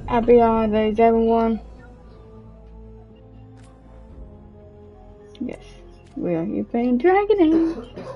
Happy holidays, everyone. Yes, we are here playing DragonAge.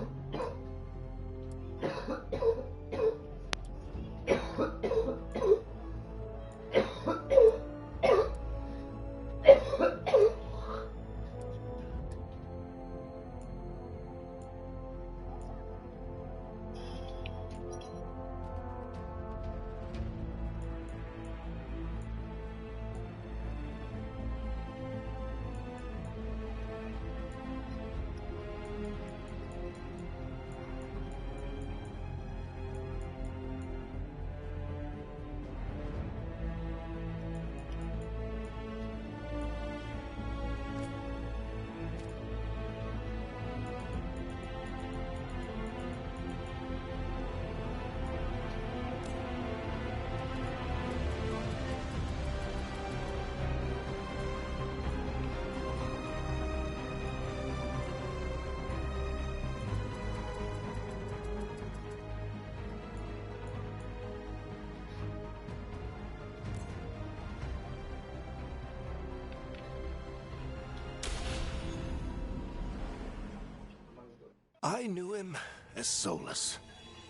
I knew him as Solus.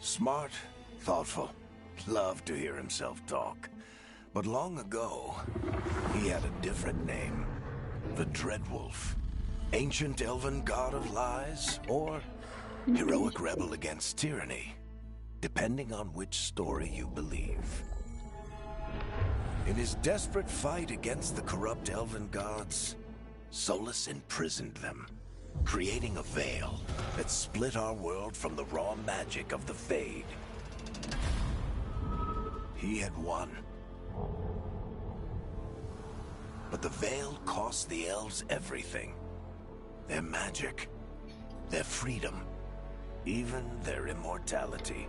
Smart, thoughtful, loved to hear himself talk. But long ago, he had a different name. The Dreadwolf. Ancient elven god of lies, or heroic rebel against tyranny, depending on which story you believe. In his desperate fight against the corrupt elven gods, Solus imprisoned them, creating a veil that split our world from the raw magic of the Fade. He had won. But the veil cost the elves everything. Their magic, their freedom, even their immortality.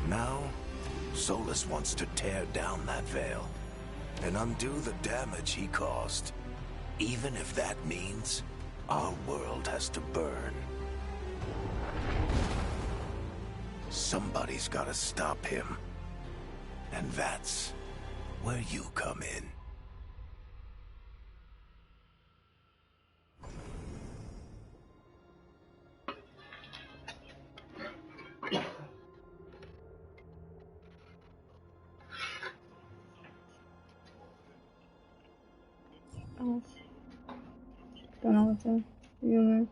Now, Solus wants to tear down that veil and undo the damage he caused. Even if that means our world has to burn. Somebody's gotta stop him. And that's where you come in. Oh, don't know what to do.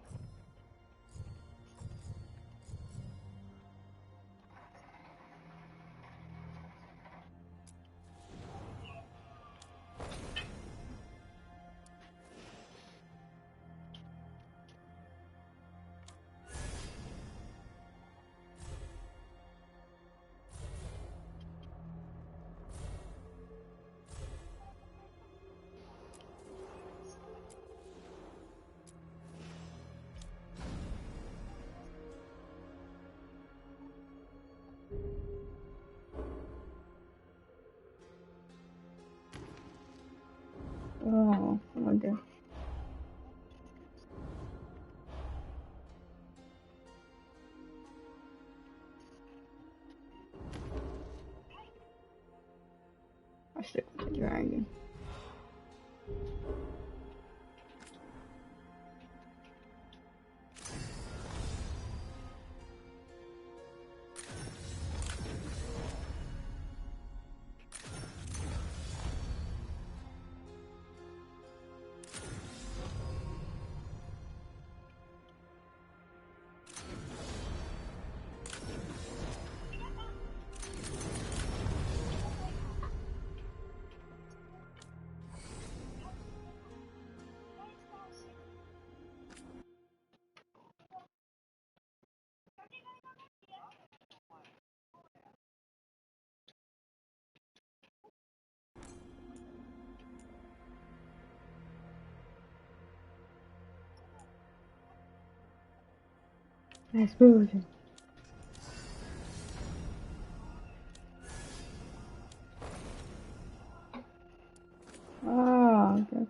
Oh, my God. I stick with the dragon. Nice moving. Oh, okay.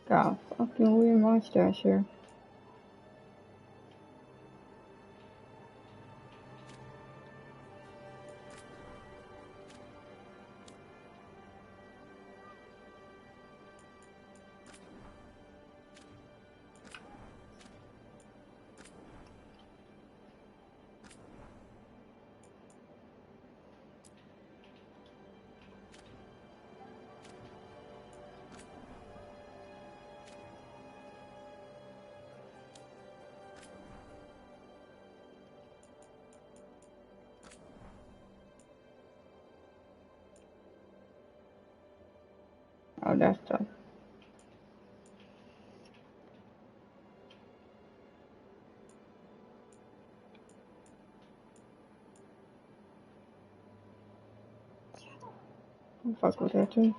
Got a fucking weird mustache here. Oh, that's tough. I'll fuck with that too.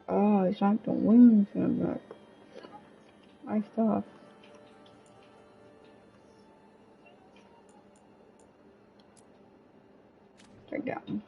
Oh, it's like the wings in the back. Nice stuff. Take that one.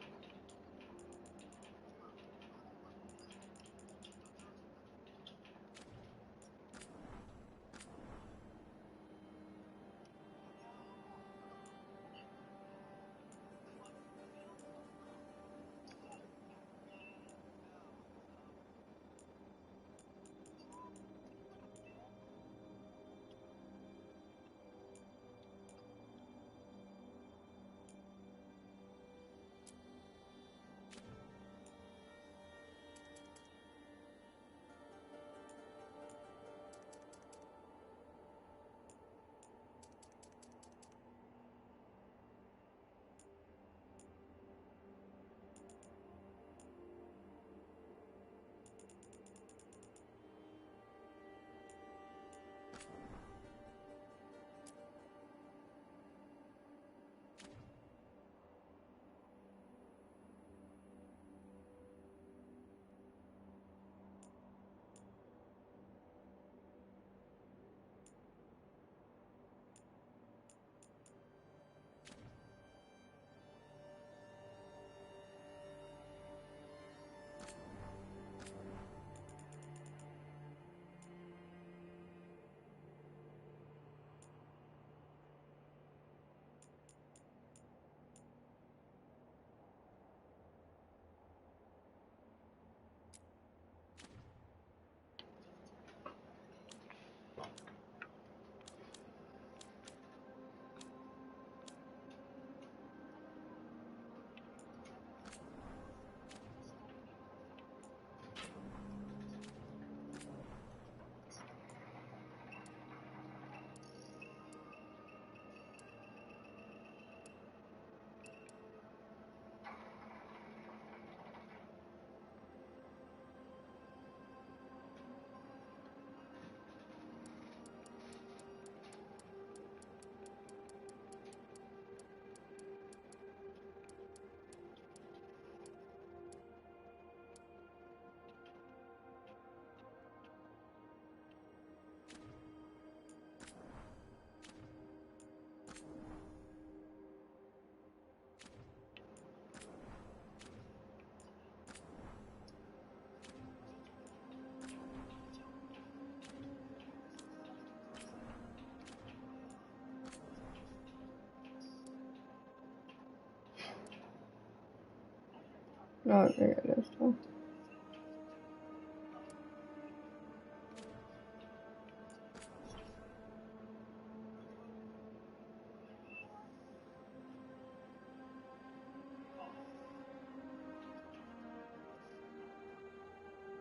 Oh, there it is. Oh.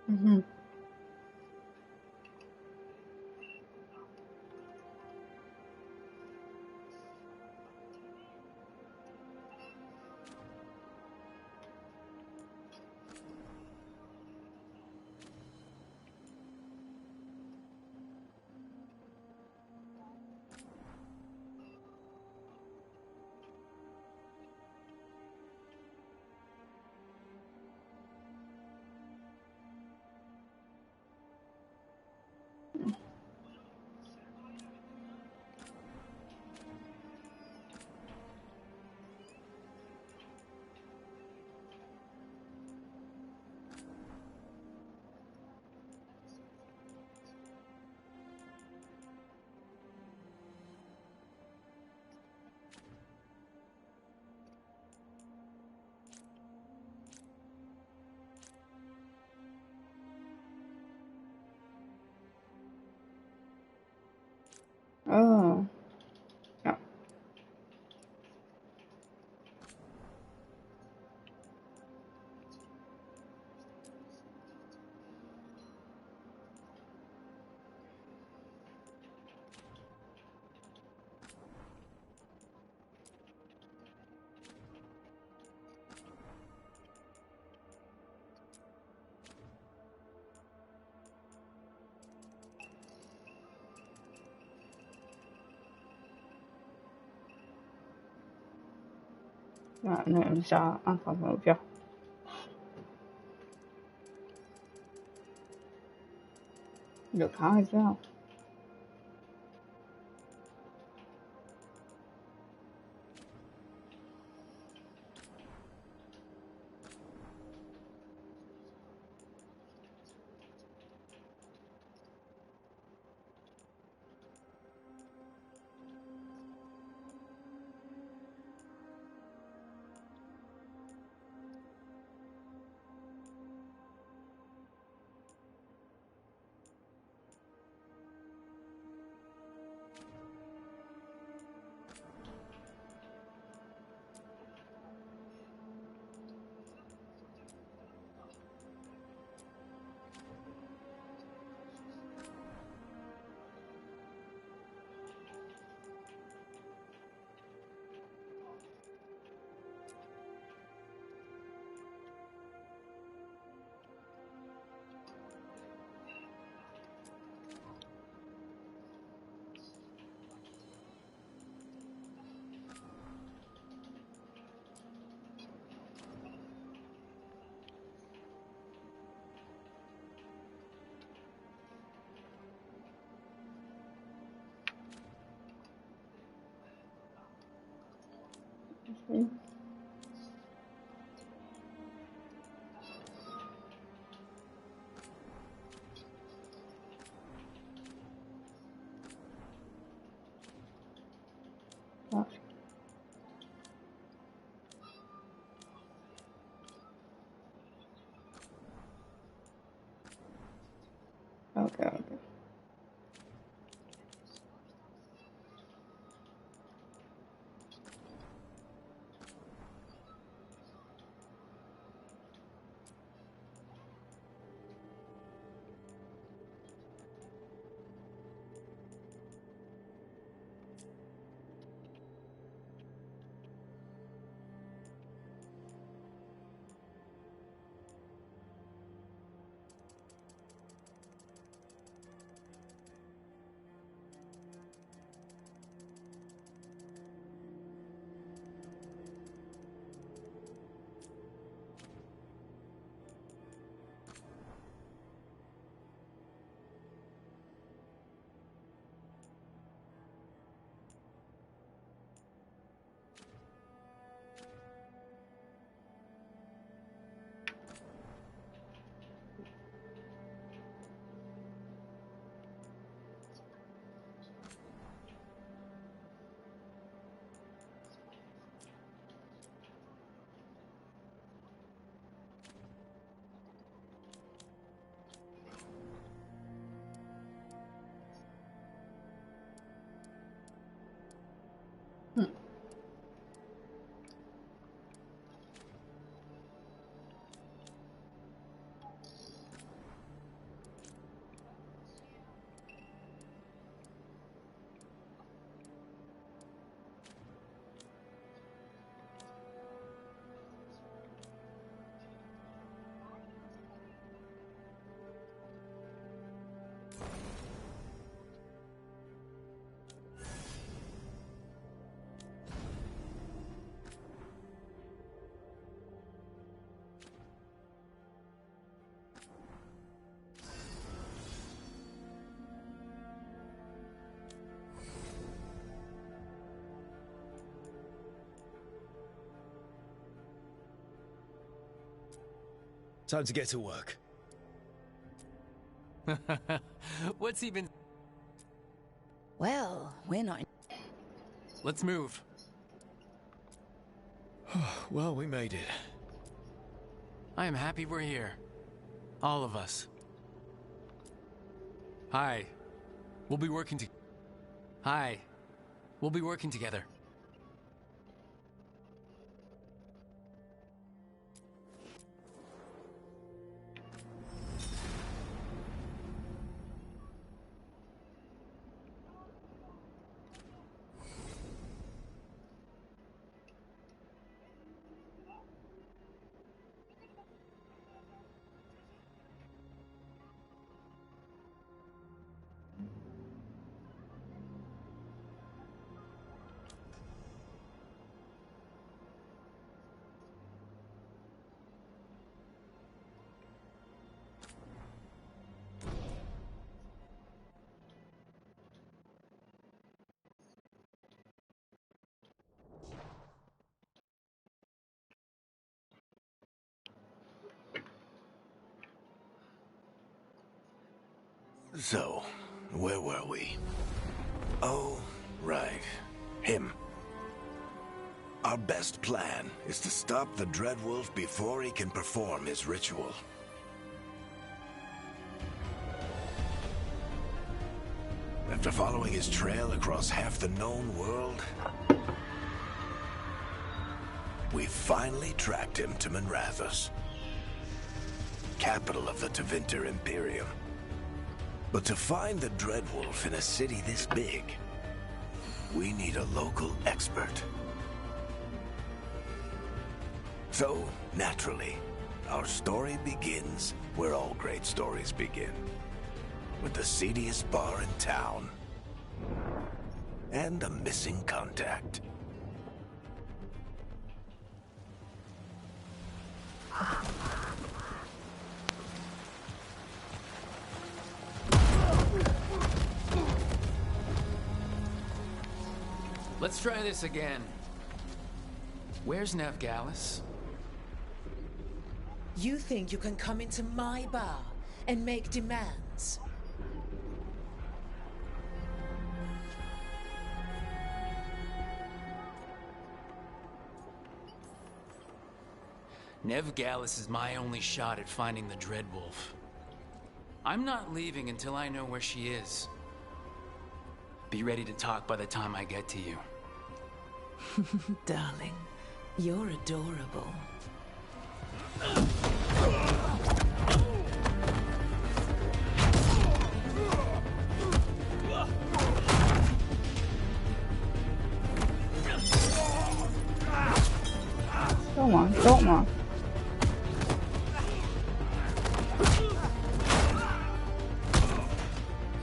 Mm-hmm. 啊，那啥，按好投票。有开票。嗯。好。OK OK。嗯。Time to get to work. What's even... Well, we're not... Let's move. Well, we made it. I am happy we're here. All of us. Hi. We'll be working Hi. We'll be working together. So, where were we? Oh, right. Him. Our best plan is to stop the Dreadwolf before he can perform his ritual. After following his trail across half the known world, we finally tracked him to Minrathous, capital of the Tevinter Imperium. But to find the Dreadwolf in a city this big, we need a local expert. So, naturally, our story begins where all great stories begin. With the seediest bar in town. And a missing contact. Let's try this again. Where's Nevgalis? You think you can come into my bar and make demands? Nevgalis is my only shot at finding the Dreadwolf. I'm not leaving until I know where she is. Be ready to talk by the time I get to you. Darling, you're adorable. Come on, come on.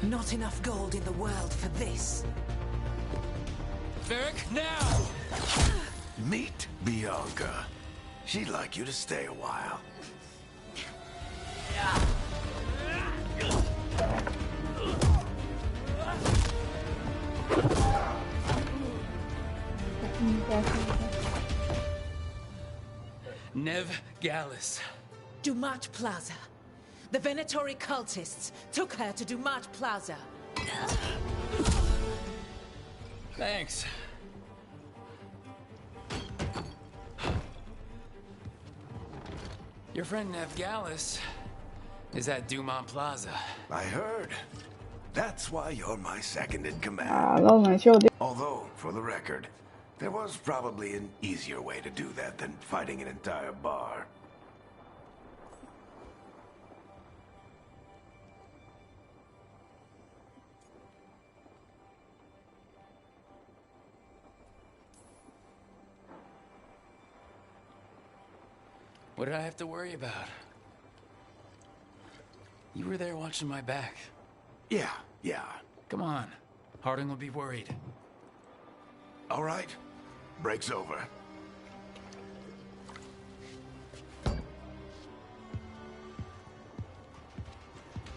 Not enough gold in the world for this. Varric, now! Meet Bianca. She'd like you to stay a while. Nevgalis. Dumat Plaza. The Venatori cultists took her to Dumat Plaza. Thanks. Your friend Nevgalis is at Dumont Plaza. I heard. That's why you're my second in command. 老奶秀的 Although, for the record, there was probably an easier way to do that than fighting an entire bar. What did I have to worry about? You were there watching my back. Yeah. Come on. Harding will be worried. All right. Break's over.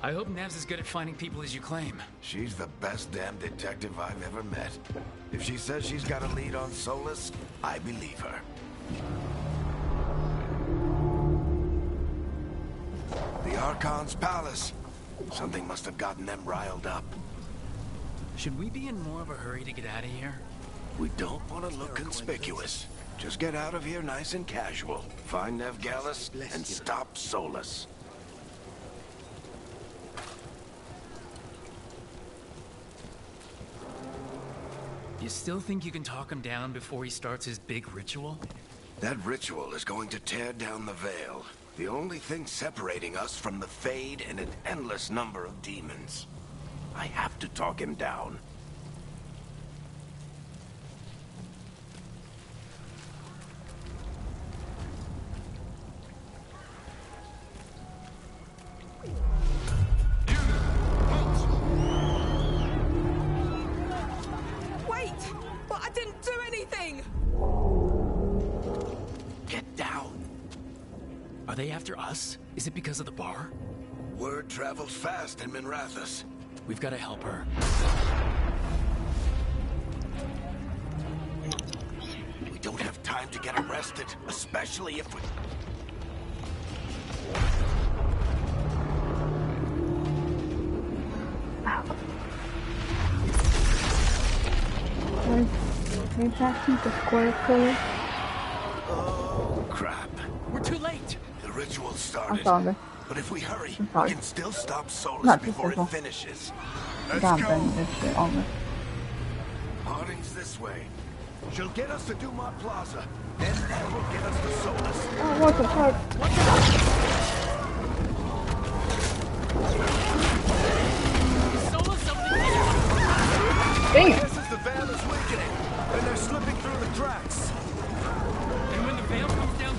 I hope Nev's as good at finding people as you claim. She's the best damn detective I've ever met. If she says she's got a lead on Solus, I believe her. The Archon's palace. Something must have gotten them riled up. Should we be in more of a hurry to get out of here? We don't want to look conspicuous. Just get out of here nice and casual. Find Nevgalis and stop Solus. You still think you can talk him down before he starts his big ritual? That ritual is going to tear down the veil. The only thing separating us from the Fade and an endless number of demons. I have to talk him down. Wait! But I didn't do anything! Get down. Are they after us? Is it because of the bar? Word travels fast in Minrathous. We've got to help her. We don't have time to get arrested, especially if we... They passing the square color. Oh, crap. We're too late. The ritual I'm started. sorry. But if we hurry, I'm we sorry. can still stop Solus Not before this it finishes. I gotta bend this shit over. Harding's this way. She'll get us to Dumont Plaza. Then that will get us to Solus. Oh, what the fuck? Solus, something. Damn! This is the veil is weakening, and they're slipping through the cracks. And when the veil comes down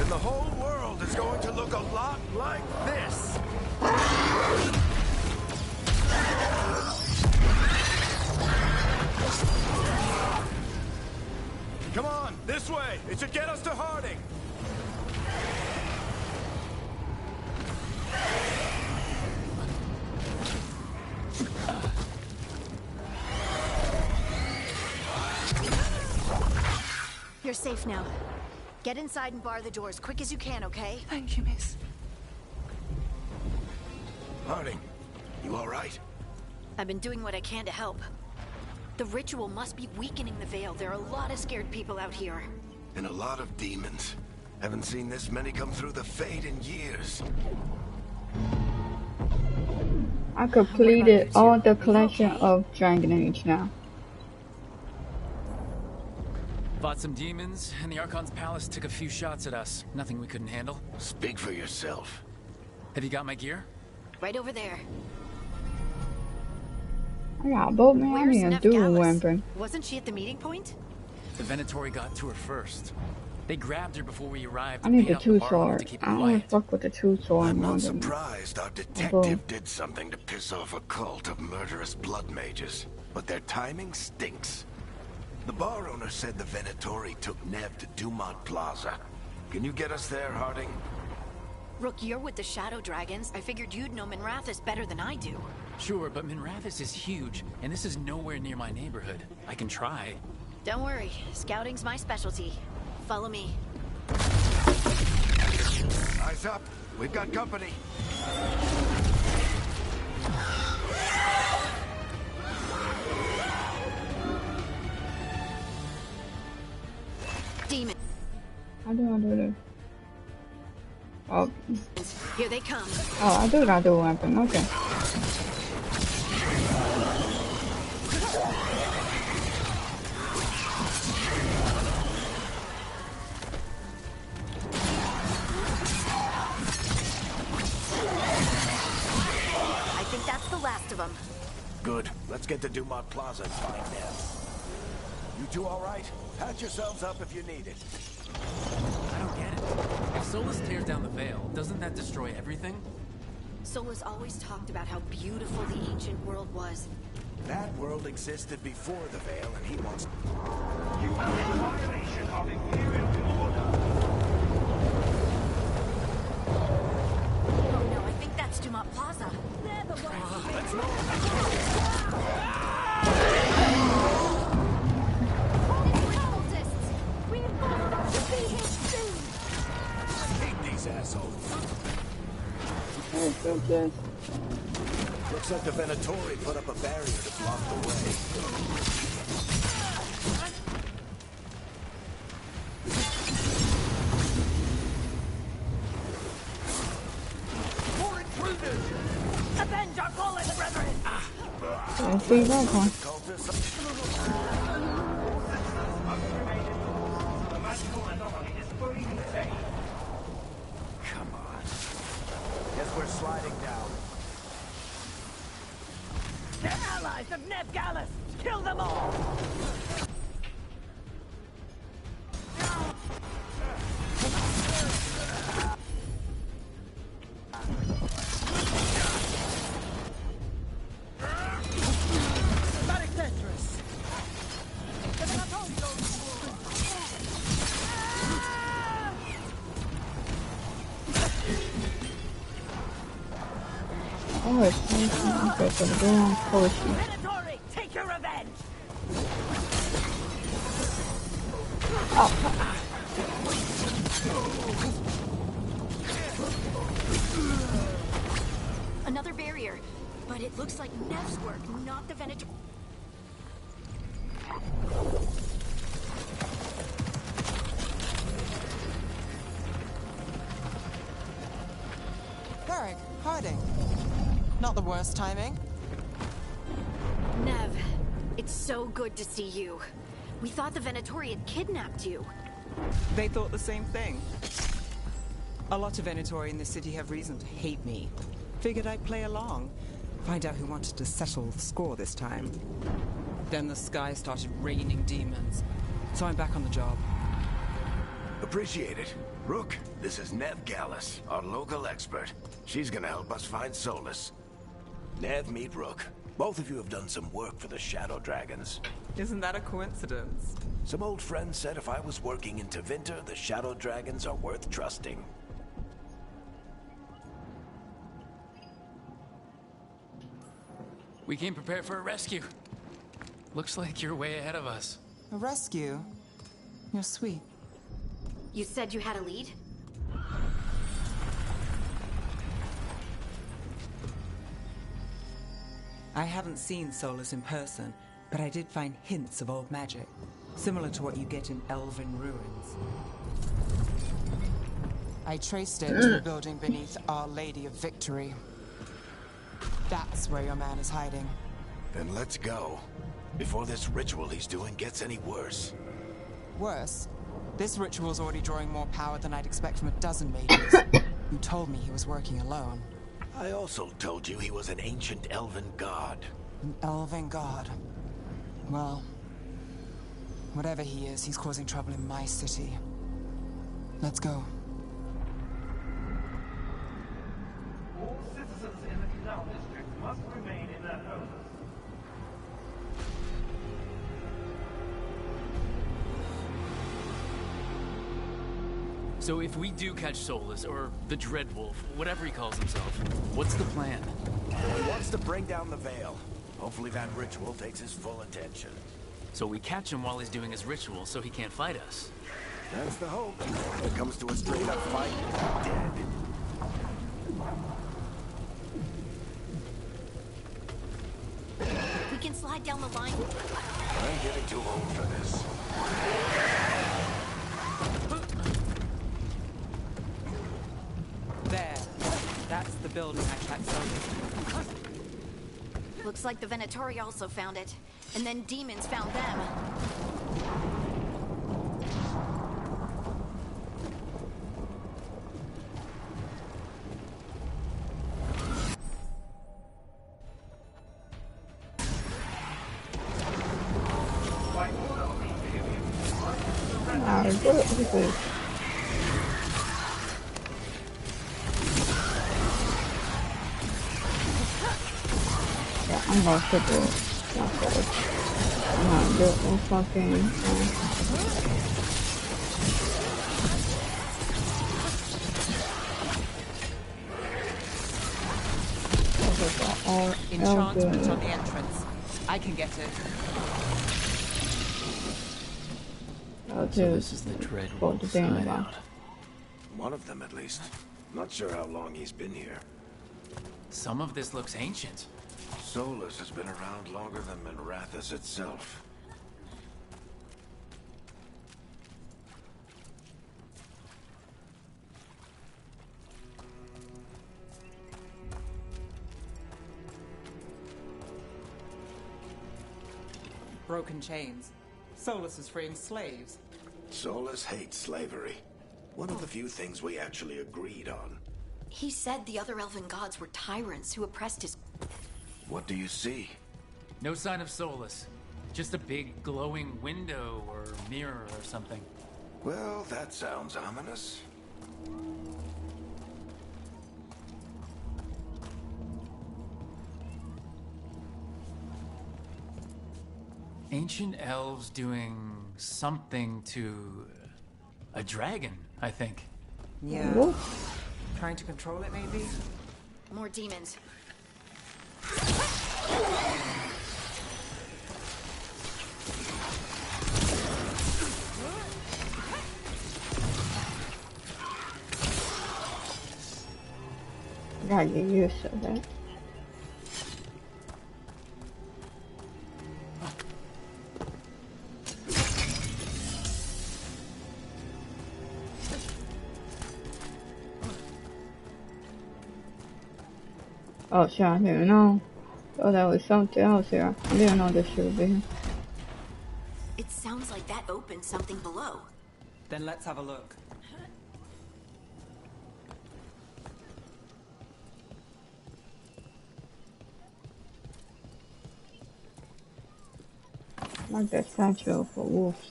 And the whole world is going to look a lot like this. Come on, this way. It should get us to Harding. You're safe now. Get inside and bar the doors quick as you can, okay? Thank you, miss. Harding, you all right? I've been doing what I can to help. The ritual must be weakening the veil. There are a lot of scared people out here. And a lot of demons. Haven't seen this many come through the Fade in years. I completed all the collection of DragonAge now. Fought some demons, and the Archon's palace took a few shots at us. Nothing we couldn't handle. Speak for yourself. Have you got my gear? Right over there. I got a boat, man. I Where's need a dual Nefgalis? weapon. Wasn't she at the meeting point? The Venatori got to her first. They grabbed her before we arrived. I and need paid the off two bar sword. to keep I it don't wanna quiet. fuck with the two sword I'm more not than surprised our detective did something to piss off a cult of murderous blood mages. But their timing stinks. The bar owner said the Venatori took Nev to Dumont Plaza. Can you get us there, Harding? Rook, you're with the Shadow Dragons. I figured you'd know Minrathis better than I do. Sure, but Minrathis is huge, and this is nowhere near my neighborhood. I can try. Don't worry, scouting's my specialty. Follow me. Eyes up. We've got company. Demon. How do I do this? Oh, Here they come. oh, I do got a dual weapon. Okay. I think that's the last of them. Good. Let's get to Dumont Plaza and find Nev. You two all right? Patch yourselves up if you need it. I don't get it. If Solus tears down the veil, doesn't that destroy everything? Solus always talked about how beautiful the ancient world was. That world existed before the veil, and he wants... Oh no, I think that's Dumont Plaza. Let's move! I hate these assholes. Okay. Looks like the Venatori put up a barrier to block the way. More intruders! Avenge our fallen brethren! Let's see that one. Come on. Guess we're sliding down. They're allies of Nefgalis! Kill them all! Very dangerous. Oh, it's nice. Okay, so the door potion. Venatori, take your revenge! Another barrier. But it looks like Nev's work, not the Venator. Varric, hiding. Not the worst timing. Nev, it's so good to see you. We thought the Venatori had kidnapped you. They thought the same thing. A lot of Venatori in this city have reason to hate me. Figured I'd play along. Find out who wanted to settle the score this time. Then the sky started raining demons. So I'm back on the job. Appreciate it. Rook, this is Nev Gallus, our local expert. She's gonna help us find Solus. Nev, meet Rook. Both of you have done some work for the Shadow Dragons. Isn't that a coincidence? Some old friends said if I was working in Tevinter, the Shadow Dragons are worth trusting. We came prepared for a rescue. Looks like you're way ahead of us. A rescue? You're sweet. You said you had a lead? I haven't seen Solus in person, but I did find hints of old magic, similar to what you get in Elven ruins. I traced it to a building beneath Our Lady of Victory. That's where your man is hiding. Then let's go. Before this ritual he's doing gets any worse. Worse, this ritual's already drawing more power than I'd expect from a dozen mages. You told me he was working alone. I also told you he was an ancient elven god. An elven god. Well, whatever he is, he's causing trouble in my city. Let's go. All citizens in the Canal District must remain in their homes. So if we do catch Solus, or the Dreadwolf, whatever he calls himself, what's the plan? He wants to bring down the Veil. Hopefully that ritual takes his full attention. So we catch him while he's doing his ritual so he can't fight us. That's the hope. When it comes to a straight-up fight, he's dead. We can slide down the line. I'm getting too old for this. There. That's the building I tracked Solus. Looks like the Venatori also found it. And then demons found them. What is this? Yeah, I'm gonna skip it. I'm not doing no fucking. Enchantment on the entrance. I can get it. So this is the Dreadwolf's hideout. One of them, at least. Not sure how long he's been here. Some of this looks ancient. Solus has been around longer than Minrathous itself. Broken chains. Solus is freeing slaves. Solus hates slavery. One of the few things we actually agreed on. He said the other elven gods were tyrants who oppressed his... What do you see? No sign of Solus. Just a big glowing window or mirror or something. Well, that sounds ominous. Ancient elves doing something to a dragon, I think. Yeah. Trying to control it, maybe? More demons. Gotta get used to that. Oh shit, I didn't know. Oh, that was something else here. I didn't know this should be here. It sounds like that opened something below. Then let's have a look. Like that statue for wolves.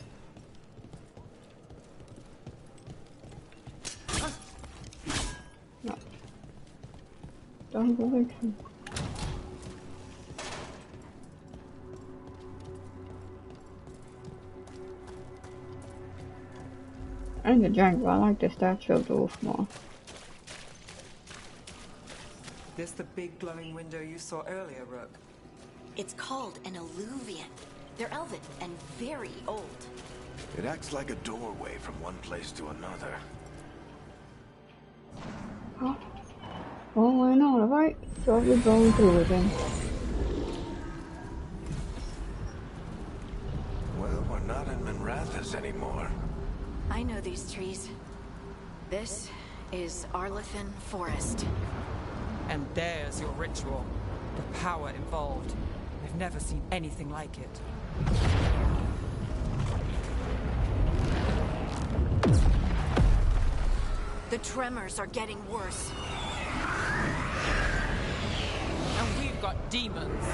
No. Don't believe him. And the giant, but I like the statue of the wolf more. This the big glowing window you saw earlier, Rook? It's called an alluvian. They're elven and very old. It acts like a doorway from one place to another. Oh, well, I know, right? So we're going through it then. Well, we're not in Minrathous anymore. I know these trees. This is Arlethan Forest. And there's your ritual. The power involved. I've never seen anything like it. The tremors are getting worse. And we've got demons.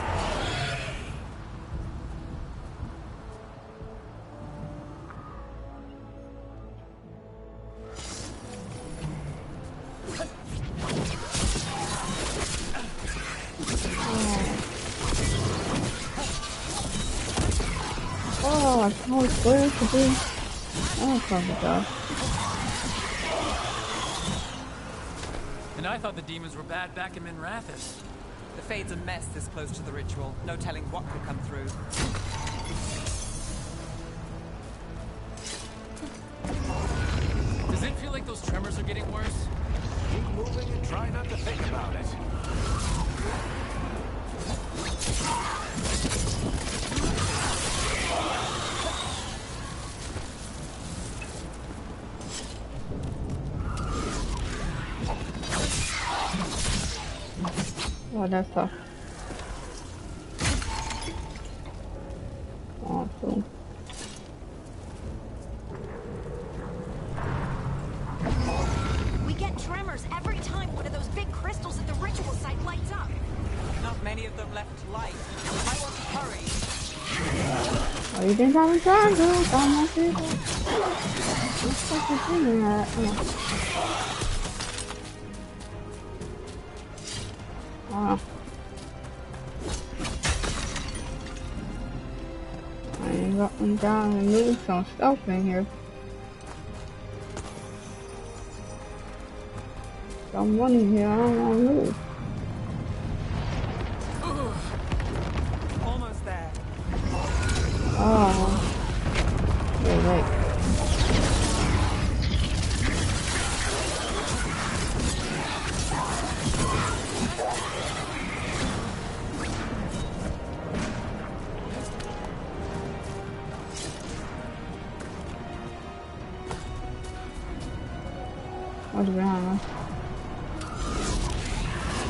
Oh, I can't swear to be. Oh, probably God. And I thought the demons were bad back in Minrathous. The Fade's a mess this close to the ritual. No telling what could come through. Does it feel like those tremors are getting worse? Keep moving and try not to think about it. Oh, that's tough. Awesome. We get tremors every time one of those big crystals at the ritual site lights up. Not many of them left to light. I want to hurry. Oh, you think I'm trying to? I'm not people. What's fucking doing that? Oh. I ain't got one down and move some stuff in here. Some money here, I don't want to move. Almost there. Oh. Wait. What's behind us?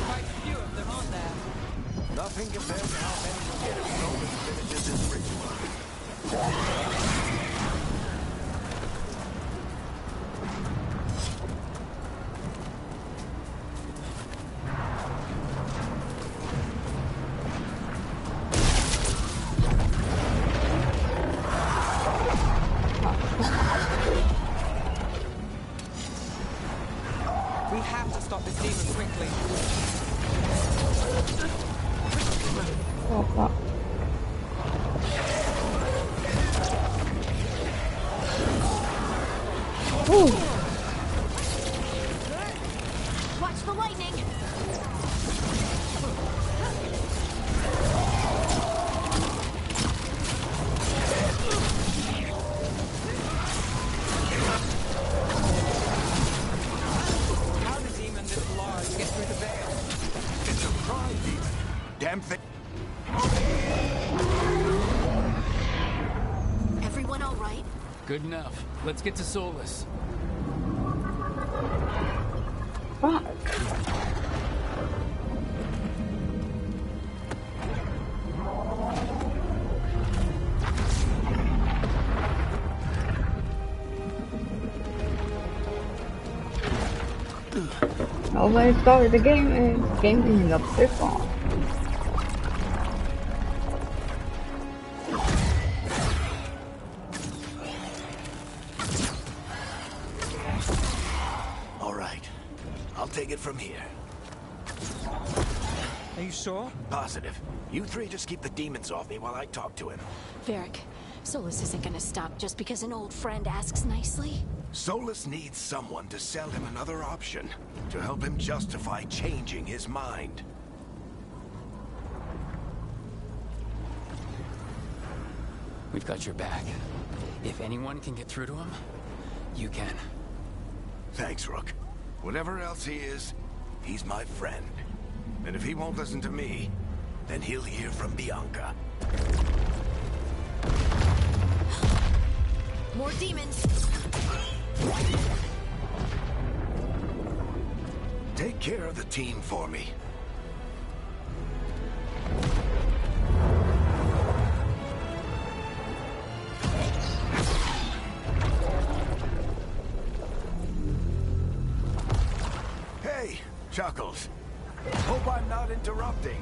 Quite a few of them, aren't there? Nothing compared to how many you get if Roman finishes this ritual. We have to stop this demon quickly. Oh, fuck. Ooh. Watch the lightning! How the demon this large get through the veil? It's a pride demon. Damn thing. Everyone all right? Good enough. Let's get to Solus. Fuck. always start with the game and game ending up this long. All right, I'll take it from here. Are you sure? Positive. You three just keep the demons off me while I talk to him. Varric, Solus isn't gonna stop just because an old friend asks nicely. Solus needs someone to sell him another option, to help him justify changing his mind. We've got your back. If anyone can get through to him, you can. Thanks, Rook. Whatever else he is, he's my friend. And if he won't listen to me, then he'll hear from Bianca. More demons! Take care of the team for me. Hey, Chuckles. Hope I'm not interrupting.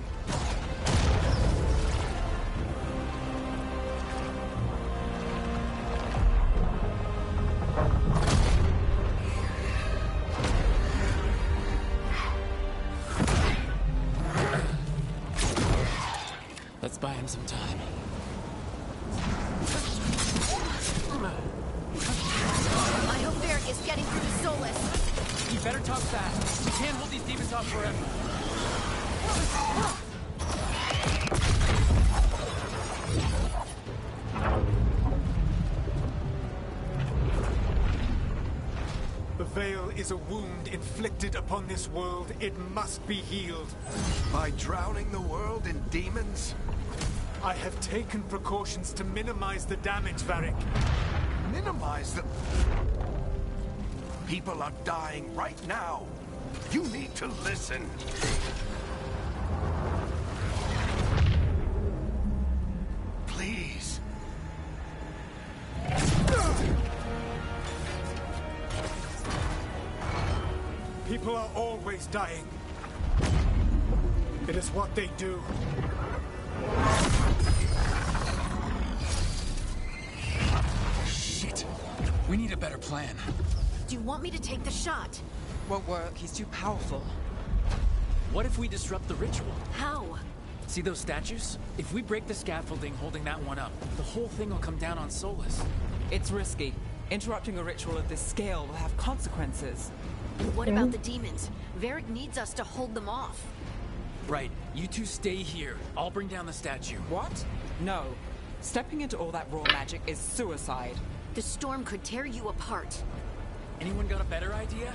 Let's buy him some time. I hope Varric is getting through to Solus. You better talk fast. We can't hold these demons off forever. The Veil is a wound inflicted upon this world. It must be healed. By drowning the world in demons? I have taken precautions to minimize the damage, Varric. Minimize the... People are dying right now. You need to listen. Please. People are always dying. It is what they do. Shit. We need a better plan. Do you want me to take the shot? Won't work. He's too powerful. What if we disrupt the ritual? How? See those statues? If we break the scaffolding holding that one up, the whole thing will come down on Solus. It's risky. Interrupting a ritual of this scale will have consequences. What about the demons? Varric needs us to hold them off. Right. You two stay here. I'll bring down the statue. What? No. Stepping into all that raw magic is suicide. The storm could tear you apart. Anyone got a better idea?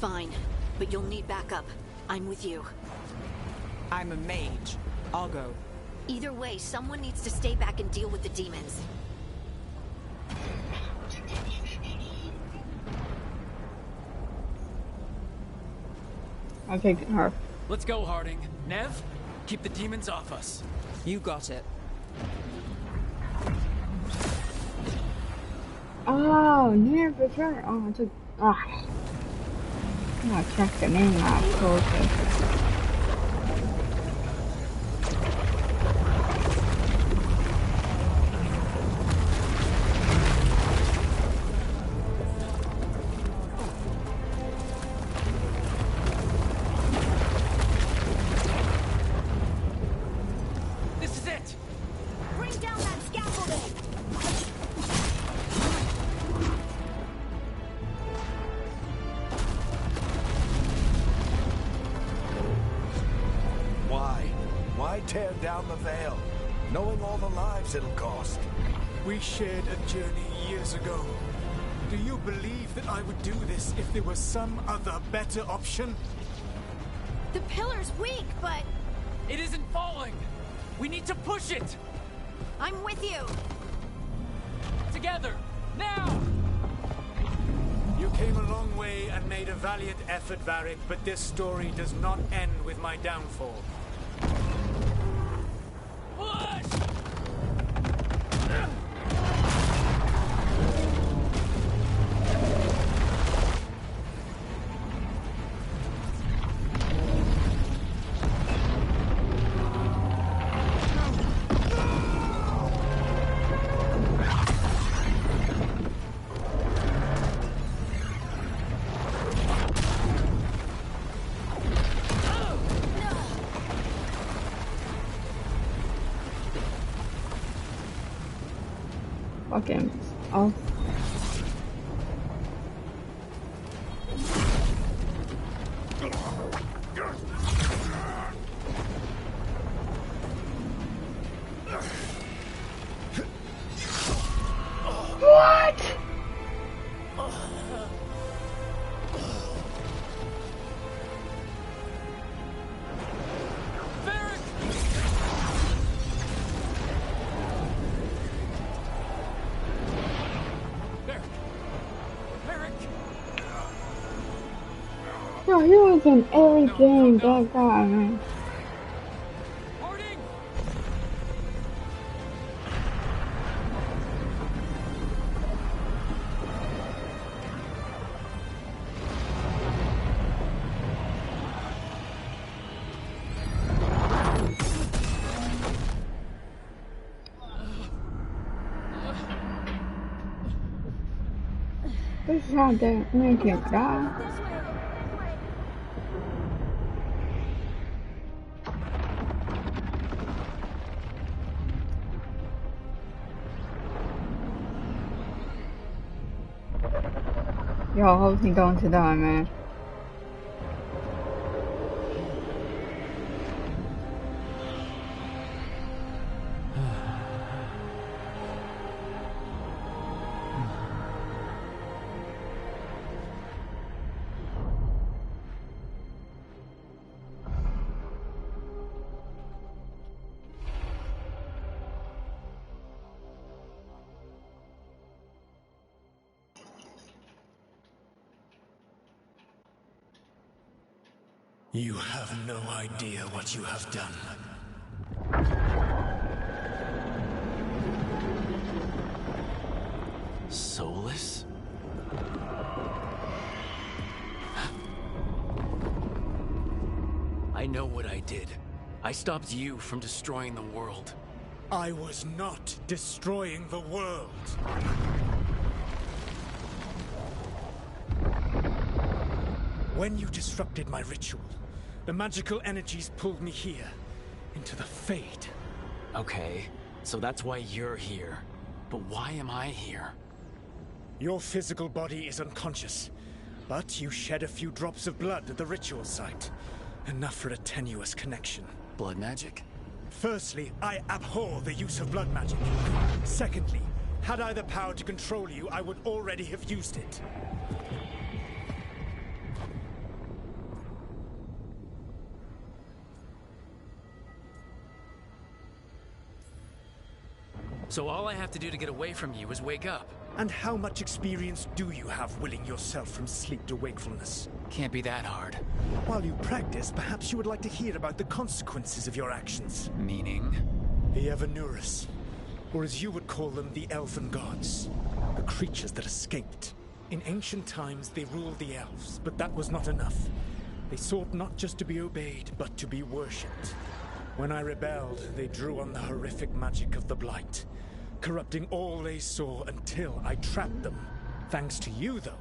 Fine, but you'll need backup. I'm with you. I'm a mage. I'll go. Either way, someone needs to stay back and deal with the demons. I'll take her. Let's go, Harding. Nev, keep the demons off us. You got it. Oh, near return. Oh, I took. Ah. I'm gonna check the name out closer. This is it! Bring down that scaffolding! Why tear down the Veil, knowing all the lives it'll cost? We shared a journey years ago. Do you believe that I would do this if there was some other better option? The pillar's weak, but It isn't falling! We need to push it! I'm with you. Together! Now! You came a long way and made a valiant effort, Varric, but this story does not end with my downfall. Push! Fucking off. What? Yo, he was in everything, that guy, man. This is how they make him die. Yo, I hope he going to die, man. You have no idea what you have done. Soulless? I know what I did. I stopped you from destroying the world. I was not destroying the world. When you disrupted my ritual, the magical energies pulled me here, into the Fade. Okay, so that's why you're here. But why am I here? Your physical body is unconscious, but you shed a few drops of blood at the ritual site. Enough for a tenuous connection. Blood magic? Firstly, I abhor the use of blood magic. Secondly, had I the power to control you, I would already have used it. So all I have to do to get away from you is wake up. And how much experience do you have willing yourself from sleep to wakefulness? Can't be that hard. While you practice, perhaps you would like to hear about the consequences of your actions. Meaning? The Evanurus, or as you would call them, the Elven Gods. The creatures that escaped. In ancient times, they ruled the elves, but that was not enough. They sought not just to be obeyed, but to be worshipped. When I rebelled, they drew on the horrific magic of the Blight, corrupting all they saw until I trapped them. Thanks to you, though,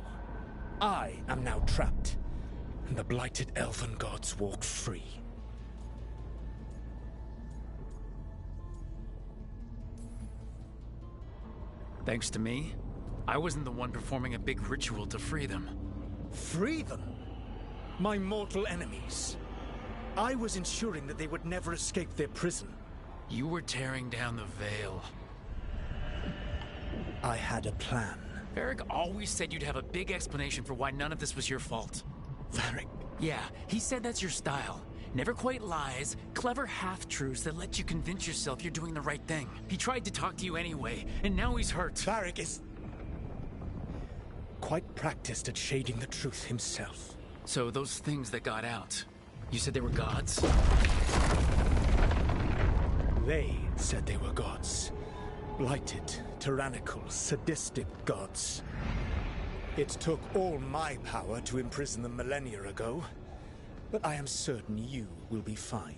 I am now trapped, and the blighted Elven Gods walk free. Thanks to me, I wasn't the one performing a big ritual to free them. Free them? My mortal enemies. I was ensuring that they would never escape their prison. You were tearing down the Veil. I had a plan. Varric always said you'd have a big explanation for why none of this was your fault. Varric? Yeah, he said that's your style. Never quite lies, clever half-truths that let you convince yourself you're doing the right thing. He tried to talk to you anyway, and now he's hurt. Varric is quite practiced at shading the truth himself. So those things that got out, you said they were gods? They said they were gods. Blighted, tyrannical, sadistic gods. It took all my power to imprison them millennia ago, but I am certain you will be fine.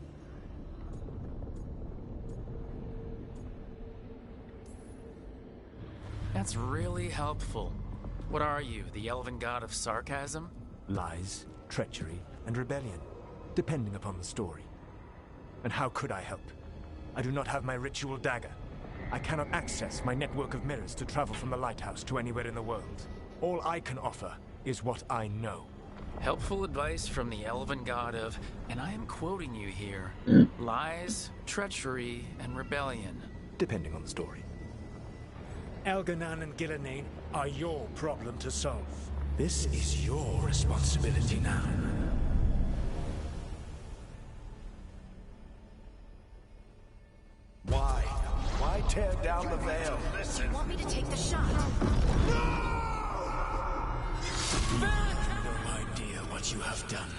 That's really helpful. What are you, the elven god of sarcasm? Lies, treachery, and rebellion, depending upon the story. And how could I help? I do not have my ritual dagger. I cannot access my network of mirrors to travel from the lighthouse to anywhere in the world. All I can offer is what I know. Helpful advice from the elven god of, and I am quoting you here, lies, treachery, and rebellion. Depending on the story. Elganan and Gillenane are your problem to solve. This is your responsibility now. Why? Why tear down the veil? Do you want me to take the shot? No idea what you have done.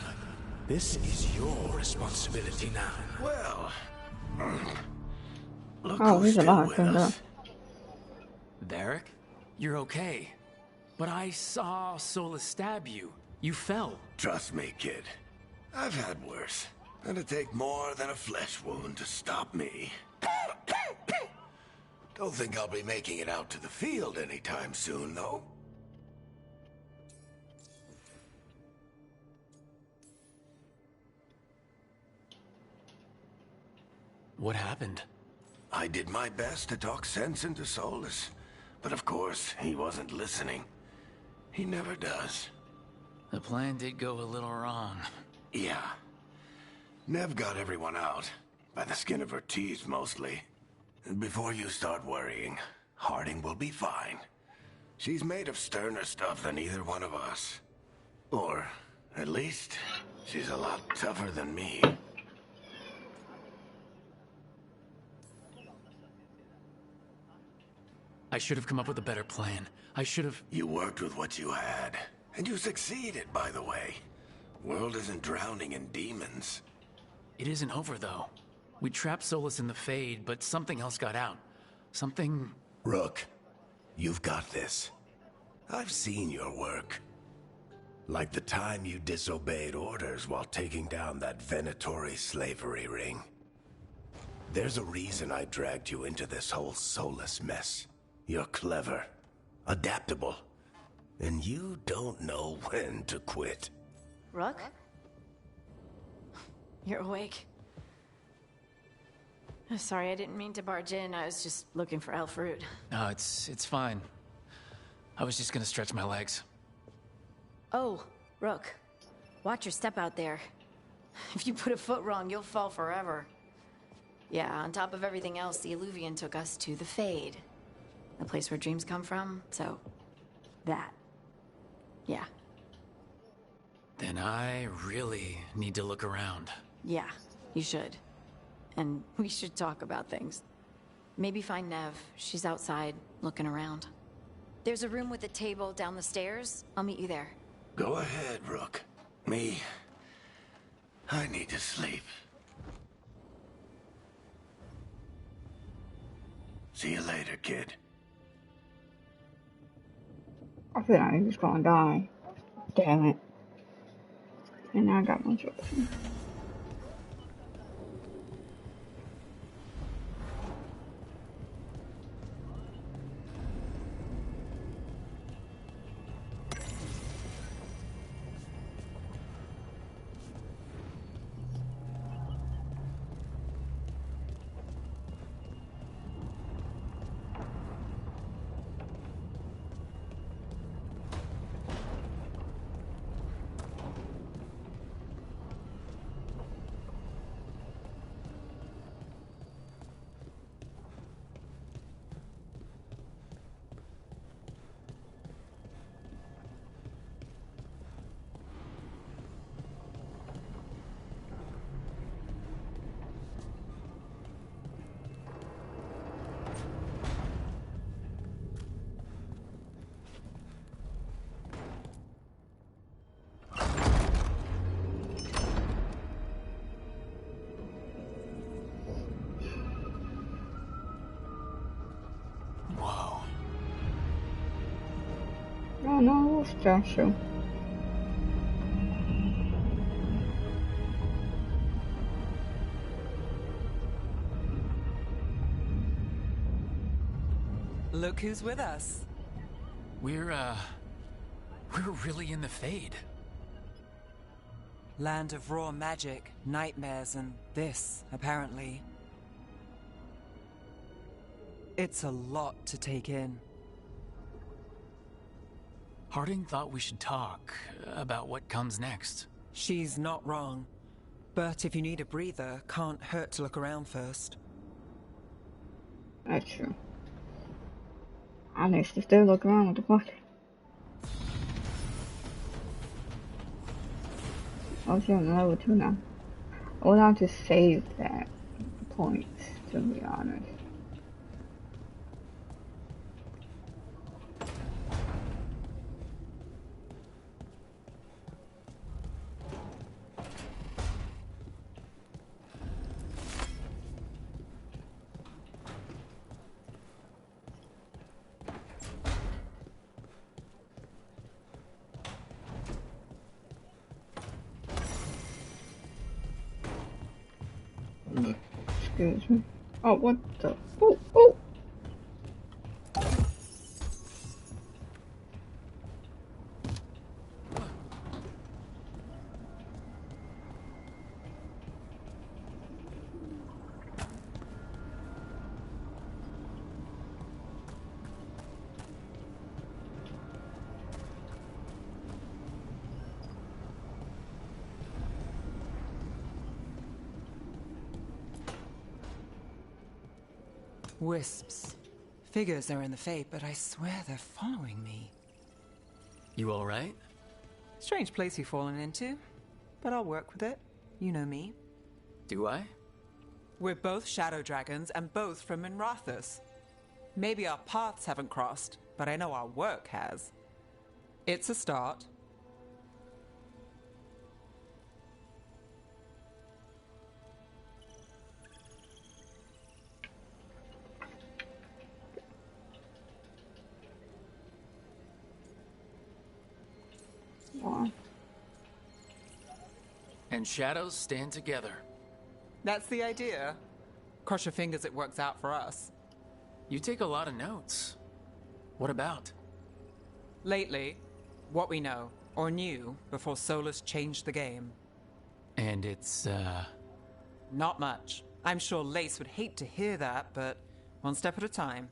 This is your responsibility now. Well, look Oh, who's he's still alive, with turned us. Varric, you're okay. But I saw Solus stab you. You fell. Trust me, kid. I've had worse. It'll take more than a flesh wound to stop me. Don't think I'll be making it out to the field anytime soon, though. What happened? I did my best to talk sense into Solus, but of course, he wasn't listening. He never does. The plan did go a little wrong. Yeah. Nev got everyone out, by the skin of her teeth mostly. Before you start worrying, Harding will be fine. She's made of sterner stuff than either one of us. Or, at least, she's a lot tougher than me. I should have come up with a better plan. I should have... You worked with what you had, and you succeeded, by the way. World isn't drowning in demons. It isn't over, though. We trapped Solus in the Fade, but something else got out. Something... Rook, you've got this. I've seen your work. Like the time you disobeyed orders while taking down that Venatori slavery ring. There's a reason I dragged you into this whole Solus mess. You're clever, adaptable, and you don't know when to quit. Rook? You're awake. Sorry, I didn't mean to barge in. I was just looking for elf fruit. No, it's fine. I was just gonna stretch my legs. Oh, Rook. Watch your step out there. If you put a foot wrong, you'll fall forever. Yeah, on top of everything else, the Illuvian took us to the Fade. The place where dreams come from, so... that. Yeah. Then I really need to look around. Yeah, you should. And we should talk about things. Maybe find Nev. She's outside, looking around. There's a room with a table down the stairs. I'll meet you there. Go ahead, Rook. Me... I need to sleep. See you later, kid. I feel like he's gonna die. Damn it. And now I got my choice. Oh no, wolf statue. Look who's with us. We're really in the Fade. Land of raw magic, nightmares, and this, apparently. It's a lot to take in. Harding thought we should talk about what comes next. She's not wrong. But if you need a breather, can't hurt to look around first. That's true. I need to still look around. What the fuck? Oh, she's on level 2 now. I would have to save that point, to be honest. Excuse me. Oh, what the? Oh, oh! Wisps. Figures are in the Fate, but I swear they're following me. You alright? Strange place you've fallen into, but I'll work with it. You know me. Do I? We're both shadow dragons and both from Minrathous. Maybe our paths haven't crossed, but I know our work has. It's a start. And shadows stand together. That's the idea. Cross your fingers it works out for us. You take a lot of notes. What about? Lately, what we know, or knew, before Solus changed the game. And it's, Not much. I'm sure Lace would hate to hear that, but one step at a time.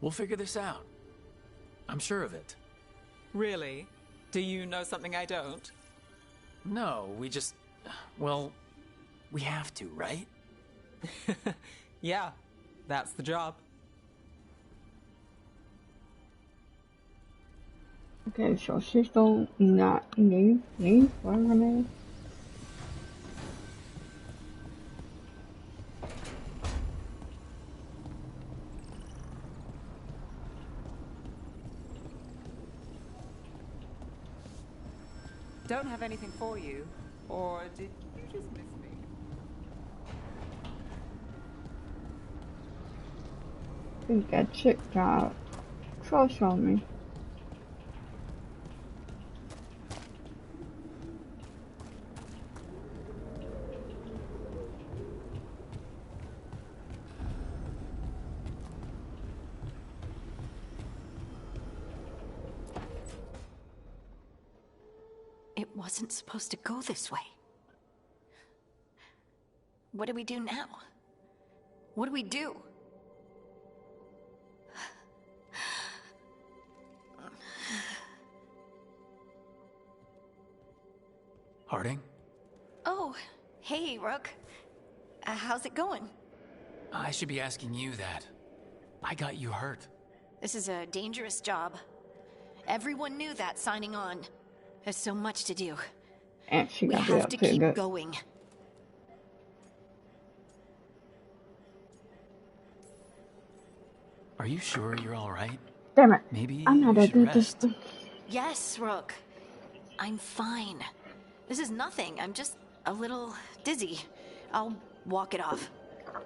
We'll figure this out. I'm sure of it. Really? Do you know something I don't? No, we just... Well, we have to, right? Yeah, that's the job. Okay, so she's still not me, whatever her name is. Don't have anything for you, or did you just miss me? I think that chick got crush on me. It wasn't supposed to go this way. What do we do now? What do we do? Harding? Oh, hey, Rook. How's it going? I should be asking you that. I got you hurt. This is a dangerous job. Everyone knew that signing on. There's so much to do. And she We got have to keep good. going. Are you sure you're alright? Damn it. Maybe I'm not you that should good rest. Yes, Rook. I'm fine. This is nothing. I'm just a little dizzy. I'll walk it off.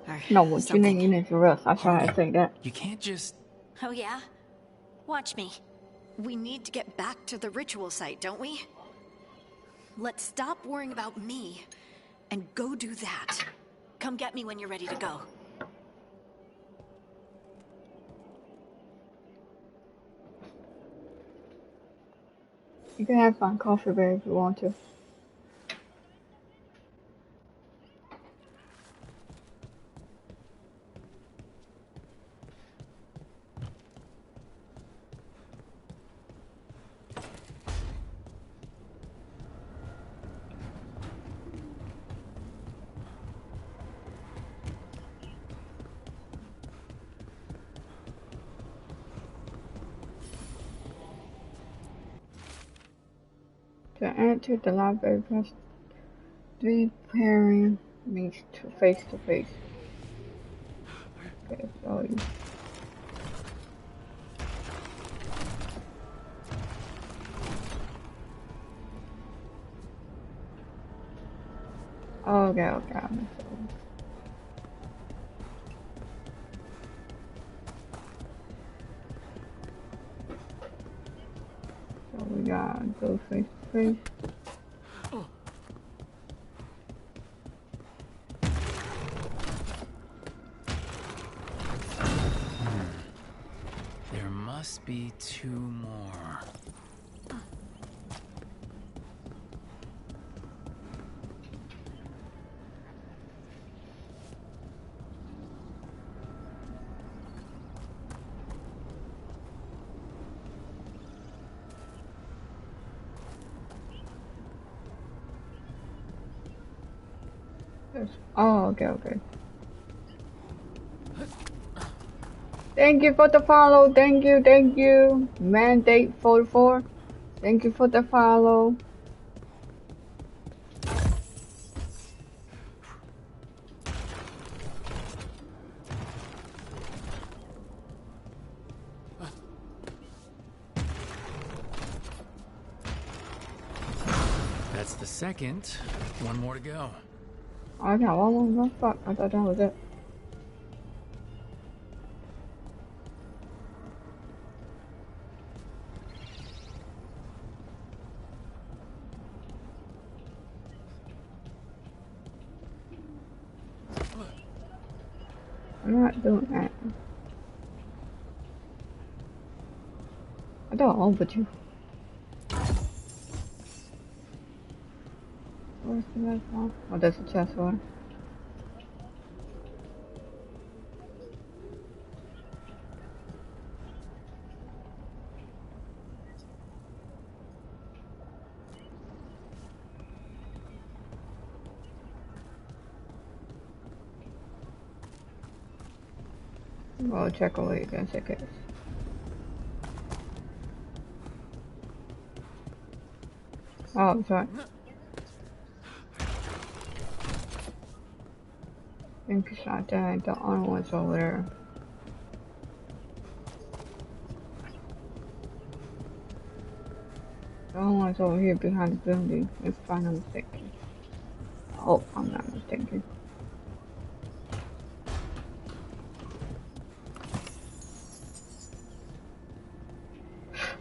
Or No, what something. you need to rest. I tried to think that. You can't just... Oh, yeah? Watch me. We need to get back to the ritual site, don't we? Let's stop worrying about me and go do that. Come get me when you're ready to go. You can have fun coffee, babe, if you want to. To enter the library, press 3 pairing means to face to face. Okay, so you. Oh, okay, okay. So we gotta go face to face. There must be 2 more. Oh, okay, okay. Thank you for the follow. Thank you. Mandate 44. Thank you for the follow. That's the second. 1 more to go. I got one more. Fuck, I thought that was it. I'm not doing that. I don't own but you. Where's the next one? Oh, there's a chest one. I'll check away again, check it. Oh, sorry. I think it's not that. The other one's over there. The other one's over here behind the building, if I'm not mistaken. Oh, I'm not mistaken.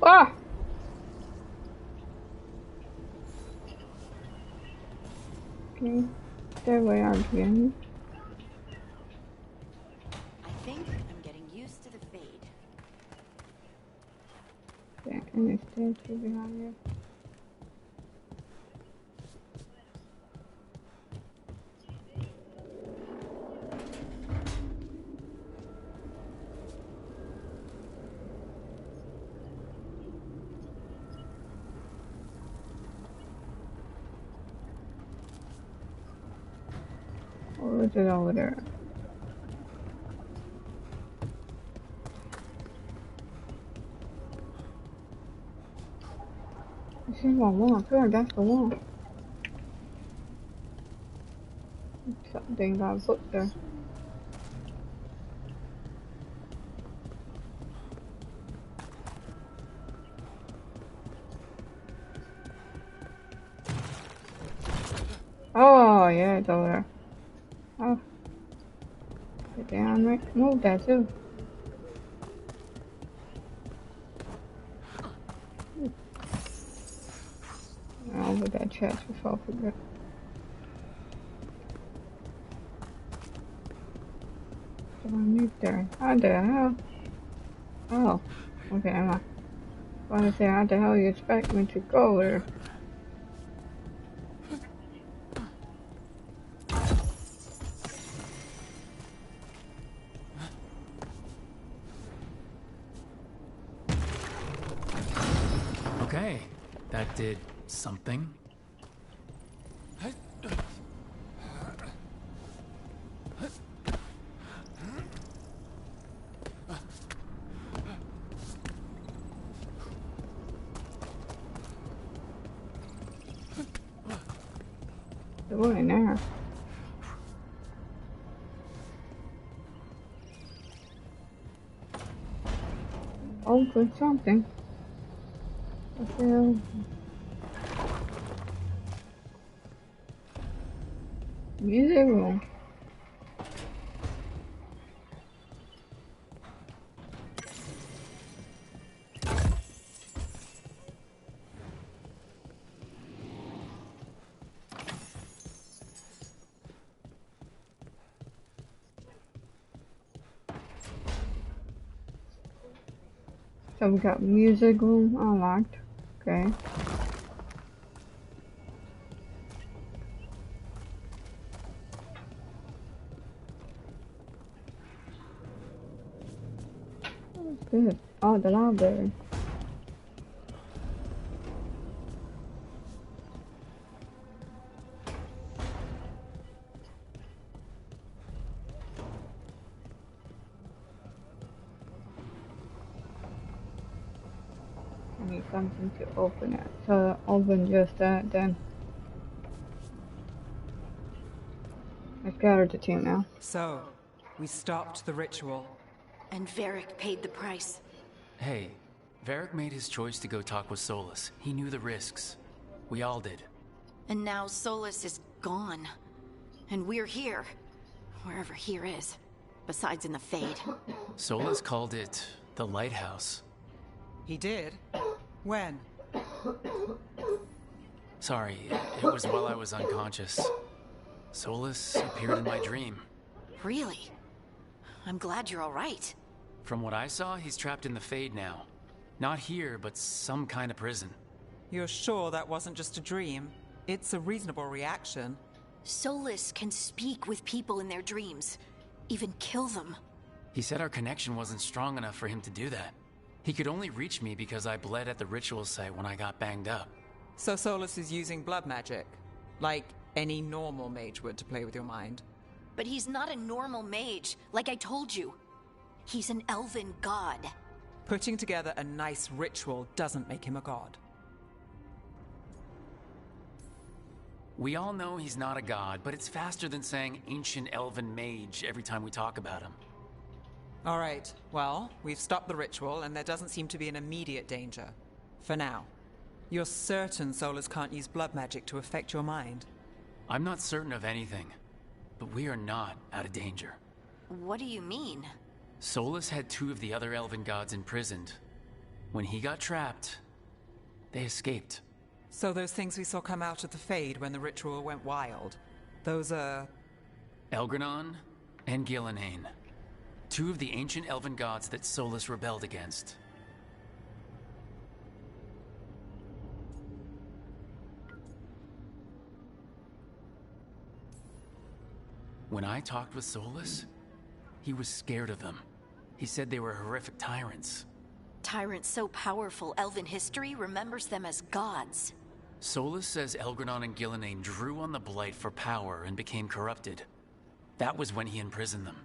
Ah! Okay, there we are again. I think I'm getting used to the fade. Yeah, and it's still two behind you. Or is it over there? I see one more. I feel like that's the one. Something got put there. Oh, yeah, it's over there. Oh. Get down, right? Move that too. I'll put that chest before I forget. Did I move there? How the hell? Oh. Okay, I'm not. I was gonna say, how the hell you expect me to go there? Okay, that did something. doing there? Open something. What the hell? Music room. So we got music room unlocked. Okay. What's this? Oh, the library. I need something to open it. So open just that then. I've gathered the team now. So, we stopped the ritual. And Varric paid the price. Hey, Varric made his choice to go talk with Solus. He knew the risks. We all did. And now Solus is gone. And we're here. Wherever here is. Besides in the Fade. Solus called it the Lighthouse. He did? When? Sorry, it was while I was unconscious. Solus appeared in my dream. Really? I'm glad you're alright. From what I saw, he's trapped in the Fade now. Not here, but some kind of prison. You're sure that wasn't just a dream? It's a reasonable reaction. Solus can speak with people in their dreams. Even kill them. He said our connection wasn't strong enough for him to do that. He could only reach me because I bled at the ritual site when I got banged up. So Solus is using blood magic? Like any normal mage would to play with your mind? But he's not a normal mage, like I told you. He's an elven god. Putting together a nice ritual doesn't make him a god. We all know he's not a god, but it's faster than saying ancient elven mage every time we talk about him. All right, well, we've stopped the ritual and there doesn't seem to be an immediate danger. For now. You're certain Solus can't use blood magic to affect your mind? I'm not certain of anything, but we are not out of danger. What do you mean? Solus had 2 of the other elven gods imprisoned. When he got trapped, they escaped. So those things we saw come out of the Fade when the ritual went wild, those are... Elgranon and Gillenane. 2 of the ancient elven gods that Solus rebelled against. When I talked with Solus, he was scared of them. He said they were horrific tyrants. Tyrants so powerful, elven history remembers them as gods. Solus says Elgranon and Gillenane drew on the Blight for power and became corrupted. That was when he imprisoned them.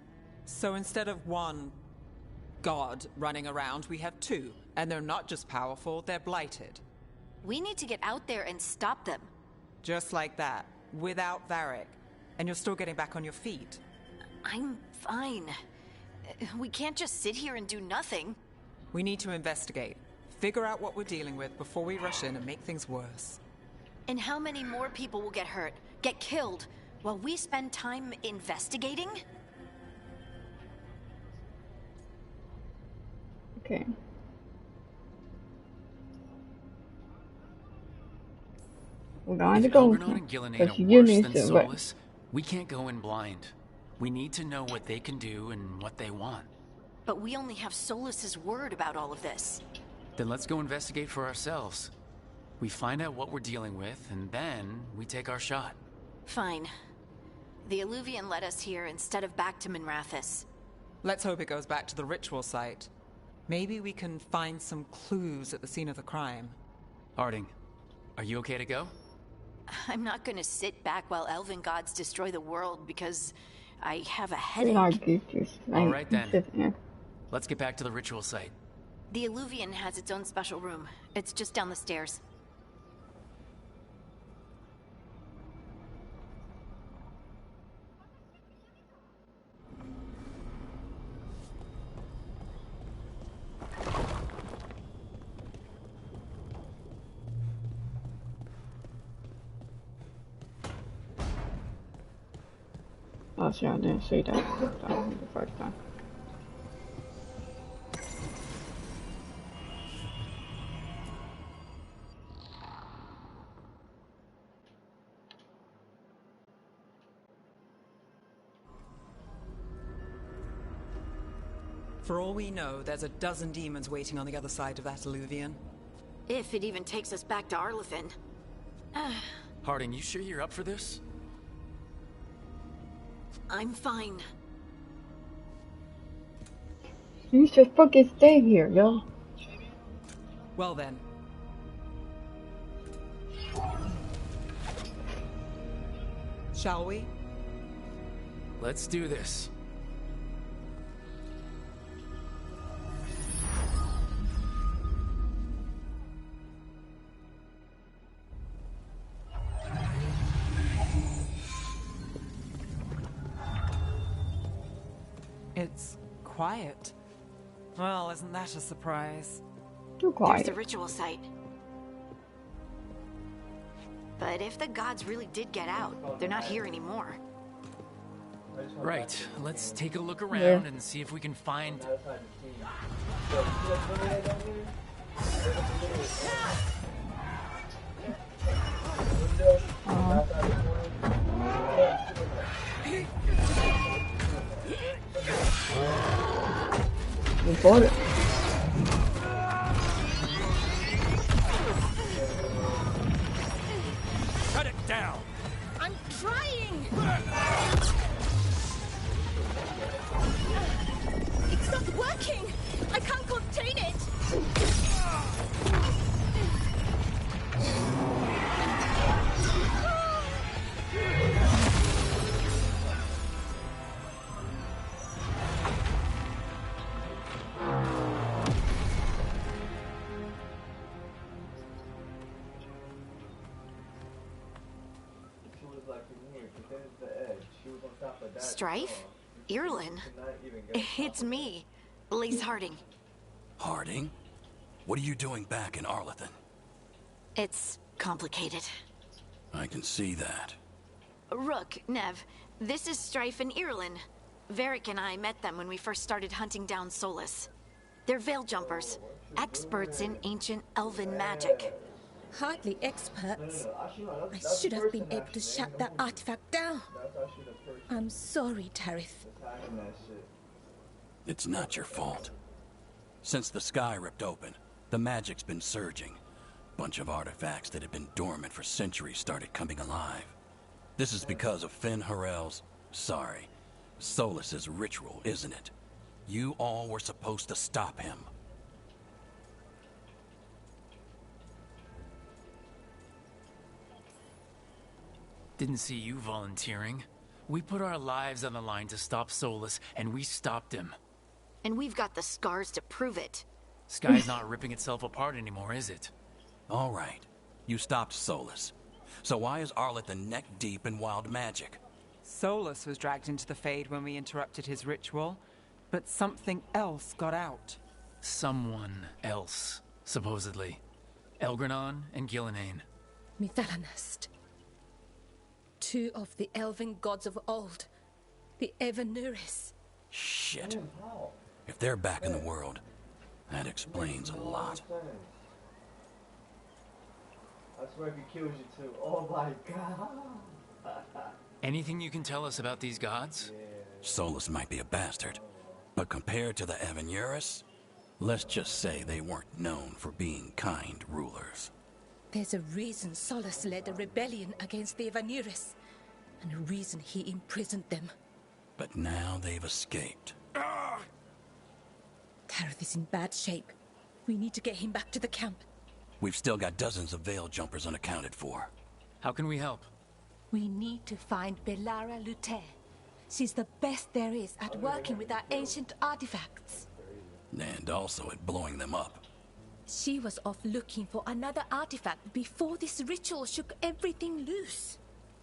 So instead of one god running around, we have 2. And they're not just powerful, they're blighted. We need to get out there and stop them. Just like that, without Varric. And you're still getting back on your feet. I'm fine. We can't just sit here and do nothing. We need to investigate. Figure out what we're dealing with before we rush in and make things worse. And how many more people will get hurt, get killed, while we spend time investigating? Okay. We're going to go. Elgranon and Gillenane But are you worse need than to, Solus, we can't go in blind. We need to know what they can do and what they want. But we only have Solus's word about all of this. Then let's go investigate for ourselves. We find out what we're dealing with, and then we take our shot. Fine. The Illuvian led us here instead of back to Minrathous. Let's hope it goes back to the ritual site. Maybe we can find some clues at the scene of the crime. Harding, are you okay to go? I'm not gonna sit back while elven gods destroy the world because I have a We're not headache. geekers. All right then. Sit here. Let's get back to the ritual site. The Illuvian has its own special room. It's just down the stairs. Oh, see, I didn't see that the first time. For all we know, there's a dozen demons waiting on the other side of that alluvion. If it even takes us back to Arlethan. Harding, you sure you're up for this? I'm fine. You should fucking stay here, yo. Well then. Shall we? Let's do this. It's quiet. Well, isn't that a surprise? Too quiet. There's the ritual site. But if the gods really did get out, they're not here anymore. Right, let's take a look around and see if we can find... We bought it. Cut it down! I'm trying! It's not working! I can't contain it! Strife? Irlin? It's me, Lace Harding. Harding? What are you doing back in Arlethan? It's complicated. I can see that. Rook, Nev, this is Strife and Irlin. Varric and I met them when we first started hunting down Solus. They're veil jumpers, experts in ancient elven magic. Hardly experts. I should have been able to shut that artifact down. I'm sorry, Tarith. It's not your fault. Since the sky ripped open, the magic's been surging. Bunch of artifacts that had been dormant for centuries started coming alive. This is because of Finn Harel's... Solus's ritual, isn't it? You all were supposed to stop him. Didn't see you volunteering. We put our lives on the line to stop Solus, and we stopped him. And we've got the scars to prove it. Sky's not ripping itself apart anymore, is it? All right. You stopped Solus. So why is Arlethan neck deep in wild magic? Solus was dragged into the Fade when we interrupted his ritual, but something else got out. Someone else, supposedly. Elgranon and Gillenane. Mithalanast. Two of the elven gods of old. The Evanuris. Shit. If they're back in the world, that explains a lot. I swear if he kills you too. Oh my god. Anything you can tell us about these gods? Solus might be a bastard, but compared to the Evanuris, let's just say they weren't known for being kind rulers. There's a reason Solus led a rebellion against the Evanuris, and a reason he imprisoned them. But now they've escaped. Tarith is in bad shape. We need to get him back to the camp. We've still got dozens of veil jumpers unaccounted for. How can we help? We need to find Belara Luther. She's the best there is at working with our ancient artifacts. And also at blowing them up. She was off looking for another artifact before this ritual shook everything loose.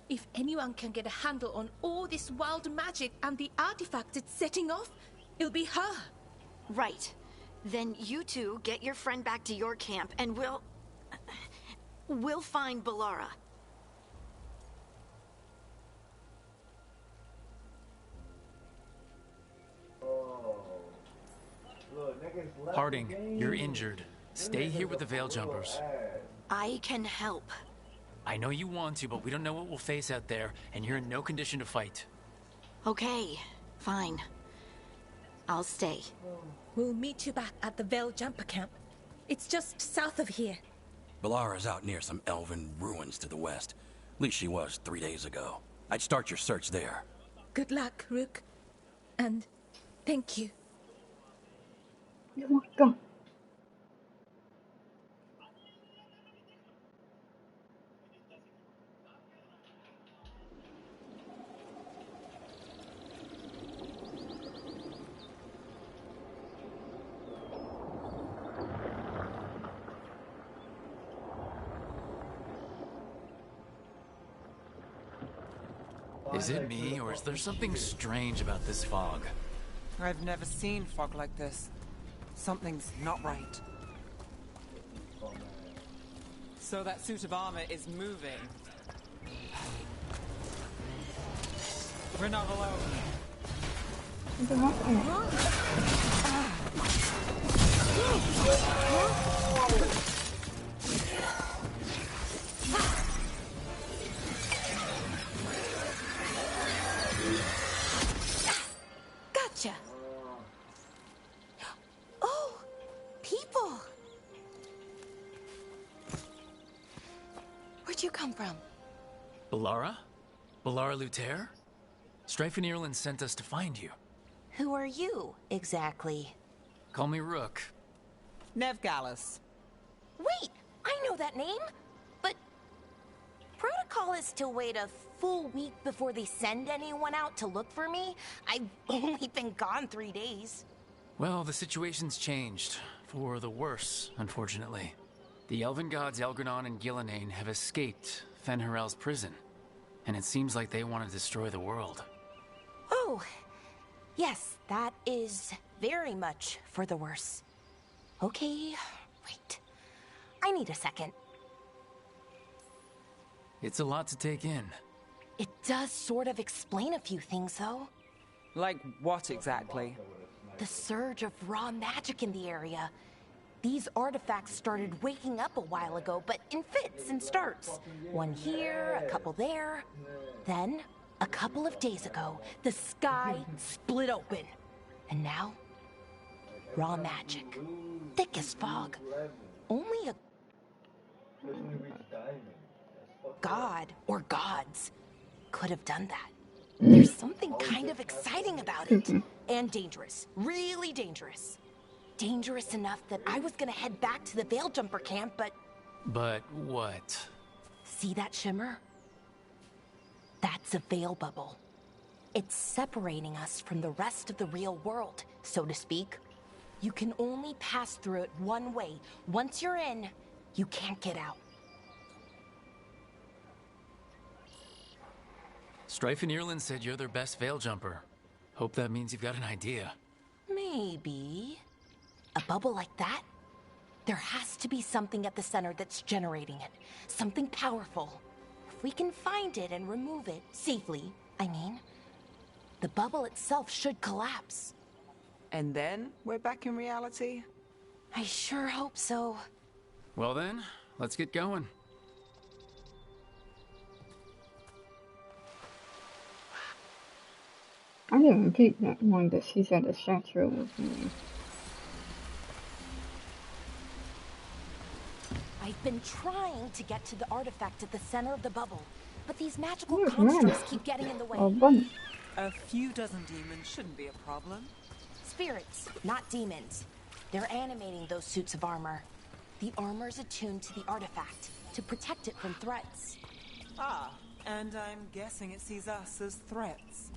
If anyone can get a handle on all this wild magic and the artifacts it's setting off, it'll be her. Right. Then you two get your friend back to your camp and we'll find Belara. Harding, you're injured. Stay here with the Veil Jumpers. I can help. I know you want to, but we don't know what we'll face out there, and you're in no condition to fight. Okay, fine. I'll stay. We'll meet you back at the Veil Jumper Camp. It's just south of here. Balara's out near some elven ruins to the west. At least she was 3 days ago. I'd start your search there. Good luck, Rook. And thank you. You're welcome. Is it me, or is there something strange about this fog? I've never seen fog like this. Something's not right. So that suit of armor is moving. We're not alone. Gotcha. Oh, people. Where'd you come from? Balara? Balara Luther? Strife and Ireland sent us to find you. Who are you, exactly? Call me Rook. Nev Gallus. Wait, I know that name. But protocol is to wait a full week before they send anyone out to look for me. I've only been gone 3 days. Well, the situation's changed. For the worse, unfortunately. The elven gods Elgranon and Gillenane have escaped Fen'Harel's prison. And it seems like they want to destroy the world. Oh, yes, that is very much for the worse. Okay, wait. I need a second. It's a lot to take in. It does sort of explain a few things, though. Like what exactly? The surge of raw magic in the area. These artifacts started waking up a while ago, but in fits and starts. One here, a couple there. Then, a couple of days ago, the sky split open. And now, raw magic. Thick as fog. Only a god or gods could have done that. There's something kind of exciting about it. And dangerous. Really dangerous. Dangerous enough that I was gonna head back to the Veil Jumper camp, but... But what? See that shimmer? That's a veil bubble. It's separating us from the rest of the real world, so to speak. You can only pass through it one way. Once you're in, you can't get out. Strife and Ireland said you're their best Veil Jumper. Hope that means you've got an idea. Maybe. A bubble like that? There has to be something at the center that's generating it. Something powerful. If we can find it and remove it, safely, I mean, the bubble itself should collapse. And then we're back in reality? I sure hope so. Well then, let's get going. I didn't peep that one that she said the statue was me. I've been trying to get to the artifact at the center of the bubble, but these magical Where's constructs mine? keep getting in the way. Oh, bunny. A few dozen demons shouldn't be a problem. Spirits, not demons. They're animating those suits of armor. The armor's attuned to the artifact to protect it from threats. Ah, and I'm guessing it sees us as threats.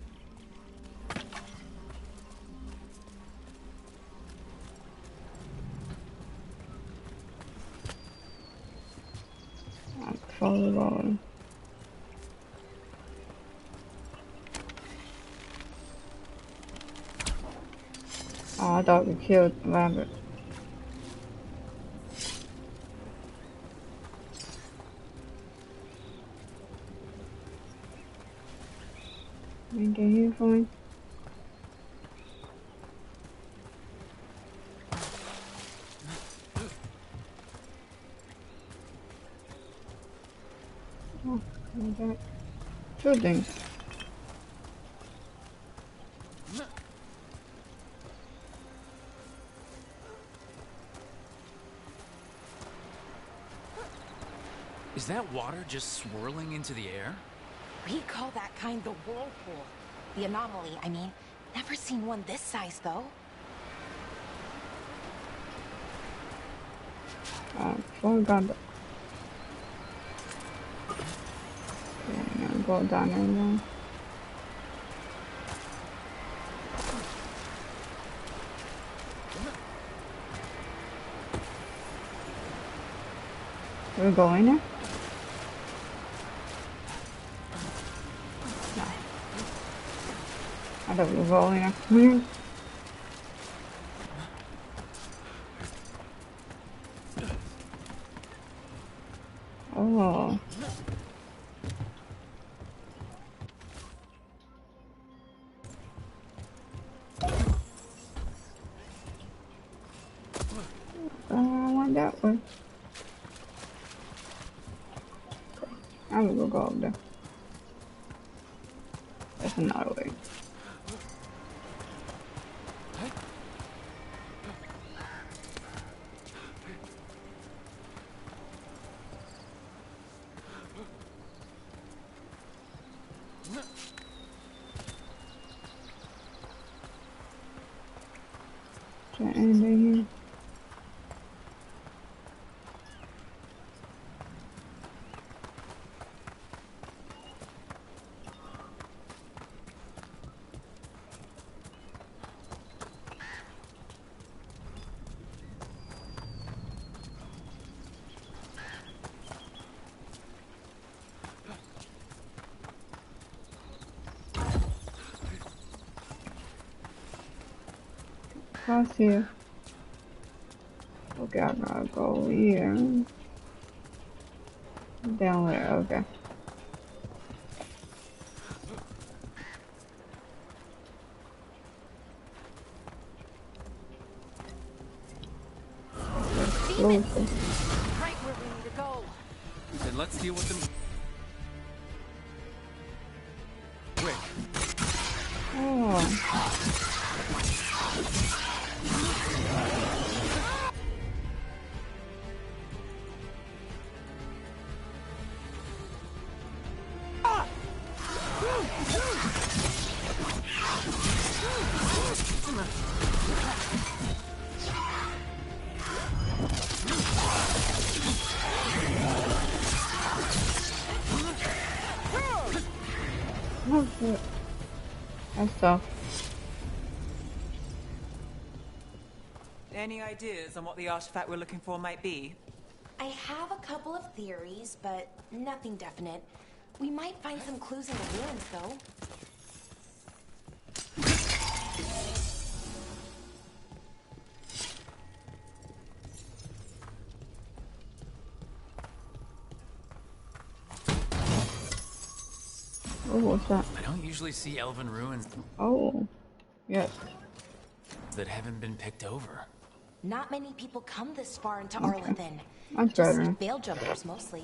Follow. Oh, I thought we killed Rabbit. And get here for me. Oh, okay. Two things. Is that water just swirling into the air? We call that kind the whirlpool. The anomaly, I mean. Never seen one this size, though. Forgot. Okay, I'm gonna go down there now. We're going there? No. I thought we were going there. Oh. I went that way. I'm gonna go up there. That's another way. Is there anything here? Across here. Okay, I gotta go here. Down there, okay. Demon! Right where we need to go. Then let's deal with them. Quick. Oh. Oh shit. That's tough. Any ideas on what the artifact we're looking for might be? I have a couple of theories, but nothing definite. We might find some clues in the ruins, though. Oh, what's that? I don't usually see elven ruins Oh, yes. that haven't been picked over. Not many people come this far into Arlathan. That's Just better. veil jumpers, mostly.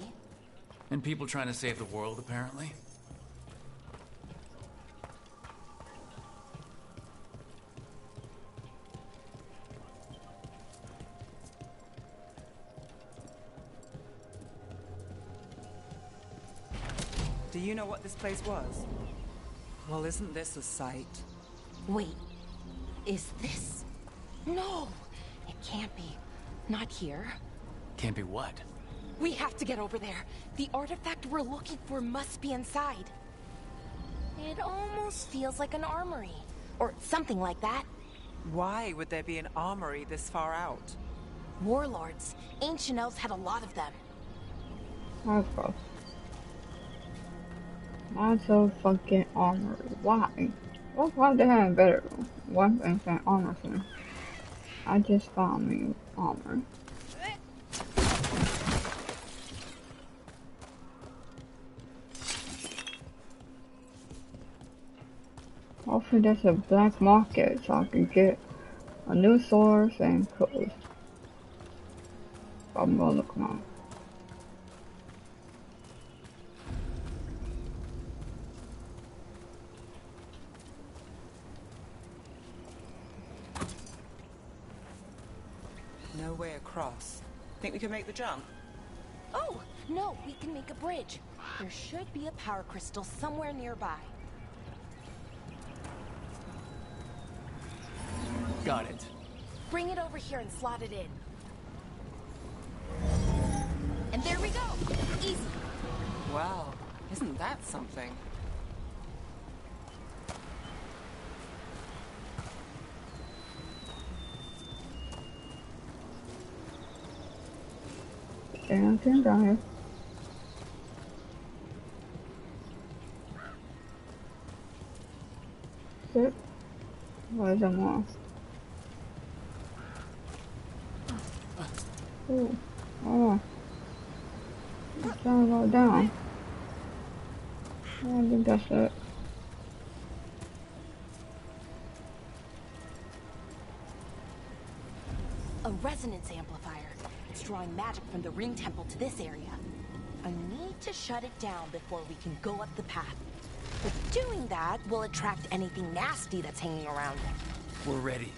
And people trying to save the world, apparently. Do you know what this place was? Well, isn't this a sight? Wait, is this? No, it can't be. Not here. Can't be what? We have to get over there. The artifact we're looking for must be inside. It almost feels like an armory. Or something like that. Why would there be an armory this far out? Warlords. Ancient elves had a lot of them. That's gross. Lots of fucking armor. Why? Why they have better weapons than armor for me? I just found me armor. Hopefully there's a black market so I can get a new sword and clothes. I'm gonna look now. across. Think we can make the jump? Oh, no, we can make a bridge. There should be a power crystal somewhere nearby. Got it. Bring it over here and slot it in. And there we go! Easy! Wow, isn't that something? Down here. Sit. Where's the more? Ooh. Oh. It's trying to go down. I think that's it. A resonance amplifier. It's drawing magic from the ring temple to this area. I need to shut it down before we can go up the path. But doing that will attract anything nasty that's hanging around. We're ready.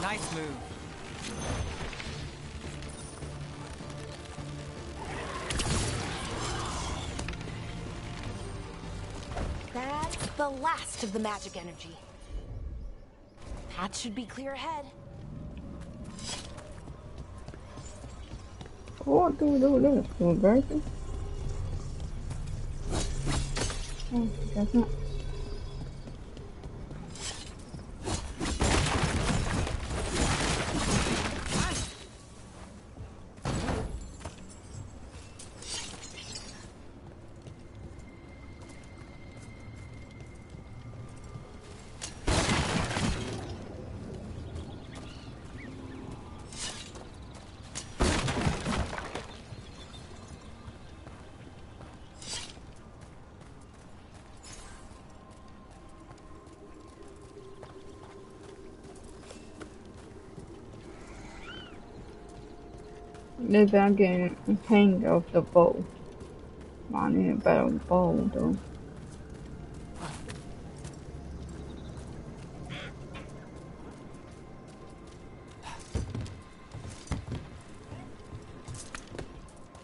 Nice move. That's the last of the magic energy. Path should be clear ahead. What do we do with this? Do we break it? Oh, guess not. Maybe I'm getting a hang of the bow. I need a better bow though.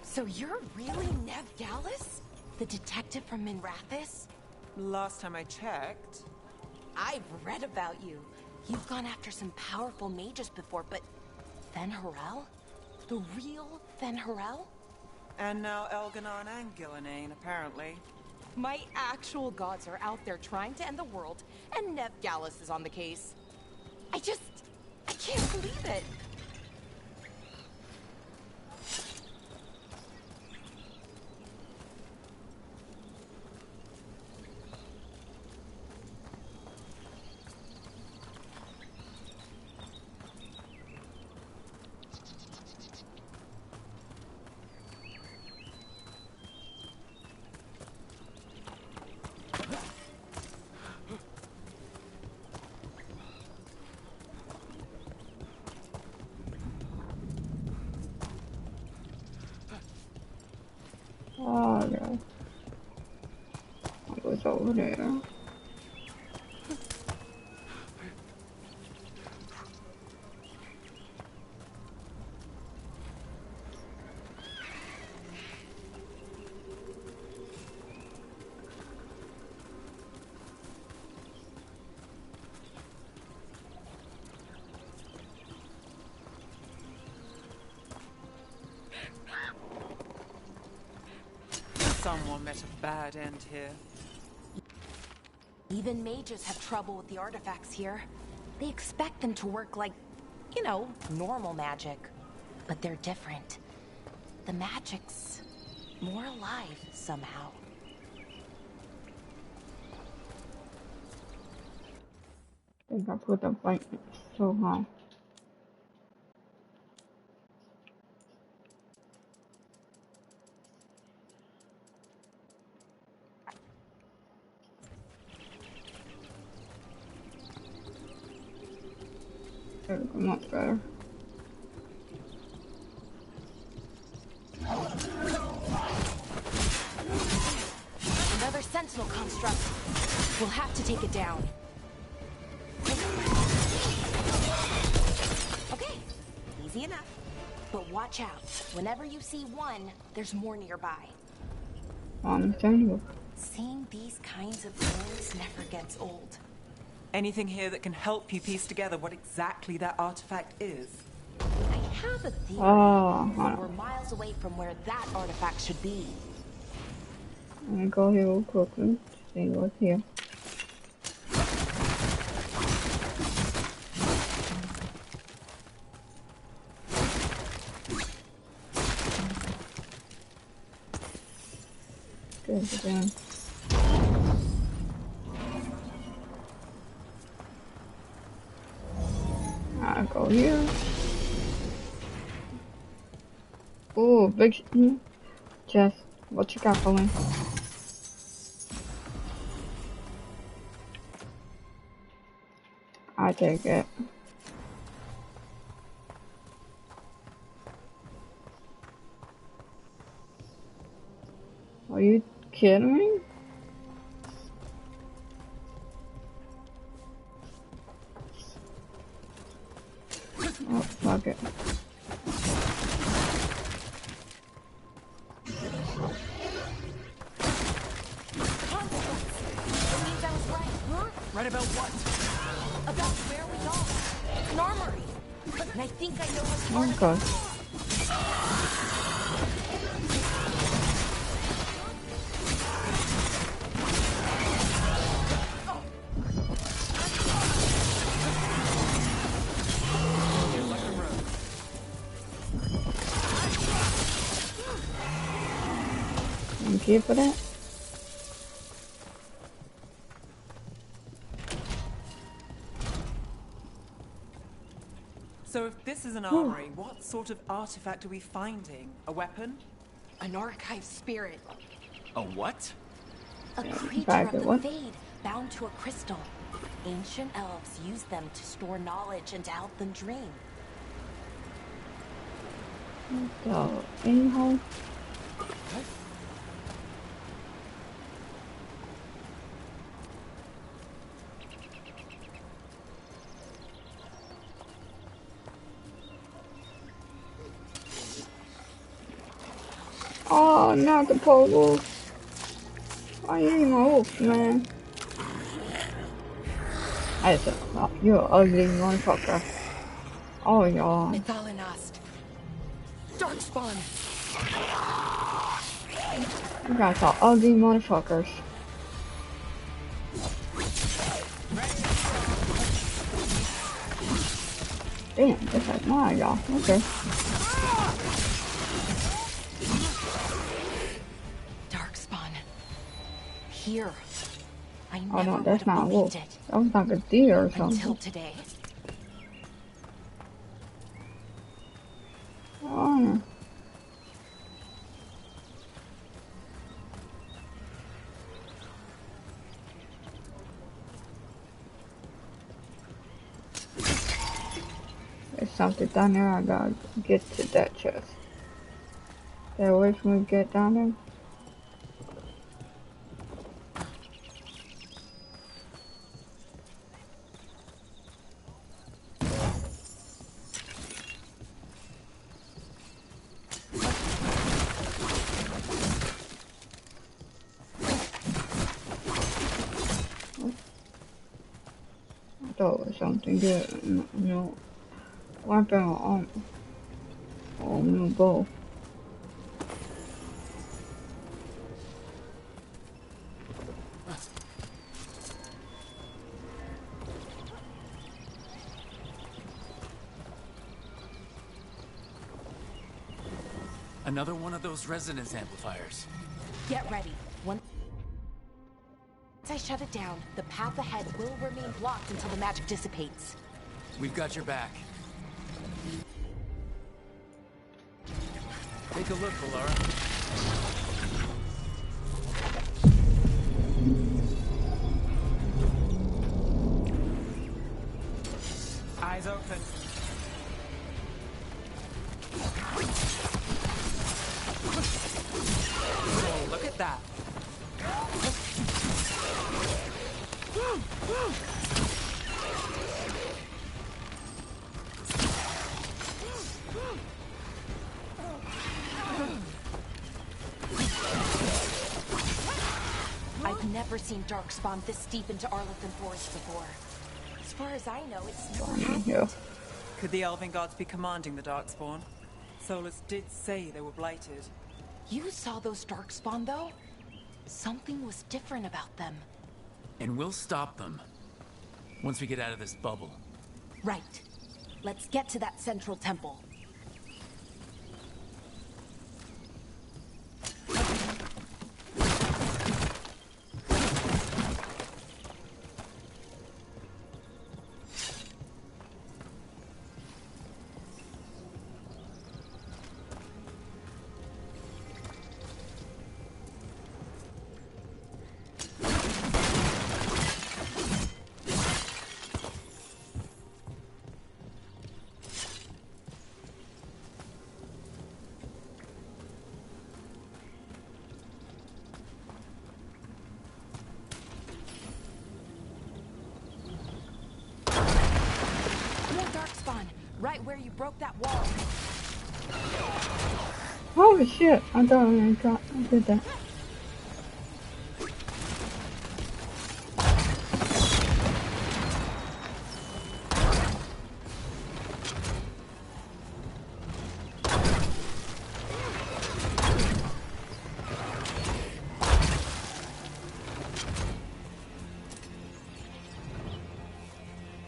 So you're really Nev Gallus? The detective from Minrathis? Last time I checked. I've read about you. You've gone after some powerful mages before, but Fen'Harel? The real Fen'Harel? And now Elganon and Gillenane, apparently. My actual gods are out there trying to end the world, and Nev Gallus is on the case. I can't believe it. Oh no. It was over there. Someone met a bad end here. Even mages have trouble with the artifacts here. They expect them to work like, you know, normal magic. But they're different. The magic's more alive somehow. I think I put the brightness so high. There we go, much better. Another sentinel construct. We'll have to take it down. Okay, easy enough. But watch out. Whenever you see one, there's more nearby. Understandable. Seeing these kinds of things never gets old. Anything here that can help you piece together what exactly that artifact is? I have a theory. Oh, We're miles away from where that artifact should be. I'm gonna go here real quickly. See what's here. Good again. I go here. Ooh, big chest. What you got for me? I take it. Are you kidding me? Oh, fuck it. Right about what? About where we are. It's an armory. And I think I know what's part Okay. of it. Thank you for that. So if this is an armory, what sort of artifact are we finding? A weapon? An archive spirit. A what? A creature Back of at the what? Fade, bound to a crystal. Ancient elves use them to store knowledge and to help them dream. So, anyhow. Oh, not the pole wolf. I ain't my wolf, man. I said, oh, you're an ugly motherfucker. Oh, y'all. Methalinast. Darkspawn. You guys are ugly motherfuckers. Damn, that's like mine, y'all. Okay. Darkspawn. Here. I Oh never no, would that's have not a wolf. believed it. That was like a deer or Until something. today. Oh. There's something down there. I gotta get to that chest. Stay away from me, get down there. I thought it was something good. No. Weapon or armor. Oh, no, both. Another one of those resonance amplifiers. Get ready. Once I shut it down, the path ahead will remain blocked until the magic dissipates. We've got your back. Take a look, Valara. Eyes open. Oh, look at that. I've never seen Darkspawn this deep into Arlington Forest before. As far as I know, it's never happened. Could the Elven Gods be commanding the Darkspawn? Solus did say they were blighted. You saw those Darkspawn, though? Something was different about them. And we'll stop them. Once we get out of this bubble. Right. Let's get to that central temple. Right where you broke that wall. Holy shit, I thought I did that.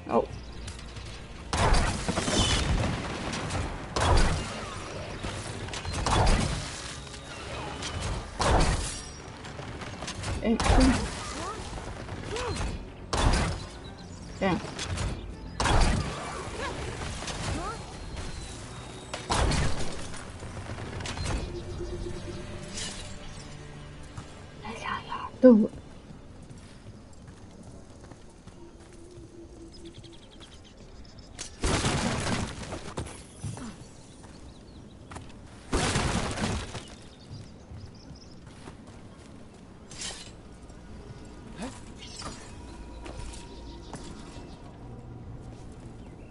Oh. Yeah. Do it.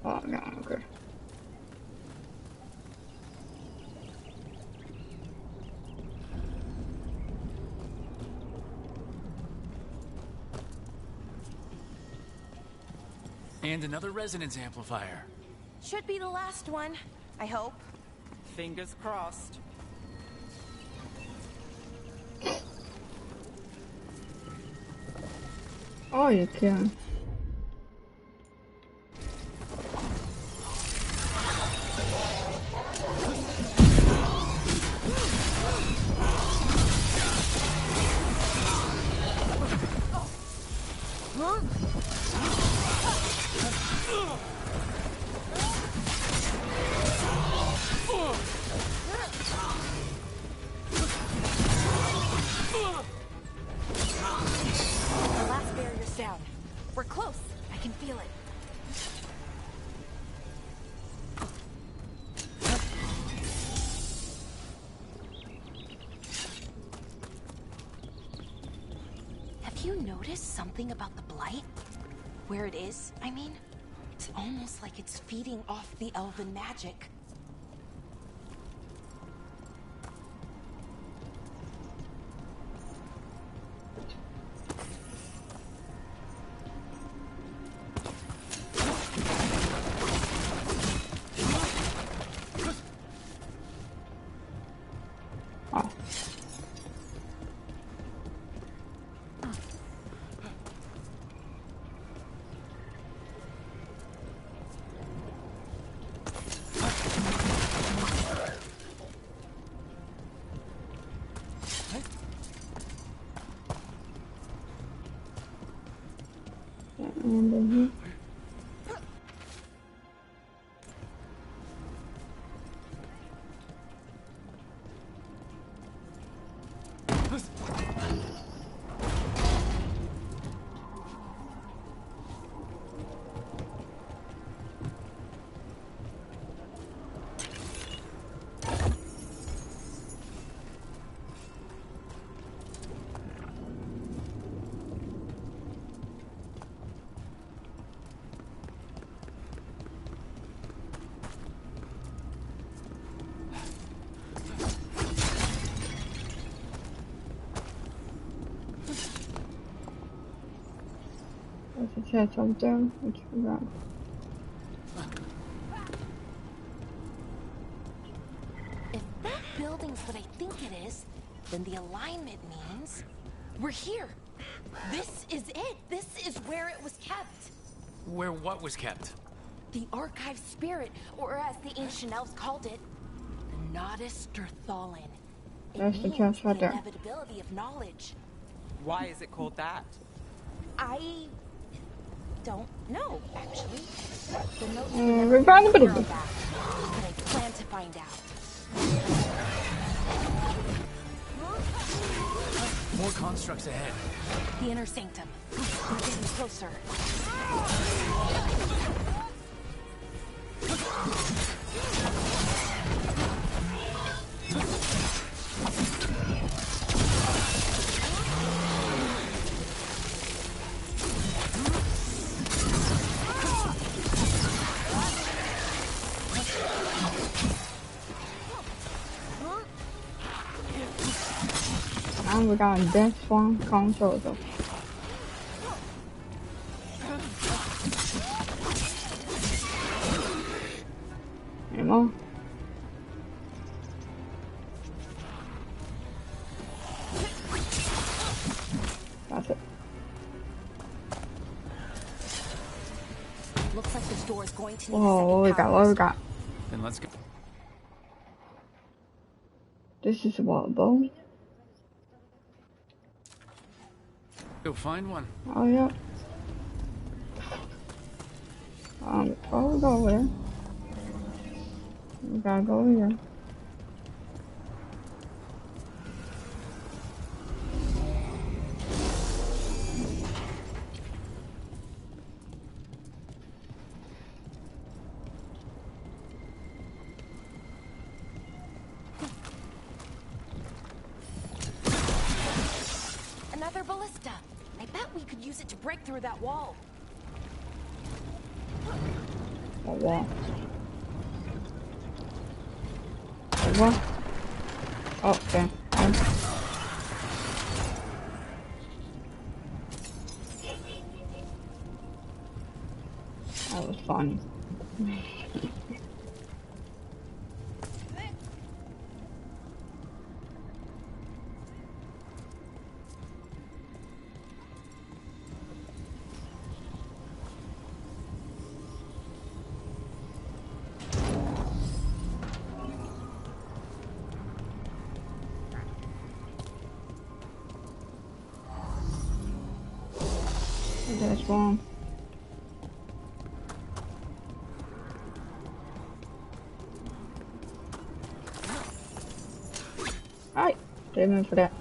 Oh, no, okay. And another resonance amplifier. Should be the last one, I hope. Fingers crossed. Oh, you can. The last barrier's down. We're close. I can feel it. Have you noticed something about the blight? Where it is, I mean? It's almost like it's feeding off the elven magic. And then here. There's a chest up there. Which we got. If that building's what I think it is, then the alignment means we're here. This is it. This is where it was kept. Where what was kept? The archive spirit, or as the ancient elves called it, the Nodus Derthalin. There's the chest right there. Inevitability of knowledge. Why is it called that? I don't know, actually. The notes We found a bit of it. but I plan to find out. More constructs ahead. The inner sanctum. We're getting closer. And we got this one console though. Any more? That's it. Looks like this door is going to need Whoa, what we got? What we got? Then let's go. This is what, bow? Go find one. Oh, yeah. Oh, we go over there. We gotta go over here. Another ballista. I bet we could use it to break through that wall. Oh, wow. What? Oh, okay. That was fun. That's wrong. Alright, didn't mean for that.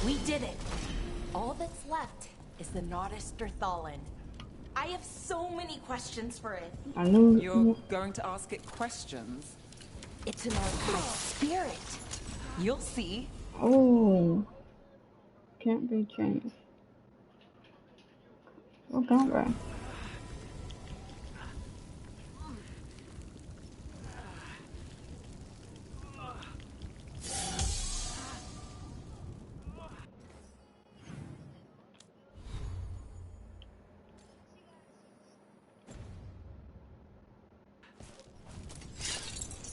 We did it. All that's left is the Nodus Derthalin. I have so many questions for it. I knew You're going to ask it questions? It's an archive spirit. You'll see. Oh, can't be changed. Oh, don't we?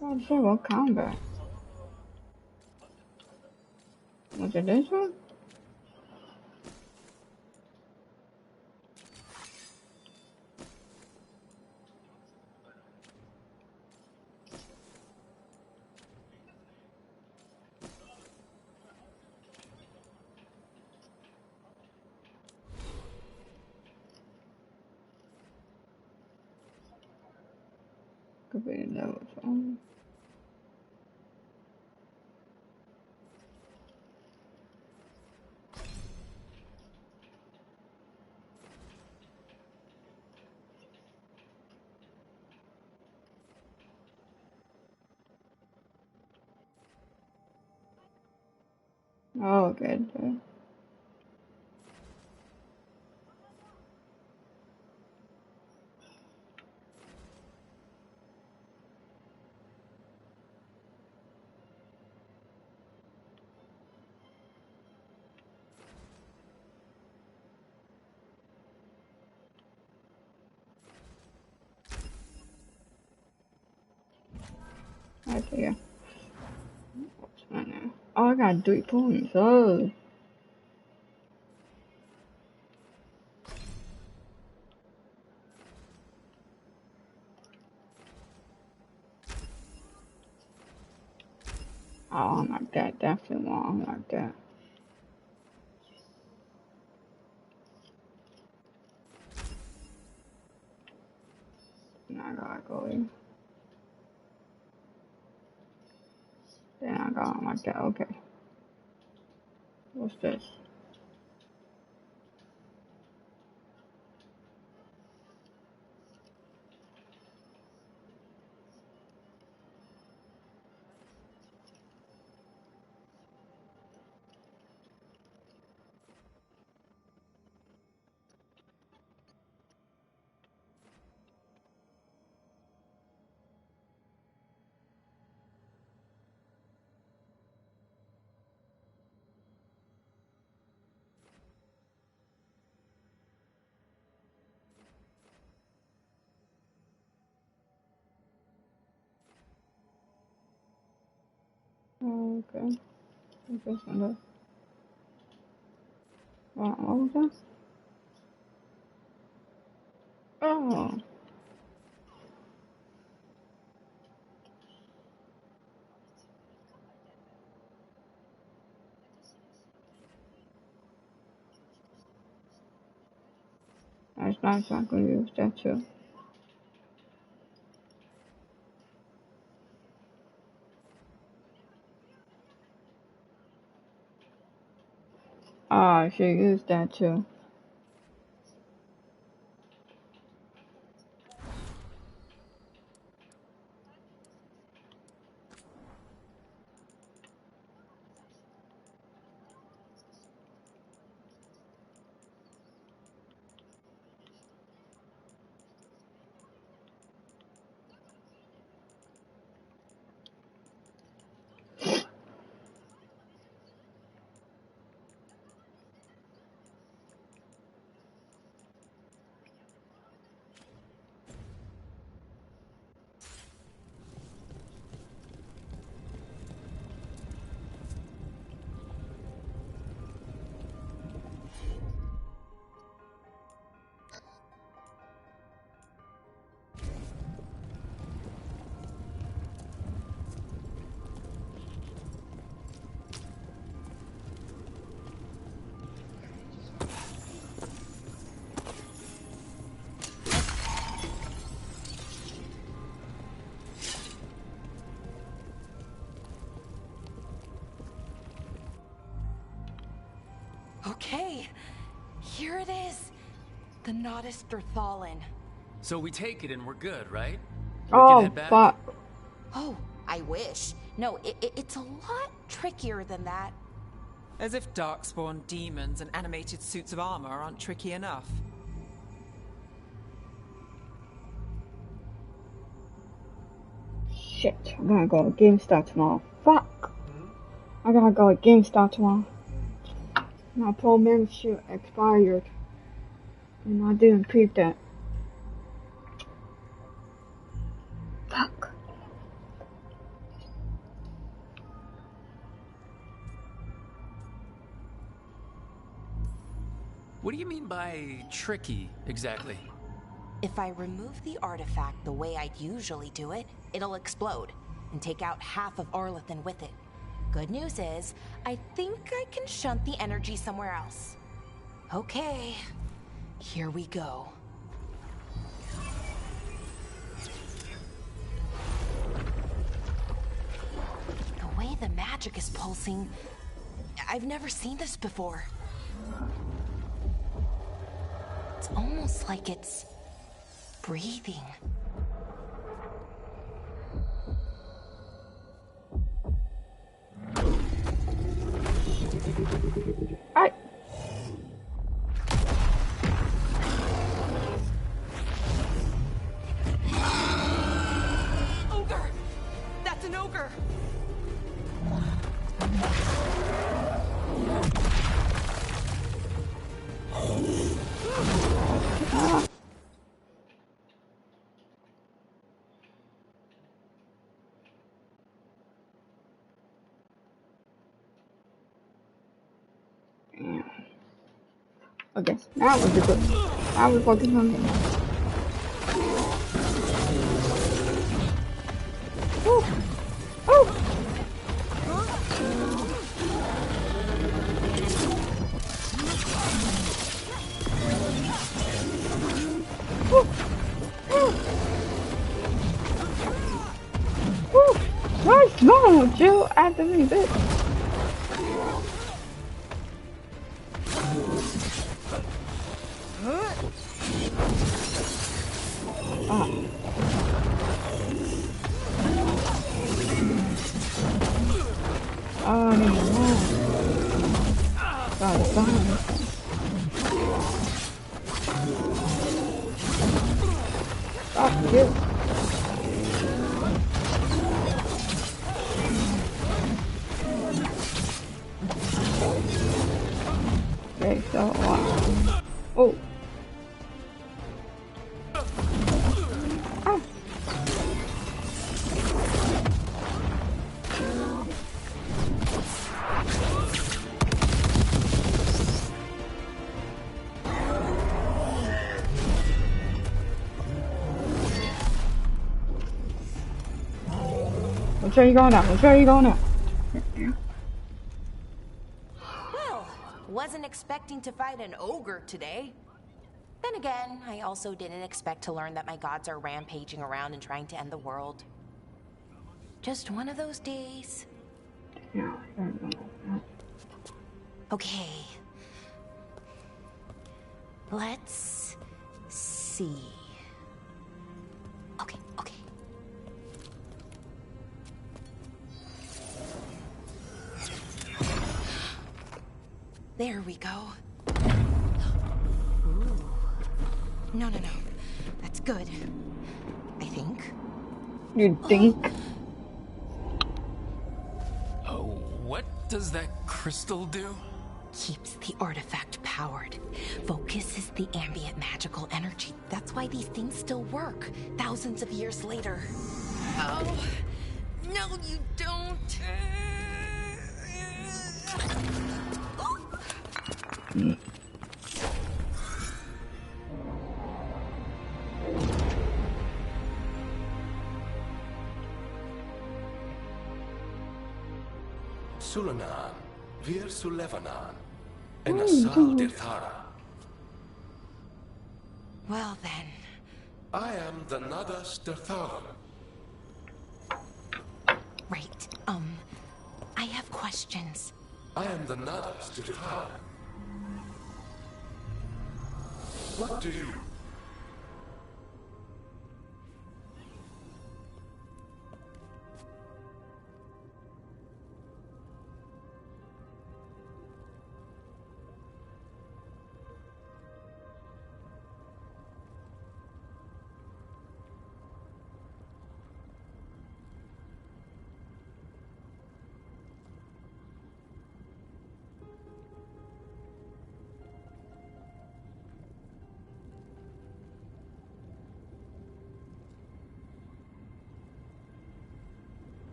I'd say what combat? Was it this one? Activated levels only. Oh, good. Good. I see ya. What's my name? Oh, I got 3 points. Oh. Oh, I'm like that. Definitely wrong like that. Now I gotta go in. Then I got on like that. Okay. What's this? Oh, okay. What's this one? What was that? Oh. That's nice. I can use that too. Ah, I should use that too. Okay, here it is. The Nodus Thorthalin. So we take it and we're good, right? We can Oh, head back? fuck. Oh, I wish. No, it's a lot trickier than that. As if darkspawn demons and animated suits of armor aren't tricky enough. Shit. I gotta go to GameStop tomorrow. Fuck. I gotta go to GameStop tomorrow. My Pro membership expired. And I didn't keep that. Fuck. What do you mean by tricky, exactly? If I remove the artifact the way I'd usually do it, it'll explode and take out half of Arlathan with it. Good news is, I think I can shunt the energy somewhere else. Okay, here we go. the magic is pulsing. I've never seen this before. It's almost like it's breathing. Ogre! That's an ogre! Okay, now we're good. Now we're focusing on him. Oh! Oh! Nice! No! Jill after me, bitch! Oh, no, no. God, fine. Fuck you. Okay, so what? Oh. Ah. Which way are you going now? Which way are you going now? Well, wasn't expecting to fight an ogre today. Then again, I also didn't expect to learn that my gods are rampaging around and trying to end the world. Just one of those days. Okay. Let's see. Okay. There we go. Ooh. No. That's good. I think. You think? Oh, what does that crystal do? Keeps the artifact powered. Focuses the ambient magical energy. That's why these things still work, thousands of years later. Oh, no you don't. Sulanan, Vir Sulevanan, and Asal Dirthara. Well then. I am the Nadas Dirthara. Right, I have questions. I am the Nadas Dirthara. What do you...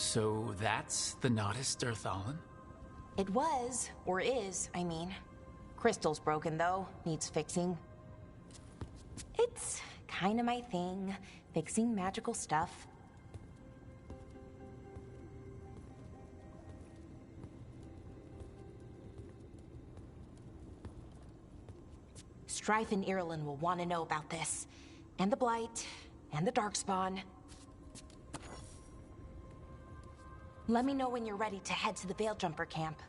So that's the Nodus Dirthallen? It was, or is, I mean. Crystal's broken though, needs fixing. It's kinda my thing, fixing magical stuff. Strife and Irulan will want to know about this. And the Blight, and the Darkspawn. Let me know when you're ready to head to the Veil-Jumper camp.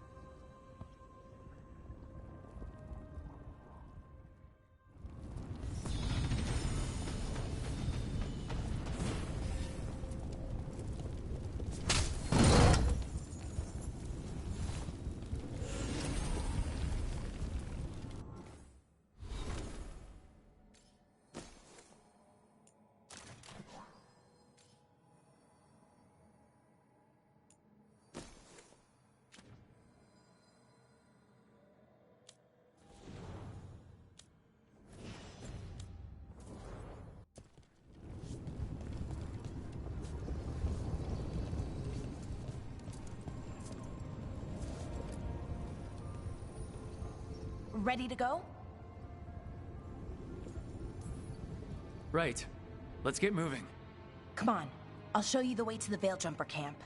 Ready to go? Right. Let's get moving. Come on. I'll show you the way to the Veil-Jumper camp.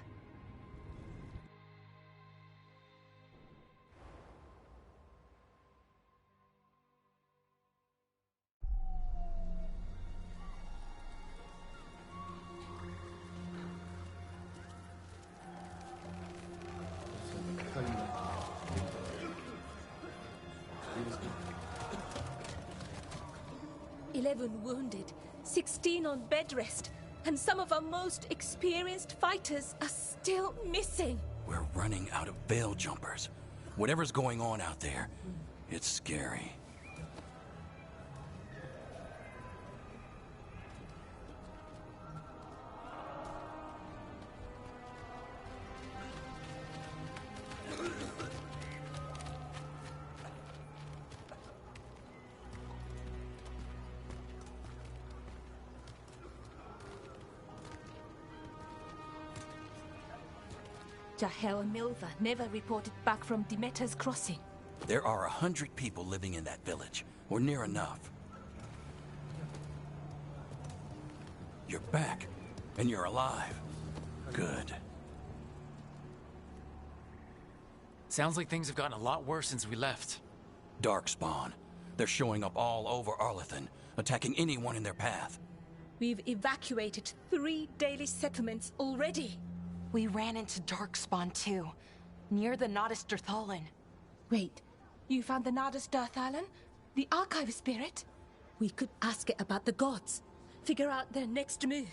Wounded, 16 on bed rest, and some of our most experienced fighters are still missing. We're running out of Veil Jumpers. Whatever's going on out there, it's scary. Jahel and Milva never reported back from Demeter's crossing. There are 100 people living in that village, or near enough. You're back, and you're alive. Good. Sounds like things have gotten a lot worse since we left. Darkspawn. They're showing up all over Arlathan, attacking anyone in their path. We've evacuated 3 daily settlements already. We ran into Darkspawn too, near the Nodus Dirthallen. Wait, you found the Nodus Dirthallen? The Archive Spirit? We could ask it about the gods. Figure out their next move.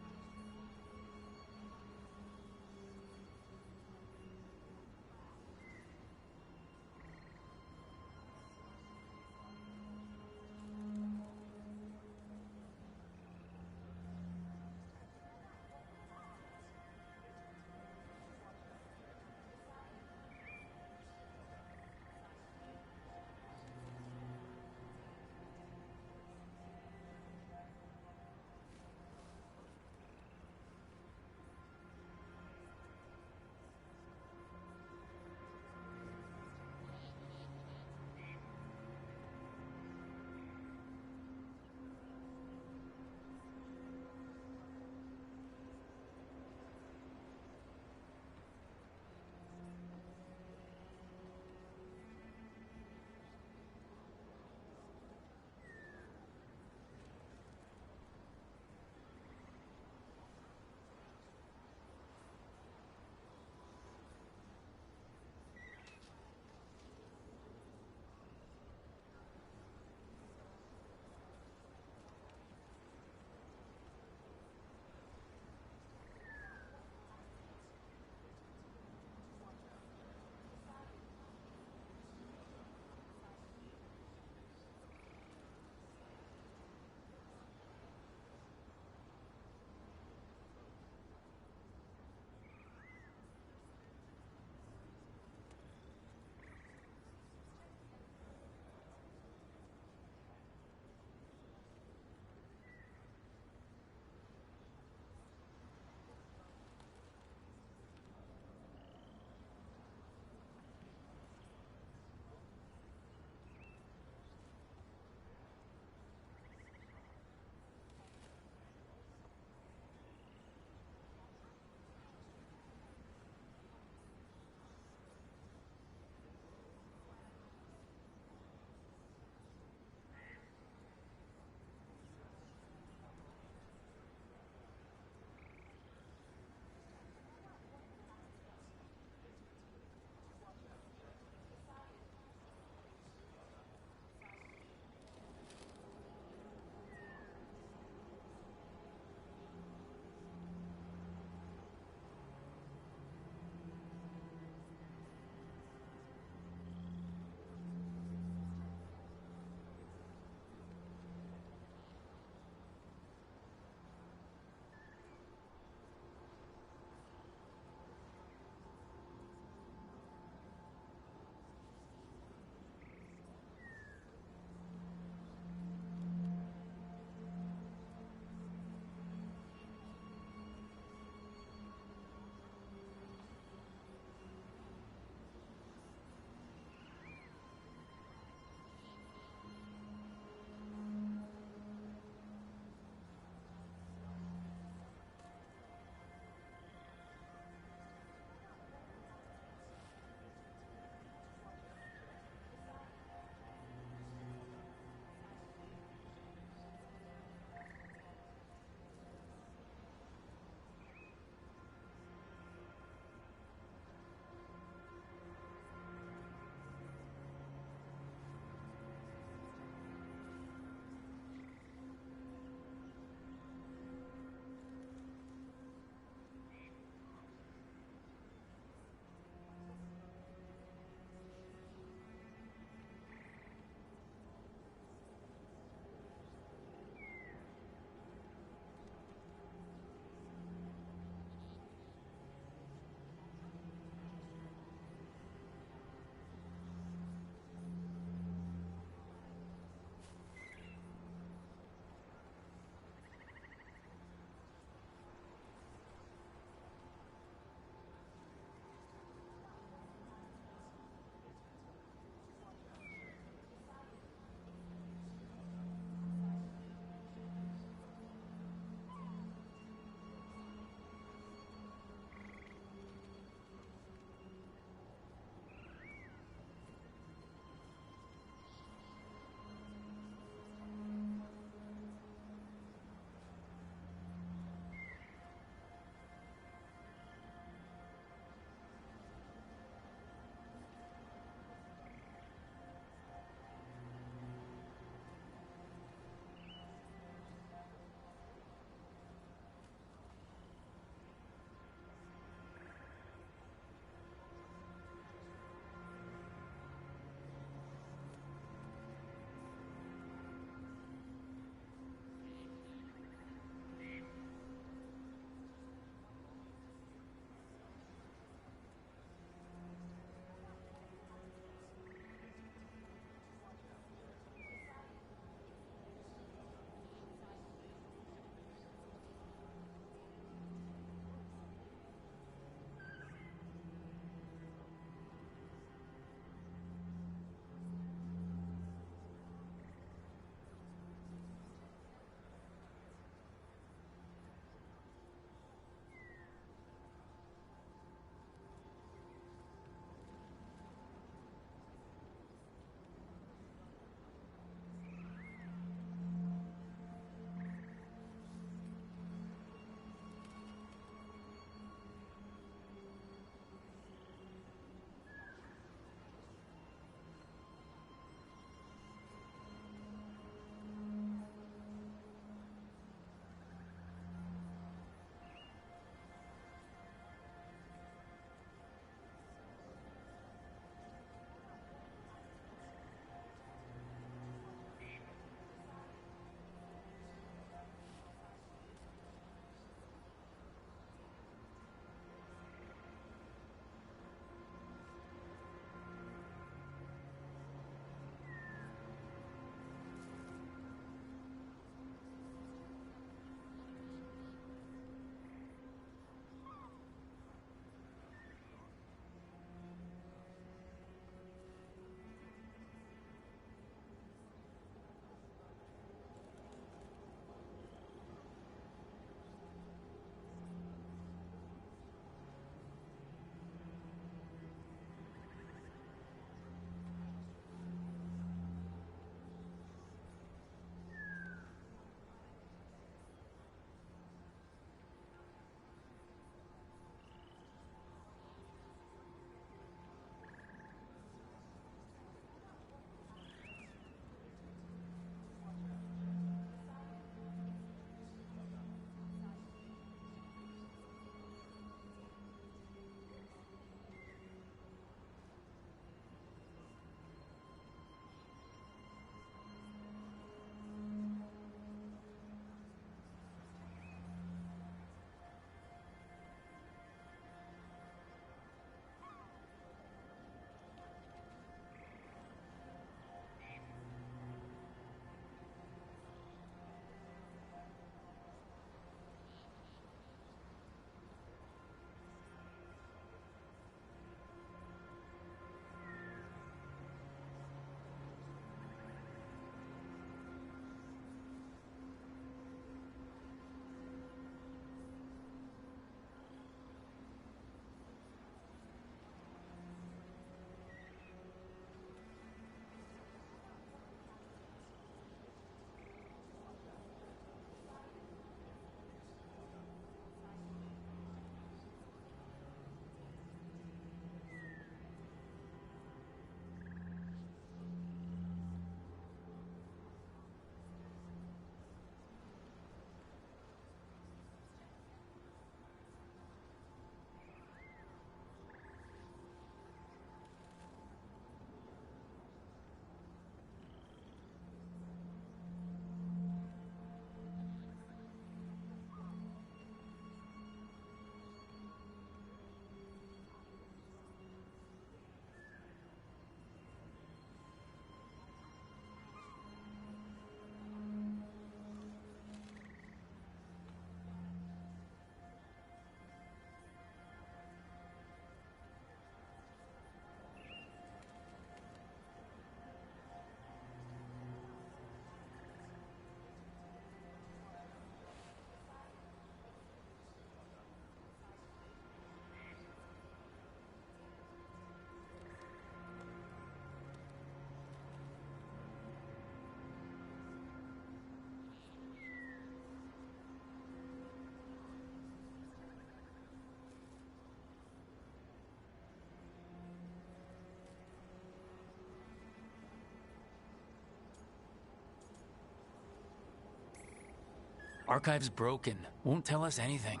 Archive's broken, won't tell us anything.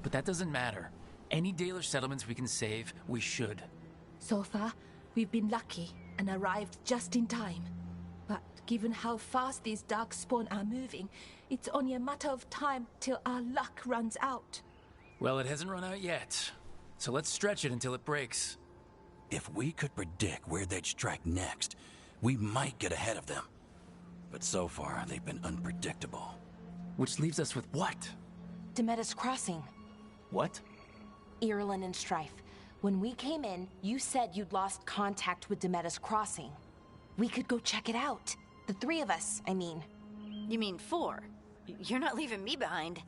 But that doesn't matter. Any Dalish settlements we can save, we should. So far, we've been lucky and arrived just in time. But given how fast these darkspawn are moving, it's only a matter of time till our luck runs out. Well, it hasn't run out yet. So let's stretch it until it breaks. If we could predict where they'd strike next, we might get ahead of them. But so far, they've been unpredictable. Which leaves us with what? Demeda's Crossing. What? Irulan and Strife. When we came in, you said you'd lost contact with Demeda's Crossing. We could go check it out. The three of us, I mean. You mean 4? You're not leaving me behind.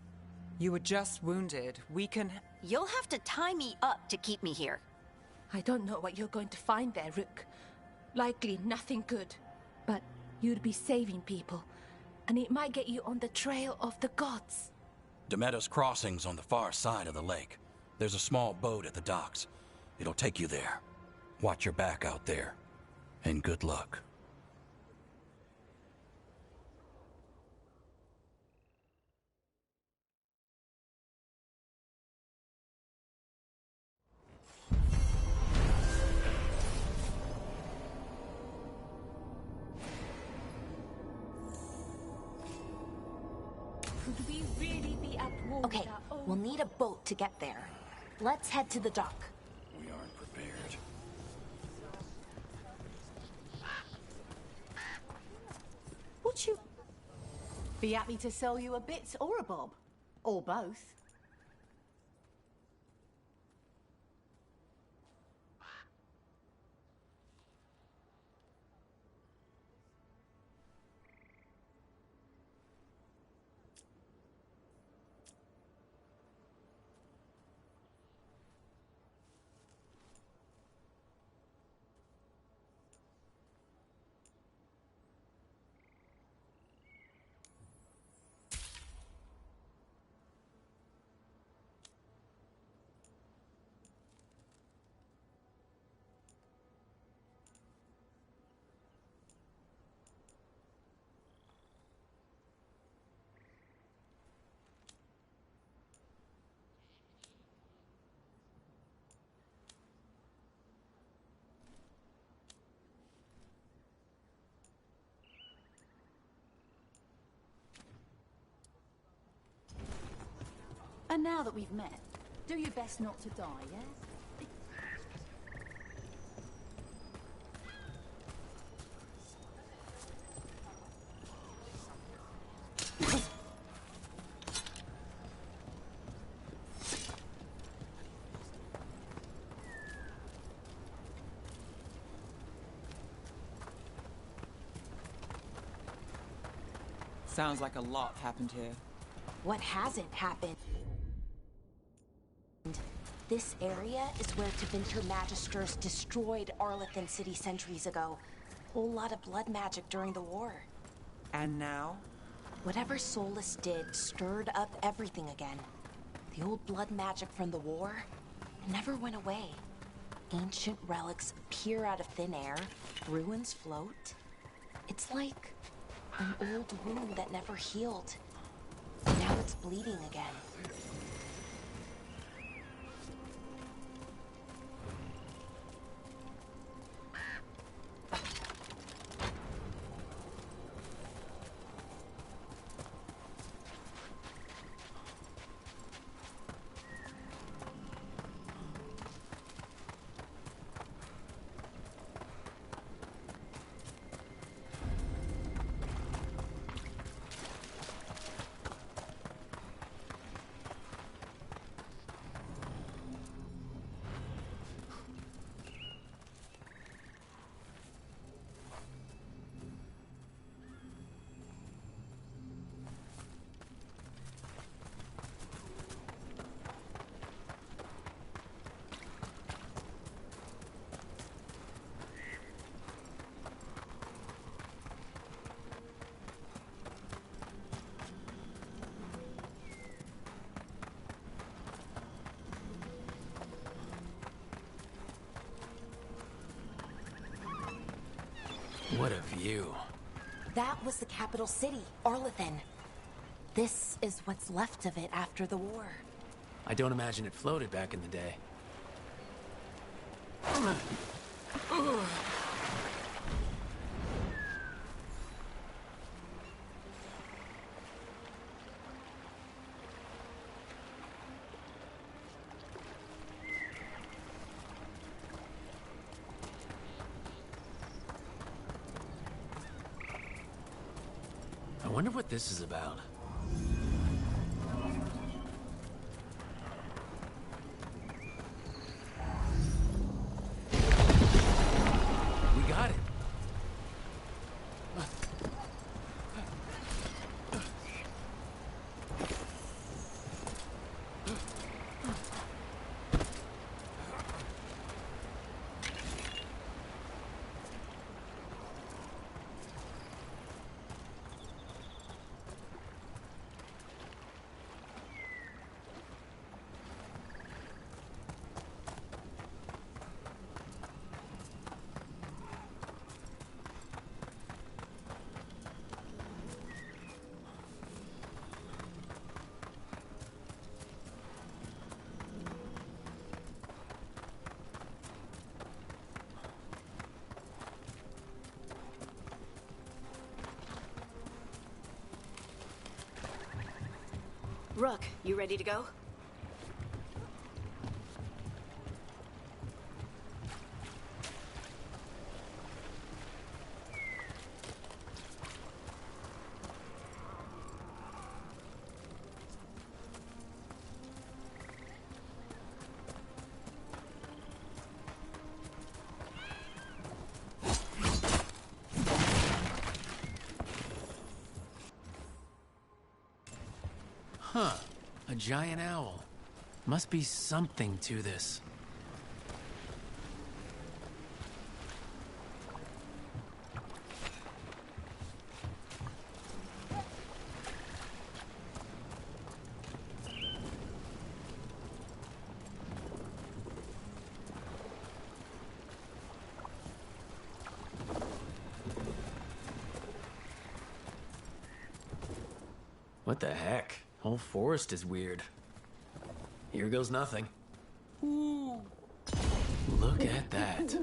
You were just wounded. We can... You'll have to tie me up to keep me here. I don't know what you're going to find there, Rook. Likely nothing good. But you'd be saving people, and it might get you on the trail of the gods. Demeda's Crossing's on the far side of the lake. There's a small boat at the docks. It'll take you there. Watch your back out there. And good luck. Could we really be at war? Okay, we'll need a boat to get there. Let's head to the dock. We aren't prepared. Would you be happy to sell you a bit or a bob? Or both? And now that we've met, do your best not to die, yes? Sounds like a lot happened here. What hasn't happened? This area is where Tevinter Magisters destroyed Arlathan City centuries ago. Whole lot of blood magic during the war. And now? Whatever Solus did stirred up everything again. The old blood magic from the war never went away. Ancient relics appear out of thin air, ruins float. It's like an old wound that never healed. Now it's bleeding again. What a view. That was the capital city, Arlathan. This is what's left of it after the war. I don't imagine it floated back in the day. I wonder what this is about. We got it. Rook, you ready to go? Huh. A giant owl. Must be something to this. What the heck? Whole forest is weird. Here goes nothing. Ooh. Look at that.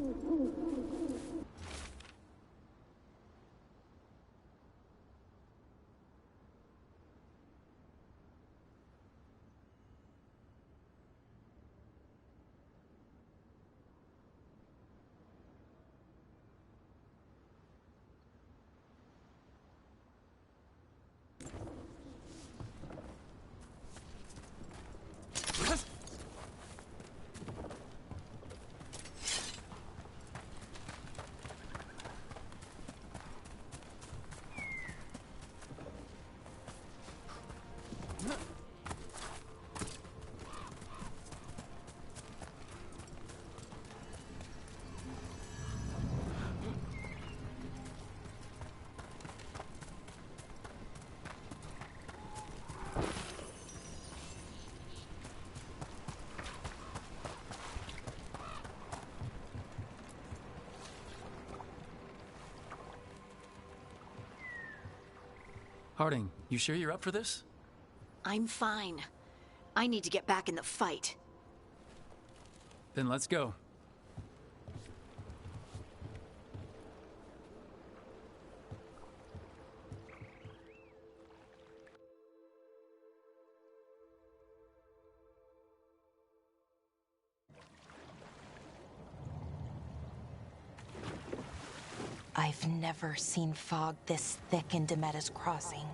Harding, you sure you're up for this? I'm fine. I need to get back in the fight. Then let's go. I've never seen fog this thick in Demetta's Crossing.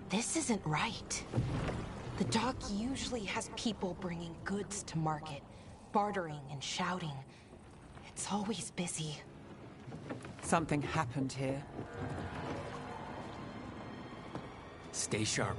This isn't right. The dock usually has people bringing goods to market, bartering and shouting. It's always busy. Something happened here. Stay sharp.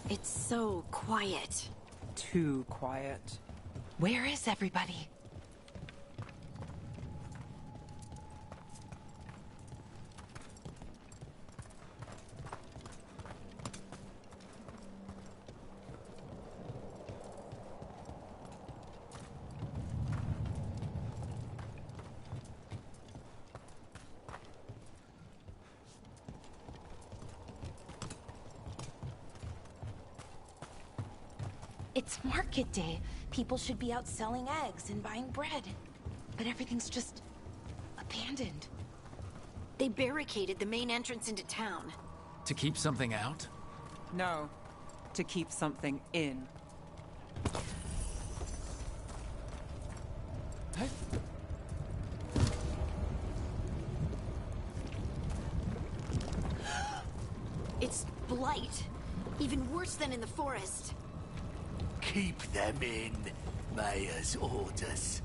It's so quiet. Too quiet. Where is everybody? It's market day. People should be out selling eggs and buying bread. But everything's just abandoned. They barricaded the main entrance into town. To keep something out? No. To keep something in. It's blight. Even worse than in the forest. Keep them in, Mayor's orders.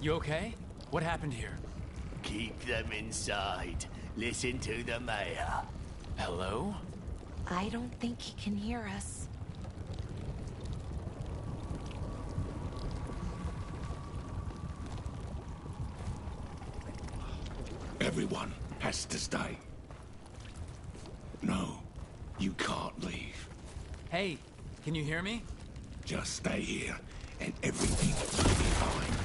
You okay? What happened here? Keep them inside. Listen to the mayor. Hello? I don't think he can hear us. Everyone has to stay. No, you can't leave. Hey, can you hear me? Just stay here, and everything will be fine.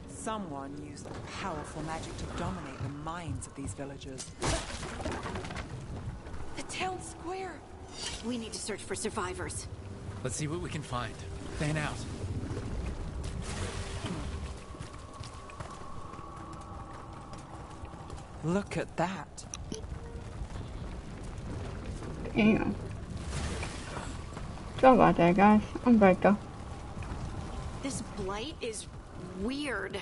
Someone used powerful magic to dominate the minds of these villagers. The town square! We need to search for survivors. Let's see what we can find. Fan out. Look at that. Damn. Sorry about that, guys. I'm back though. This blight is weird.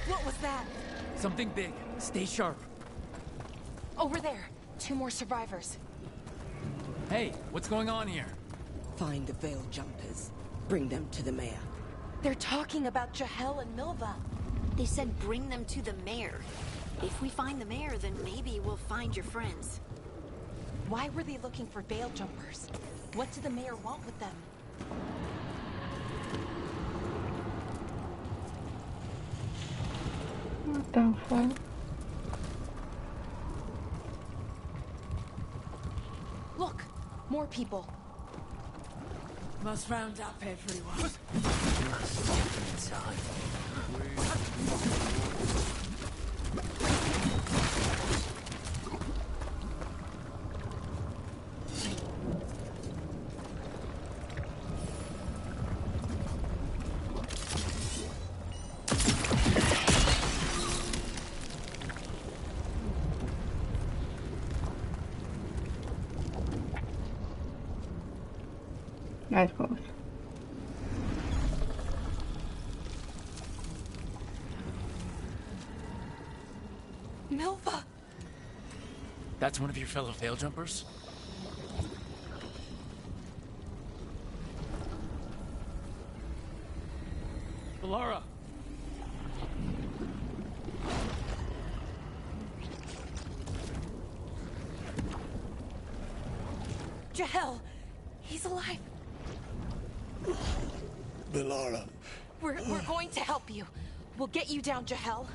What was that? Something big. Stay sharp. Over there. 2 more survivors. Hey, what's going on here? Find the veil jumpers. Bring them to the mayor. They're talking about Jahel and Milva. They said bring them to the mayor. If we find the mayor, then maybe we'll find your friends. Why were they looking for veil jumpers? What did the mayor want with them? What the fuck? Look, more people. Must round up everyone. That's close. Milva! That's one of your fellow veil jumpers? Valara! Jahel! He's alive! Valara. We're going to help you. We'll get you down, Jahel.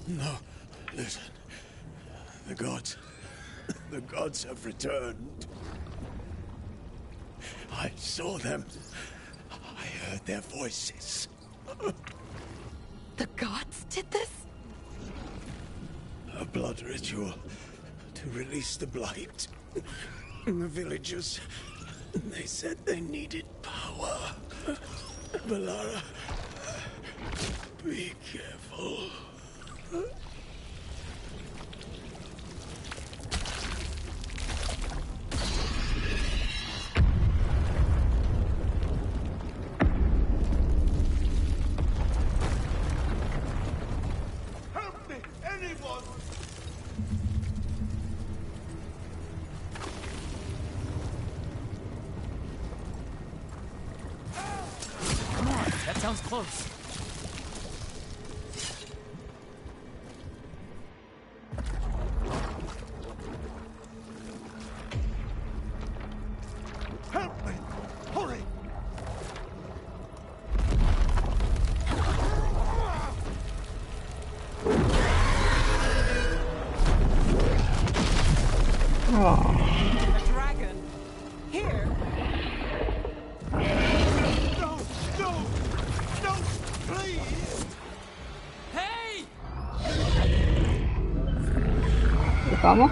No, listen. The gods have returned. I saw them. I heard their voices. The gods did this? A blood ritual to release the blight. The villagers, they said they needed power. Valara, be careful. Help me, anyone! Come on, that sounds close. Help me! Hurry! A dragon? Here? No! No! No! Please! Hey! ¿Vamos?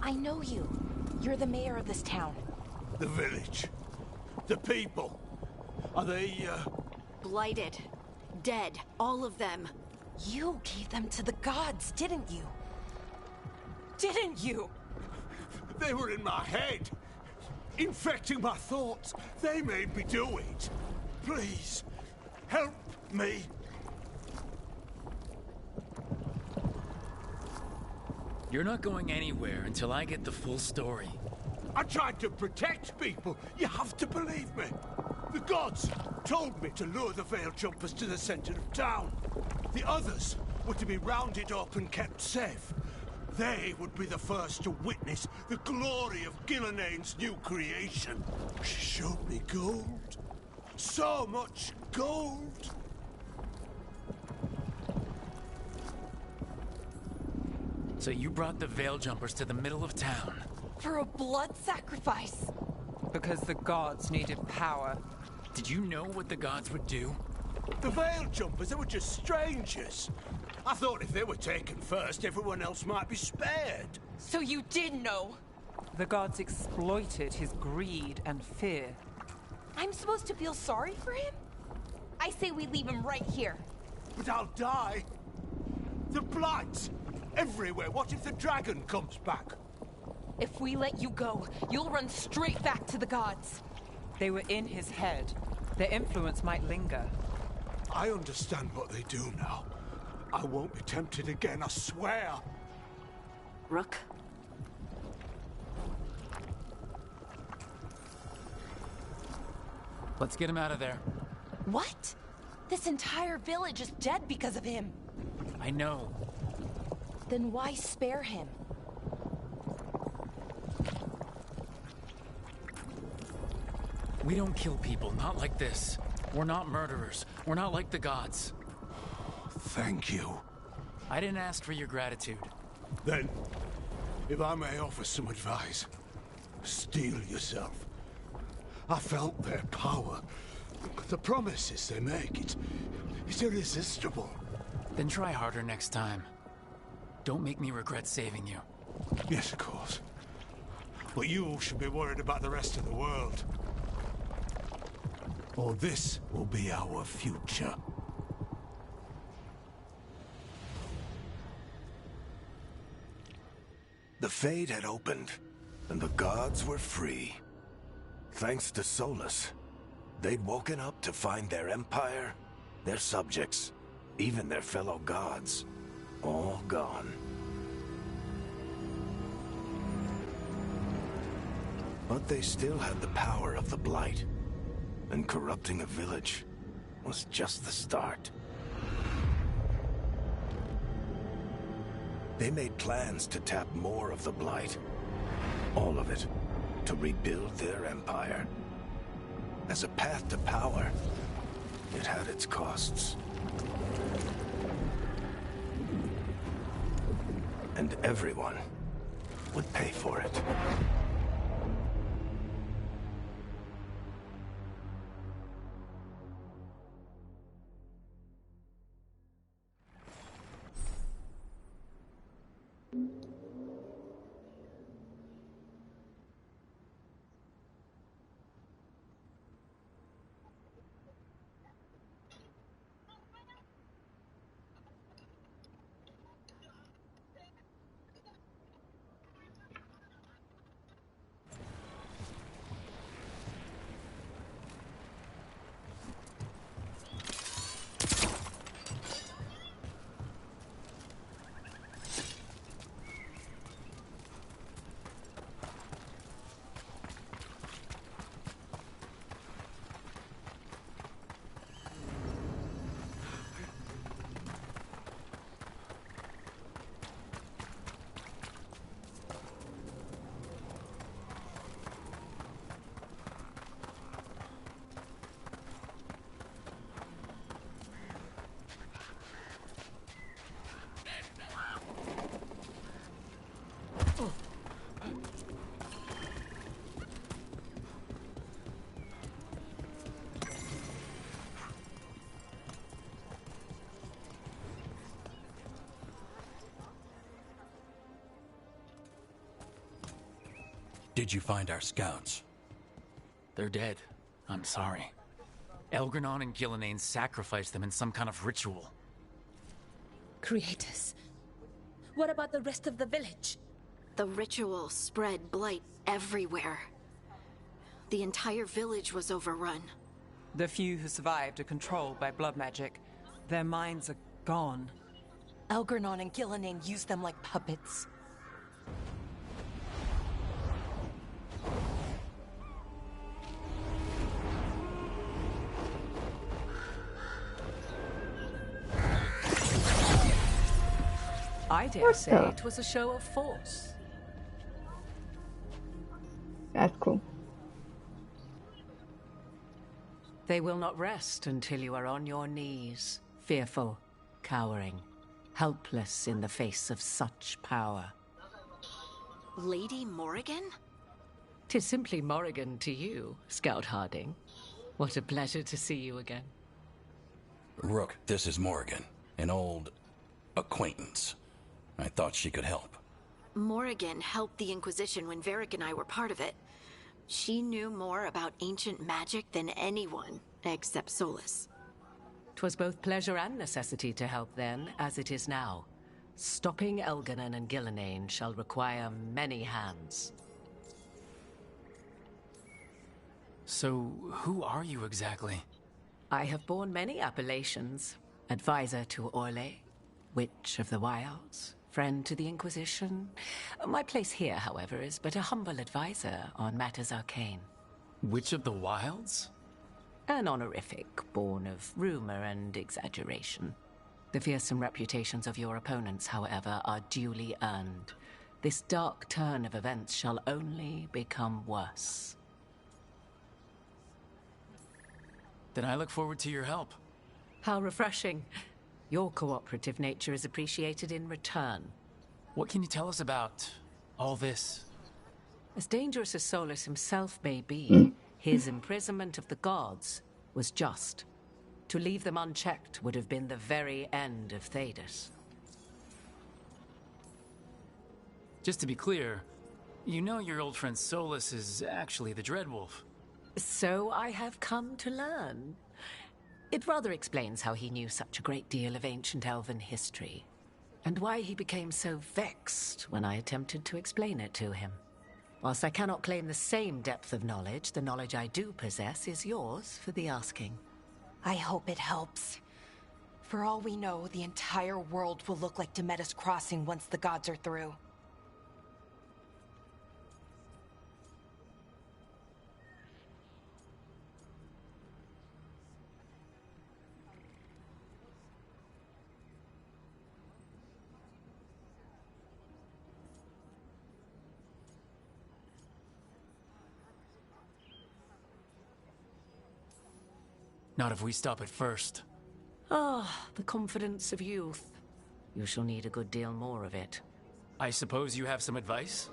I know you. You're the mayor of this town. The village. The people. Are they, Blighted. Dead. All of them. You gave them to the gods, didn't you? Didn't you? They were in my head. Infecting my thoughts. They made me do it. Please, help me. You're not going anywhere until I get the full story. I tried to protect people. You have to believe me. The gods told me to lure the Veil Jumpers to the center of town. The others were to be rounded up and kept safe. They would be the first to witness the glory of Gillanane's new creation. She showed me gold. So much gold. So you brought the Veil Jumpers to the middle of town. For a blood sacrifice. Because the gods needed power. Did you know what the gods would do? The Veil Jumpers, they were just strangers. I thought if they were taken first, everyone else might be spared. So you did know? The gods exploited his greed and fear. I'm supposed to feel sorry for him? I say we leave him right here. But I'll die. The blight. Everywhere. What if the dragon comes back? If we let you go, you'll run straight back to the gods. They were in his head. Their influence might linger. I understand what they do now. I won't be tempted again, I swear. Rook? Let's get him out of there. What? This entire village is dead because of him. I know. Then why spare him? We don't kill people, not like this. We're not murderers. We're not like the gods. Thank you. I didn't ask for your gratitude. Then, if I may offer some advice, steel yourself. I felt their power. The promises they make, it's irresistible. Then try harder next time. Don't make me regret saving you. Yes, of course. But you should be worried about the rest of the world. Or this will be our future. The Fade had opened, and the gods were free. Thanks to Solus, they'd woken up to find their empire, their subjects, even their fellow gods, all gone. But they still had the power of the Blight, and corrupting a village was just the start. They made plans to tap more of the Blight. All of it, to rebuild their empire. As a path to power, it had its costs. And everyone would pay for it. Did you find our scouts? They're dead. I'm sorry. Elgranon and Gillenane sacrificed them in some kind of ritual. Creators. What about the rest of the village? The ritual spread blight everywhere. The entire village was overrun. The few who survived are controlled by blood magic. Their minds are gone. Elgranon and Gillenane used them like puppets. I dare say it was a show of force. That's cool. They will not rest until you are on your knees, fearful, cowering, helpless in the face of such power. Lady Morrigan? 'Tis simply Morrigan to you, Scout Harding. What a pleasure to see you again. Rook, this is Morrigan, an old acquaintance. I thought she could help. Morrigan helped the Inquisition when Varric and I were part of it. She knew more about ancient magic than anyone, except Solus. 'Twas both pleasure and necessity to help then, as it is now. Stopping Elganon and Gillenane shall require many hands. So, who are you exactly? I have borne many appellations. Advisor to Orlais, Witch of the Wilds, friend to the Inquisition. My place here, however, is but a humble advisor on matters arcane. Witch of the Wilds? An honorific born of rumor and exaggeration. The fearsome reputations of your opponents, however, are duly earned. This dark turn of events shall only become worse. Then I look forward to your help. How refreshing. Your cooperative nature is appreciated in return. What can you tell us about all this? As dangerous as Solus himself may be, his imprisonment of the gods was just. To leave them unchecked would have been the very end of Thedas. Just to be clear, you know your old friend Solus is actually the Dreadwolf. So I have come to learn. It rather explains how he knew such a great deal of ancient elven history, and why he became so vexed when I attempted to explain it to him. Whilst I cannot claim the same depth of knowledge, the knowledge I do possess is yours for the asking. I hope it helps. For all we know, the entire world will look like Demetus Crossing once the gods are through. Not if we stop it first. Ah, the confidence of youth. You shall need a good deal more of it. I suppose you have some advice?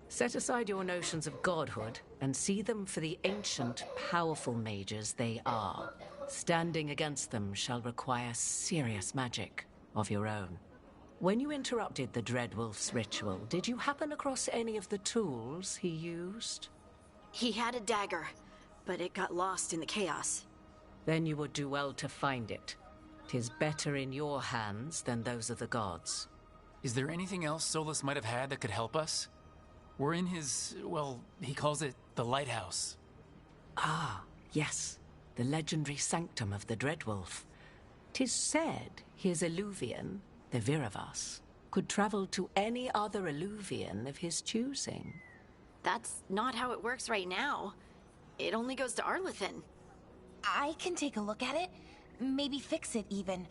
Set aside your notions of godhood and see them for the ancient, powerful mages they are. Standing against them shall require serious magic of your own. When you interrupted the Dreadwolf's ritual, did you happen across any of the tools he used? He had a dagger, but it got lost in the chaos. Then you would do well to find it. 'Tis better in your hands than those of the gods. Is there anything else Solus might have had that could help us? We're in his, well, he calls it the lighthouse. Ah, yes. The legendary sanctum of the Dreadwolf. 'Tis said his Illuvian, the Viravas, could travel to any other Illuvian of his choosing. That's not how it works right now. It only goes to Arlethan. I can take a look at it. Maybe fix it, even.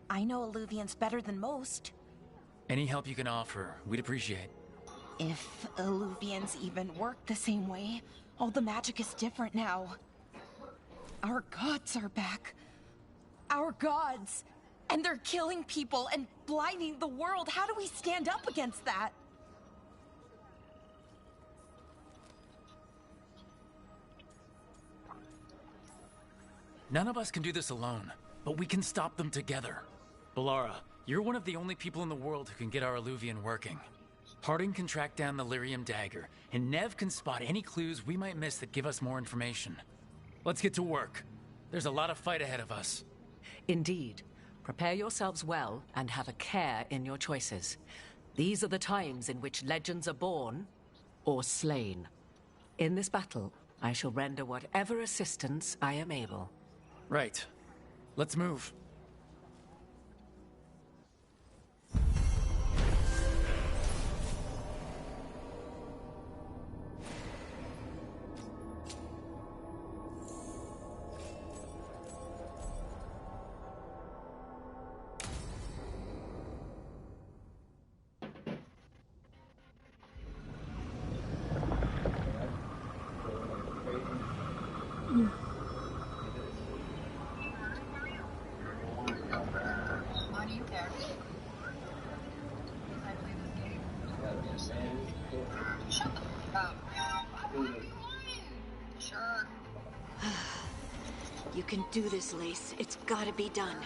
I know Illuvians better than most. Any help you can offer, we'd appreciate. If Illuvians even work the same way, all the magic is different now. Our gods are back. Our gods! And they're killing people and blinding the world. How do we stand up against that? None of us can do this alone, but we can stop them together. Balara, you're one of the only people in the world who can get our Illuvian working. Harding can track down the Lyrium dagger, and Nev can spot any clues we might miss that give us more information. Let's get to work. There's a lot of fight ahead of us. Indeed. Prepare yourselves well and have a care in your choices. These are the times in which legends are born or slain. In this battle, I shall render whatever assistance I am able. Right. Let's move. You can do this, Lace. It's gotta be done.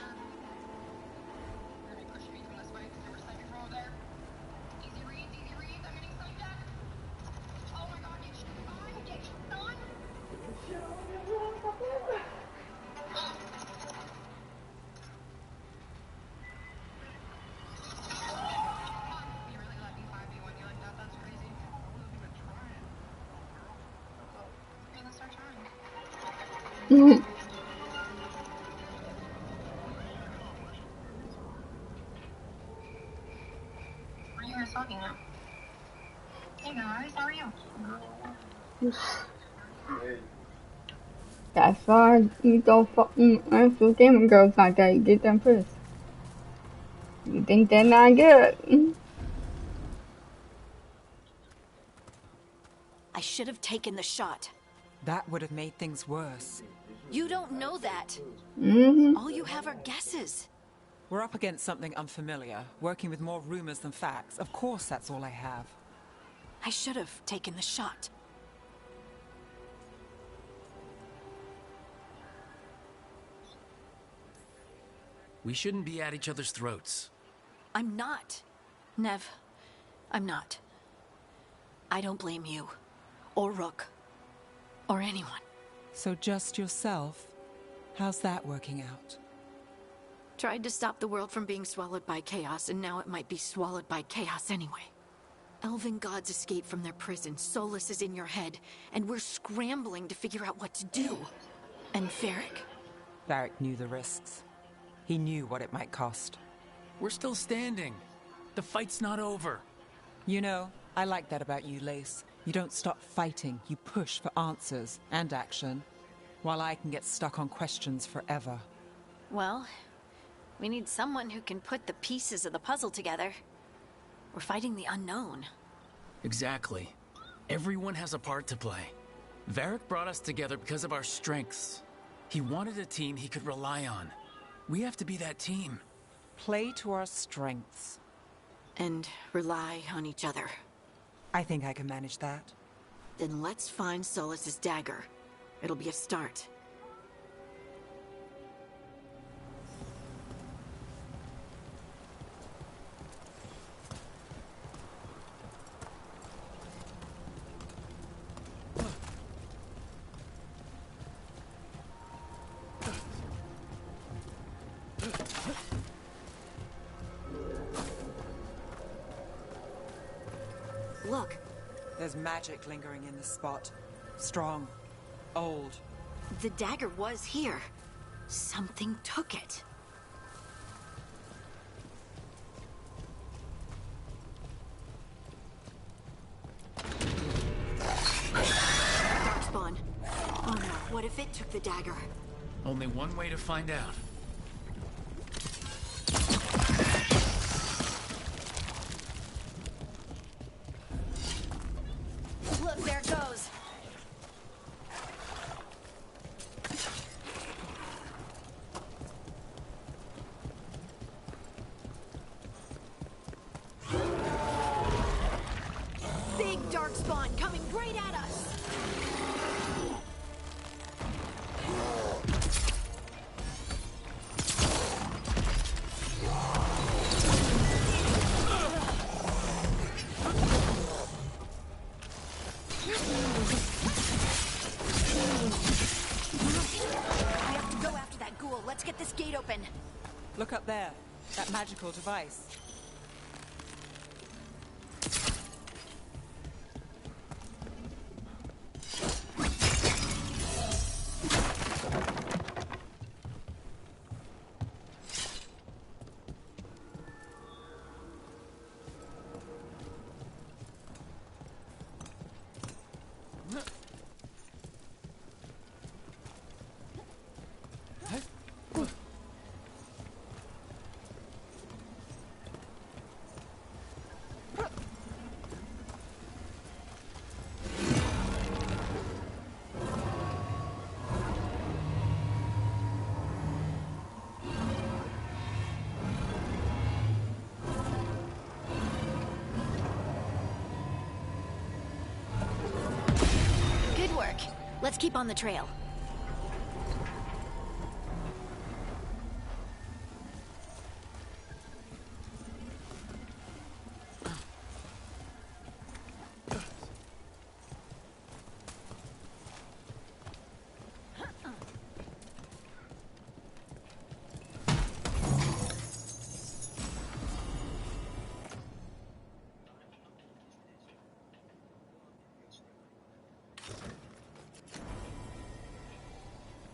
Talking now. Hey guys, how are you? That's why you don't fucking answer gaming girls like that. You get them first. You think they're not good. I should have taken the shot. That would have made things worse. You don't know that. All you have are guesses. We're up against something unfamiliar, working with more rumors than facts. Of course that's all I have. I should have taken the shot. We shouldn't be at each other's throats. I'm not. Nev, I'm not. I don't blame you. Or Rook. Or anyone. So just yourself? How's that working out? Tried to stop the world from being swallowed by chaos, and now it might be swallowed by chaos anyway. Elven gods escaped from their prison, Solus is in your head, and we're scrambling to figure out what to do. And Varric? Varric knew the risks. He knew what it might cost. We're still standing. The fight's not over. You know, I like that about you, Lace. You don't stop fighting, you push for answers and action, while I can get stuck on questions forever. Well, we need someone who can put the pieces of the puzzle together. We're fighting the unknown. Exactly. Everyone has a part to play. Varric brought us together because of our strengths. He wanted a team he could rely on. We have to be that team. Play to our strengths. And rely on each other. I think I can manage that. Then let's find Solus's dagger. It'll be a start. Look. There's magic lingering in this spot. Strong. Old. The dagger was here. Something took it. Darkspawn. Oh no, what if it took the dagger? Only one way to find out. Look, there it goes. Big Darkspawn coming right at us. gate open. Look up there. That magical device. Good work. Let's keep on the trail.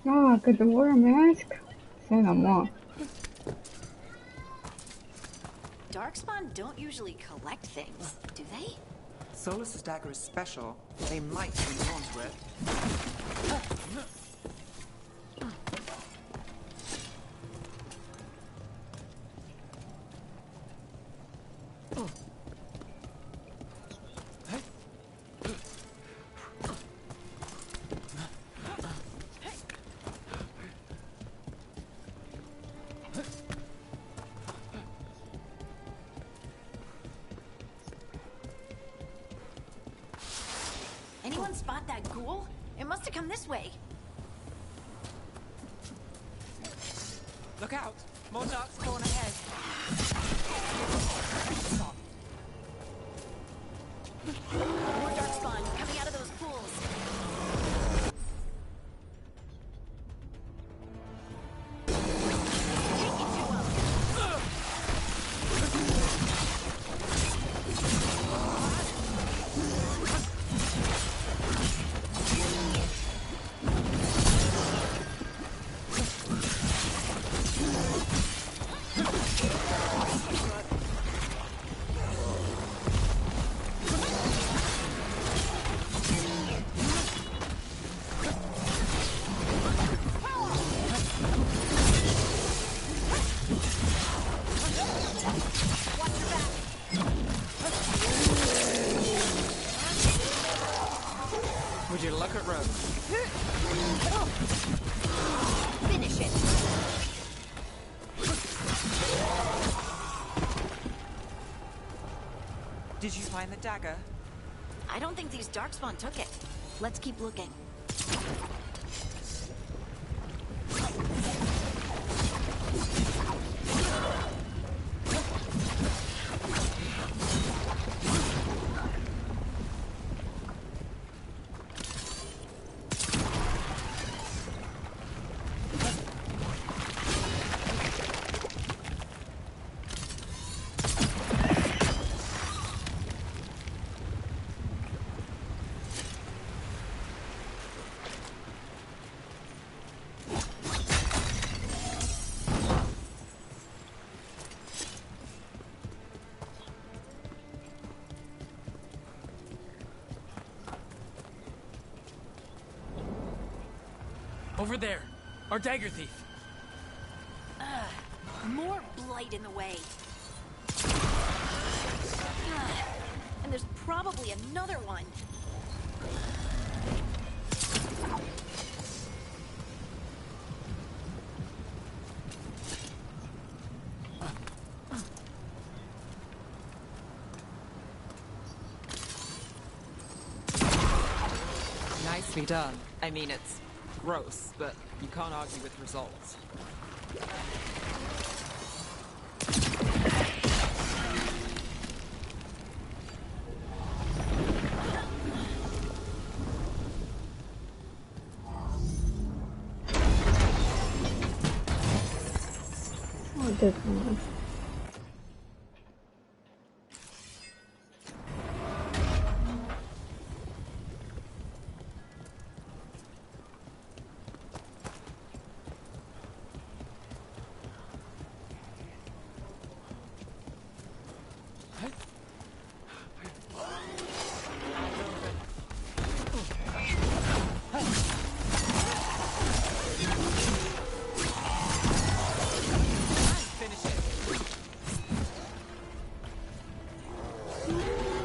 Ah, could the wear a mask? Say no more. Darkspawn don't usually collect things, do they? Solus's dagger is special. They might be drawn to it. Anyone spot that ghoul? It must have come this way. Look out! More dark spawn ahead. More darkspawn coming out of those pools. Would you look at Rogue? Finish it. Did you find the dagger? I don't think these darkspawn took it. Let's keep looking. Over there, our dagger thief. More blight in the way. And there's probably another one. Nicely done. I mean, it's gross, but you can't argue with results. did one.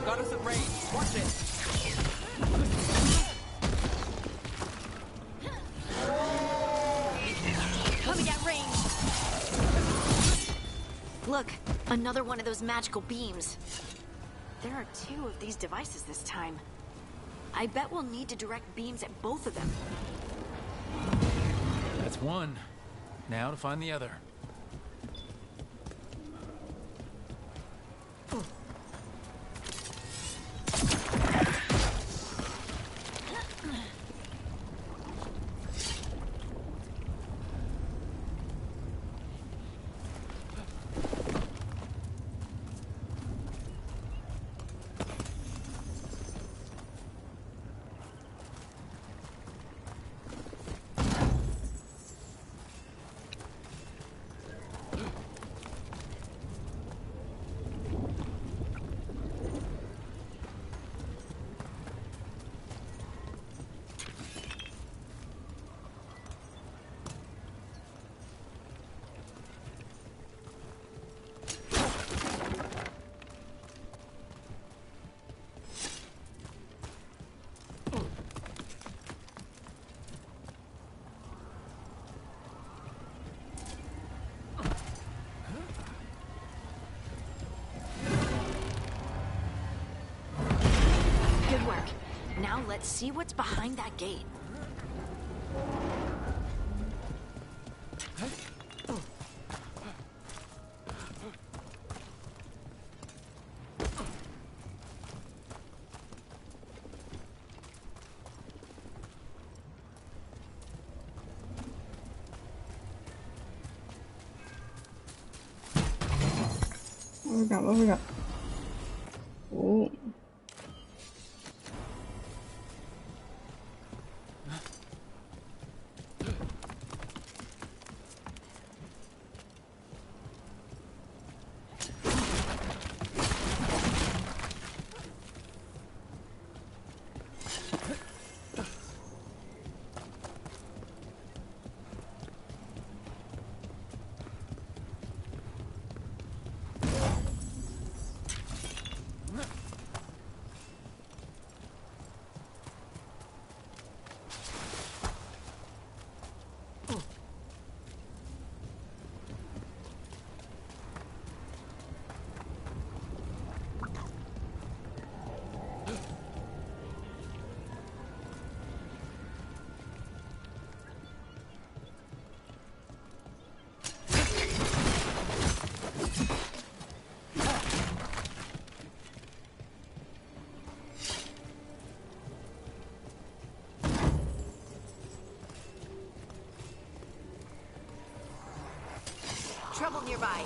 Got us at range. Watch it. Coming at range. Look, another one of those magical beams. There are 2 of these devices this time. I bet we'll need to direct beams at both of them. That's one. Now to find the other. Good work. Now let's see what's behind that gate. What we got? Oh. Trouble nearby.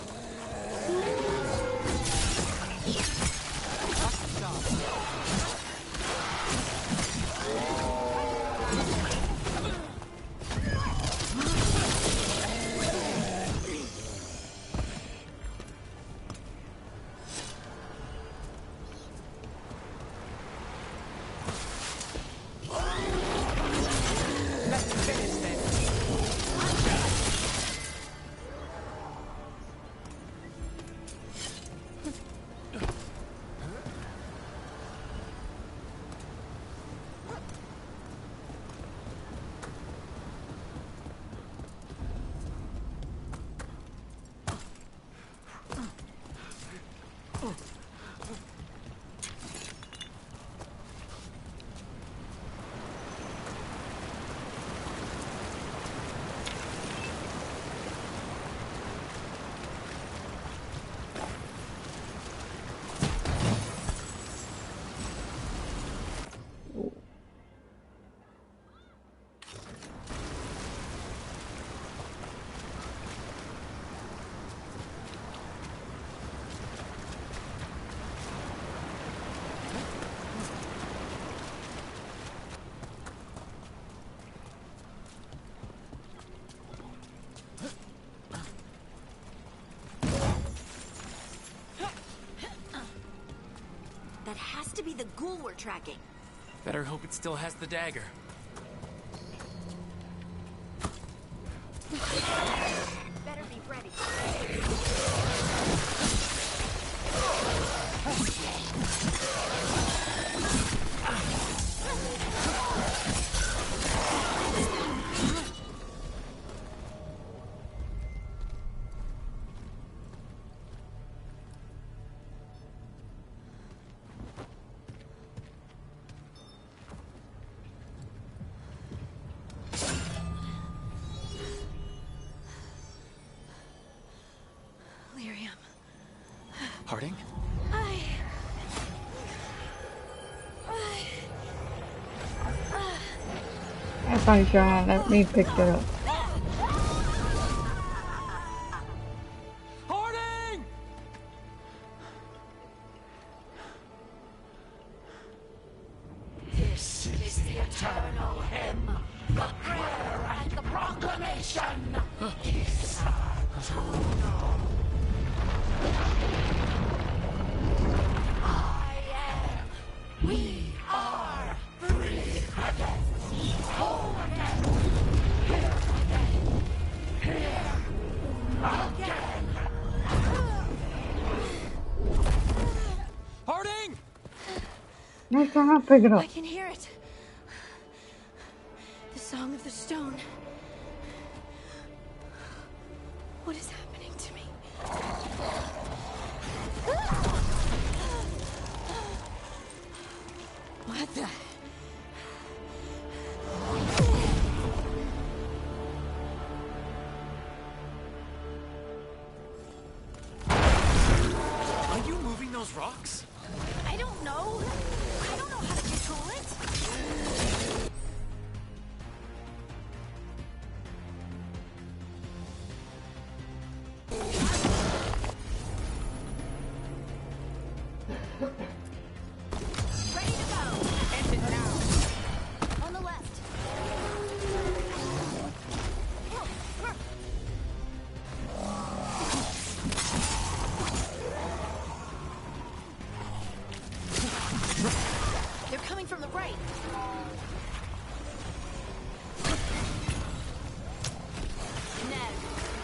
the ghoul we're tracking. Better hope it still has the dagger. Better be ready. Harding? That's funny, Sean. Let me pick it up. Harding! This is the eternal hymn, the prayer and the proclamation. We are free again. Whole again. Here again. Harding! Next time I'll pick it up. I can hear it. The Song of the Stone. What is happening to me? What the? Are you moving those rocks? I don't know. I don't know how to control it. Ready to go. End it now. On the left. They're coming from the right. Ned,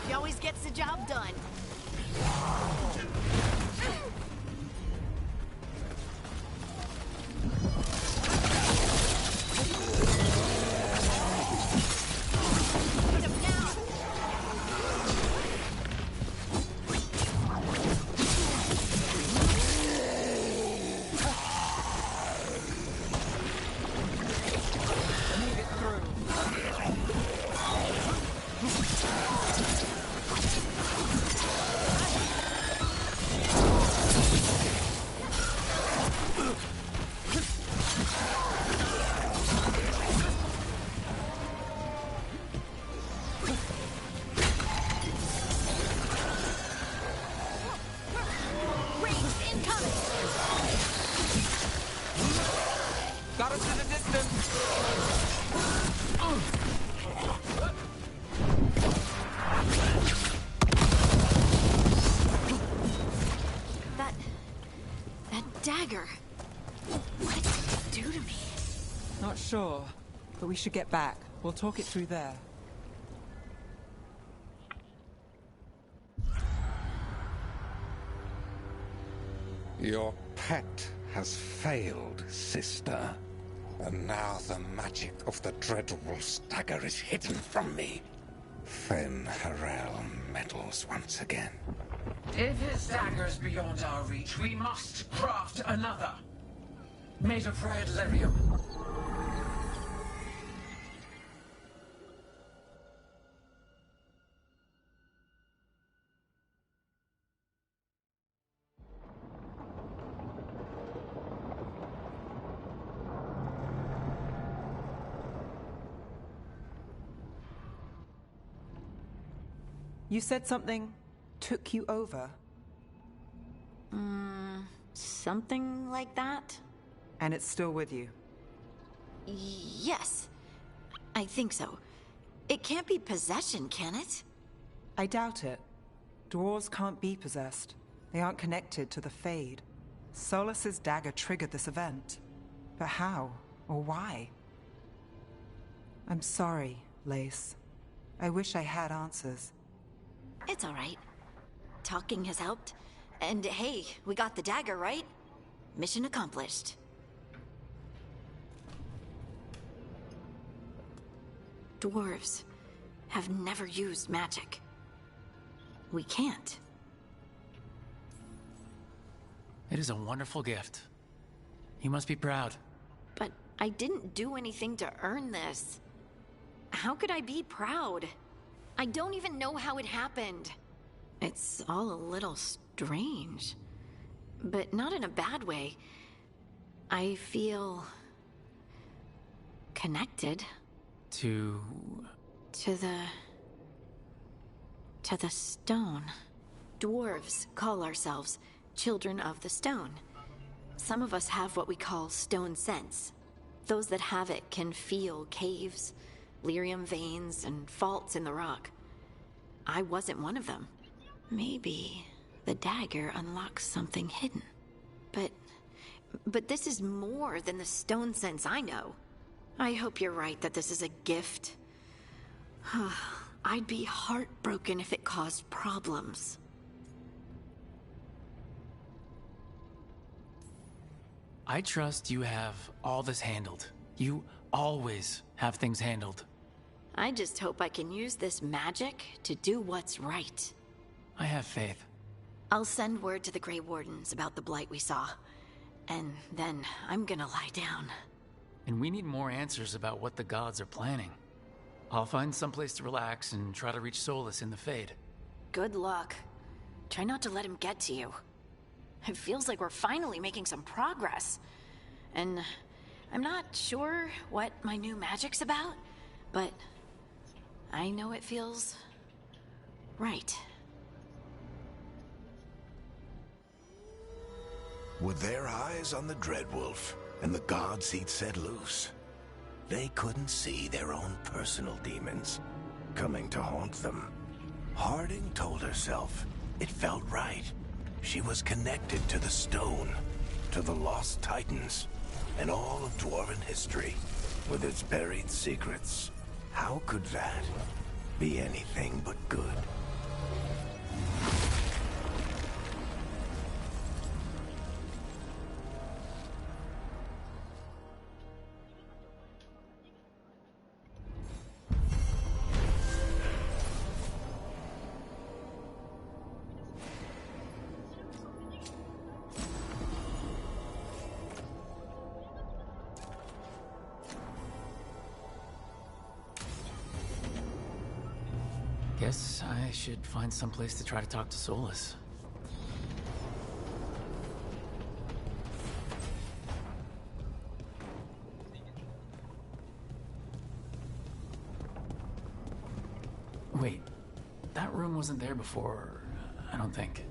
he always gets the job done. Got us in the distance. That dagger. What did it do to me? Not sure, but we should get back. We'll talk it through there. Your pet has failed, sister. And now the magic of the dreadful stagger is hidden from me. Fen Harel meddles once again. If his dagger's beyond our reach, we must craft another. Made of red lyrium. You said something took you over? Something like that? And it's still with you? Yes. I think so. It can't be possession, can it? I doubt it. Dwarves can't be possessed. They aren't connected to the Fade. Solus's dagger triggered this event. But how? Or why? I'm sorry, Lace. I wish I had answers. It's all right. Talking has helped. And hey, we got the dagger, right? Mission accomplished. Dwarves have never used magic. We can't. It is a wonderful gift. You must be proud. But I didn't do anything to earn this. How could I be proud? I don't even know how it happened. It's all a little strange. But not in a bad way. I feel... connected. To the stone. Dwarves call ourselves children of the stone. Some of us have what we call stone sense. Those that have it can feel caves, lyrium veins, and faults in the rock. I wasn't one of them. Maybe the dagger unlocks something hidden. But this is more than the stone sense I know. I hope you're right that this is a gift. I'd be heartbroken if it caused problems. I trust you have all this handled. You always have things handled. I just hope I can use this magic to do what's right. I have faith. I'll send word to the Grey Wardens about the blight we saw. And then I'm gonna lie down. And we need more answers about what the gods are planning. I'll find someplace to relax and try to reach Solus in the Fade. Good luck. Try not to let him get to you. It feels like we're finally making some progress. And I'm not sure what my new magic's about, but I know it feels right. With their eyes on the Dreadwolf and the gods he'd set loose, they couldn't see their own personal demons coming to haunt them. Harding told herself it felt right. She was connected to the stone, to the lost titans, and all of Dwarven history, with its buried secrets. How could that be anything but good? Guess I should find someplace to try to talk to Solus. Wait, that room wasn't there before, I don't think.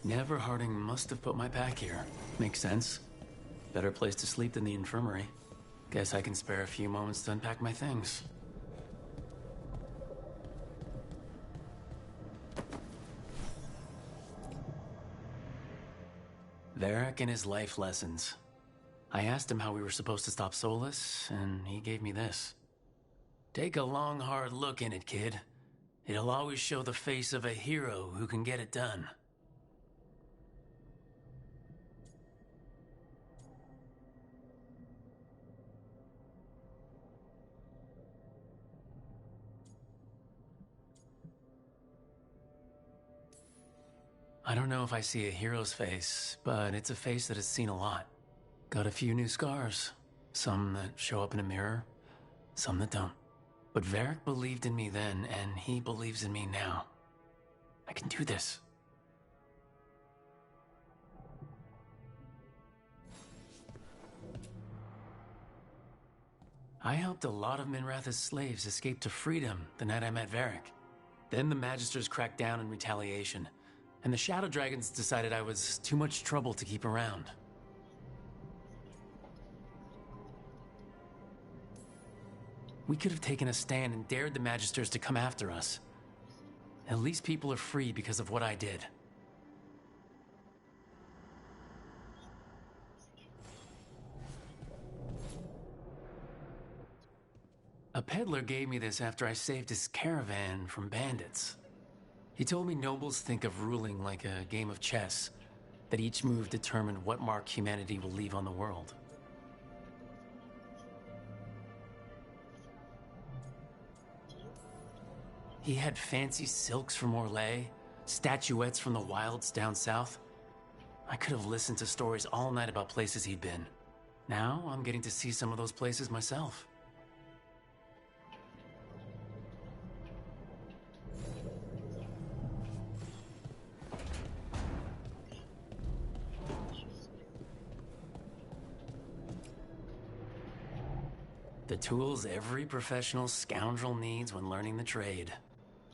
Never Harding must have put my pack here. Makes sense. Better place to sleep than the infirmary. Guess I can spare a few moments to unpack my things. Varric and his life lessons. I asked him how we were supposed to stop Solus, and he gave me this. Take a long, hard look in it, kid. It'll always show the face of a hero who can get it done. I don't know if I see a hero's face, but it's a face that has seen a lot. Got a few new scars. Some that show up in a mirror, some that don't. But Varric believed in me then, and he believes in me now. I can do this. I helped a lot of Minrath's slaves escape to freedom the night I met Varric. Then the Magisters cracked down in retaliation, and the Shadow Dragons decided I was too much trouble to keep around. We could have taken a stand and dared the Magisters to come after us. At least people are free because of what I did. A peddler gave me this after I saved his caravan from bandits. He told me nobles think of ruling like a game of chess, that each move determined what mark humanity will leave on the world. He had fancy silks from Orlais, statuettes from the wilds down south. I could have listened to stories all night about places he'd been. Now I'm getting to see some of those places myself. The tools every professional scoundrel needs when learning the trade.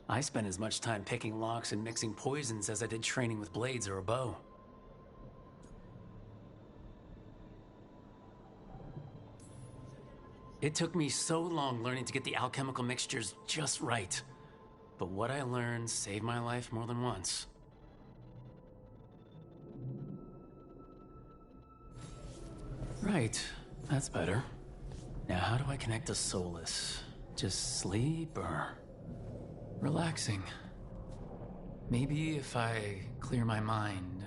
I spent as much time picking locks and mixing poisons as I did training with blades or a bow. It took me so long learning to get the alchemical mixtures just right. But what I learned saved my life more than once. Right, that's better. Now how do I connect to Solus? Just sleep or... relaxing? Maybe if I clear my mind...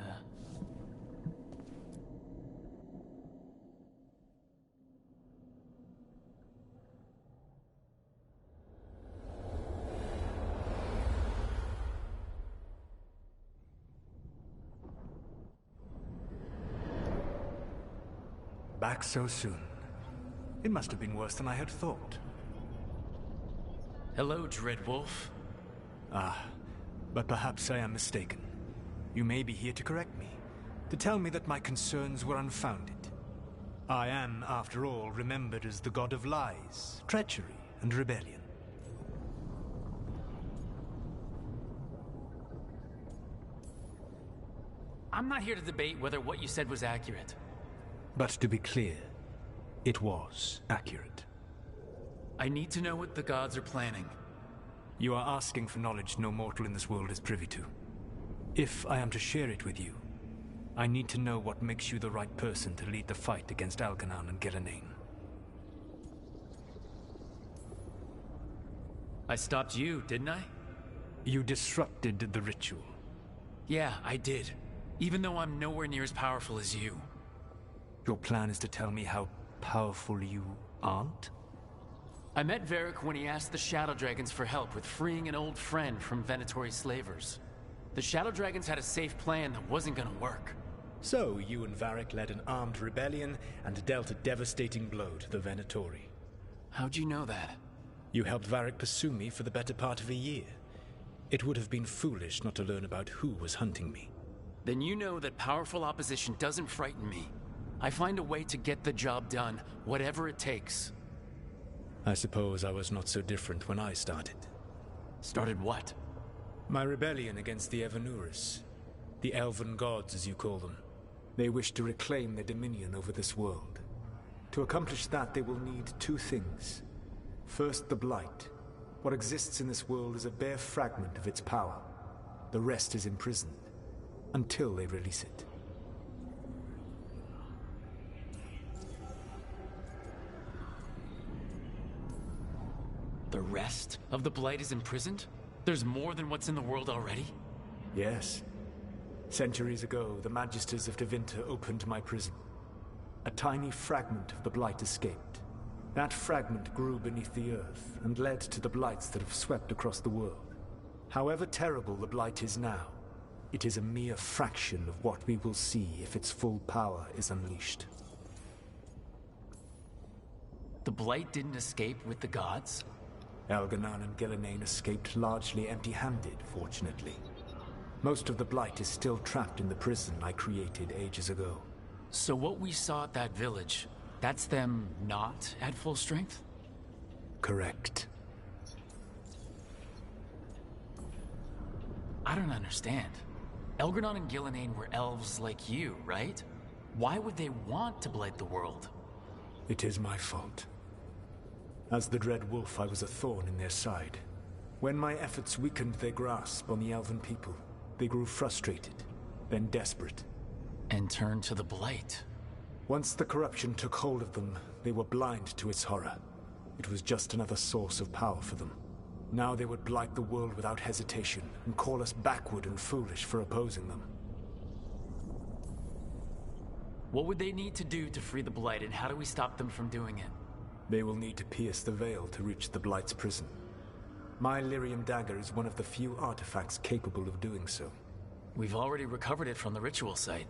Back so soon. It must have been worse than I had thought. Hello, Dreadwolf. Ah, but perhaps I am mistaken. You may be here to correct me, to tell me that my concerns were unfounded. I am, after all, remembered as the god of lies, treachery, and rebellion. I'm not here to debate whether what you said was accurate. But to be clear, it was accurate. I need to know what the gods are planning. You are asking for knowledge no mortal in this world is privy to. If I am to share it with you, I need to know what makes you the right person to lead the fight against Algernon and Gillenane. I stopped you, didn't I? You disrupted the ritual. Yeah, I did. Even though I'm nowhere near as powerful as you. Your plan is to tell me how powerful you aren't? I met Varric when he asked the Shadow Dragons for help with freeing an old friend from Venatori slavers. The Shadow Dragons had a safe plan that wasn't gonna work. So, you and Varric led an armed rebellion and dealt a devastating blow to the Venatori. How'd you know that? You helped Varric pursue me for the better part of a year. It would have been foolish not to learn about who was hunting me. Then you know that powerful opposition doesn't frighten me. I find a way to get the job done, whatever it takes. I suppose I was not so different when I started. Started what? My rebellion against the Evanuris. The Elven Gods, as you call them. They wish to reclaim their dominion over this world. To accomplish that, they will need two things. First, the Blight. What exists in this world is a bare fragment of its power. The rest is imprisoned, until they release it. The rest of the Blight is imprisoned? There's more than what's in the world already? Yes. Centuries ago, the Magisters of Tevinter opened my prison. A tiny fragment of the Blight escaped. That fragment grew beneath the earth and led to the Blights that have swept across the world. However terrible the Blight is now, it is a mere fraction of what we will see if its full power is unleashed. The Blight didn't escape with the gods? Algernon and Gillenane escaped largely empty-handed, fortunately. Most of the Blight is still trapped in the prison I created ages ago. So what we saw at that village, that's them not at full strength? Correct. I don't understand. Algernon and Gillenane were elves like you, right? Why would they want to blight the world? It is my fault. As the Dread Wolf, I was a thorn in their side. When my efforts weakened their grasp on the Elven people, they grew frustrated, then desperate. And turned to the Blight. Once the corruption took hold of them, they were blind to its horror. It was just another source of power for them. Now they would blight the world without hesitation, and call us backward and foolish for opposing them. What would they need to do to free the Blight, and how do we stop them from doing it? They will need to pierce the veil to reach the Blight's prison. My Lyrium dagger is one of the few artifacts capable of doing so. We've already recovered it from the ritual site.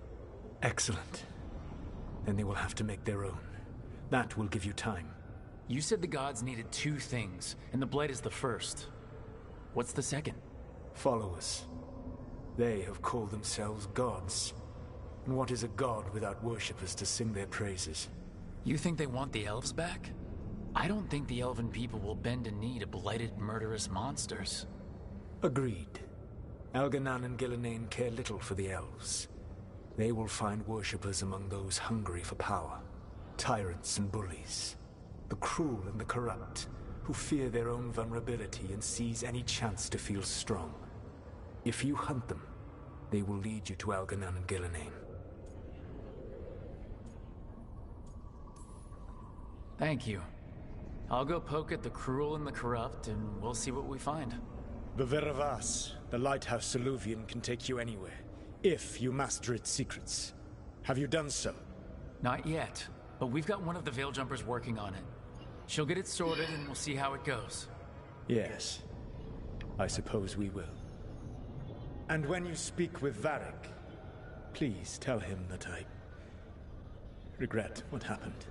Excellent. Then they will have to make their own. That will give you time. You said the gods needed 2 things, and the Blight is the first. What's the second? Followers. They have called themselves gods. And what is a god without worshippers to sing their praises? You think they want the elves back? I don't think the elven people will bend a knee to blighted, murderous monsters. Agreed. Elganan and Gillenane care little for the elves. They will find worshippers among those hungry for power. Tyrants and bullies. The cruel and the corrupt, who fear their own vulnerability and seize any chance to feel strong. If you hunt them, they will lead you to Elganan and Gillenane. Thank you. I'll go poke at the cruel and the corrupt, and we'll see what we find. The Veravas, the lighthouse Soluvian, can take you anywhere, if you master its secrets. Have you done so? Not yet, but we've got one of the Veil Jumpers working on it. She'll get it sorted, and we'll see how it goes. Yes. I suppose we will. And when you speak with Varric, please tell him that I regret what happened.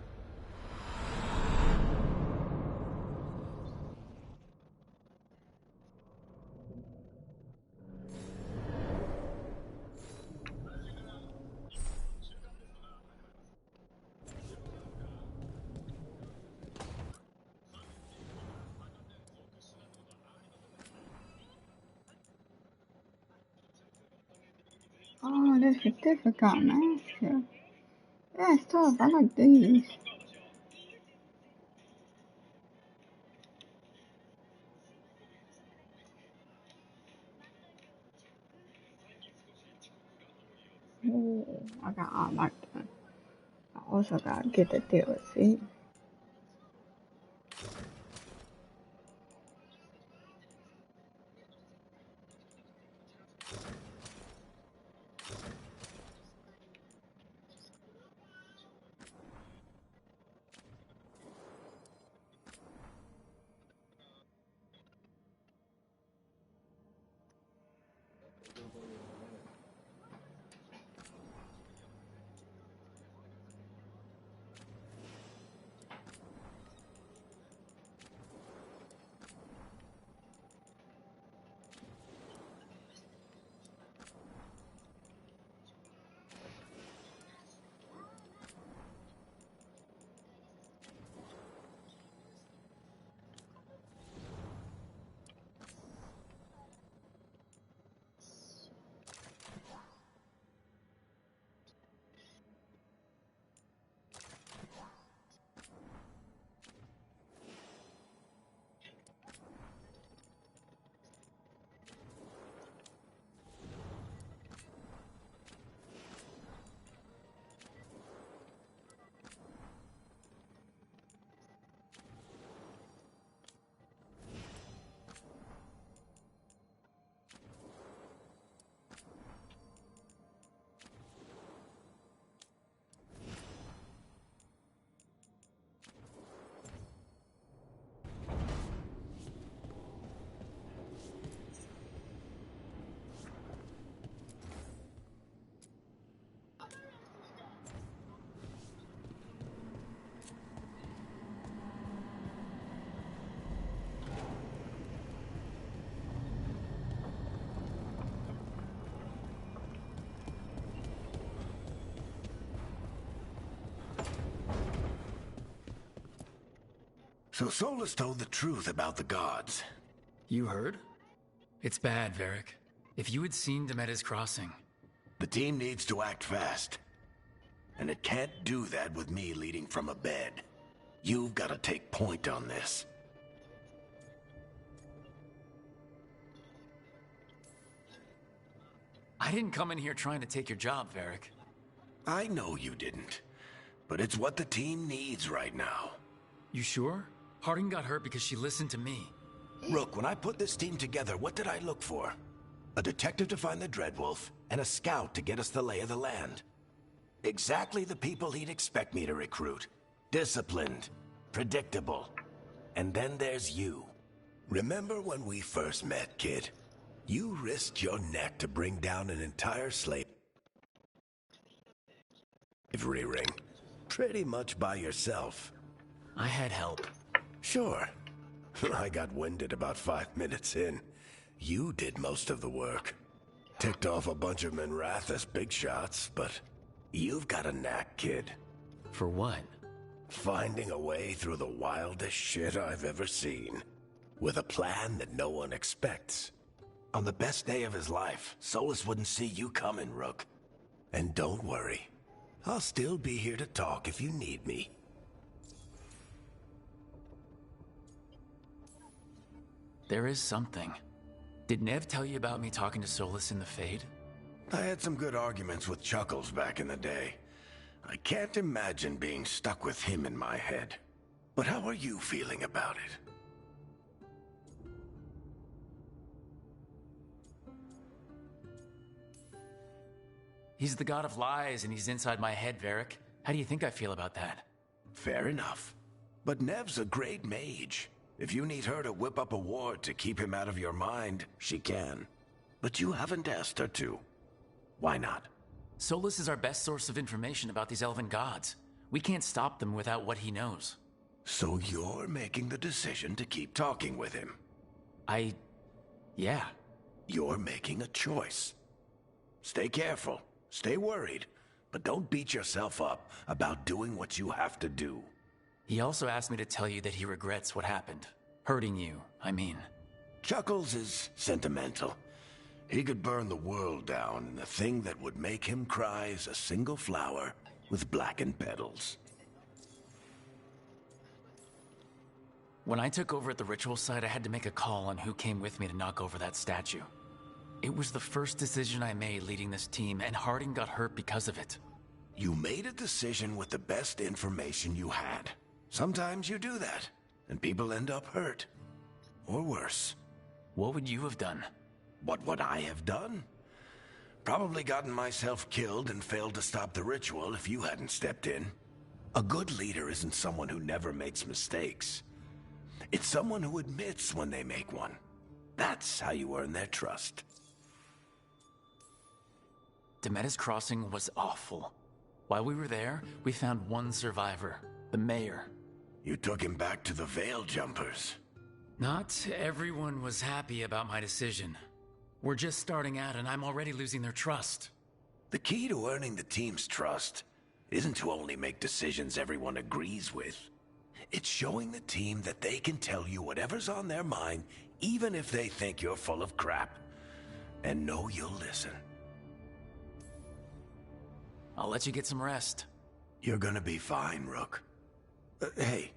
Oh, there's a difficult master. Yeah, it's tough. I like these. Oh, I like that. I also gotta get the DLC. So Solus told the truth about the gods. You heard? It's bad, Varric. If you had seen Demeda's crossing... The team needs to act fast. And it can't do that with me leading from a bed. You've got to take point on this. I didn't come in here trying to take your job, Varric. I know you didn't, but it's what the team needs right now. You sure? Harding got hurt because she listened to me. Rook, when I put this team together, what did I look for? A detective to find the Dreadwolf, and a scout to get us the lay of the land. Exactly the people he'd expect me to recruit. Disciplined, predictable. And then there's you. Remember when we first met, kid? You risked your neck to bring down an entire slavery ring. Pretty much by yourself. I had help. Sure. I got winded about 5 minutes in. You did most of the work. Ticked off a bunch of Minrathous big shots, but you've got a knack, kid. For what? Finding a way through the wildest shit I've ever seen. With a plan that no one expects. On the best day of his life, Solus wouldn't see you coming, Rook. And don't worry. I'll still be here to talk if you need me. There is something. Did Nev tell you about me talking to Solus in the Fade? I had some good arguments with Chuckles back in the day. I can't imagine being stuck with him in my head. But how are you feeling about it? He's the god of lies and he's inside my head, Varric. How do you think I feel about that? Fair enough. But Nev's a great mage. If you need her to whip up a ward to keep him out of your mind, she can. But you haven't asked her to. Why not? Solus is our best source of information about these elven gods. We can't stop them without what he knows. So you're making the decision to keep talking with him? Yeah. You're making a choice. Stay careful, stay worried, but don't beat yourself up about doing what you have to do. He also asked me to tell you that he regrets what happened. Hurting you, I mean. Chuckles is sentimental. He could burn the world down, and the thing that would make him cry is a single flower with blackened petals. When I took over at the ritual site, I had to make a call on who came with me to knock over that statue. It was the first decision I made leading this team, and Harding got hurt because of it. You made a decision with the best information you had. Sometimes you do that, and people end up hurt. Or worse. What would you have done? What would I have done? Probably gotten myself killed and failed to stop the ritual if you hadn't stepped in. A good leader isn't someone who never makes mistakes. It's someone who admits when they make one. That's how you earn their trust. Demeda's Crossing was awful. While we were there, we found one survivor, the mayor. You took him back to the Veil Jumpers. Not everyone was happy about my decision. We're just starting out and I'm already losing their trust. The key to earning the team's trust isn't to only make decisions everyone agrees with. It's showing the team that they can tell you whatever's on their mind, even if they think you're full of crap. And know you'll listen. I'll let you get some rest. You're gonna be fine, Rook. Hey,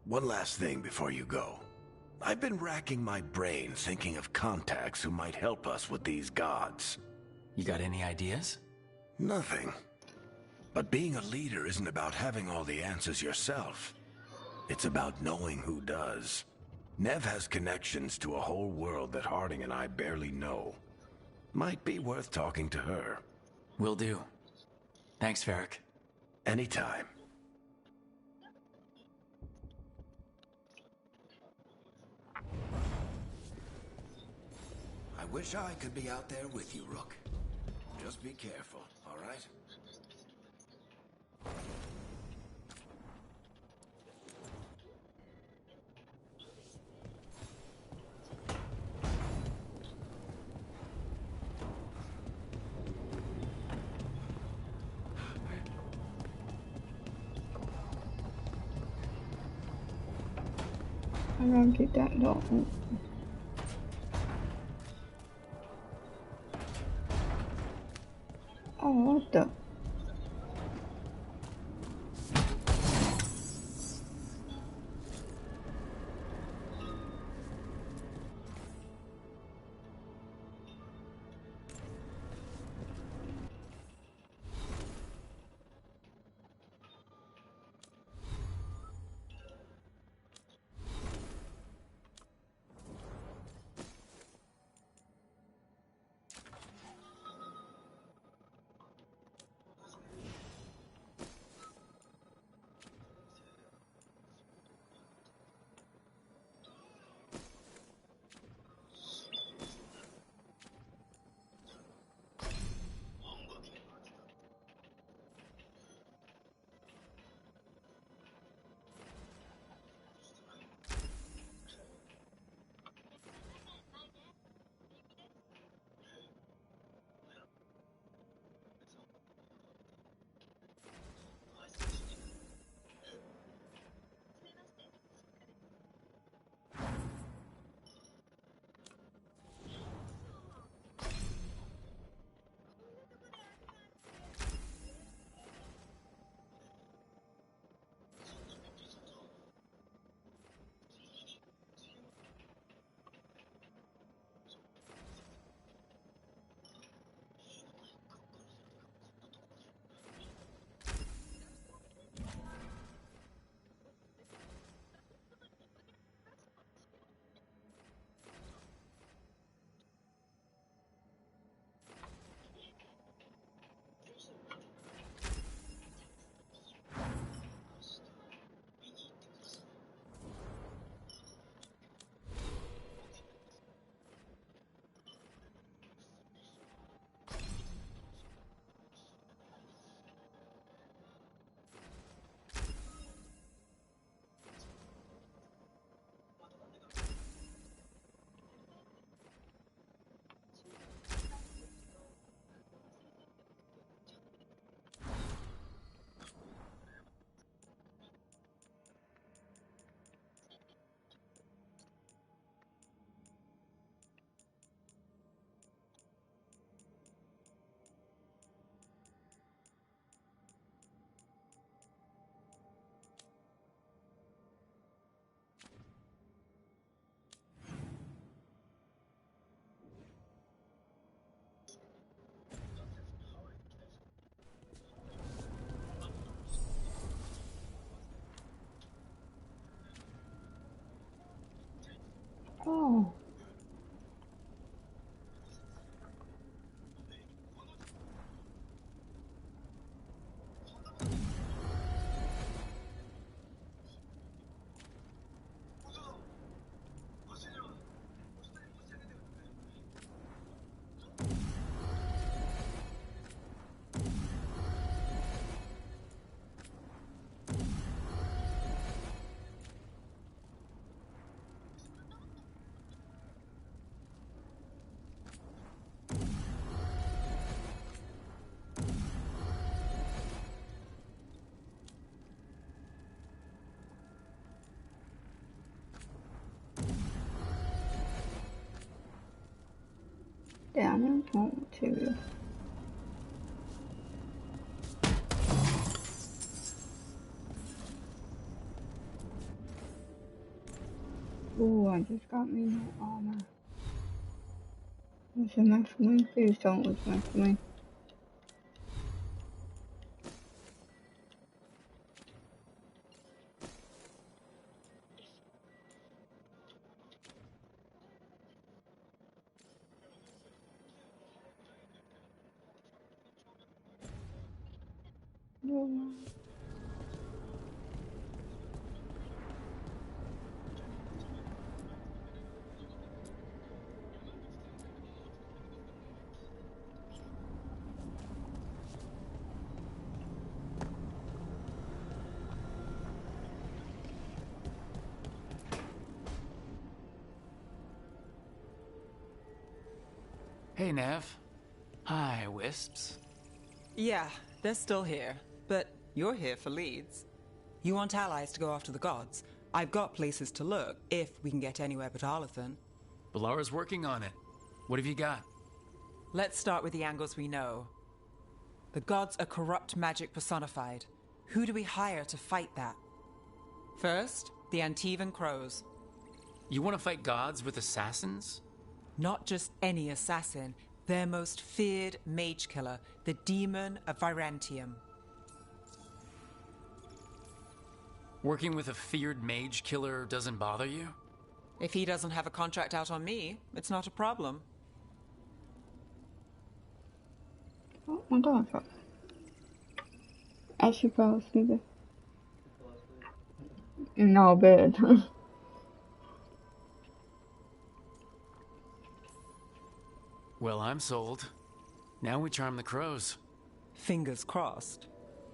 one last thing before you go. I've been racking my brain thinking of contacts who might help us with these gods. You got any ideas? Nothing. But being a leader isn't about having all the answers yourself. It's about knowing who does. Nev has connections to a whole world that Harding and I barely know. Might be worth talking to her. Will do. Thanks, Varric. Anytime. I wish I could be out there with you, Rook. Just be careful, all right? I'm gonna get that dog. Oh, what the? Yeah, I don't want to. Ooh, I just got me no armor. What's enough for me? Please don't lose enough for me. No. Hey, Nev. Hi, Wisps. Yeah, they're still here. But you're here for leads. You want allies to go after the gods? I've got places to look, if we can get anywhere but Arlathan. Balara's working on it. What have you got? Let's start with the angles we know. The gods are corrupt magic personified. Who do we hire to fight that? First, the Antivan Crows. You want to fight gods with assassins? Not just any assassin, their most feared mage killer, the Demon of Virantium. Working with a feared mage killer doesn't bother you? If he doesn't have a contract out on me, it's not a problem. Oh my god. I should fall asleep. No bed. Well, I'm sold. Now we charm the crows. Fingers crossed.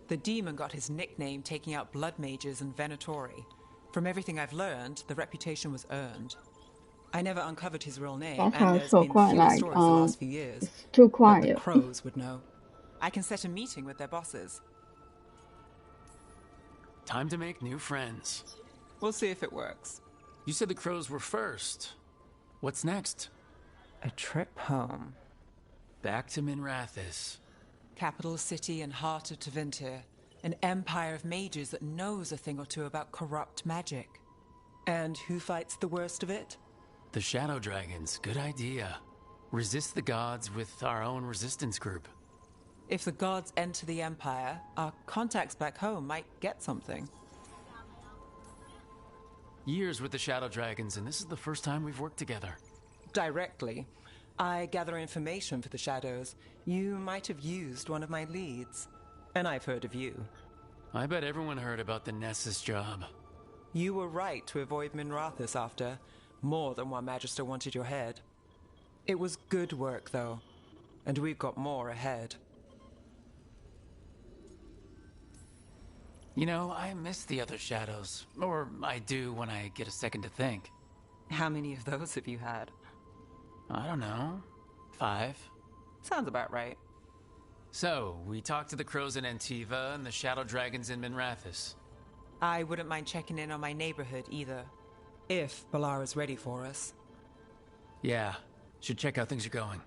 The demon got his nickname taking out blood mages and Venatori. From everything I've learned, the reputation was earned. I never uncovered his real name, That's and how there's it's so been quiet, few like, stories the last few years. it's too But quiet. the crows would know. I can set a meeting with their bosses. Time to make new friends. We'll see if it works. You said the crows were first. What's next? A trip home. Back to Minrathis. Capital city and heart of Tevinter. An empire of mages that knows a thing or two about corrupt magic. And who fights the worst of it? The Shadow Dragons. Good idea. Resist the gods with our own resistance group. If the gods enter the empire, our contacts back home might get something. Years with the Shadow Dragons, and this is the first time we've worked together. Directly. I gather information for the Shadows. You might have used one of my leads. And I've heard of you. I bet everyone heard about the Nessus job. You were right to avoid Minrathis after. More than one Magister wanted your head. It was good work, though. And we've got more ahead. You know, I miss the other Shadows. Or I do when I get a second to think. How many of those have you had? I don't know. 5. Sounds about right. So, we talked to the crows in Antiva and the Shadow Dragons in Minrathis. I wouldn't mind checking in on my neighborhood either. If Balara's ready for us. Yeah, should check how things are going.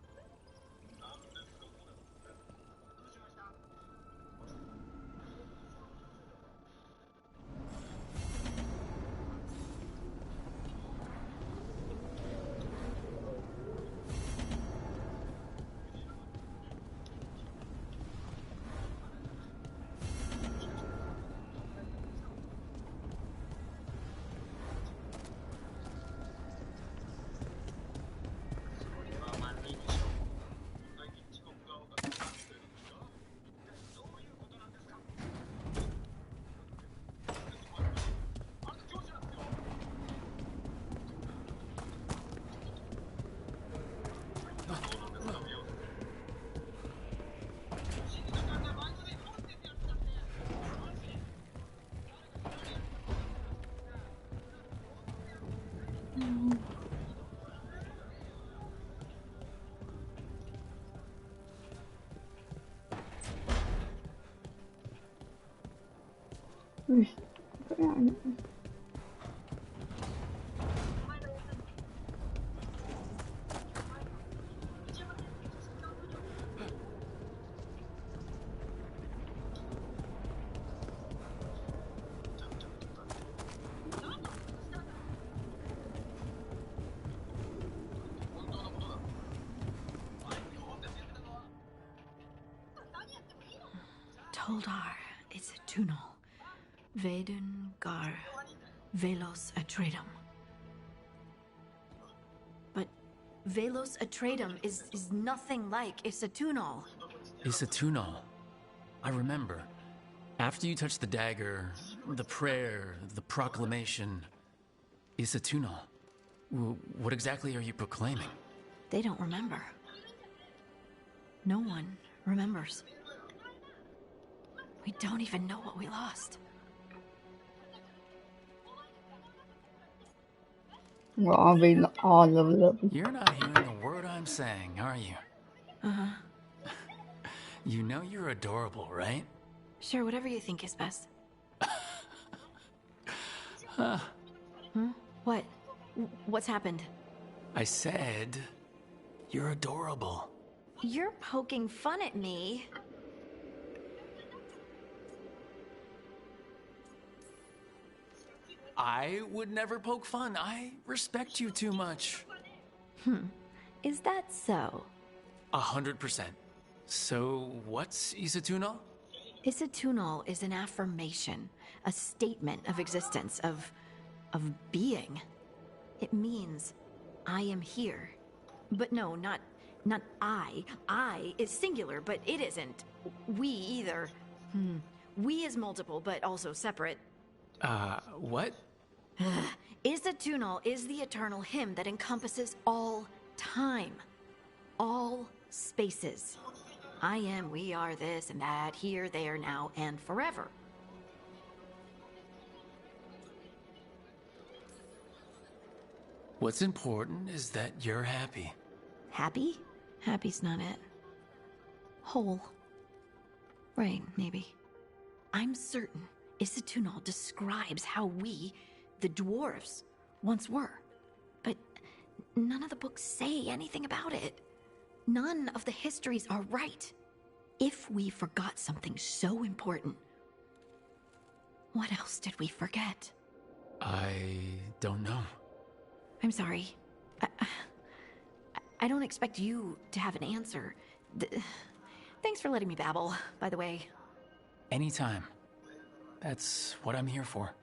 Holdar, it's a Tunal. Veilguard, Velos Atreidim. But Velos Atreidim is nothing like Isatunal. Isatunal. I remember. After you touched the dagger, the prayer, the proclamation, Isatunal. What exactly are you proclaiming? They don't remember. No one remembers. We don't even know what we lost. Well, I'll be all level up. You're not hearing a word I'm saying, are you? Uh-huh. You know you're adorable, right? Sure, whatever you think is best. Huh. What? What's happened? I said, you're adorable. You're poking fun at me. I would never poke fun. I respect you too much. Is that so? 100%. So, what's Isatunal? Isatunal is an affirmation, a statement of existence, of being. It means, I am here. But no, not I. I is singular, but it isn't. We either. We is multiple, but also separate. What? Isatunal is the eternal hymn that encompasses all time. All spaces. I am, we are, this and that, here, there, now, and forever. What's important is that you're happy. Happy? Happy's not it. Whole. Right, maybe. I'm certain Isatunal describes how we, the dwarves, once were. But none of the books say anything about it. None of the histories are right. If we forgot something so important, what else did we forget? I don't know. I'm sorry. I don't expect you to have an answer. Thanks for letting me babble, by the way. Anytime. That's what I'm here for.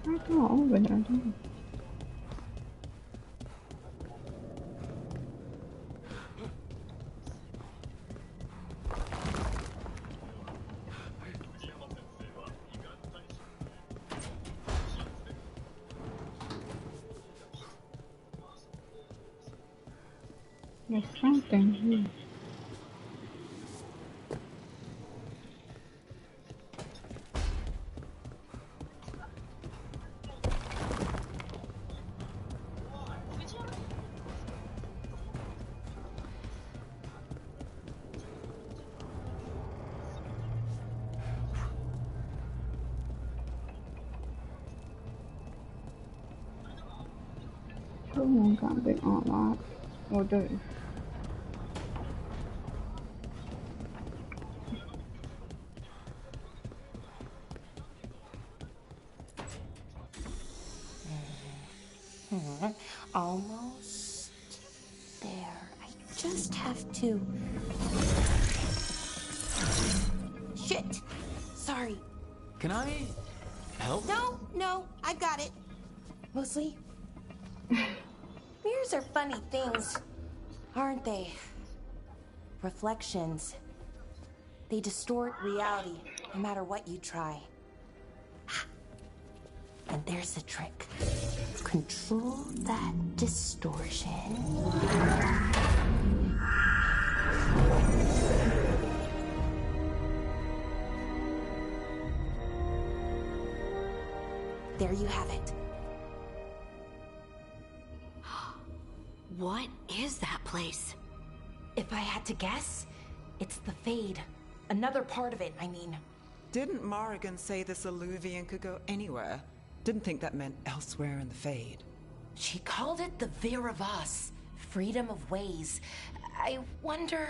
I go over there, don't I? There's something here. Someone got big unlocked. Or do it. Almost there. I just have to. Shit! Sorry. Can I help? No, I got it. Mostly. Mirrors are funny things, aren't they? Reflections. They distort reality, no matter what you try. And there's the trick. Control that distortion. There you have it. What is that place? If I had to guess, it's the Fade. Another part of it, I mean. Didn't Morrigan say this Illuvian could go anywhere? Didn't think that meant elsewhere in the Fade. She called it the Vir of Us, freedom of ways. I wonder...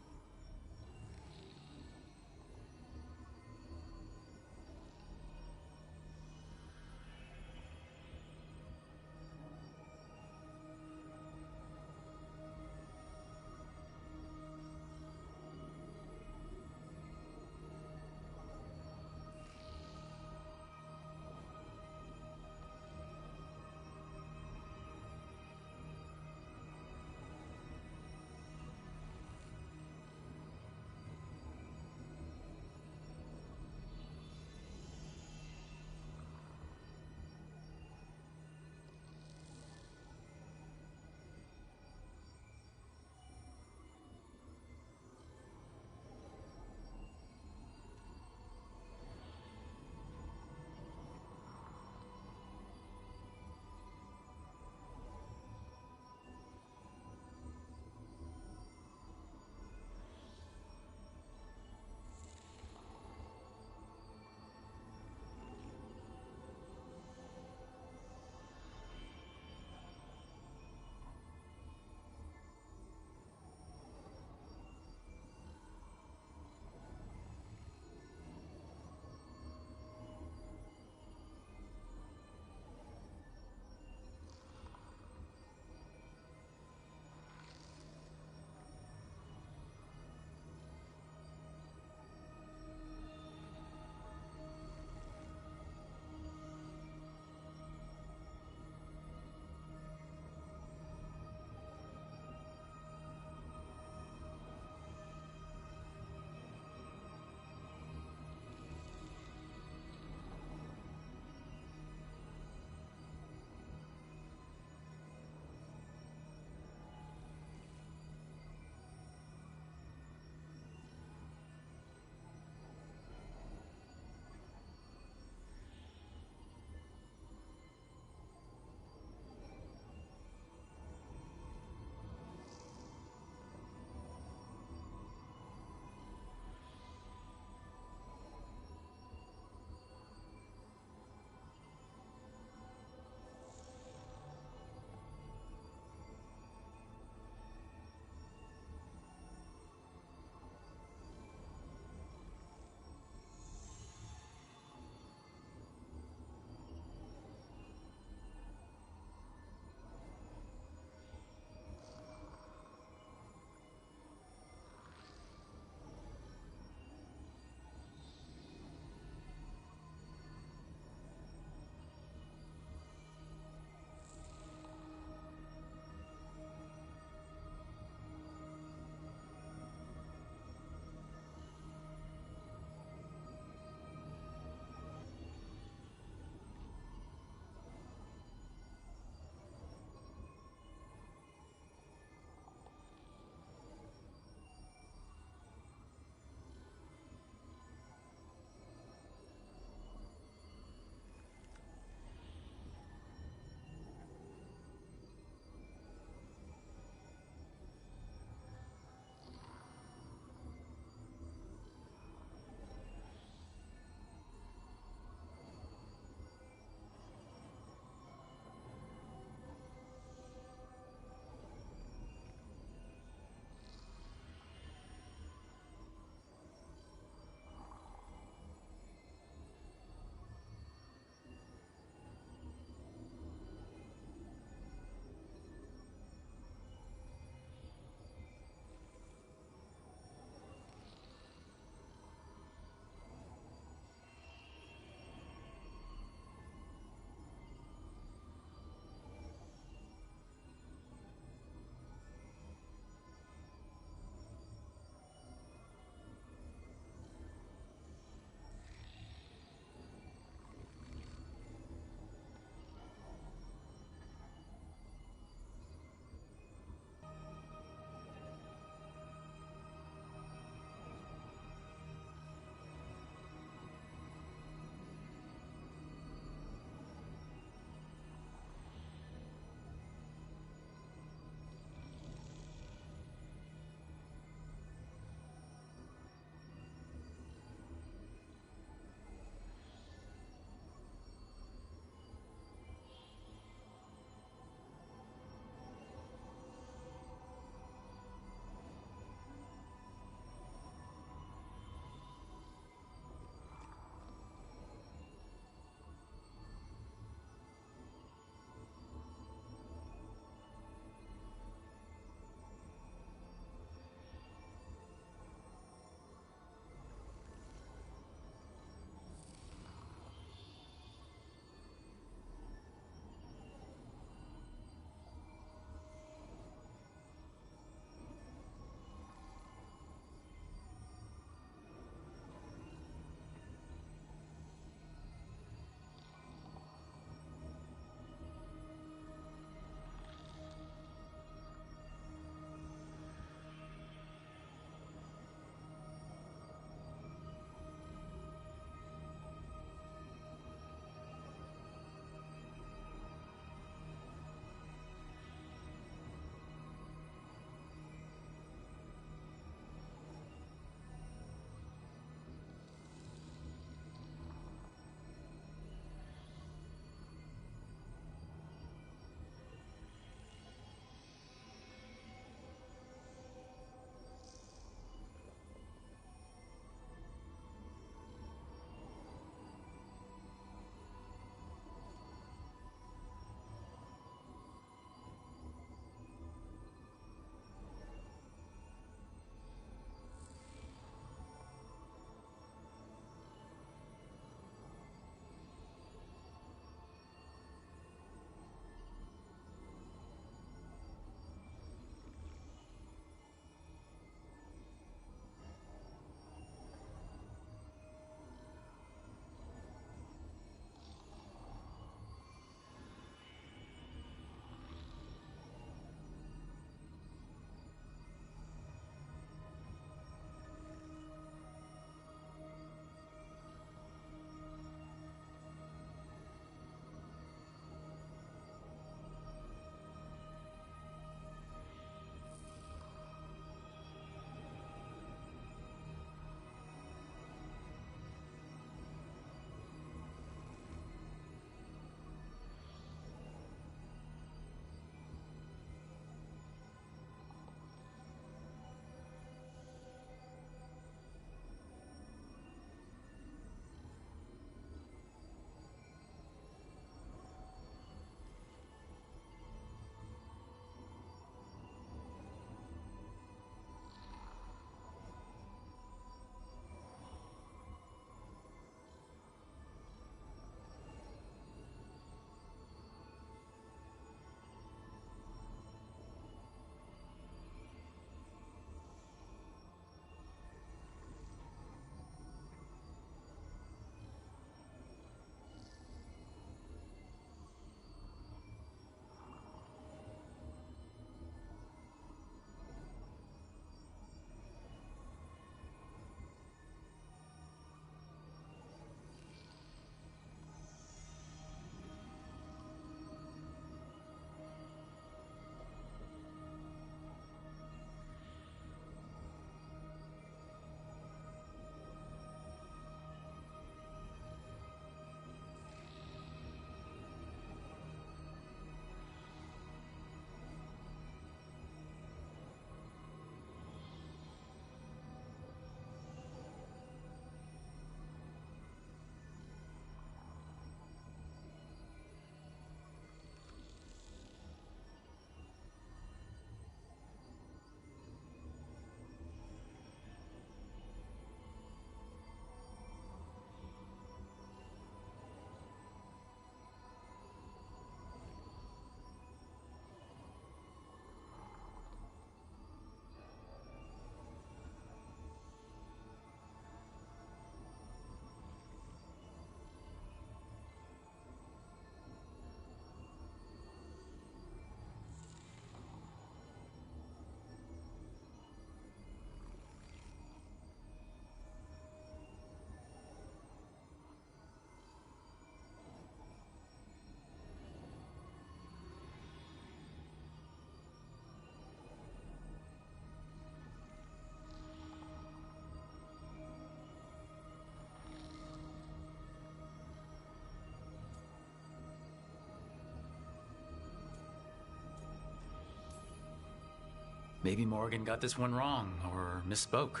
Maybe Morgan got this one wrong, or misspoke.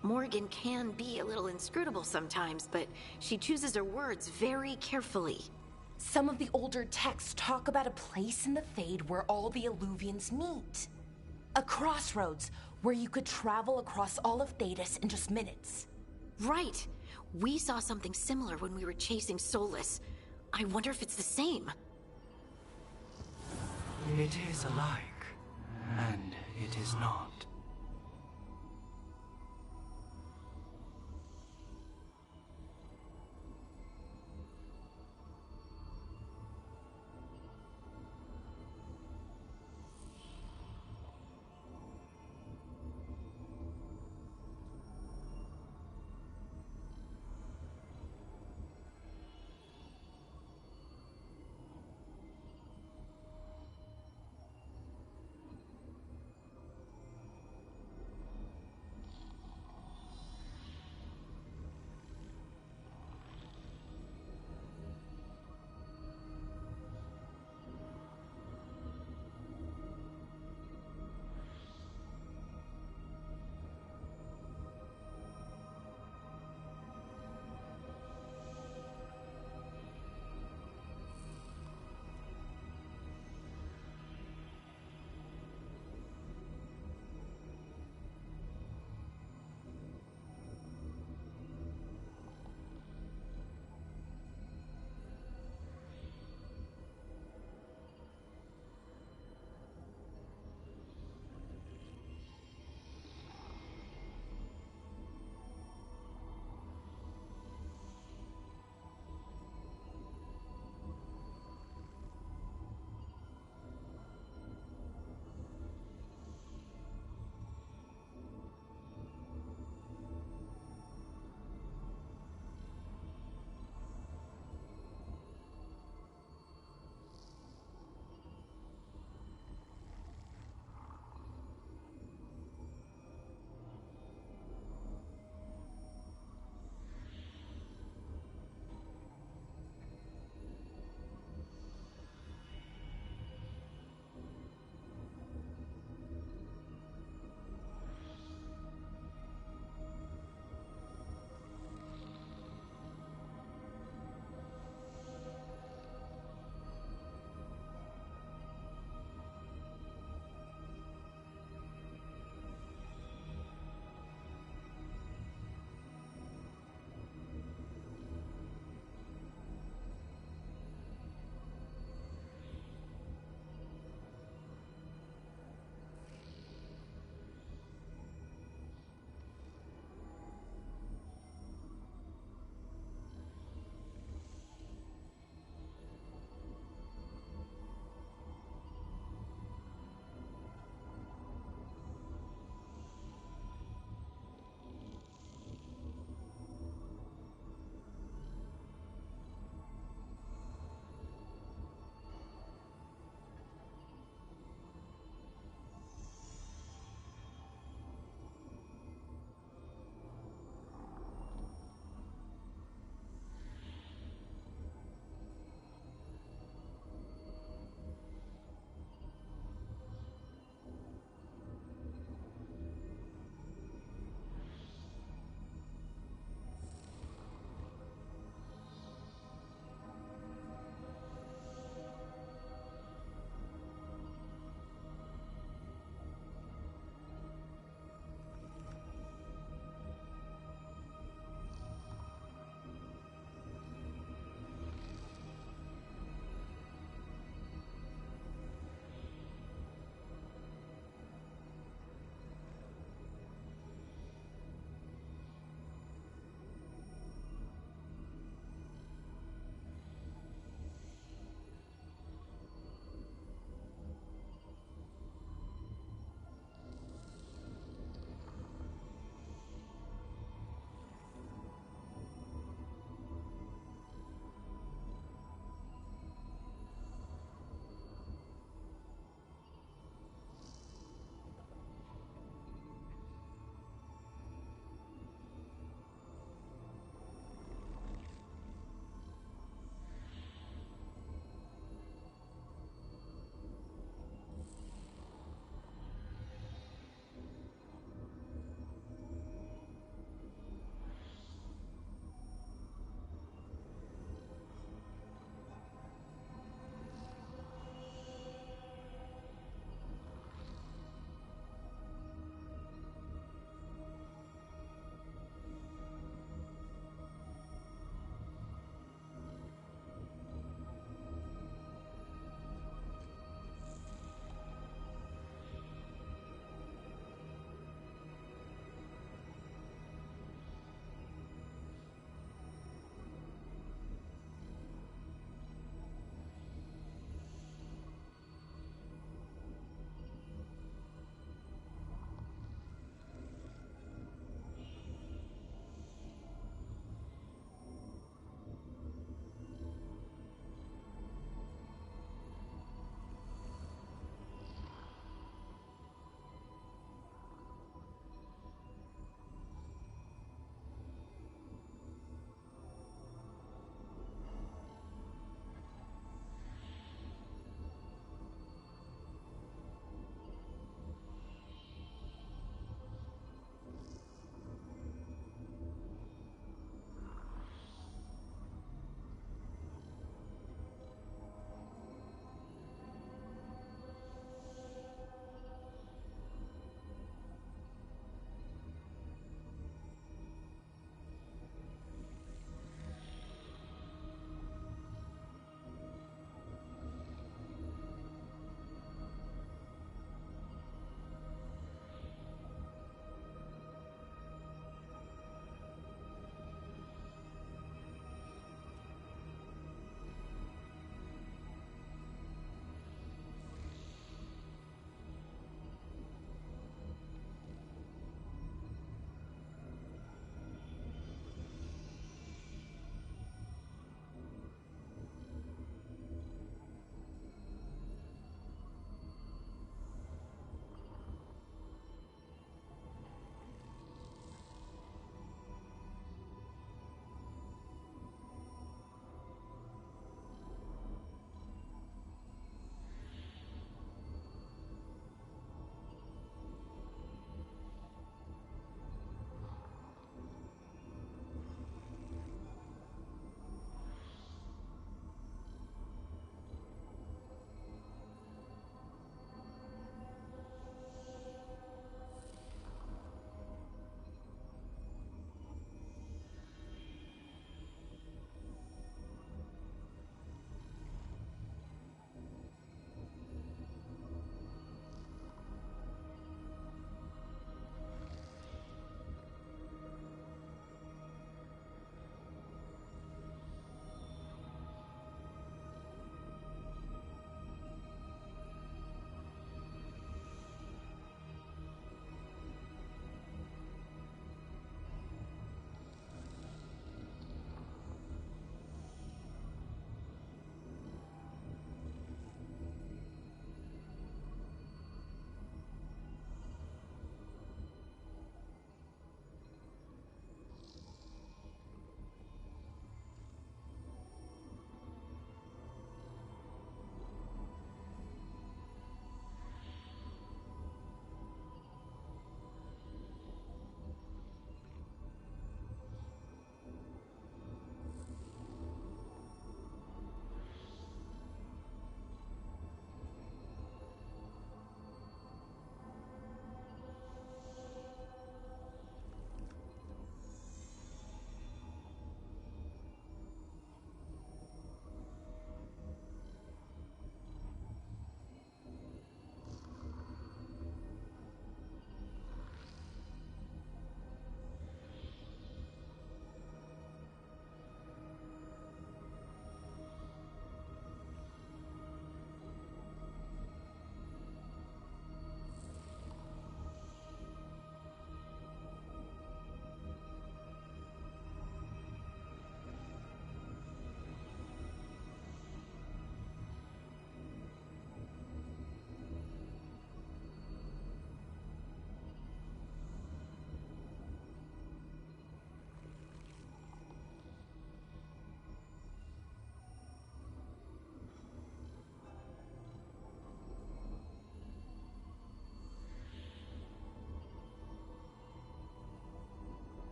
Morgan can be a little inscrutable sometimes, but she chooses her words very carefully. Some of the older texts talk about a place in the Fade where all the Illuvians meet. A crossroads where you could travel across all of Thedas in just minutes. Right. We saw something similar when we were chasing Solus. I wonder if it's the same. It is alike, and it is not.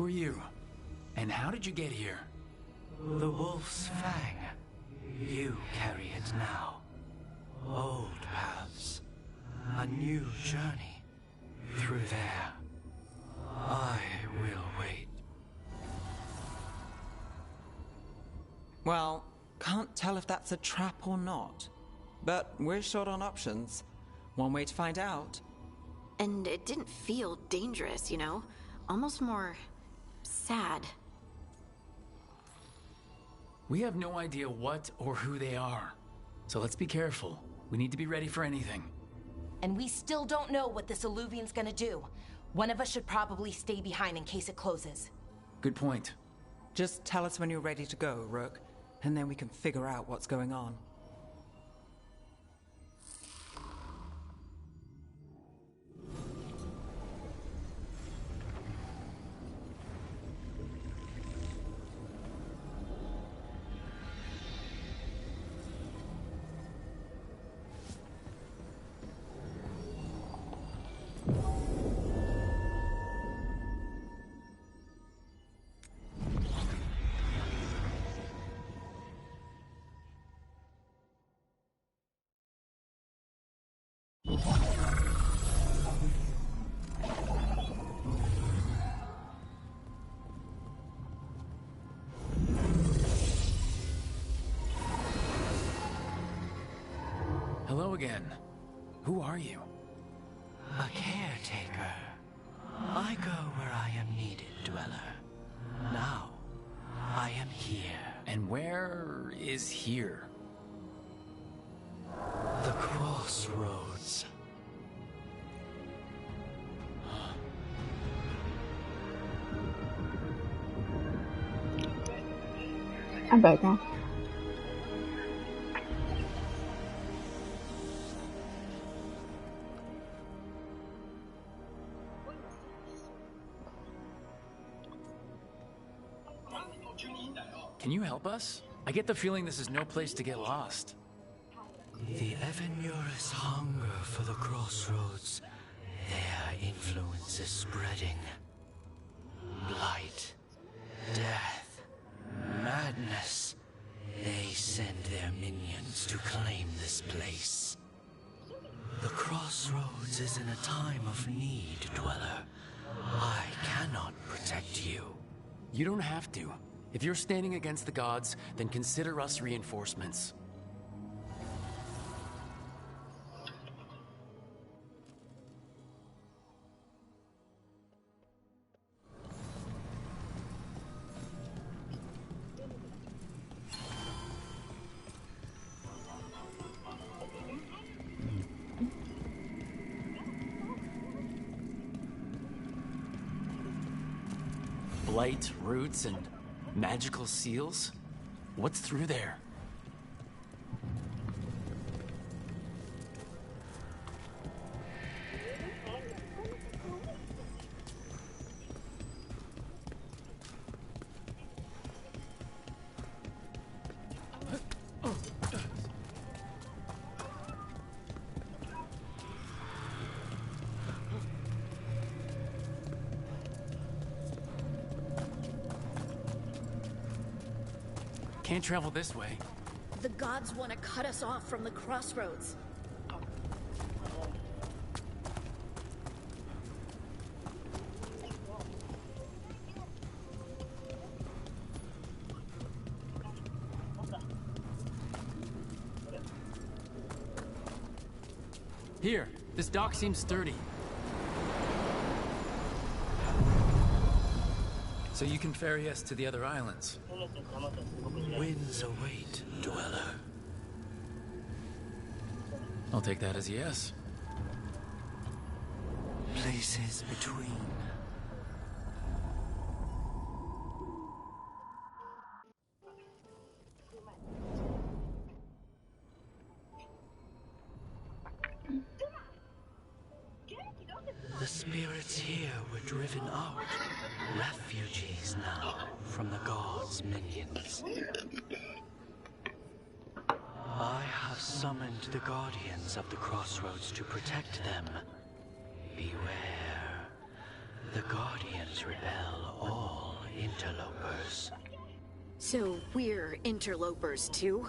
Who are you? And how did you get here? The Wolf's Fang. You carry it now. Old paths. A new journey. Through there. I will wait. Well, can't tell if that's a trap or not. But we're short on options. One way to find out. And it didn't feel dangerous, you know? Almost more sad. We have no idea what or who they are. So let's be careful. We need to be ready for anything. And we still don't know what this Illuvian's gonna do. One of us should probably stay behind in case it closes. Good point. Just tell us when you're ready to go, Rook, and then we can figure out what's going on. Hello again. Who are you? A caretaker. I go where I am needed, Dweller. Now, I am here. And where is here? The crossroads. I'm back now. Can you help us? I get the feeling this is no place to get lost. The Evanurus hunger for the crossroads. Their influence is spreading. Blight, death, madness. They send their minions to claim this place. The crossroads is in a time of need, Dweller. I cannot protect you. You don't have to. If you're standing against the gods, then consider us reinforcements. Blight, roots, and magical seals? What's through there? Can't travel this way. The gods want to cut us off from the crossroads. Here, this dock seems sturdy. So you can ferry us to the other islands. Winds await, Dweller. I'll take that as a yes. Places between. The spirits here were driven out. Refugees now from the gods' minions. I have summoned the guardians of the crossroads to protect them. Beware. The Guardians repel all interlopers. So we're interlopers too?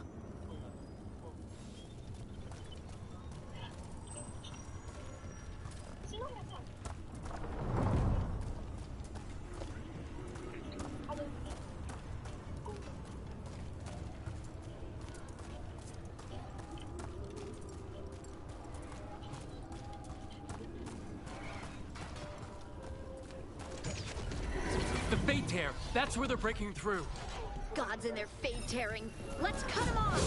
The Fate Tear! That's where they're breaking through. Gods and their fade tearing. Let's cut them off!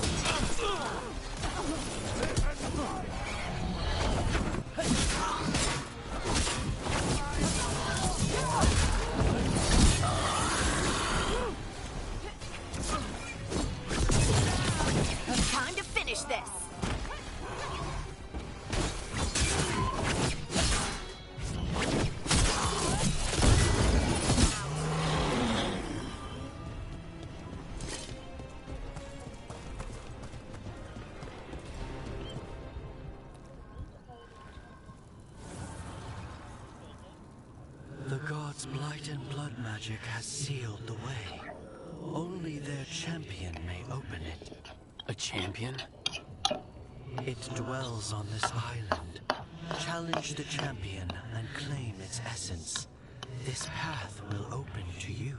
Time to finish this! The gods' blight and blood magic has sealed the way. Only their champion may open it. A champion? It dwells on this island. Challenge the champion and claim its essence. This path will open to you.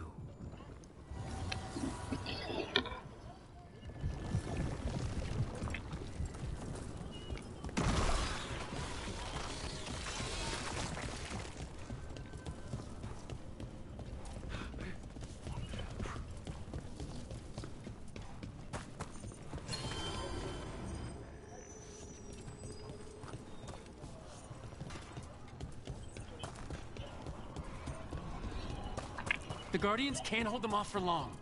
The Guardians can't hold them off for long.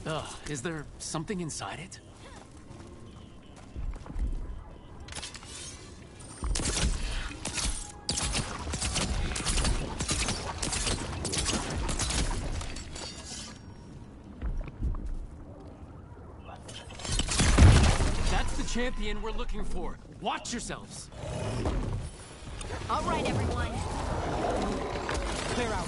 Ugh, is there something inside it? Champion we're looking for. Watch yourselves. All right, everyone. Clear out.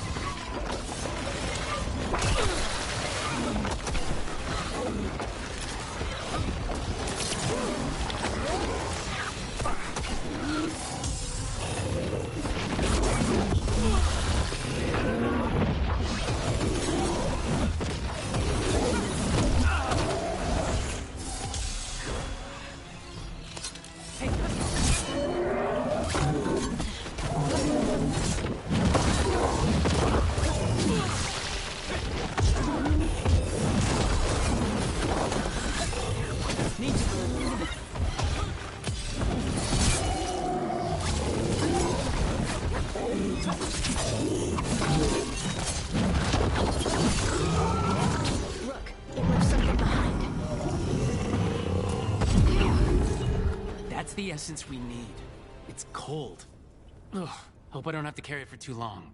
That's the essence we need. It's cold. Ugh, hope I don't have to carry it for too long.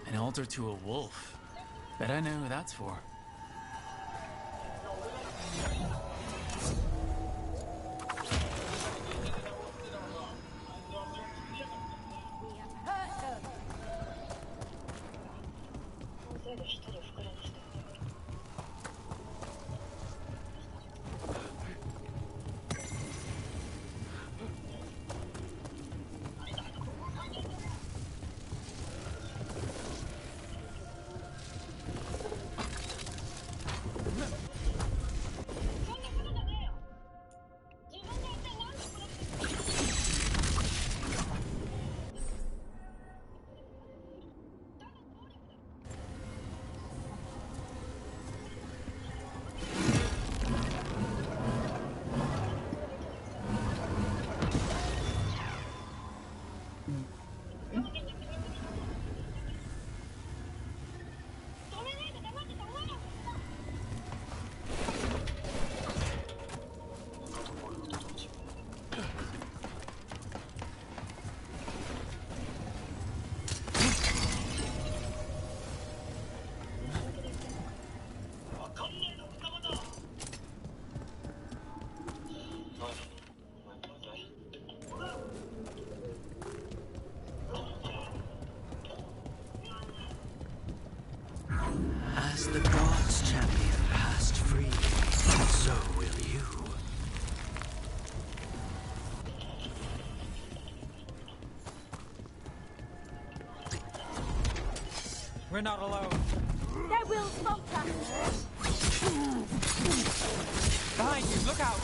An altar to a wolf. Bet I know who that's for. We're not alone. Their will falter. Behind you, look out!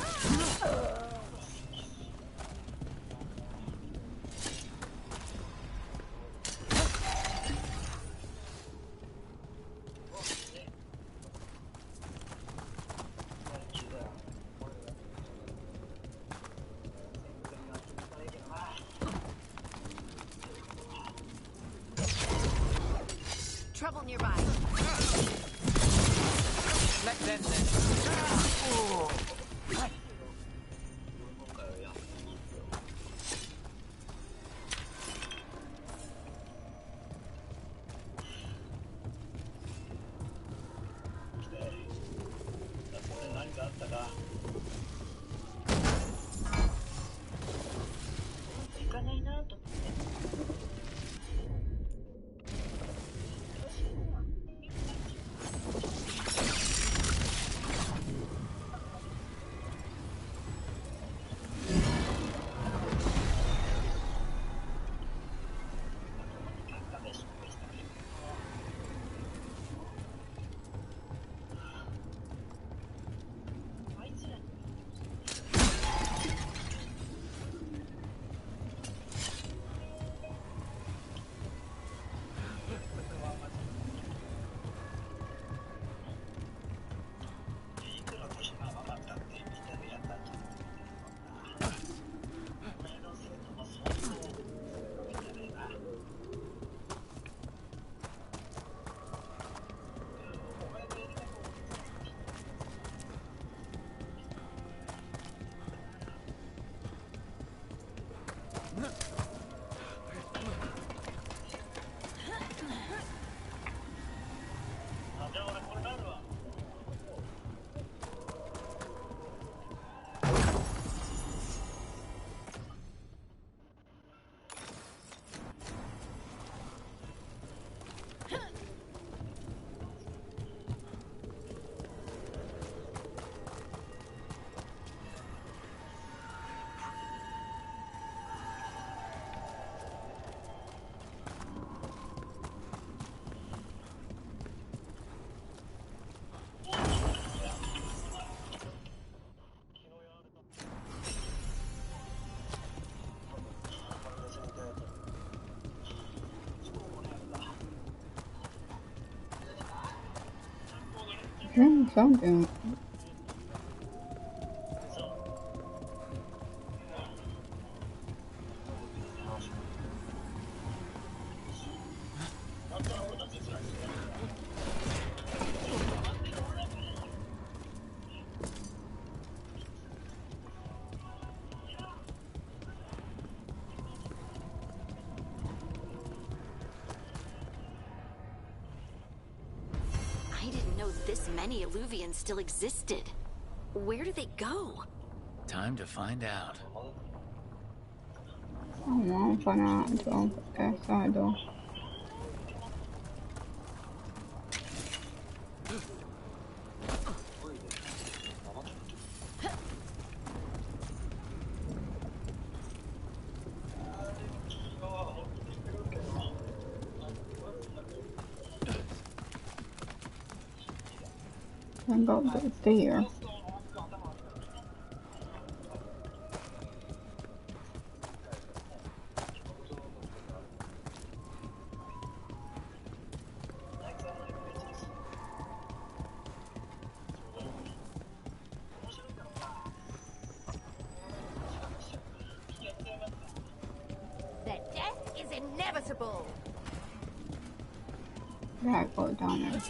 Trouble nearby. Let them then. Hearing something. I didn't know this many Illuvians still existed. Where do they go? Time to find out. Vamos para então essa do. And go there. Their death is inevitable. Gotta go down there.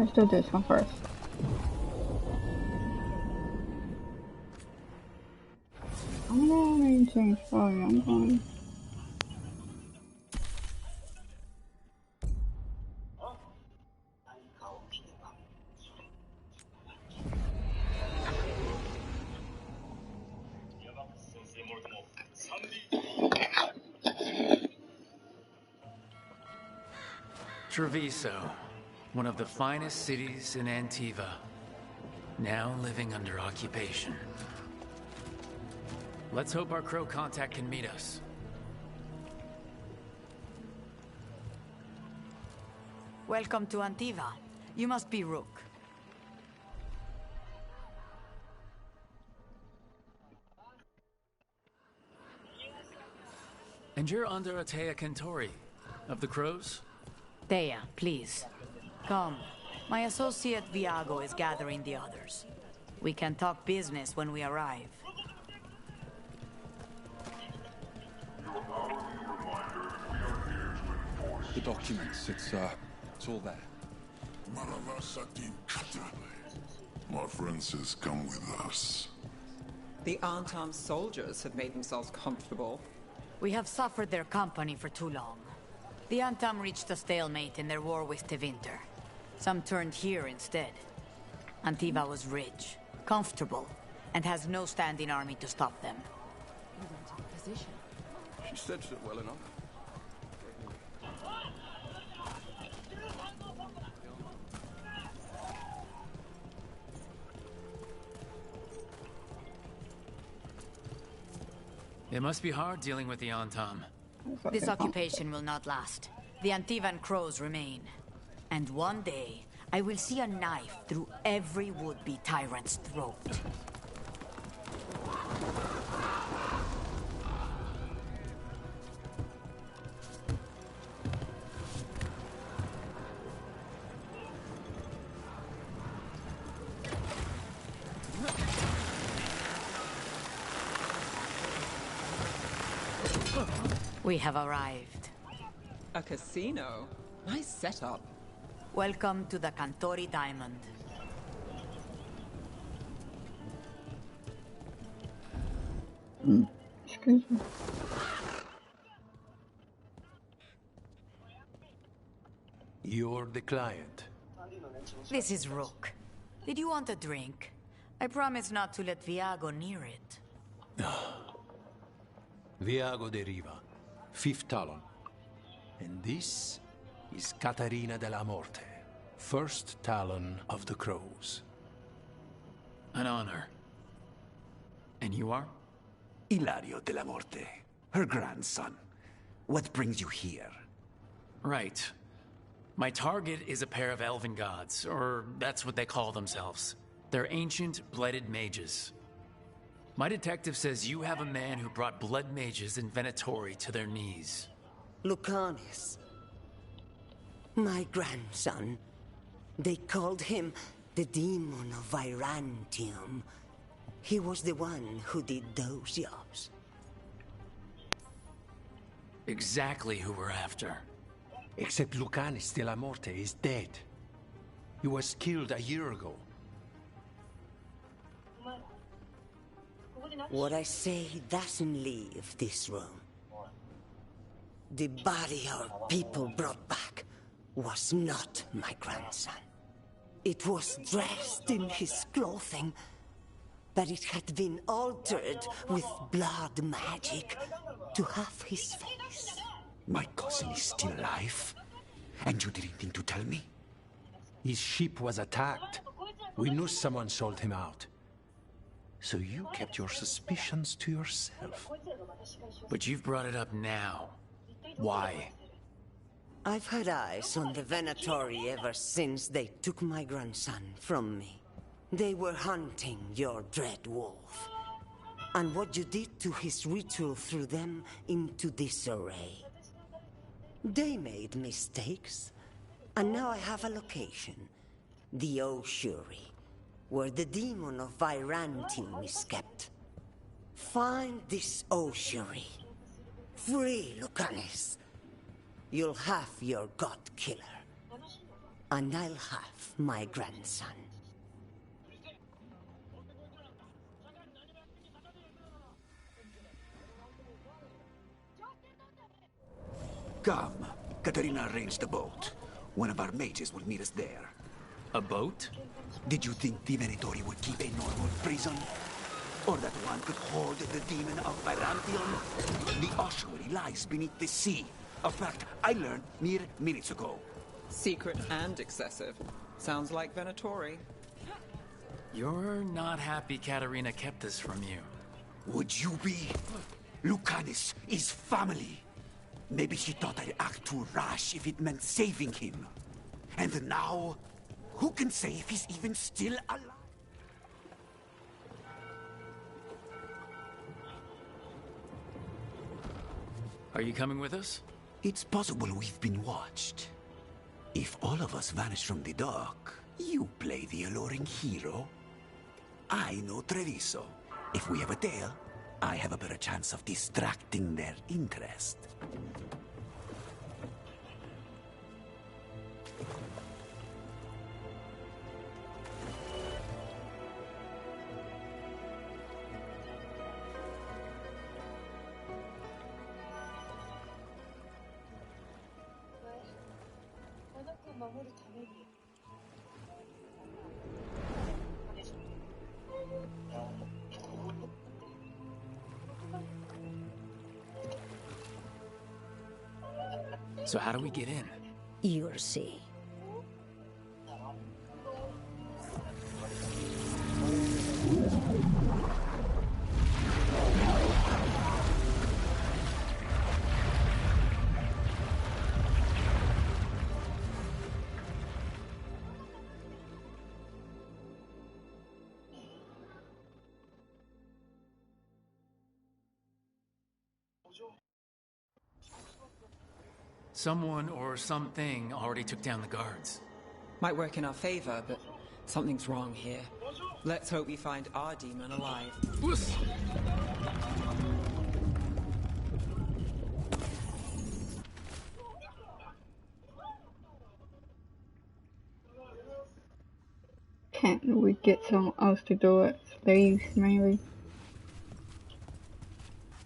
Let's do this one first. I'm going to change story. I'm going. Treviso, one of the finest cities in Antiva, now living under occupation. Let's hope our crow contact can meet us. Welcome to Antiva. You must be Rook. And you're under Atea Kentori, of the Crows? Thea, please. Come. My associate Viago is gathering the others. We can talk business when we arrive. The documents, it's all there. My friend says come with us. The unarmed soldiers have made themselves comfortable. We have suffered their company for too long. The Antam reached a stalemate in their war with Tevinter. Some turned here instead. Antiva was rich, comfortable, and has no standing army to stop them. She stretched it well enough. It must be hard dealing with the Antam. This occupation will not last. The Antivan crows remain. And one day, I will see a knife through every would-be tyrant's throat. We have arrived. A casino? Nice setup. Welcome to the Cantori Diamond. Excuse me. You're the client. This is Rook. Did you want a drink? I promise not to let Viago near it. Viago de Riva, 5th Talon. And this is Catarina della Morte, 1st Talon of the Crows. An honor. And you are? Ilario della Morte, her grandson. What brings you here? Right. My target is a pair of elven gods, or that's what they call themselves. They're ancient, blooded mages. My detective says you have a man who brought blood mages in Venatori to their knees. Lucanis. My grandson. They called him the Demon of Virantium. He was the one who did those jobs. Exactly who we're after. Except Lucanis della Morte is dead. He was killed a year ago. What I say doesn't leave this room. The body our people brought back was not my grandson. It was dressed in his clothing, but it had been altered with blood magic to have his face. My cousin is still alive? And you didn't think to tell me? His ship was attacked. We knew someone sold him out. So you kept your suspicions to yourself. But you've brought it up now. Why? I've had eyes on the Venatori ever since they took my grandson from me. They were hunting your dread wolf. And what you did to his ritual threw them into disarray. They made mistakes, and now I have a location. The Ossuary, where the demon of Virantium is kept. Find this Ossuary. Free Lucanis. You'll have your god killer. and I'll have my grandson. Come. Katarina arranged a boat. One of our mages will meet us there. A boat? Did you think the Venatori would keep a normal prison? Or that one could hold the demon of Byzantium? The ossuary lies beneath the sea. A fact I learned mere minutes ago. Secret and excessive. Sounds like Venatori. You're not happy Katarina kept this from you. Would you be? Lucanus is family. Maybe she thought I'd act too rash if it meant saving him. And now, who can say if he's even still alive? Are you coming with us? It's possible we've been watched. If all of us vanish from the dock, you play the alluring hero. I know Treviso. If we have a tale, I have a better chance of distracting their interest. So how do we get in? You'll see. Someone or something already took down the guards. Might work in our favor, but something's wrong here. Let's hope we find our demon alive. Can't we get someone else to do it? Slaves, maybe?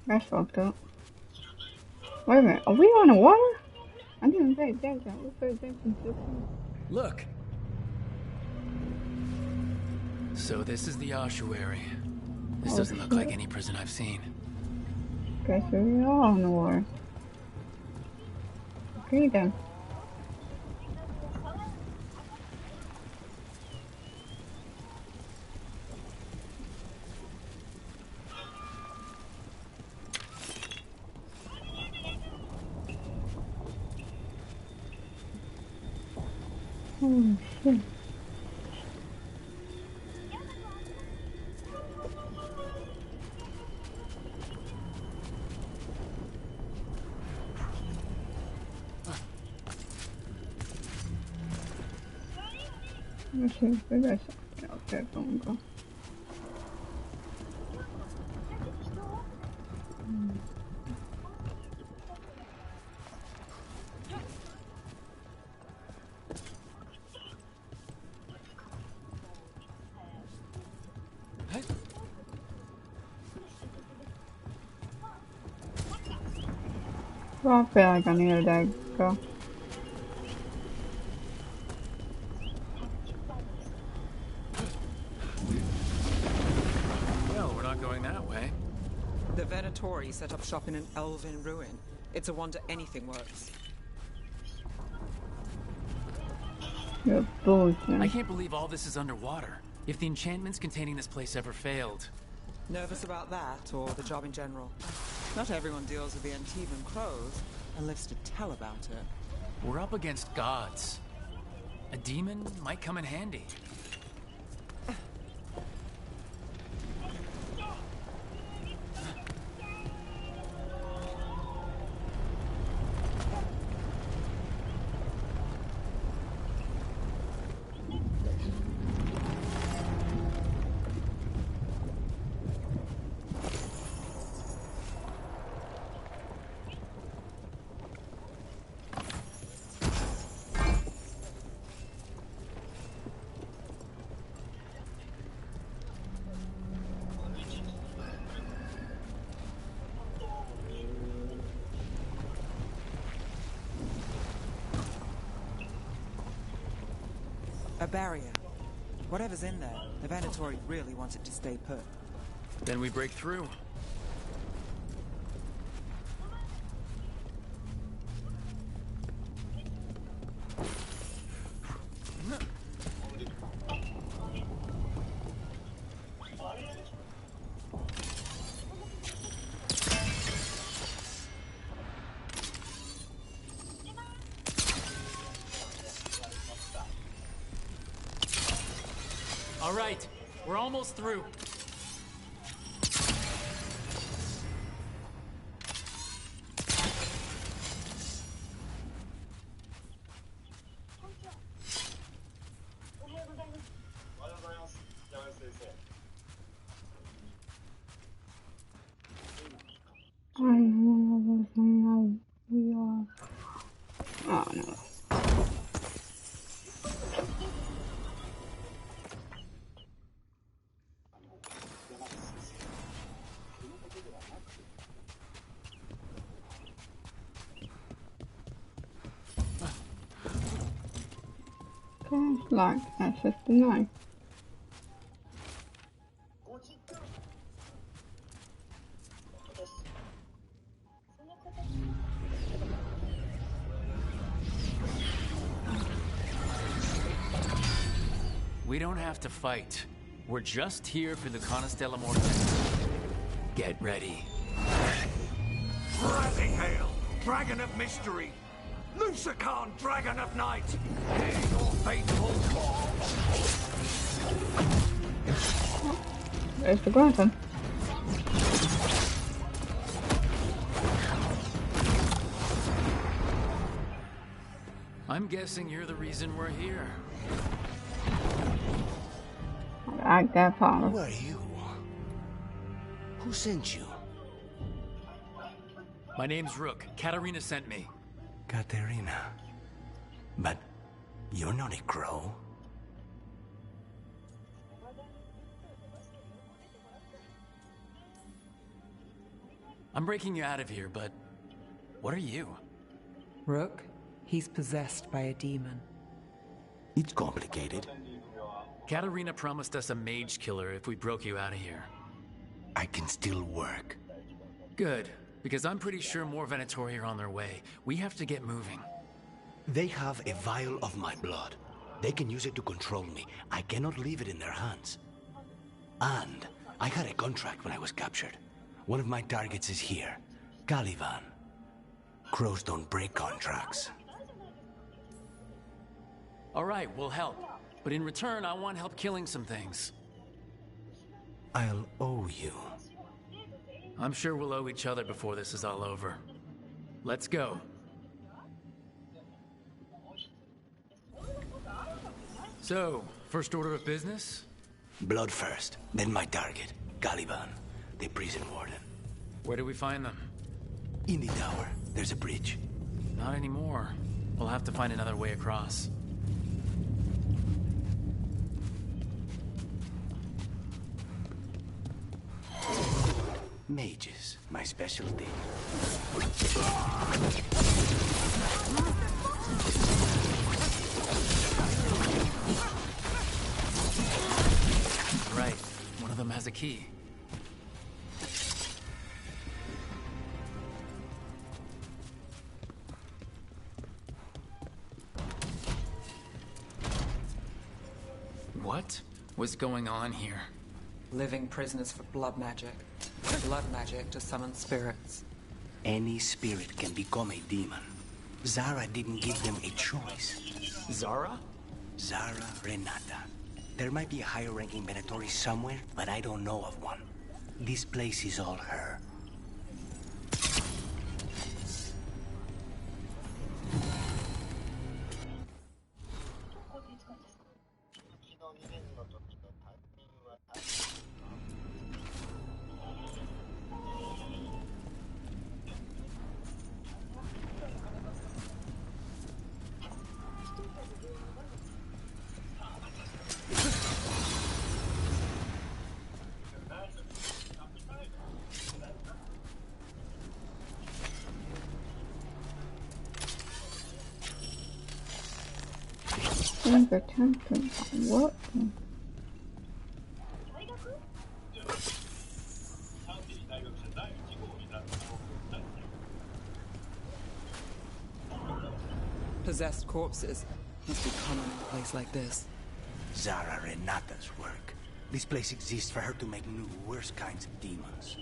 That's fucked up. Wait a minute, are we on the water? I didn't pay attention. Let's pay attention to this. Look! So this is the ossuary. This doesn't look like any prison I've seen. Guess we are on the water. Okay then. Oh shit. Let's see if there's something out there. Don't go. Well, I feel like I need a dag. Go. Well, we're not going that way. The Venatori set up shop in an elven ruin. It's a wonder anything works. You're bullshit. I can't believe all this is underwater. If the enchantments containing this place ever failed. Nervous about that, or the job in general? Not everyone deals with the Antivan crows and lives to tell about it. We're up against gods. A demon might come in handy. A barrier. Whatever's in there, the Venatori really wants it to stay put. Then we break through. All right, we're almost through. I know how we are. Oh no. Like S59. We don't have to fight. We're just here for the Canas de la Morte. Get ready. Rising hail, dragon of mystery. Lucican, dragon of night. Hear your fateful call. There's the grandson. I'm guessing you're the reason we're here. I like that part. Who are you? Who sent you? My name's Rook. Katarina sent me. Katerina. But you're not a crow. I'm breaking you out of here, but what are you? Rook, he's possessed by a demon. It's complicated. Katarina promised us a mage killer if we broke you out of here. I can still work. Good, because I'm pretty sure more Venatori are on their way. We have to get moving. They have a vial of my blood. They can use it to control me. I cannot leave it in their hands. And I had a contract when I was captured. One of my targets is here, Caliban. Crows don't break contracts. All right, we'll help. But in return, I want help killing some things. I'll owe you. I'm sure we'll owe each other before this is all over. Let's go. So, first order of business? Blood first, then my target, Caliban, the prison warden. Where do we find them? In the tower. There's a bridge. Not anymore. We'll have to find another way across. Mages, my specialty. Right. One of them has a key. What was going on here? Living prisoners for blood magic. Blood magic to summon spirits. Any spirit can become a demon. Zara didn't give them a choice. Zara? Zara Renata. There might be a higher-ranking Venatori somewhere, but I don't know of one. This place is all her. Being attacked by what? Possessed corpses must be common in a place like this. Zara Renata's work. This place exists for her to make new, worse kinds of demons.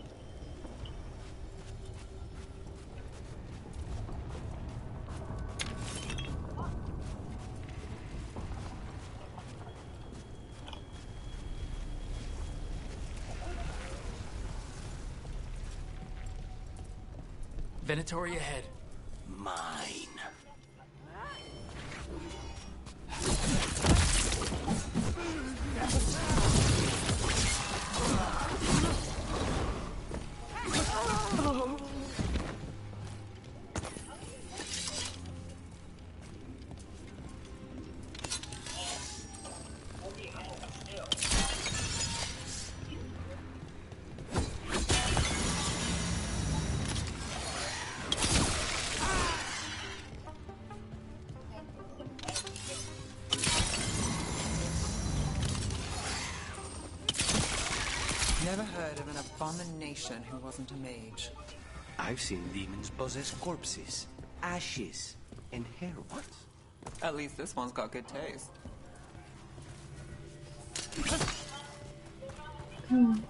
Venatori ahead. Mine. Never heard of an abomination who wasn't a mage. I've seen demons possess corpses, ashes, and hair. What? At least this one's got good taste. Come on.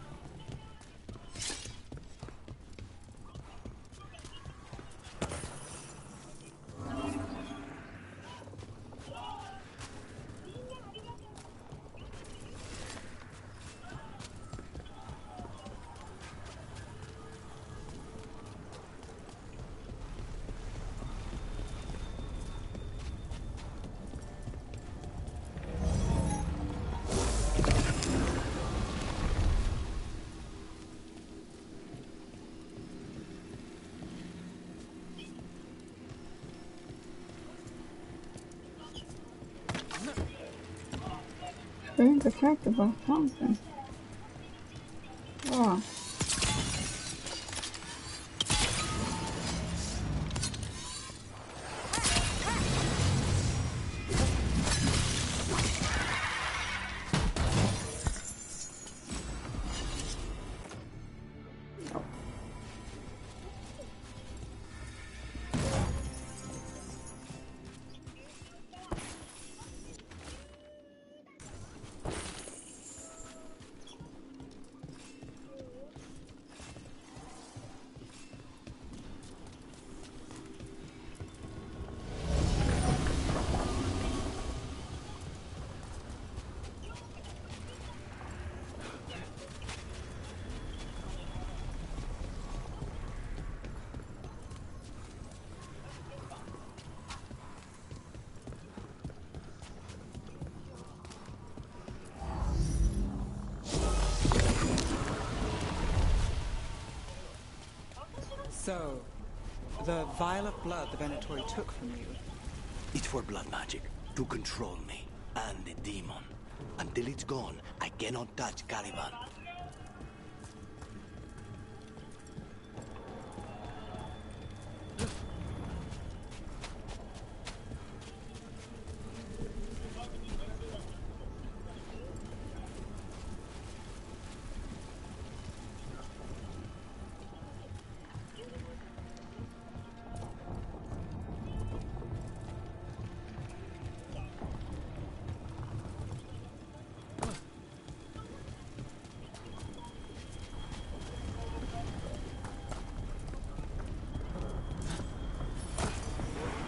Being protected by something. Oh. So, the vial of blood the Venatori took from you. It's for blood magic, to control me, and the demon. Until it's gone, I cannot touch Caliban.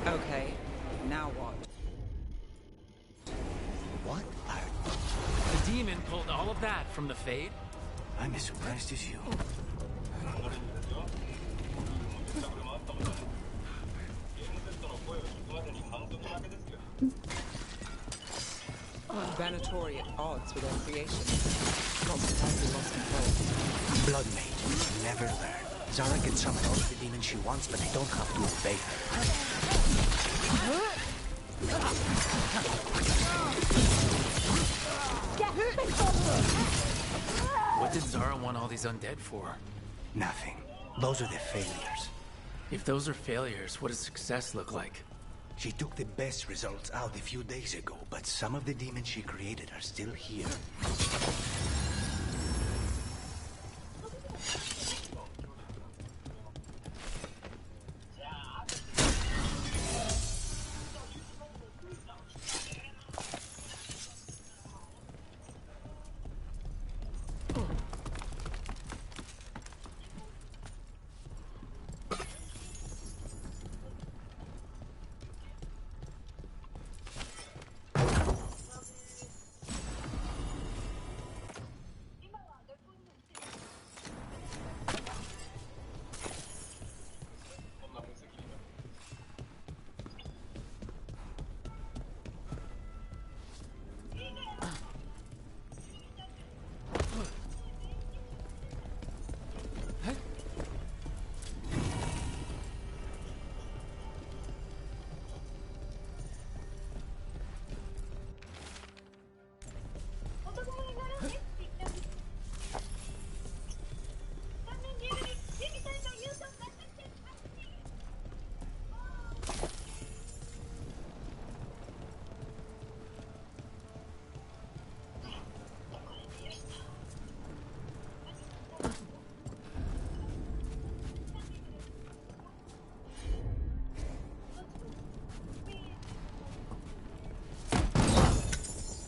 Okay, now what? What are... The demon pulled all of that from the Fade? I'm as surprised as you. Venatori at odds with their creation. Not surprised they lost control. Blood mage, never learn. Zara can summon all the demons she wants, but I don't have to obey her. What did Zara want all these undead for? Nothing. Those are the failures. If those are failures, what does success look like? She took the best results out a few days ago, but some of the demons she created are still here.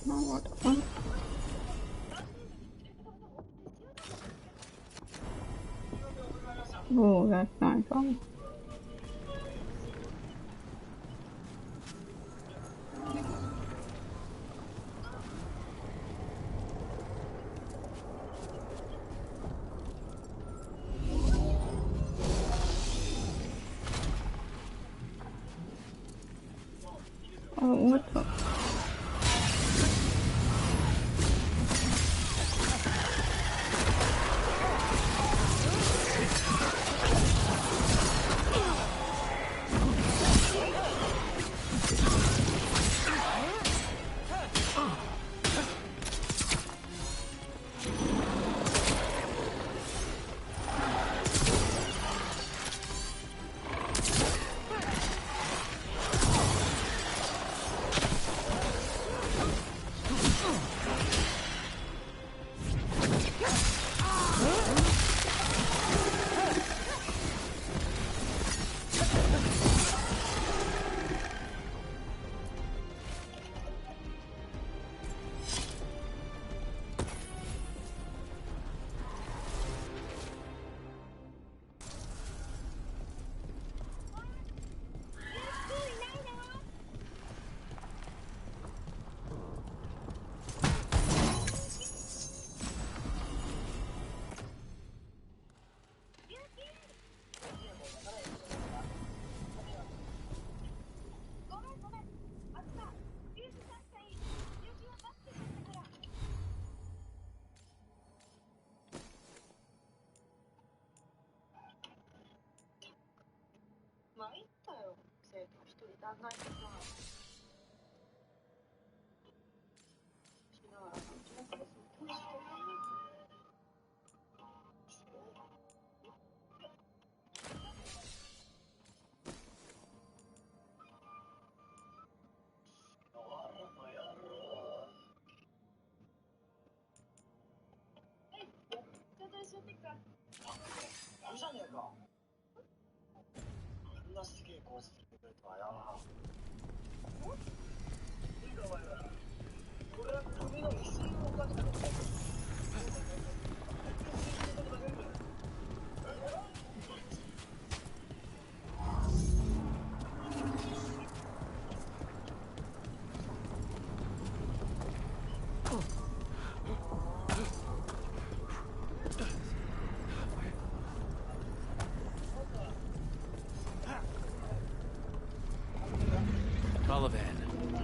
What the fuck? Oh, that's not fun. Oh, what the?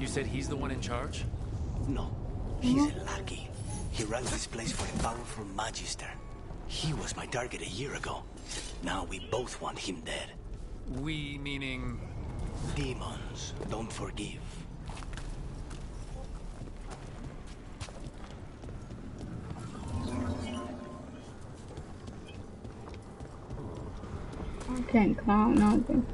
You said he's the one in charge? No, he's a lackey. He runs this place for a powerful magister. He was my target a year ago. Now we both want him dead. We meaning... Demons don't forgive. I can't count nothing.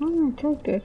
I'm gonna take this.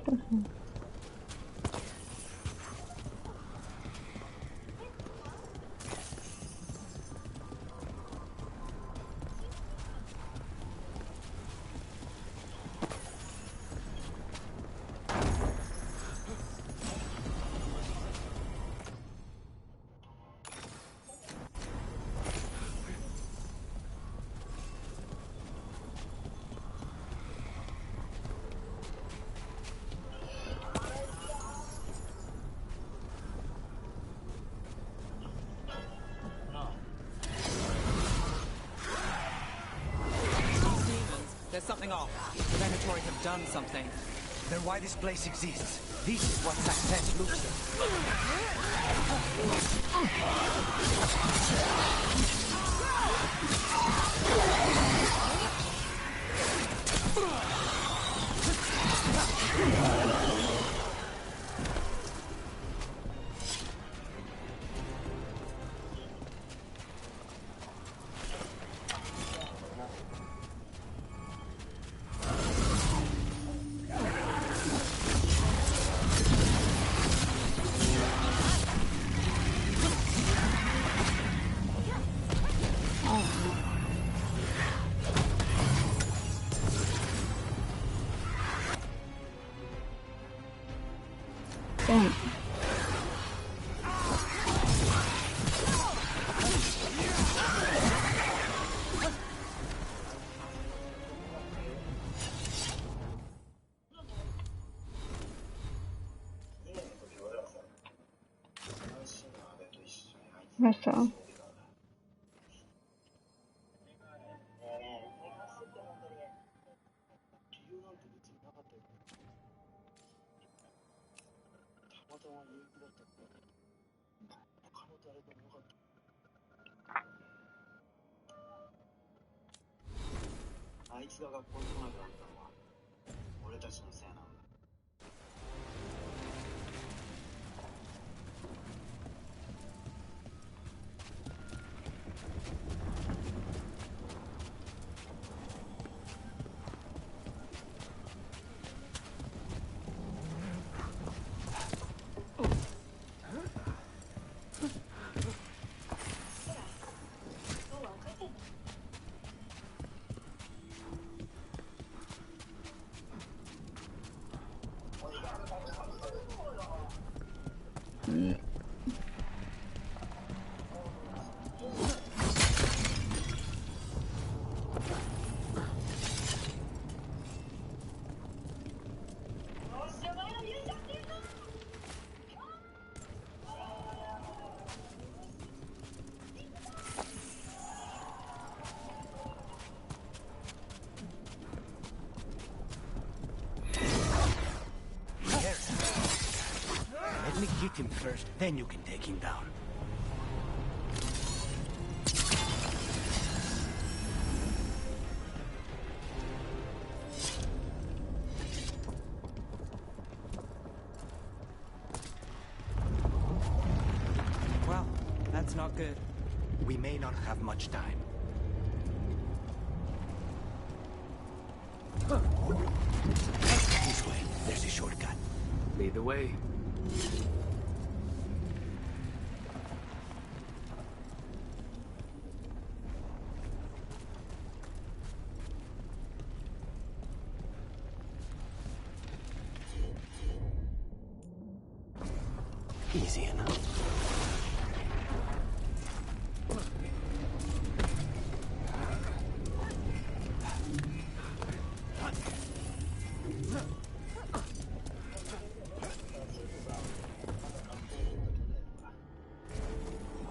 There's something off. The Venatori have done something. Then why this place exists? This is what success looks Damn. That's all. Let me hit him first, then you can take him down. Well, that's not good. We may not have much time. This way, there's a shortcut. Lead the way. Easy enough.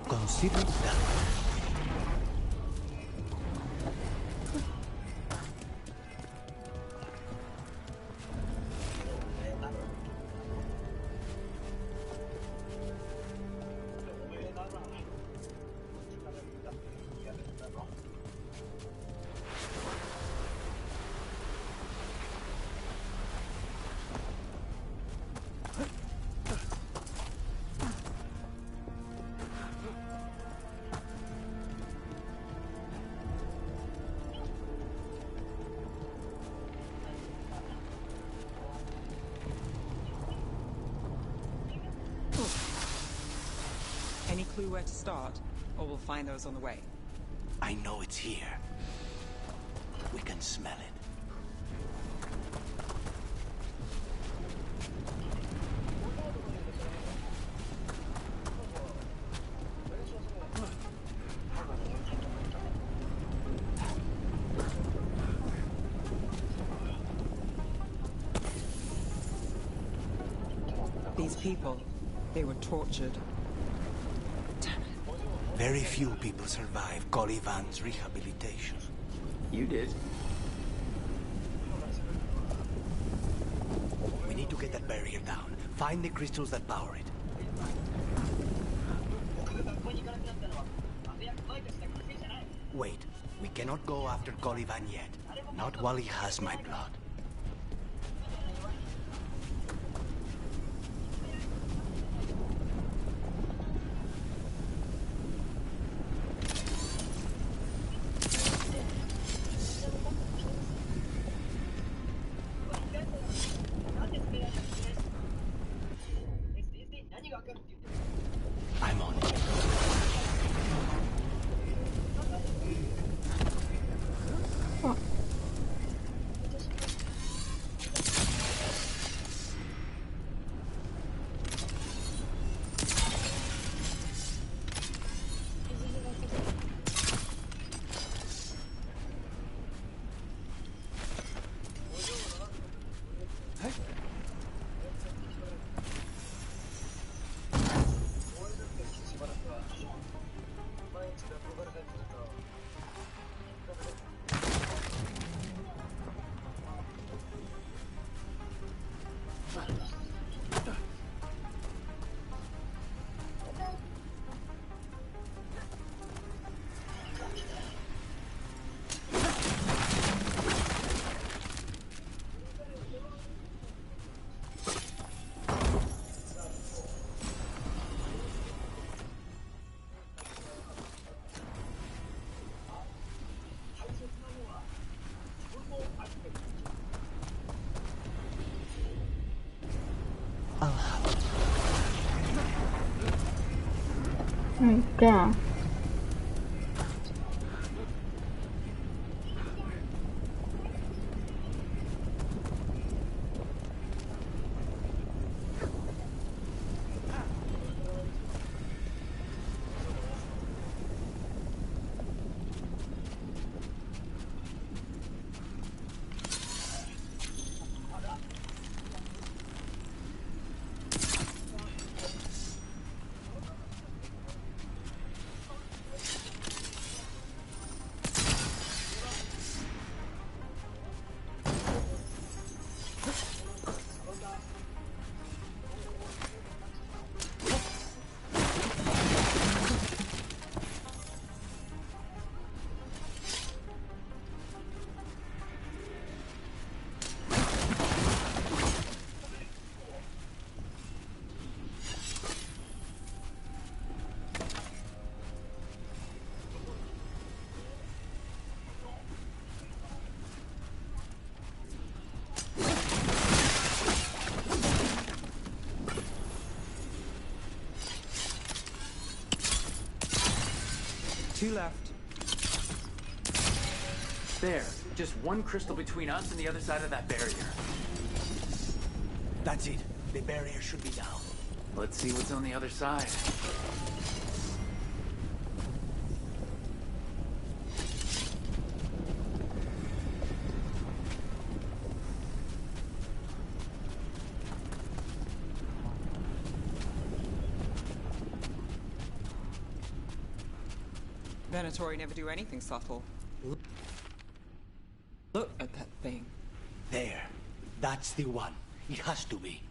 Consider it done. clue where to start, or we'll find those on the way. I know it's here. We can smell it. These people, they were tortured. Very few people survive Colivan's rehabilitation. You did. We need to get that barrier down. Find the crystals that power it. Wait, we cannot go after Colivan yet. Not while he has my blood. I'm on it. My God. Two left. There. Just one crystal between us and the other side of that barrier. That's it. The barrier should be down. Let's see what's on the other side. Venatori never do anything subtle. Look at that thing. There. That's the one. It has to be.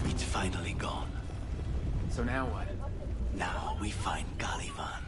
It's finally gone. So now what? Now we find Caliban.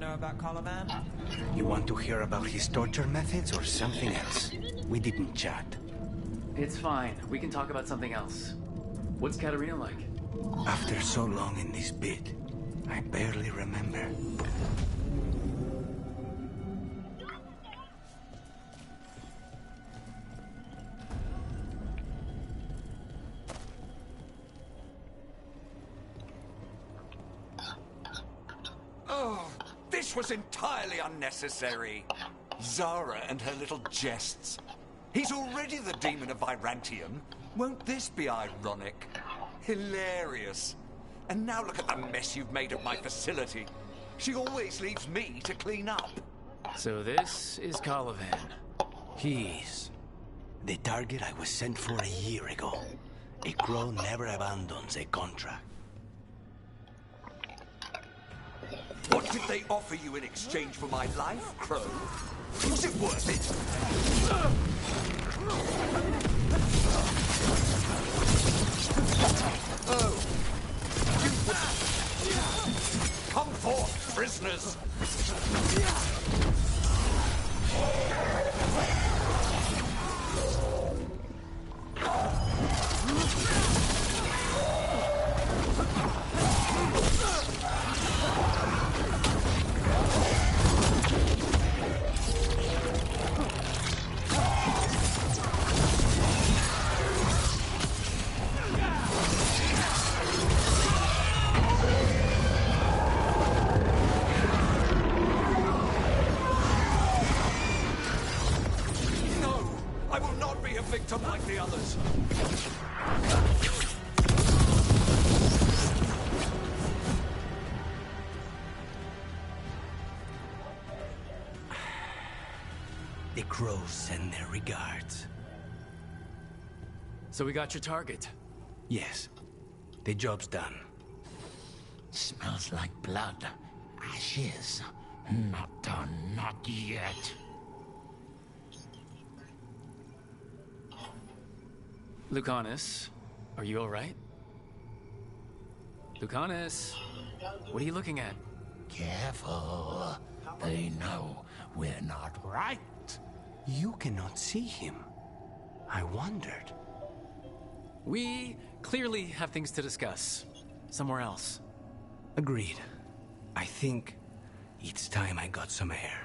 know about Colivan? You want to hear about his torture methods or something else? We didn't chat. It's fine. We can talk about something else. What's Katarina like? After so long in this bit, I barely remember. Oh, this was entirely unnecessary. Zara and her little jests. He's already the demon of Virantium. Won't this be ironic? Hilarious. And now look at the mess you've made of my facility. She always leaves me to clean up. So this is Colivan. He's the target I was sent for a year ago. A crow never abandons a contract. What did they offer you in exchange for my life, Crow? Was it worth it? Oh. Come forth, prisoners! Victim like the others. The crows send their regards. So we got your target? Yes. The job's done. Smells like blood. Ashes. Not done, not yet. Lucanus, are you alright? Lucanus, what are you looking at? Careful. They know we're not right. You cannot see him. I wondered. We clearly have things to discuss. Somewhere else. Agreed. I think it's time I got some air.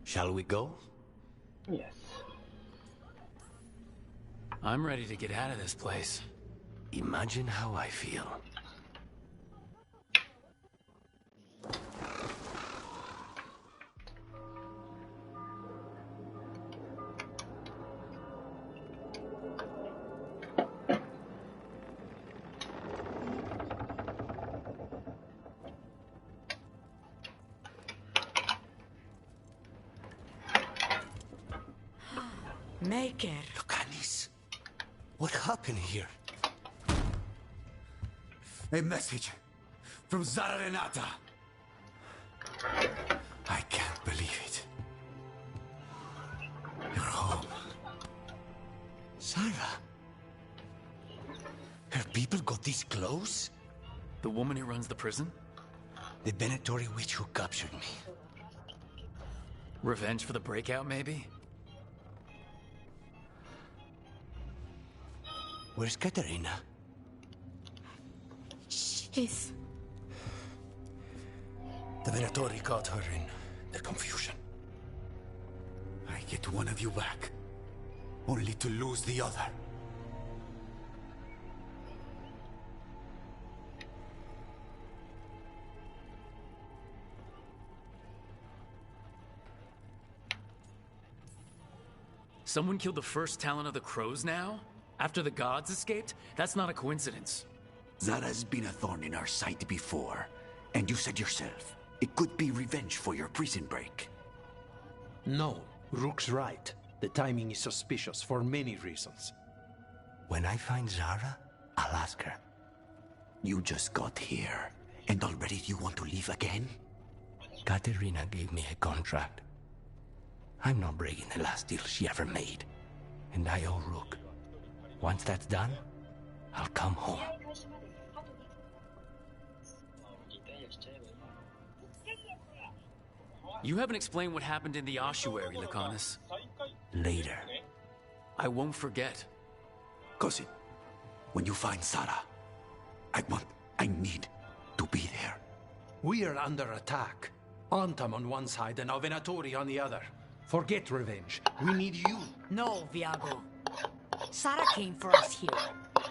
Shall we go? Yes. I'm ready to get out of this place. Imagine how I feel. Maker. Lucanis, what happened here? A message from Zara Renata. I can't believe it. You're home. Sarah. Her people got this close? The woman who runs the prison? The Venatori witch who captured me. Revenge for the breakout, maybe? Where's Katarina? She's... The Venatori caught her in the confusion. I get one of you back, only to lose the other. Someone killed the first Talon of the Crows now? After the gods escaped? That's not a coincidence. Zara's been a thorn in our side before, and you said yourself, it could be revenge for your prison break. No, Rook's right. The timing is suspicious for many reasons. When I find Zara, I'll ask her. You just got here, and already you want to leave again? Katerina gave me a contract. I'm not breaking the last deal she ever made. And I owe Rook. Once that's done, I'll come home. You haven't explained what happened in the ossuary, Lucanus. Later. I won't forget. Cousin, when you find Zara, I need to be there. We are under attack. Antam on one side and our Venatori on the other. Forget revenge. We need you. No, Viago. Sarah came for us here,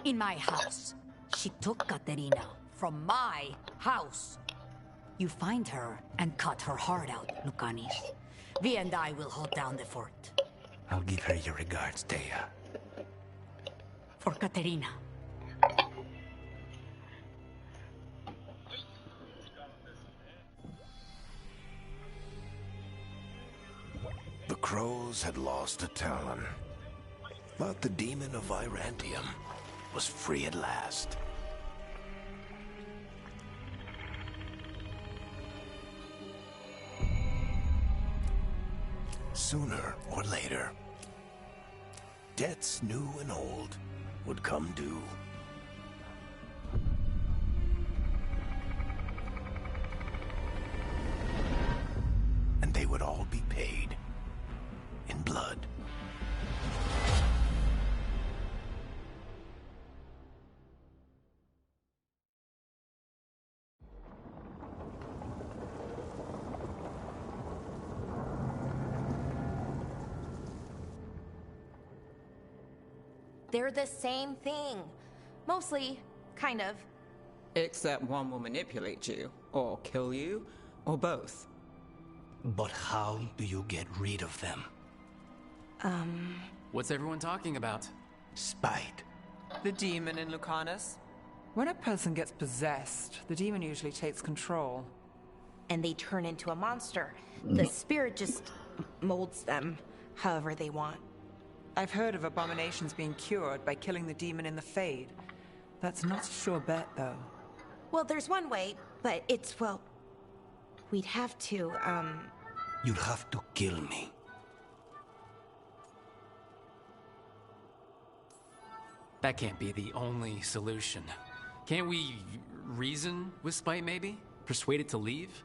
in my house. She took Katerina from my house. You find her and cut her heart out, Lucanis. Vi and I will hold down the fort. I'll give her your regards, Thea. For Katerina. The Crows had lost a Talon, but the demon of Virantium was free at last. Sooner or later, debts new and old would come due. And they would all be paid in blood. They're the same thing. Mostly, kind of. Except one will manipulate you, or kill you, or both. But how do you get rid of them? What's everyone talking about? Spite. The demon in Lucanus. When a person gets possessed, the demon usually takes control. And they turn into a monster. The spirit just molds them however they want. I've heard of abominations being cured by killing the demon in the Fade. That's not a sure bet, though. Well, there's one way, but it's, well... We'd have to, You'd have to kill me. That can't be the only solution. Can't we reason with Spite, maybe? Persuade it to leave?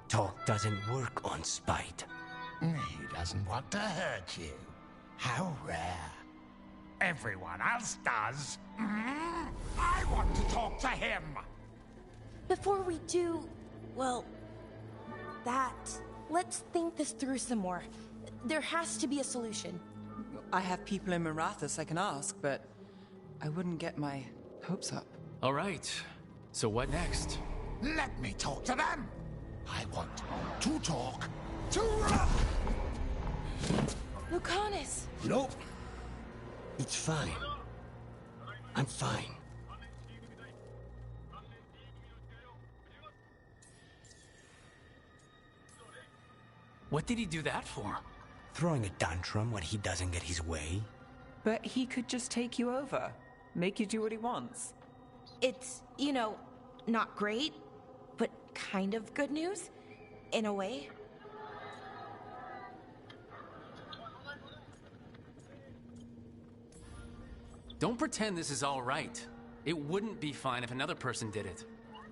Talk doesn't work on Spite. He doesn't want to hurt you. How rare. Everyone else does. I want to talk to him. Before we do, well, that, let's think this through some more. There has to be a solution. I have people in Marathas I can ask, but I wouldn't get my hopes up. All right. So what next? Let me talk to them. I want to talk to Lucanus! Nope. It's fine. I'm fine. What did he do that for? Throwing a tantrum when he doesn't get his way. But he could just take you over. Make you do what he wants. It's, you know, not great, but kind of good news, in a way. Don't pretend this is all right. It wouldn't be fine if another person did it.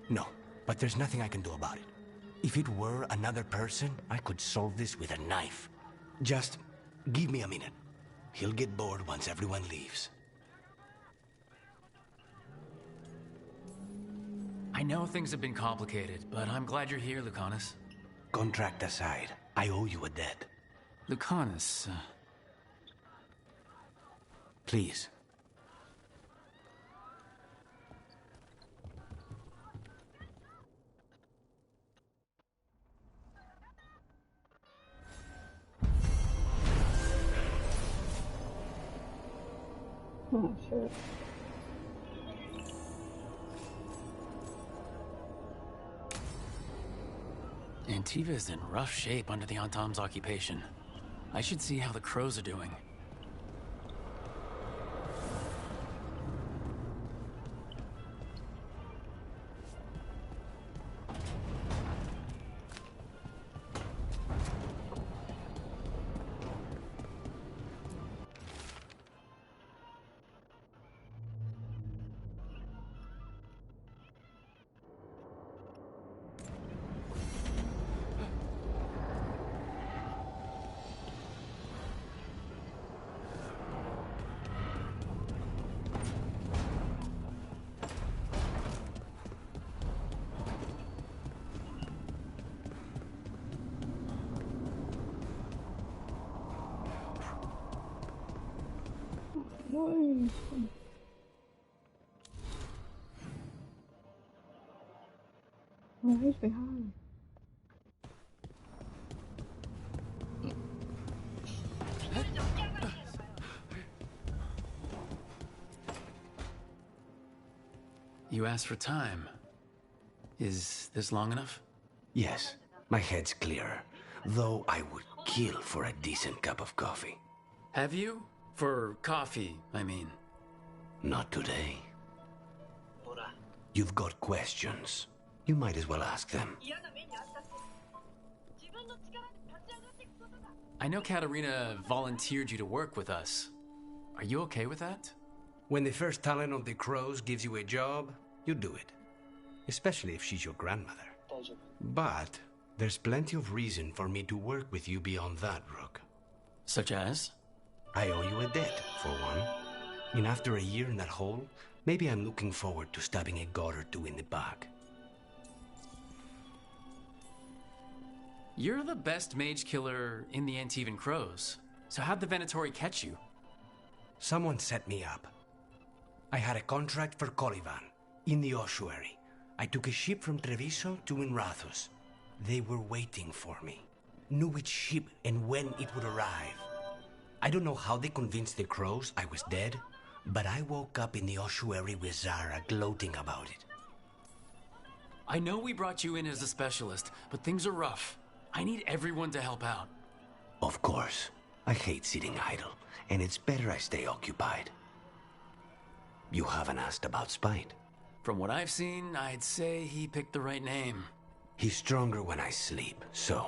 No, but there's nothing I can do about it. If it were another person, I could solve this with a knife. Just give me a minute. He'll get bored once everyone leaves. I know things have been complicated, but I'm glad you're here, Lucanus. Contract aside, I owe you a debt. Lucanus, Please. Oh, shit. Antiva is in rough shape under the Antam's occupation. I should see how the crows are doing. Oh, he's behind. You asked for time. Is this long enough? Yes, my head's clearer. Though I would kill for a decent cup of coffee. Have you? For coffee, I mean. Not today. You've got questions. You might as well ask them. I know Katarina volunteered you to work with us. Are you okay with that? When the first talent of the crows gives you a job, you do it. Especially if she's your grandmother. But there's plenty of reason for me to work with you beyond that, Rook. Such as? I owe you a debt, for one. And after a year in that hole, maybe I'm looking forward to stabbing a god or two in the back. You're the best mage killer in the Antivan Crows. So how'd the Venatori catch you? Someone set me up. I had a contract for Colivan, in the ossuary. I took a ship from Treviso to Inrathus. They were waiting for me. Knew which ship and when it would arrive. I don't know how they convinced the crows I was dead, but I woke up in the ossuary with Zara gloating about it. I know we brought you in as a specialist, but things are rough. I need everyone to help out. Of course. I hate sitting idle, and it's better I stay occupied. You haven't asked about Spite. From what I've seen, I'd say he picked the right name. He's stronger when I sleep, so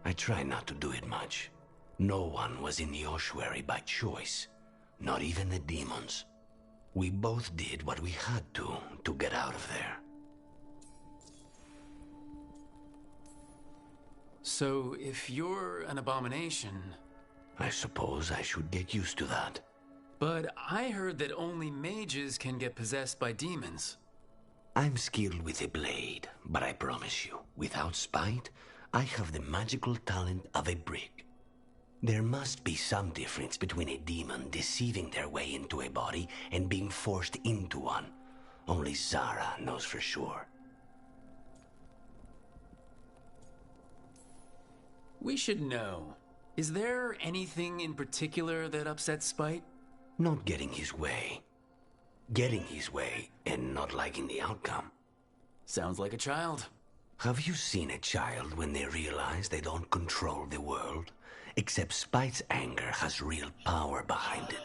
I try not to do it much. No one was in the ossuary by choice, not even the demons. We both did what we had to get out of there. So, if you're an abomination... I suppose I should get used to that. But I heard that only mages can get possessed by demons. I'm skilled with a blade, but I promise you, without Spite, I have the magical talent of a brick. There must be some difference between a demon deceiving their way into a body and being forced into one. Only Zara knows for sure. We should know. Is there anything in particular that upsets Spite? Not getting his way. Getting his way and not liking the outcome. Sounds like a child. Have you seen a child when they realize they don't control the world? Except Spite's anger has real power behind it.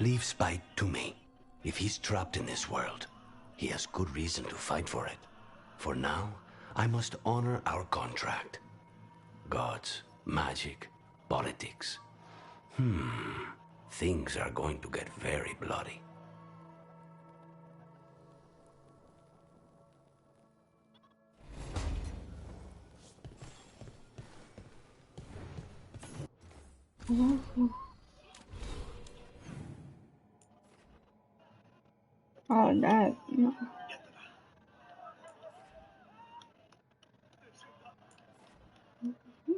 Leave Spite to me. If he's trapped in this world, he has good reason to fight for it. For now, I must honor our contract. Gods, magic, politics. Things are going to get very bloody. Oh, that. No.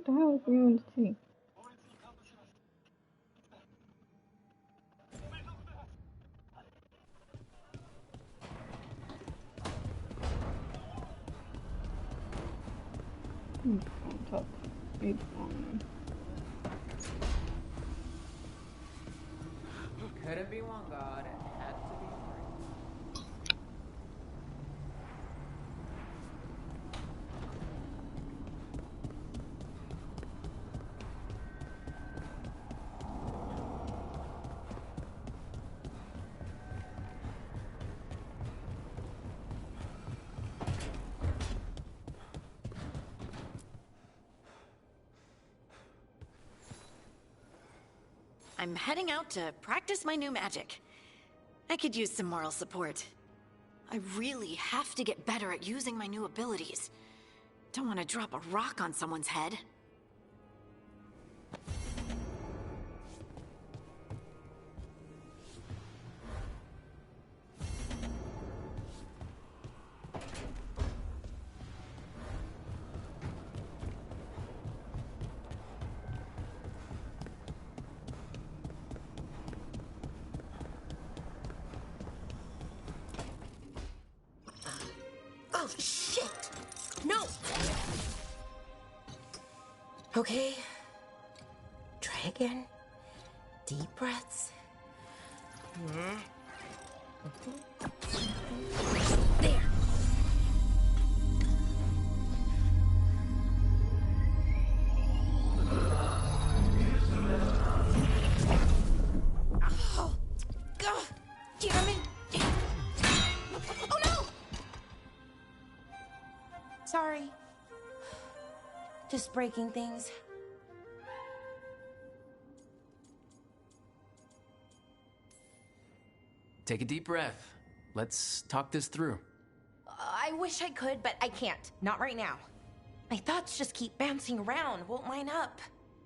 What the hell is going to see? On top. It's on. Couldn't be one god, it had to be three. I'm heading out to practice my new magic. I could use some moral support. I really have to get better at using my new abilities. Don't want to drop a rock on someone's head. Oh, shit! No! Okay. Try again. Deep breaths. There. Oh, God, damn it. Oh, no! Sorry. Just breaking things. Take a deep breath. Let's talk this through. I wish I could, but I can't. Not right now. My thoughts just keep bouncing around, won't line up.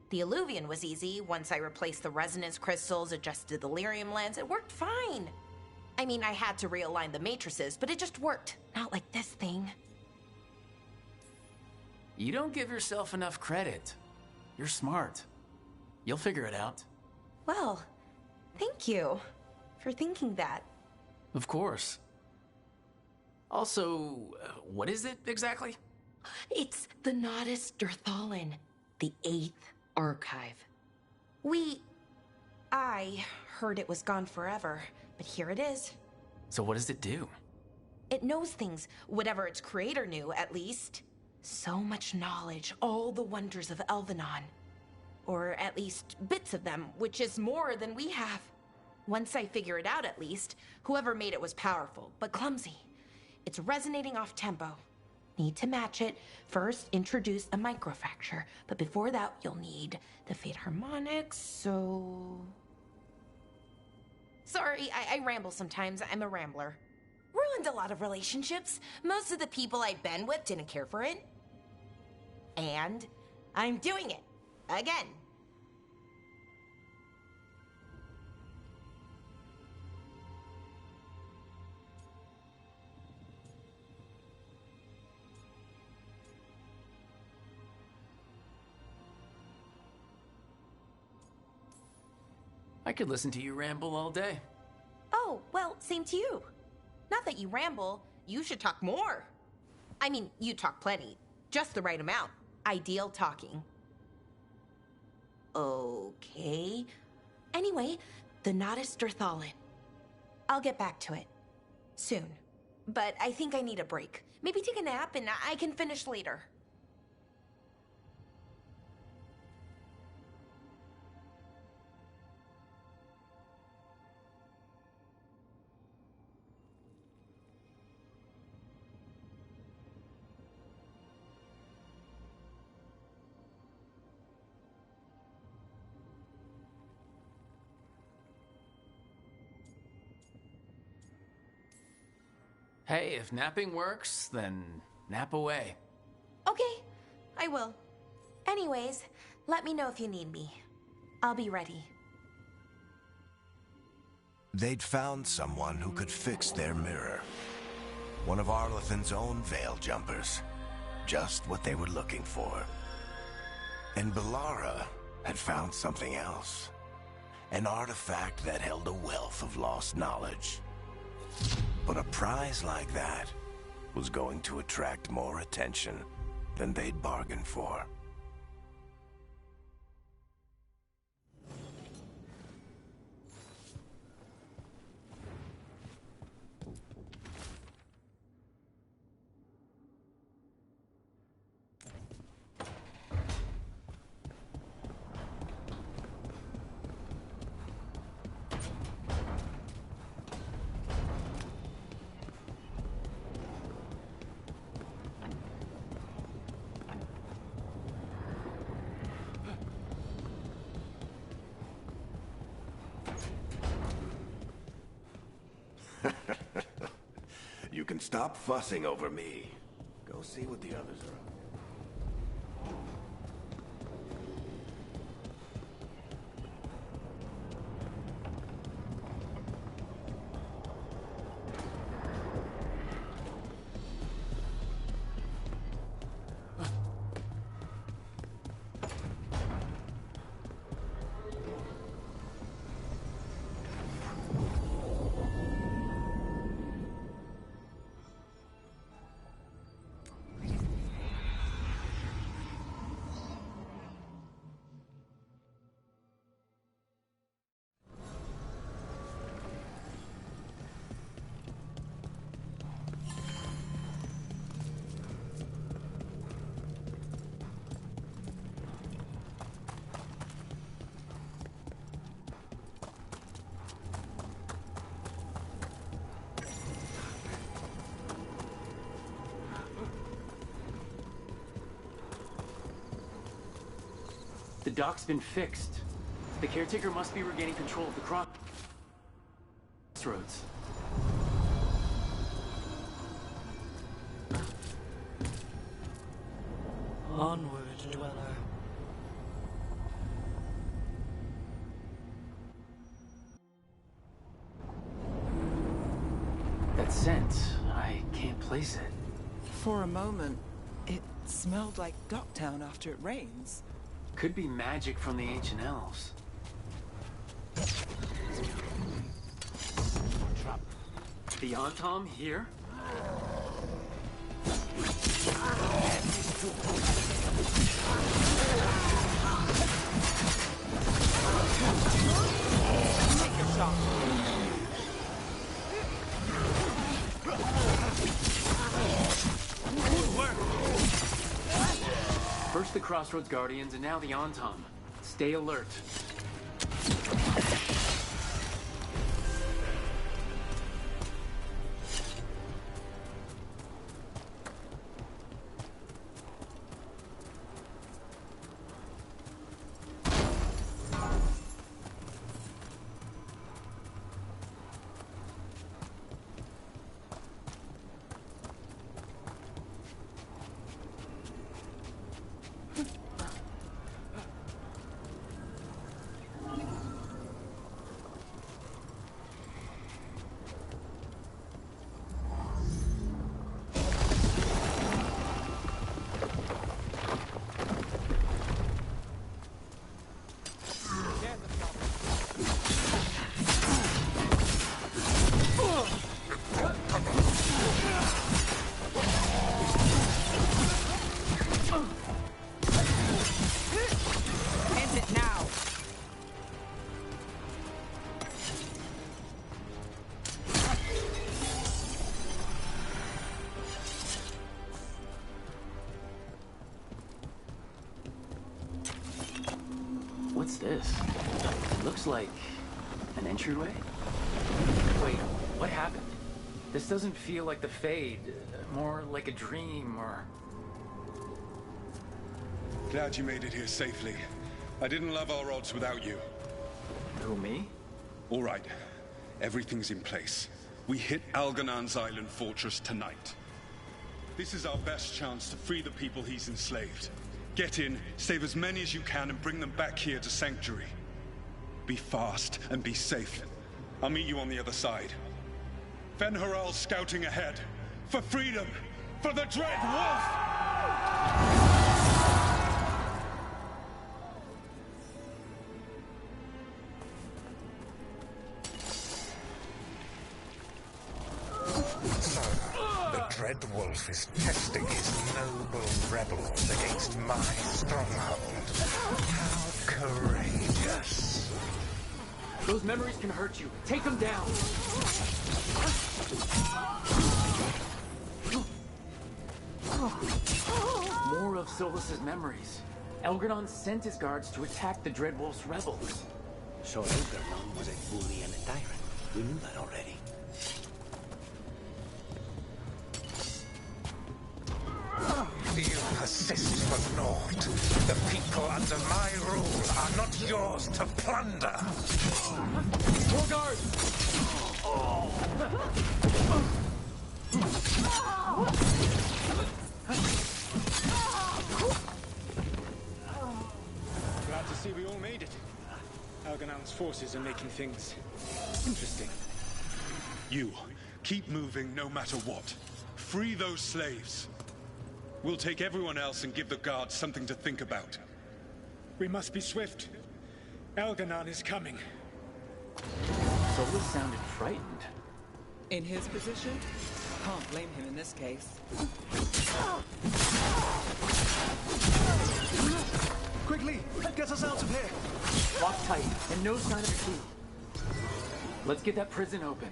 The Illuvian was easy. Once I replaced the resonance crystals, adjusted the lyrium lens, it worked fine. I mean, I had to realign the matrices, but it just worked. Not like this thing. You don't give yourself enough credit. You're smart. You'll figure it out. Well, thank you for thinking that. Of course. Also, what is it exactly? It's the Nodus Derthalin, the 8th archive. I heard it was gone forever, but here it is. So what does it do? It knows things, whatever its creator knew, at least. So much knowledge, all the wonders of Elvenon. Or at least bits of them, which is more than we have. Once I figure it out, at least, whoever made it was powerful, but clumsy. It's resonating off tempo. Need to match it. First, introduce a microfracture, but before that, you'll need the Fate harmonics, so... Sorry, I ramble sometimes. I'm a rambler. Ruined a lot of relationships. Most of the people I've been with didn't care for it. And I'm doing it. Again. I could listen to you ramble all day. Oh, well, same to you. Not that you ramble, you should talk more. I mean, you talk plenty. Just the right amount. Ideal talking. Okay. Anyway, the Nodus Derthalin. I'll get back to it. Soon. But I think I need a break. Maybe take a nap and I can finish later. Hey, if napping works, then nap away. Okay, I will. Anyways, let me know if you need me. I'll be ready. They'd found someone who could fix their mirror. One of Arlathan's own veil jumpers. Just what they were looking for. And Bellara had found something else. An artifact that held a wealth of lost knowledge. But a prize like that was going to attract more attention than they'd bargained for. You can stop fussing over me. Go see what the others are up to. The dock's been fixed. The caretaker must be regaining control of the crossroads. Onward, dweller. That scent, I can't place it. For a moment, it smelled like Docktown after it rains. Could be magic from the ancient elves. The Antom here? Take your shot. First the Crossroads Guardians, and now the Antom. Stay alert. What's this? Looks like an entryway? Wait, what happened? This doesn't feel like the Fade, more like a dream or... Glad you made it here safely. I didn't love our odds without you. Who, me? All right. Everything's in place. We hit Algernon's island fortress tonight. This is our best chance to free the people he's enslaved. Get in, save as many as you can, and bring them back here to Sanctuary. Be fast and be safe. I'll meet you on the other side. Fen'Haral's scouting ahead. For freedom! For the Dread Wolf! Dreadwolf is testing his noble rebels against my stronghold. How courageous. Those memories can hurt you. Take them down. More of Solus's memories. Elgranon sent his guards to attack the Dreadwolf's rebels. So Elgranon was a bully and a tyrant. We knew that already. You persist for naught. The people under my rule are not yours to plunder. More guards! Glad to see we all made it. Alganon's forces are making things interesting. You, keep moving no matter what. Free those slaves. We'll take everyone else and give the guards something to think about. We must be swift. Elganon is coming. Solus sounded frightened. In his position, can't blame him in this case. Quickly, get us out of here! Lock tight, and no sign of a key. Let's get that prison open.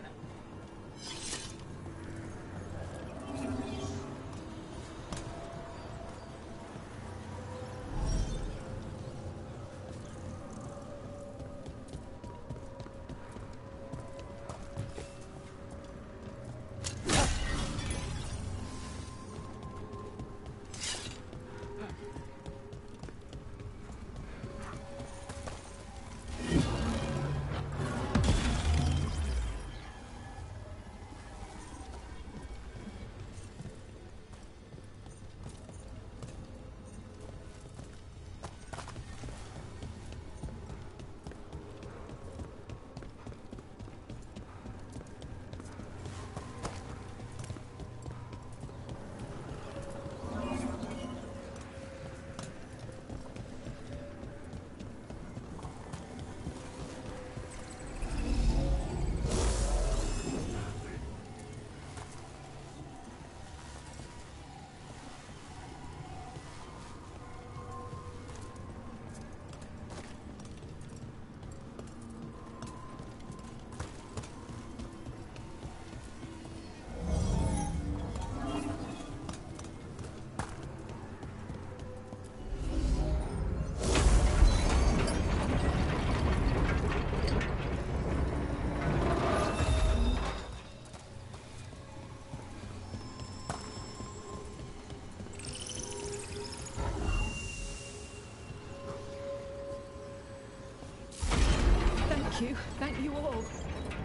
Thank you all.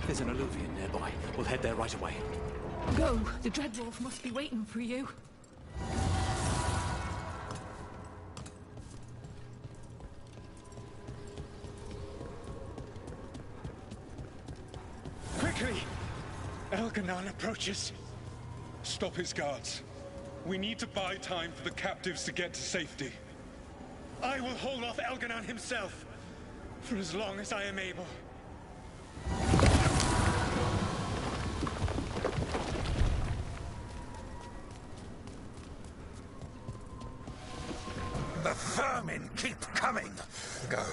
There's an alluvion nearby. We'll head there right away. Go. The Dreadwolf must be waiting for you. Quickly! Elganon approaches. Stop his guards. We need to buy time for the captives to get to safety. I will hold off Elganon himself, for as long as I am able. The vermin keep coming. Go.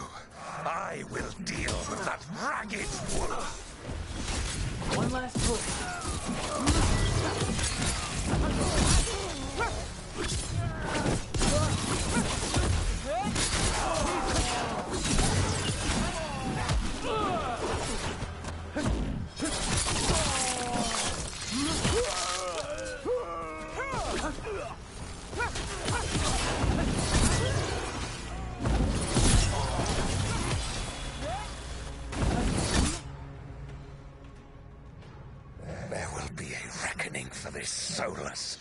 I will deal with that ragged wolf. One last push. There will be a reckoning for this Solus,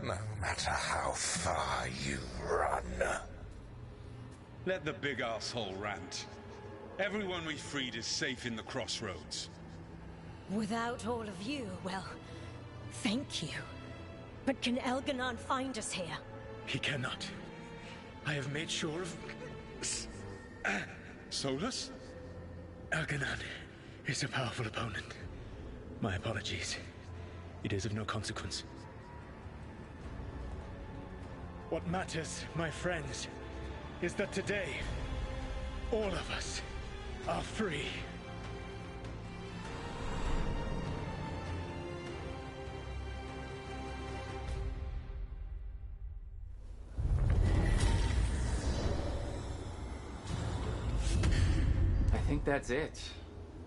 no matter how far you run. Let the big asshole rant. Everyone we freed is safe in the crossroads. Without all of you, well, thank you. But can Elganon find us here? He cannot. I have made sure of... Solus? Elganon is a powerful opponent. My apologies. It is of no consequence. What matters, my friends, is that today, all of us are free. I think that's it.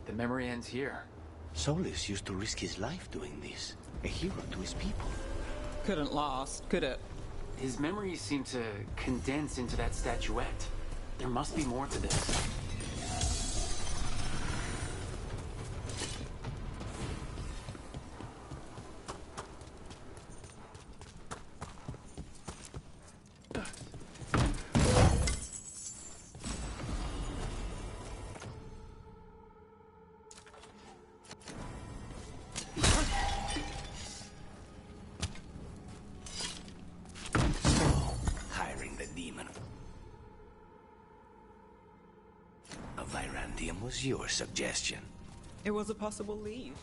The memory ends here. Solus used to risk his life doing this. A hero to his people. Couldn't last, could it? His memories seem to condense into that statuette. There must be more to this. Your suggestion. It was a possible lead.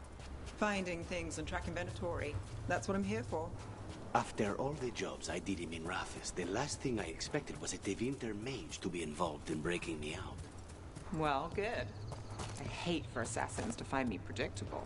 Finding things and tracking Venatori. That's what I'm here for. After all the jobs I did in Minrathis, the last thing I expected was a Tevinter mage to be involved in breaking me out. Well, good. I hate for assassins to find me predictable.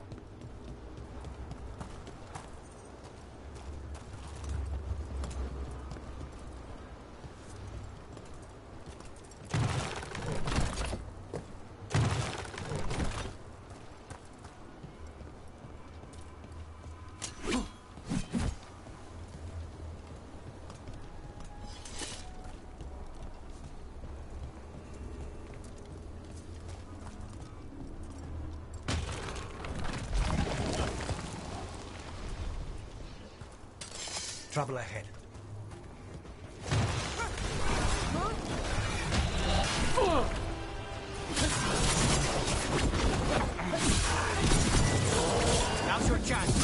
Trouble ahead. Now's your chance.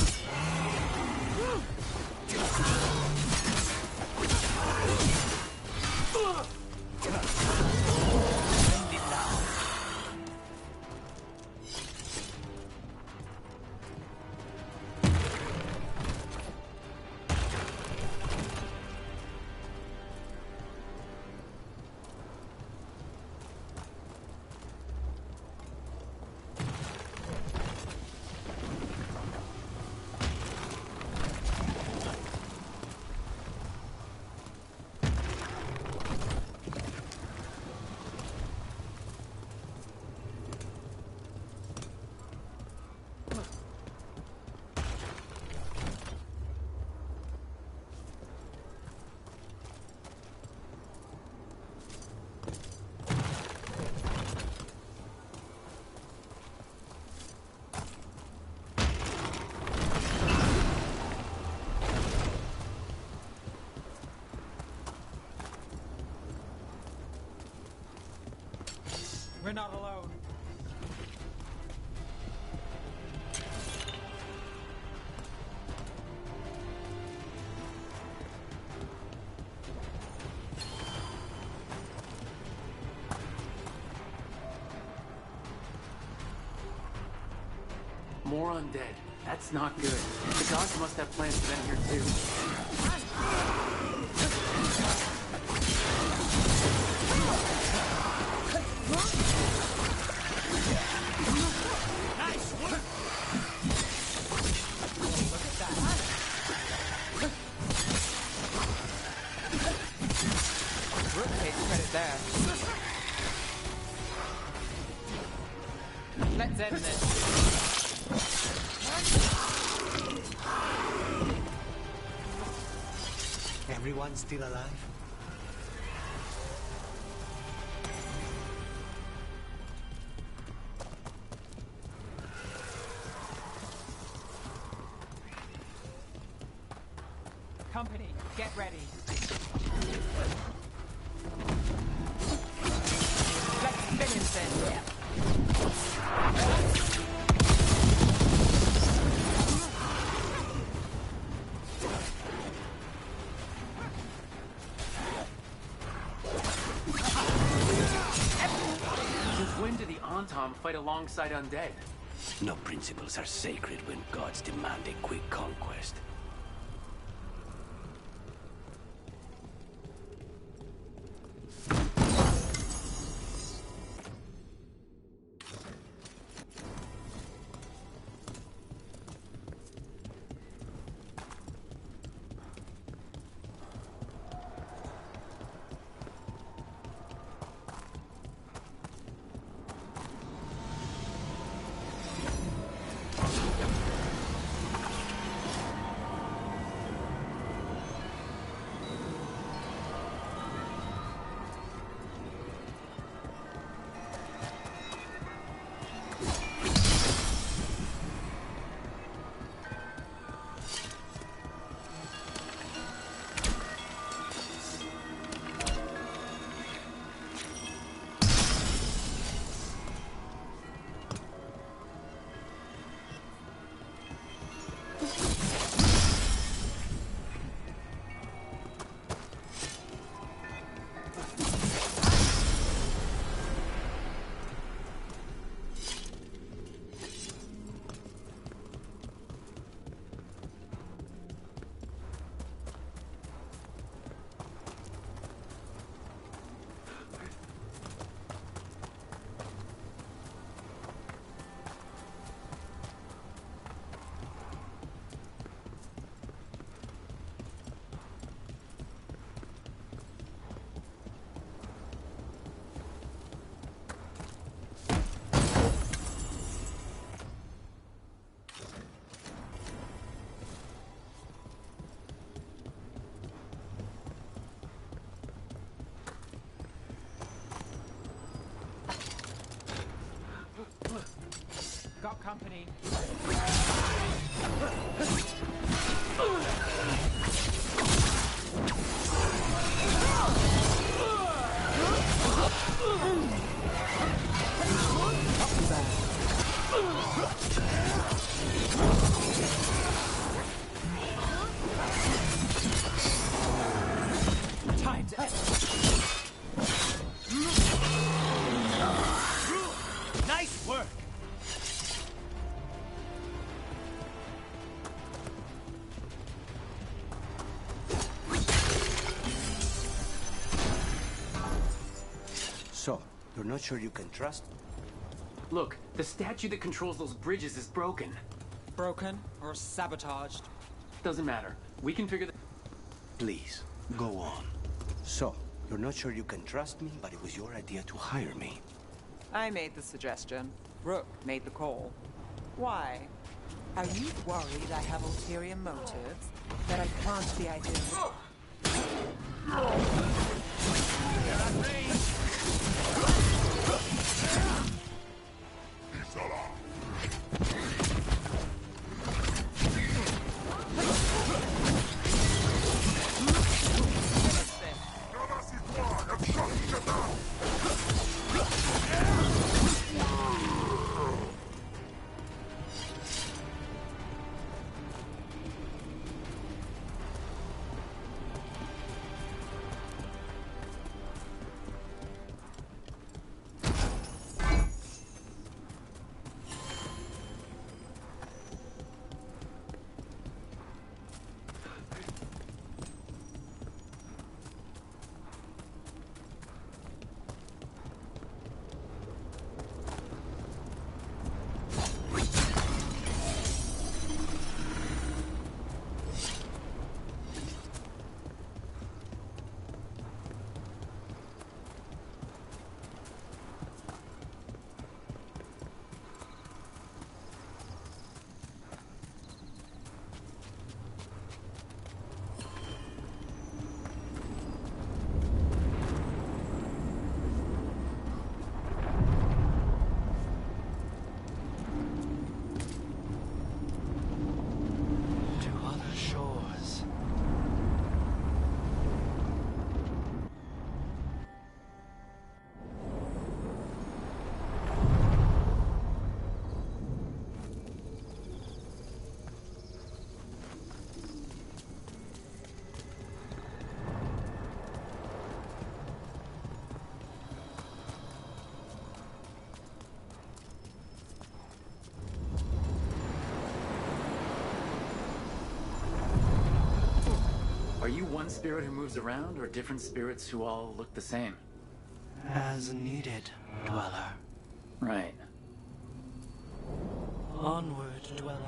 We're not alone. More undead. That's not good. The gods must have plans for them here too. Let's end this. Everyone still alive? Company, get ready. Let's finish this. When do the Antam fight alongside undead? No principles are sacred when gods demand a quick conquest. money. Time to end. Nice work. So, you're not sure you can trust? Look, the statue that controls those bridges is broken. Broken or sabotaged? Doesn't matter. We can figure that. Please, go on. So, you're not sure you can trust me, but it was your idea to hire me. I made the suggestion. Rook made the call. Why? Are you worried I have ulterior motives? That I plant the idea? Are you one spirit who moves around, or different spirits who all look the same? As needed, Dweller. Right. Onward, Dweller.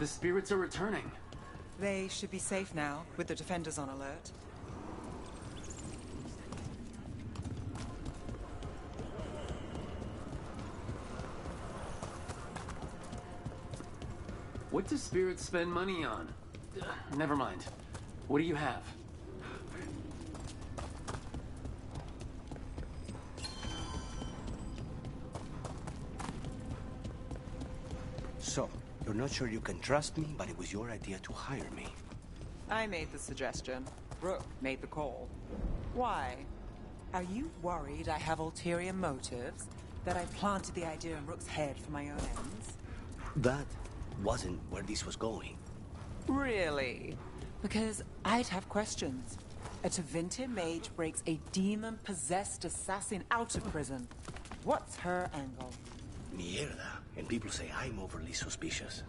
The spirits are returning. They should be safe now, with the defenders on alert. What do spirits spend money on? Never mind. What do you have? So, you're not sure you can trust me, but it was your idea to hire me. I made the suggestion. Rook made the call. Why? Are you worried I have ulterior motives? That I planted the idea in Rook's head for my own ends? That wasn't where this was going. Really? Because I'd have questions. A Tevinter mage breaks a demon-possessed assassin out of prison. What's her angle? Mierda. And people say I'm overly suspicious.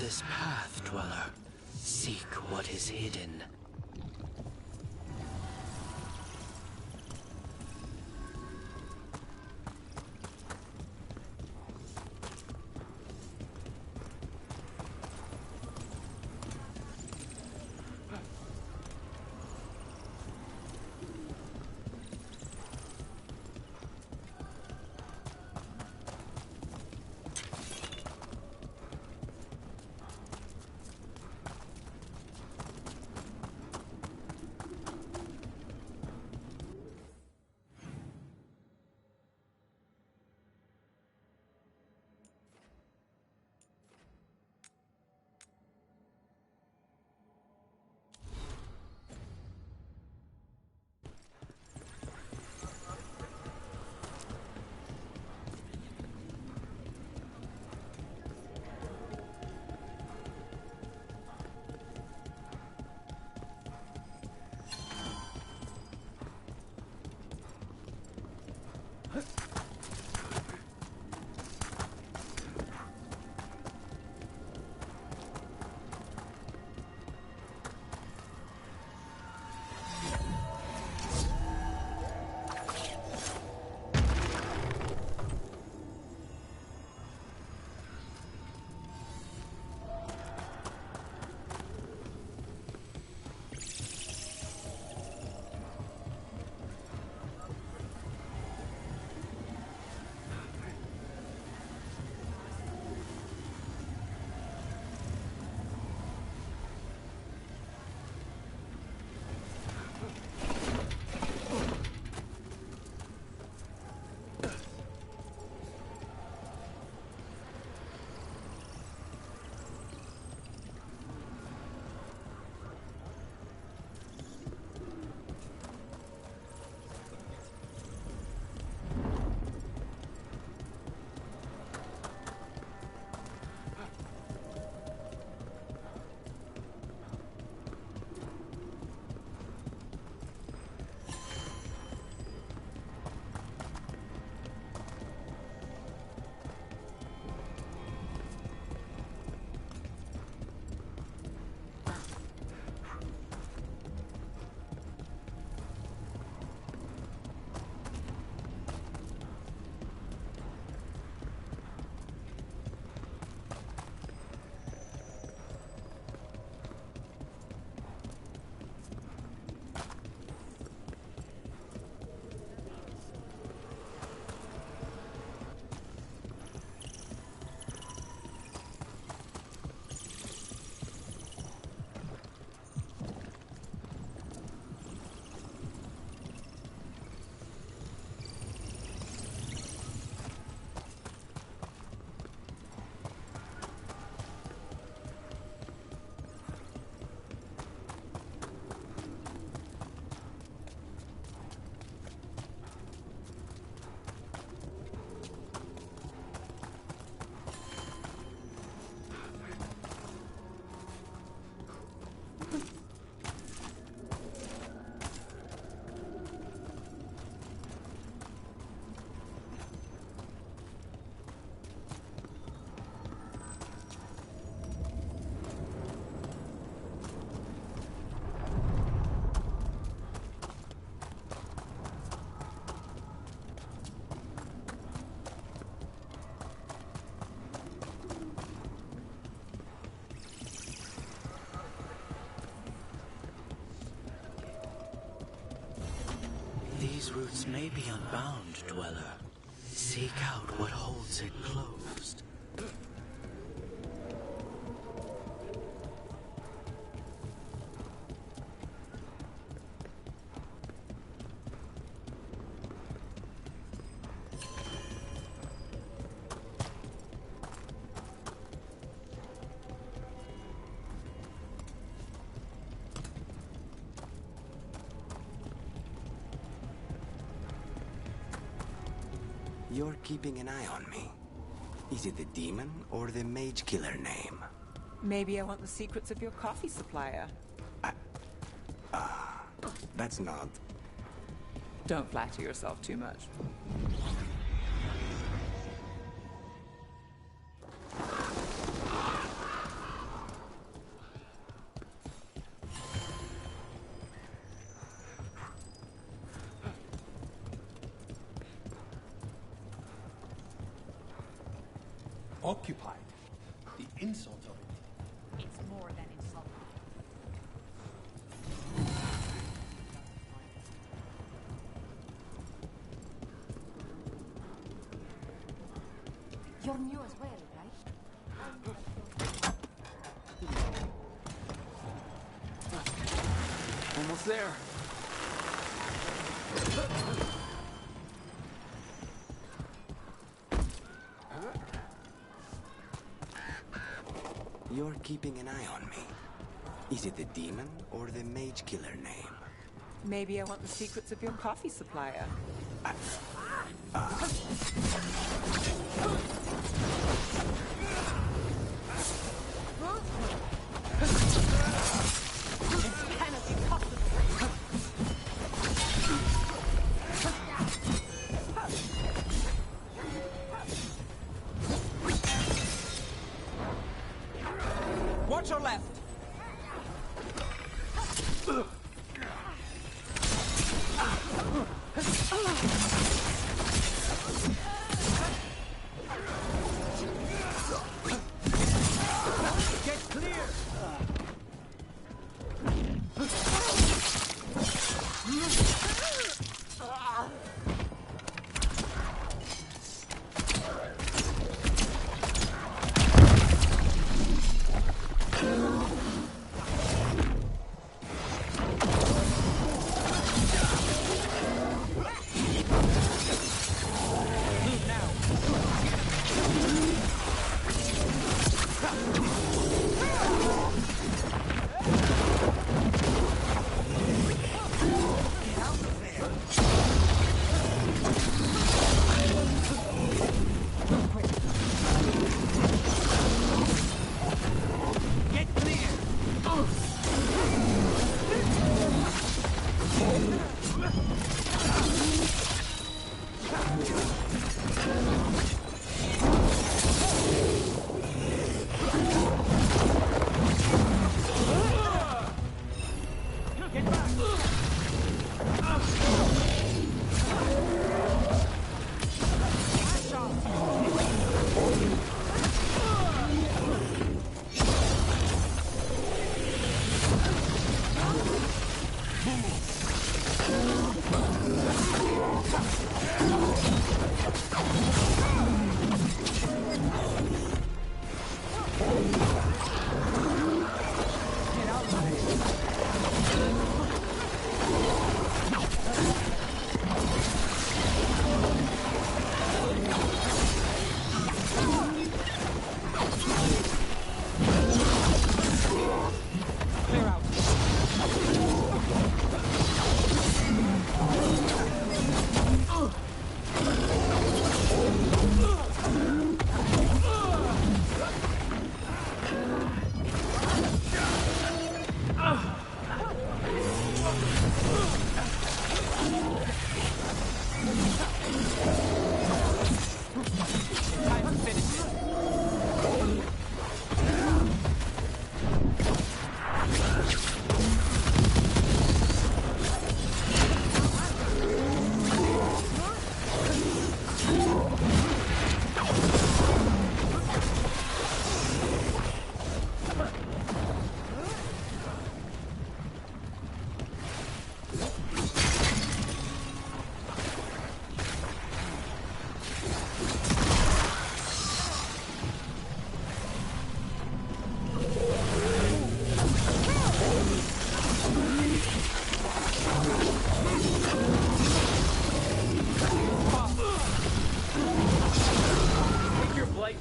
this path, Dweller. Seek what is hidden. These roots may be unbound, Dweller. Seek out what holds it closed. You're keeping an eye on me. Is it the demon or the mage killer name? Maybe I want the secrets of your coffee supplier. That's not... Don't flatter yourself too much. occupied. The insult of it. It's more than insult. You're new as well, right? Almost there. You're keeping an eye on me. Is it the demon or the mage killer name? Maybe I want the secrets of your coffee supplier. Watch your left! Get clear!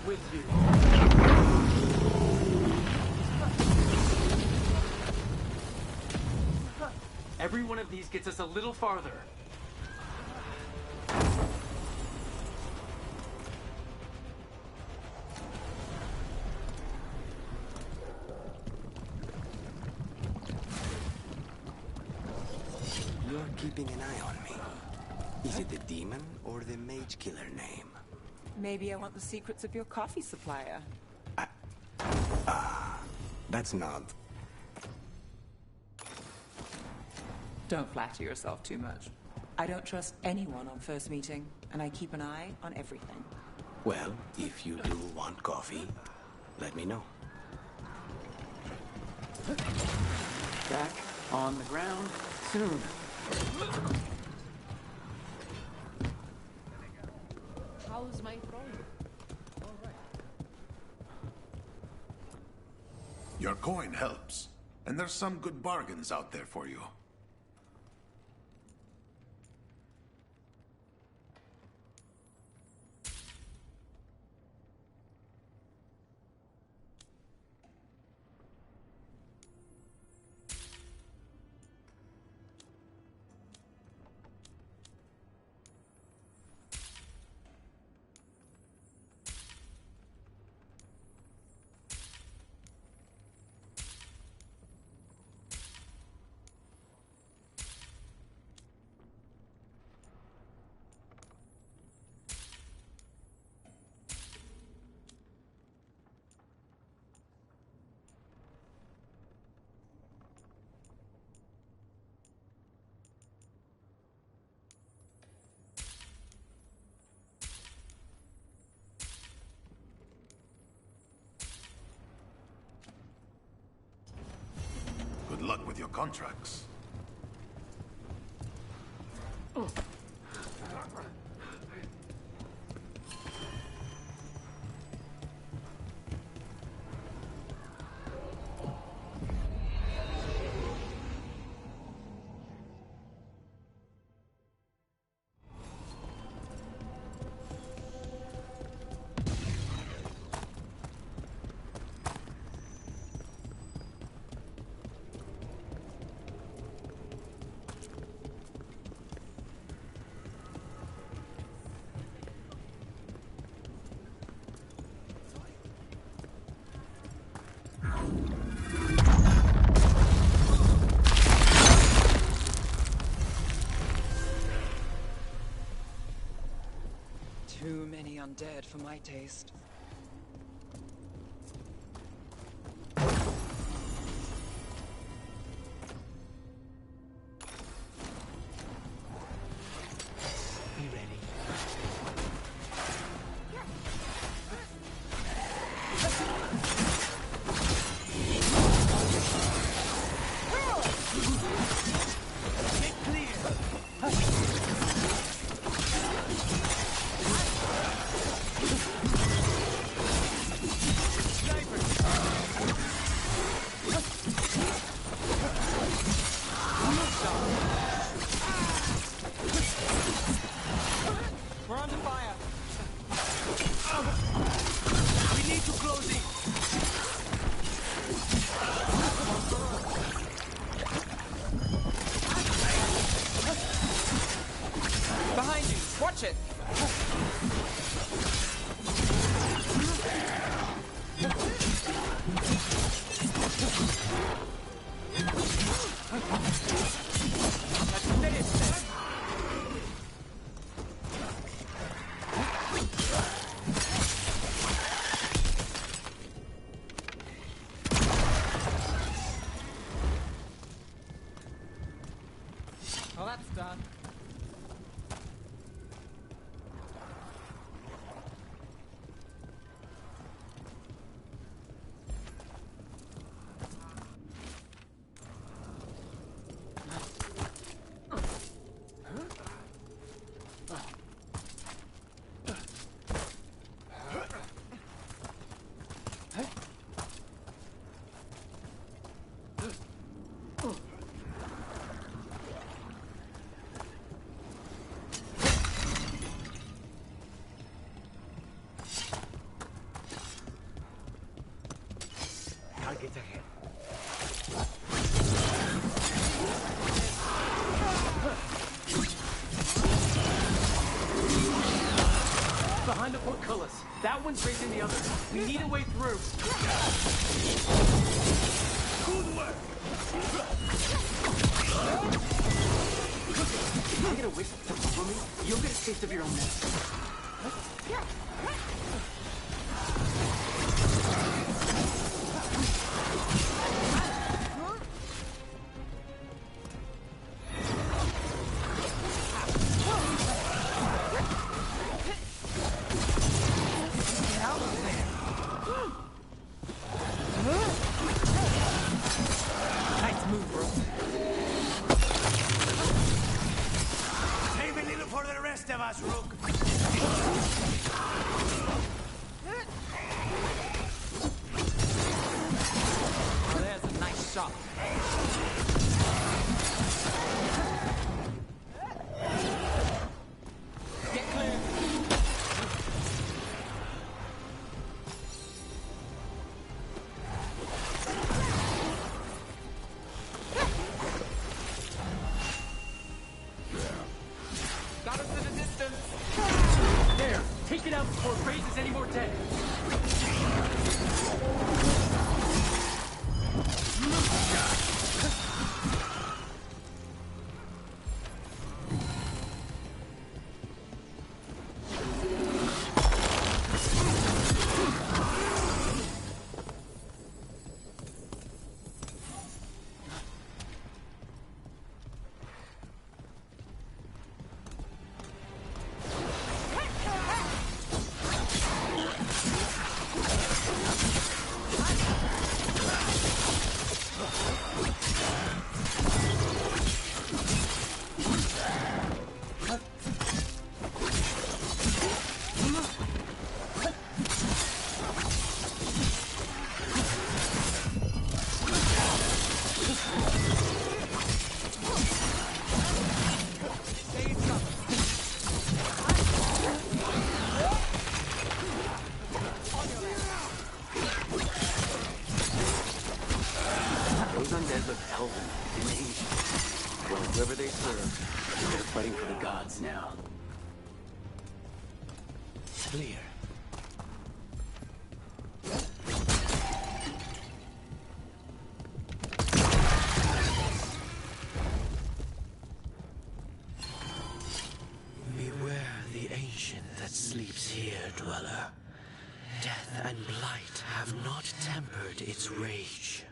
with you. Every one of these gets us a little farther. You're keeping an eye on me. Is it the demon or the mage killer name? Maybe I want the secrets of your coffee supplier. That's not. Don't flatter yourself too much. I don't trust anyone on first meeting, and I keep an eye on everything. Well, if you do want coffee, let me know. Back on the ground soon. How's my throne? All right. Your coin helps, and there's some good bargains out there for you. Good luck with your contracts. Too many undead for my taste. Be ready. We're under fire. We need to close it. Behind you. Watch it. Well, that's done. Target ahead. Behind the portcullis. That one's raising the other. We need a way through. Good work. Can I get a whiff from me? You'll get a taste of your own medicine. más, Rook. Oh, there's a nice shot. Get clear. Got us to the distance. There, take it out before it raises any more dead. Those undead look elven and ancient. Well, whoever they serve, they're fighting for the gods now. Clear. Beware the ancient that sleeps here, dweller. Death and blight have not tempered its rage.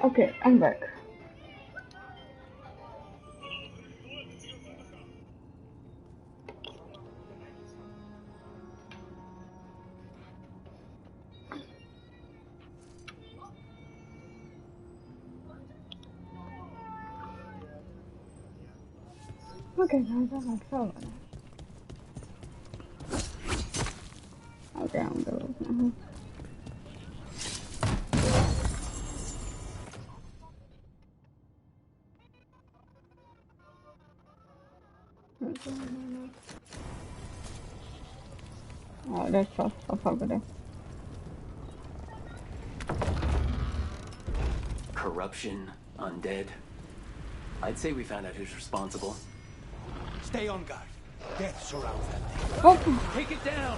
Okay, I'm back. Okay, guys, I'm not following. Okay, I'm good now. Oh, that's tough. I'll probably do. Corruption, undead. I'd say we found out who's responsible. Stay on guard. Death surrounds that thing. Oh. Take it down!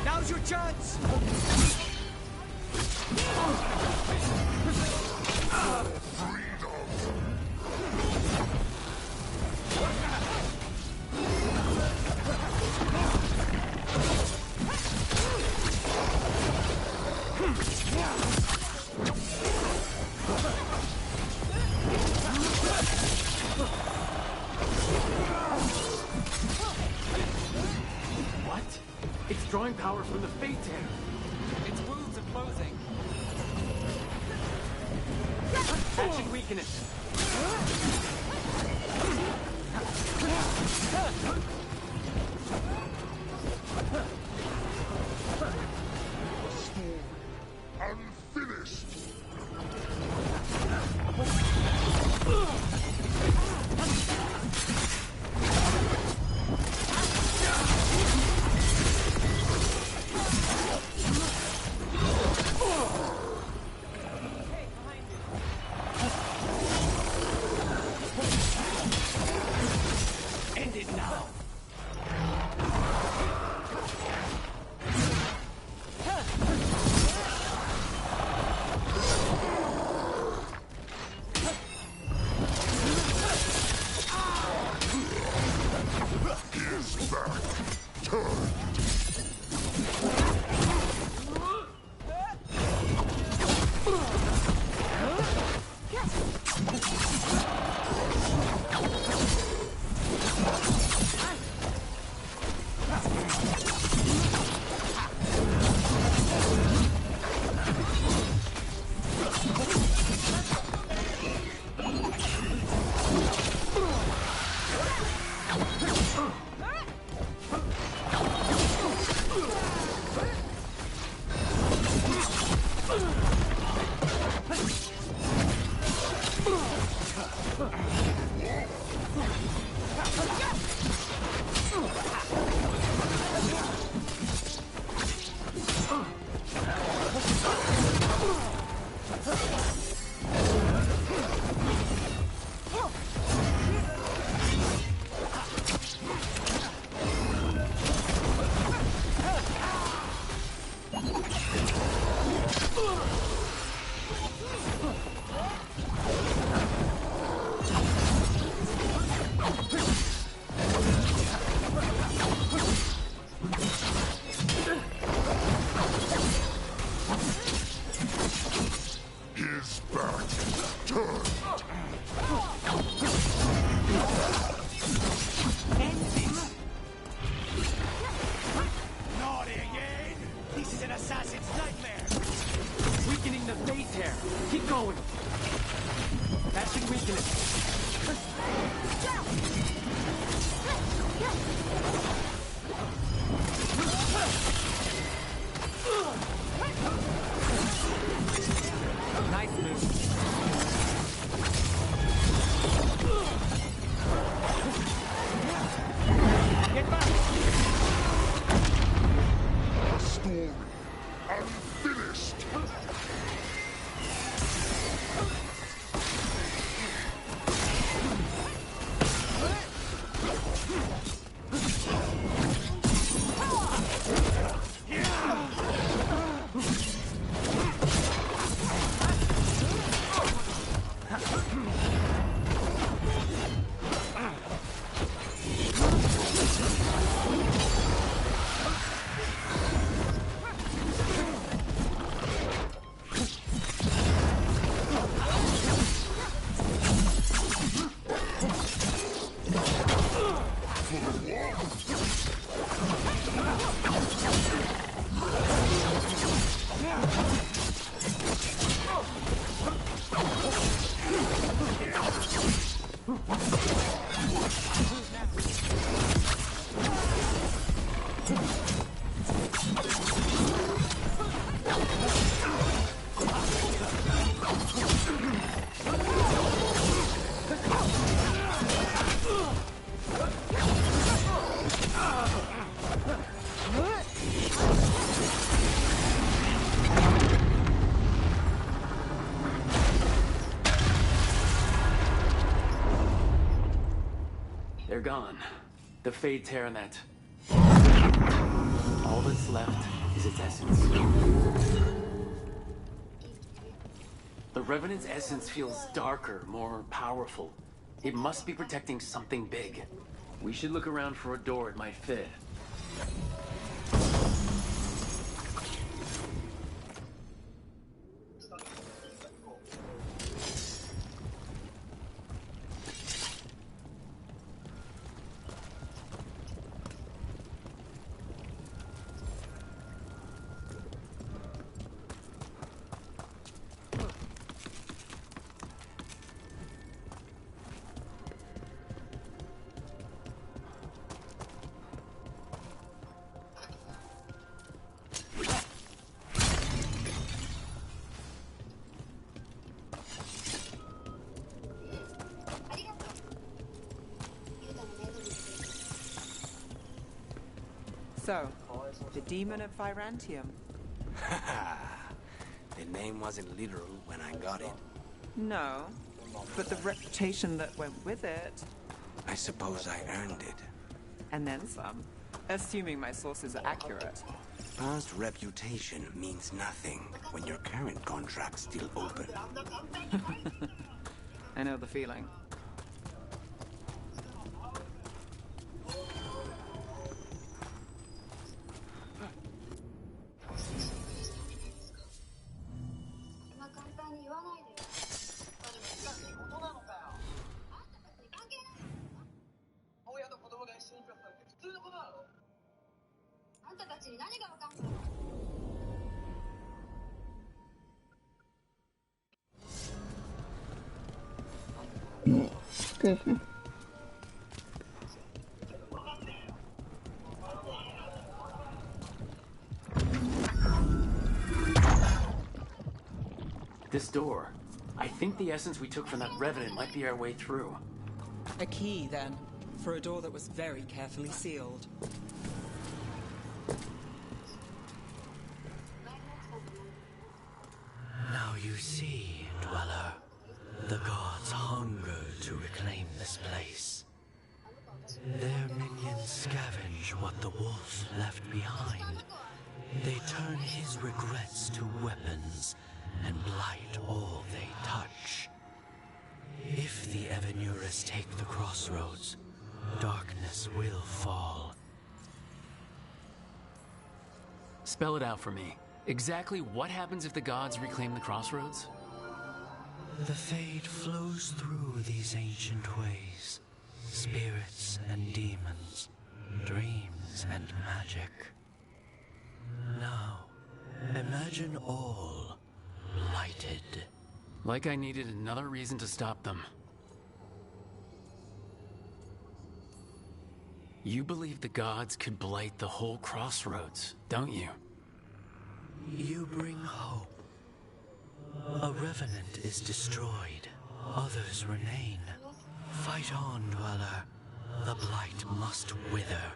Now's your chance! What? It's drawing power from the Fate Tear. Its wounds are closing. That should weaken it. Unfinished. End it now! gone. The Fade Terranet. All that's left is its essence. The Revenant's essence feels darker, more powerful. It must be protecting something big. We should look around for a door it might fit. So, the Demon of Virantium. The name wasn't literal when I got it. No, but the reputation that went with it. I suppose I earned it. And then some. Assuming my sources are accurate. Past reputation means nothing when your current contract's still open. I know the feeling. Excuse me. This door. I think the essence we took from that Revenant might be our way through. A key, then, for a door that was very carefully sealed. Now you see, Dweller, the gods hunger to reclaim this place. Their minions scavenge what the wolf left behind. They turn his regrets to weapons and blight all they touch. If the Evanurus take the crossroads, darkness will fall. Spell it out for me. Exactly what happens if the gods reclaim the crossroads? The Fade flows through these ancient ways. Spirits and demons, dreams and magic. Now, imagine all blighted. Like I needed another reason to stop them. You believe the gods could blight the whole crossroads, don't you? You bring hope. A revenant is destroyed, others remain. Fight on, Dweller. The blight must wither.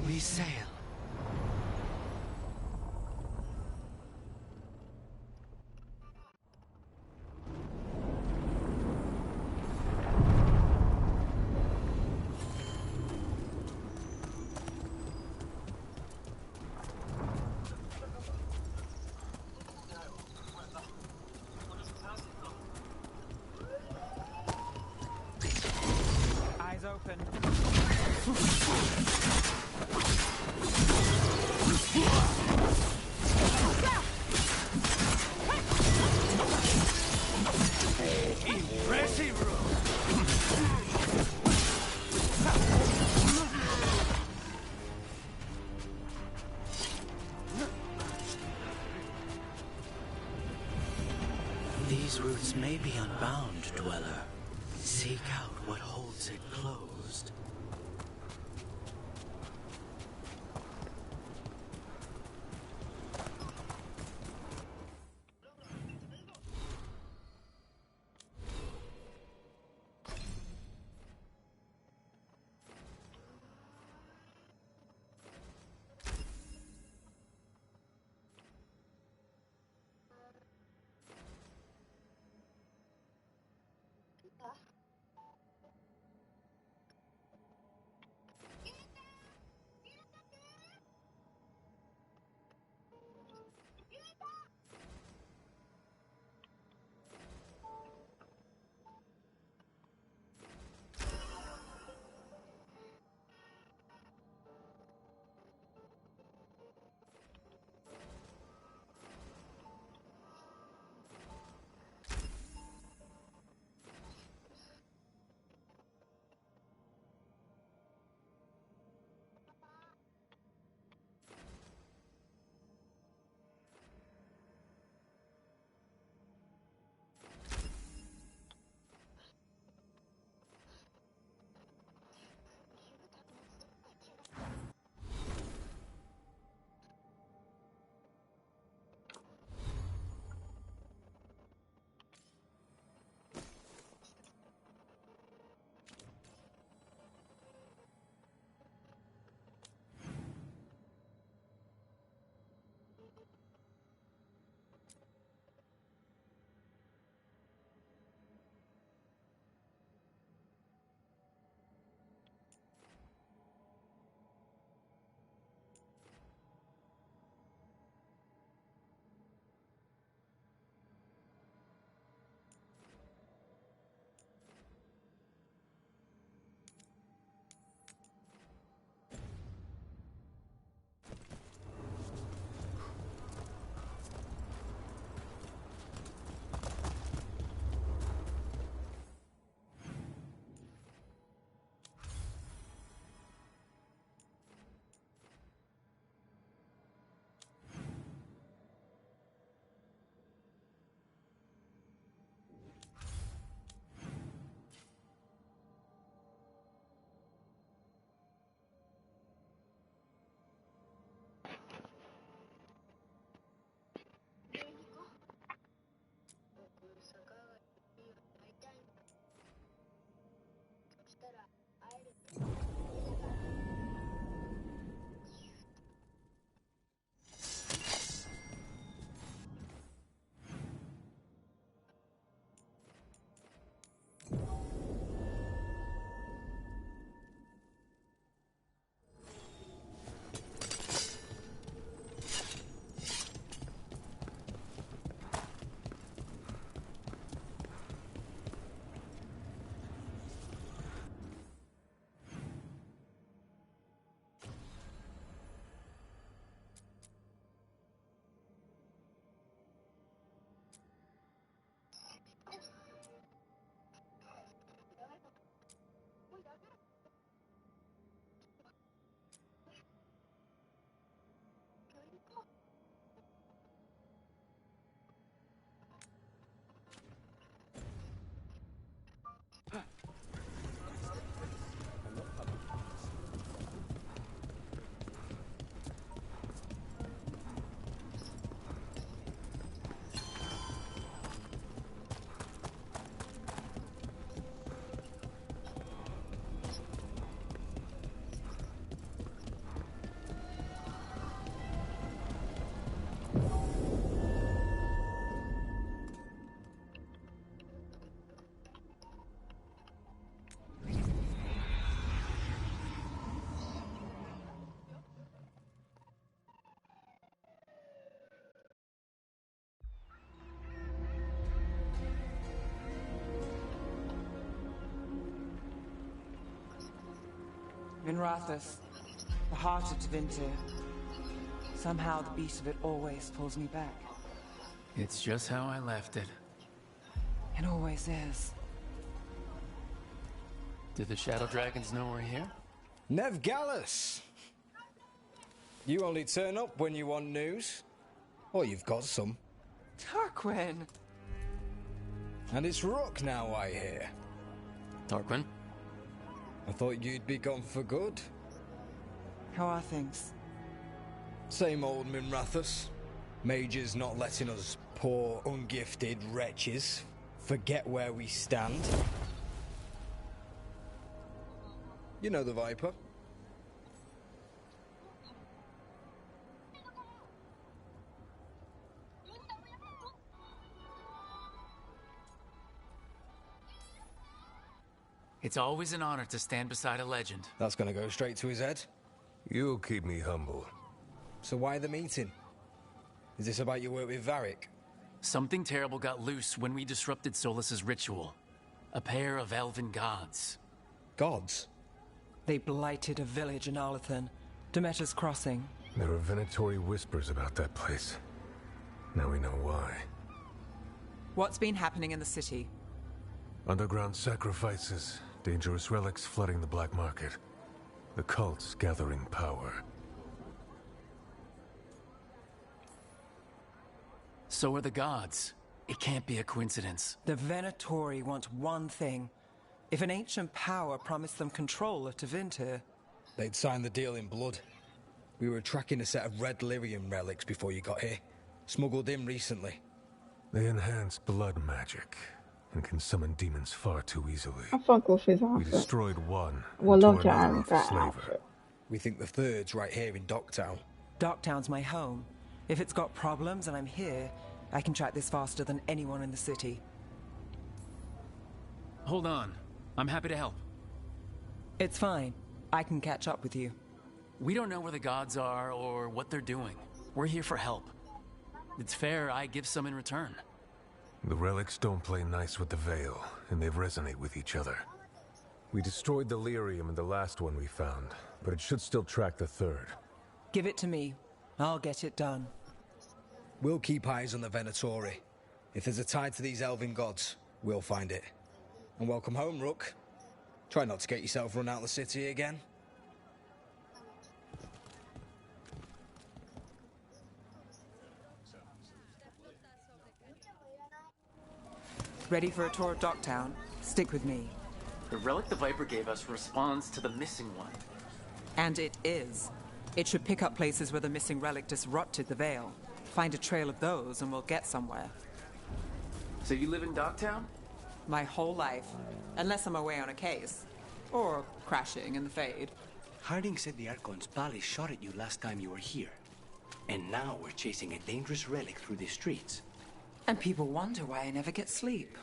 We sail. Impressive, bro. These roots may be unbound, Dweller. Seek out what holds it closed. Vinrathus, the heart of Tevinter. Somehow the beat of it always pulls me back. It's just how I left it. It always is. Do the Shadow Dragons know we're here? Nev Gallus! You only turn up when you want news. Or you've got some. Tarquin! And it's Rook now, I hear. Tarquin? I thought you'd be gone for good. How are things? Same old Minrathus. Mages not letting us poor, ungifted wretches forget where we stand. You know the Viper. It's always an honor to stand beside a legend. That's gonna go straight to his head. You'll keep me humble. So why the meeting? Is this about your work with Varric? Something terrible got loose when we disrupted Solus's ritual. A pair of elven gods. Gods? They blighted a village in Arlathan, Demeter's Crossing. There are venatory whispers about that place. Now we know why. What's been happening in the city? Underground sacrifices, dangerous relics flooding the black market. The cults gathering power. So are the gods. It can't be a coincidence. The Venatori want one thing. If an ancient power promised them control of Tevinter, they'd sign the deal in blood. We were tracking a set of red lyrium relics before you got here. Smuggled in recently. They enhance blood magic and can summon demons far too easily. I fuck with his We outfit. destroyed one. Well, and love tore another that off the slaver. outfit. We think the third's right here in Docktown. Docktown's my home. If it's got problems and I'm here, I can track this faster than anyone in the city. Hold on. I'm happy to help. It's fine. I can catch up with you. We don't know where the gods are or what they're doing. We're here for help. It's fair I give some in return. The relics don't play nice with the Veil, and they resonate with each other. We destroyed the lyrium in the last one we found, but it should still track the third. Give it to me. I'll get it done. We'll keep eyes on the Venatori. If there's a tie to these elven gods, we'll find it. And welcome home, Rook. Try not to get yourself run out of the city again. Ready for a tour of Docktown? Stick with me. The relic the Viper gave us responds to the missing one. And it is. It should pick up places where the missing relic disrupted the Veil. Find a trail of those and we'll get somewhere. So you live in Docktown? My whole life. Unless I'm away on a case. Or crashing in the Fade. Harding said the Archon's palace shot at you last time you were here. And now we're chasing a dangerous relic through the streets. And people wonder why I never get sleep.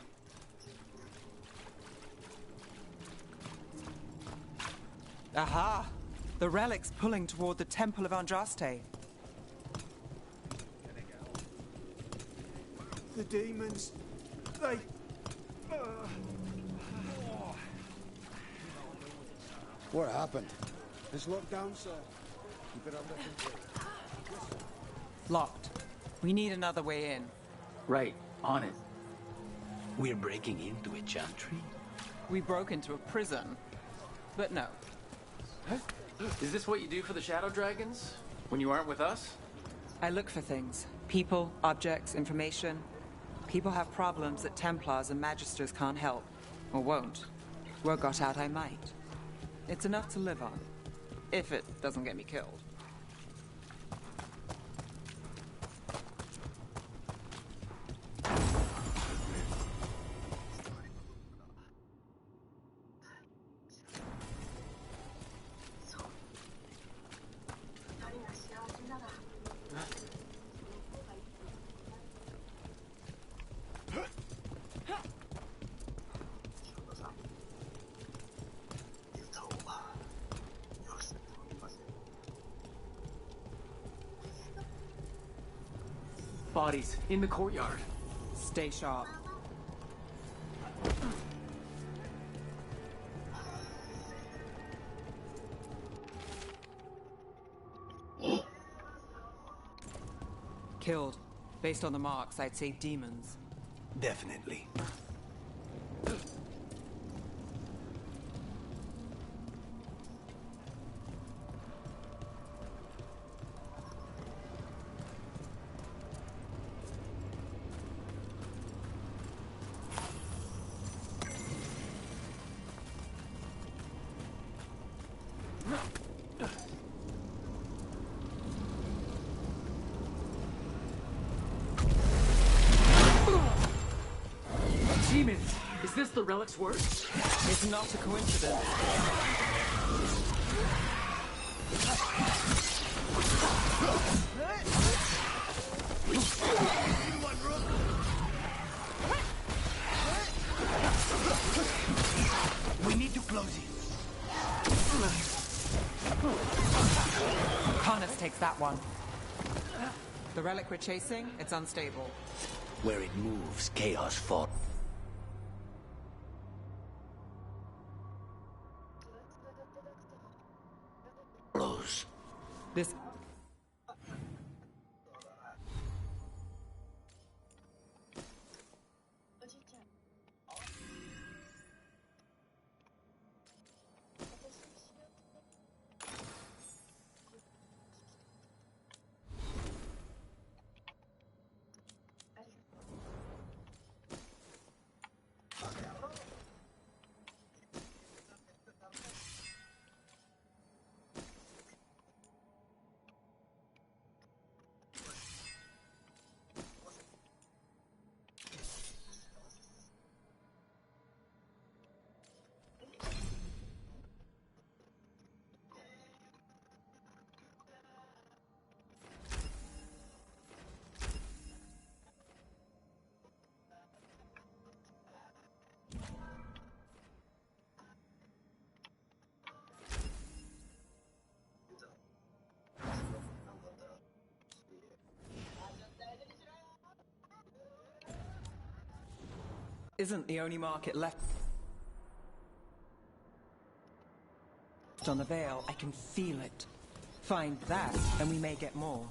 Aha! The relic's pulling toward the Temple of Andraste. The demons, they... What happened? It's locked down, sir. Keep it under control. Locked. We need another way in. Right, on it. We're breaking into a chantry? We broke into a prison. But no. Is this what you do for the Shadow Dragons? When you aren't with us? I look for things. People, objects, information. People have problems that Templars and Magisters can't help. Or won't. Word got out I might. It's enough to live on. If it doesn't get me killed. Bodies in the courtyard. Stay sharp. killed. Based on the marks, I'd say demons. Definitely. Demons! Is this the relic's work? It's not a coincidence. We need to close it. Karnas takes that one. The relic we're chasing, it's unstable. Where it moves, chaos falls. This... isn't the only market left on the Veil. I can feel it. Find that, and we may get more.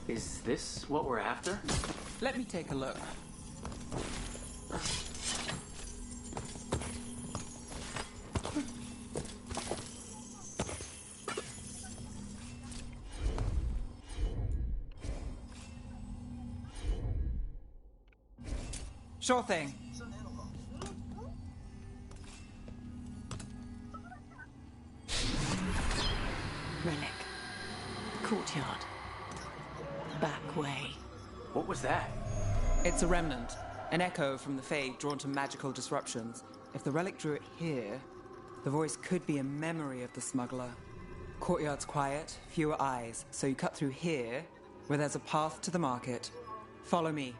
Is this what we're after? Let me take a look. Sure thing. Relic. Courtyard. Back way. What was that? It's a remnant. An echo from the Fae drawn to magical disruptions. If the relic drew it here, the voice could be a memory of the smuggler. Courtyard's quiet, fewer eyes, so you cut through here, where there's a path to the market. Follow me.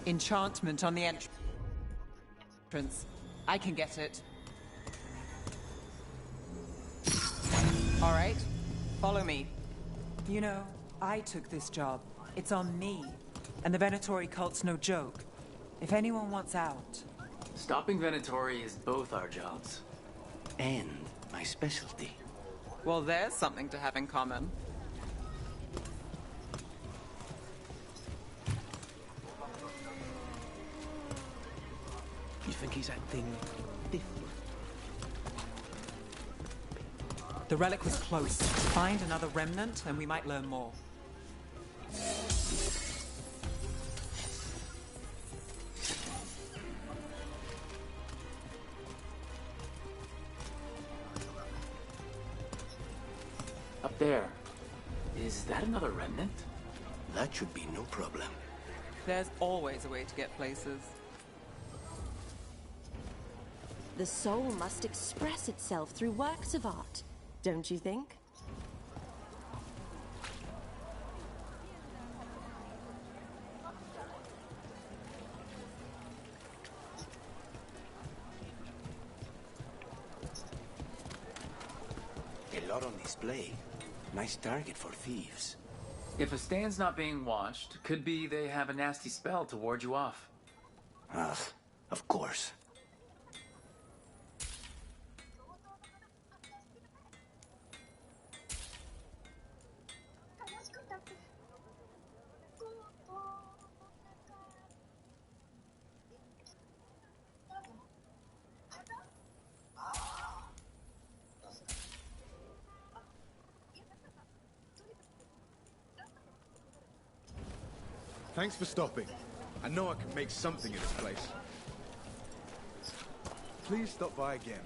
Enchantment on the entrance. I can get it. All right, follow me. You know, I took this job. It's on me. And the Venatori cult's no joke. If anyone wants out... Stopping Venatori is both our jobs. And my specialty. Well, there's something to have in common. You think he's acting different? The relic was close. Find another remnant, and we might learn more. Up there. Is that another remnant? That should be no problem. There's always a way to get places. The soul must express itself through works of art, don't you think? A lot on display. Nice target for thieves. If a stand's not being watched, could be they have a nasty spell to ward you off. Ah, of course. Thanks for stopping. I know I can make something of this place. Please stop by again.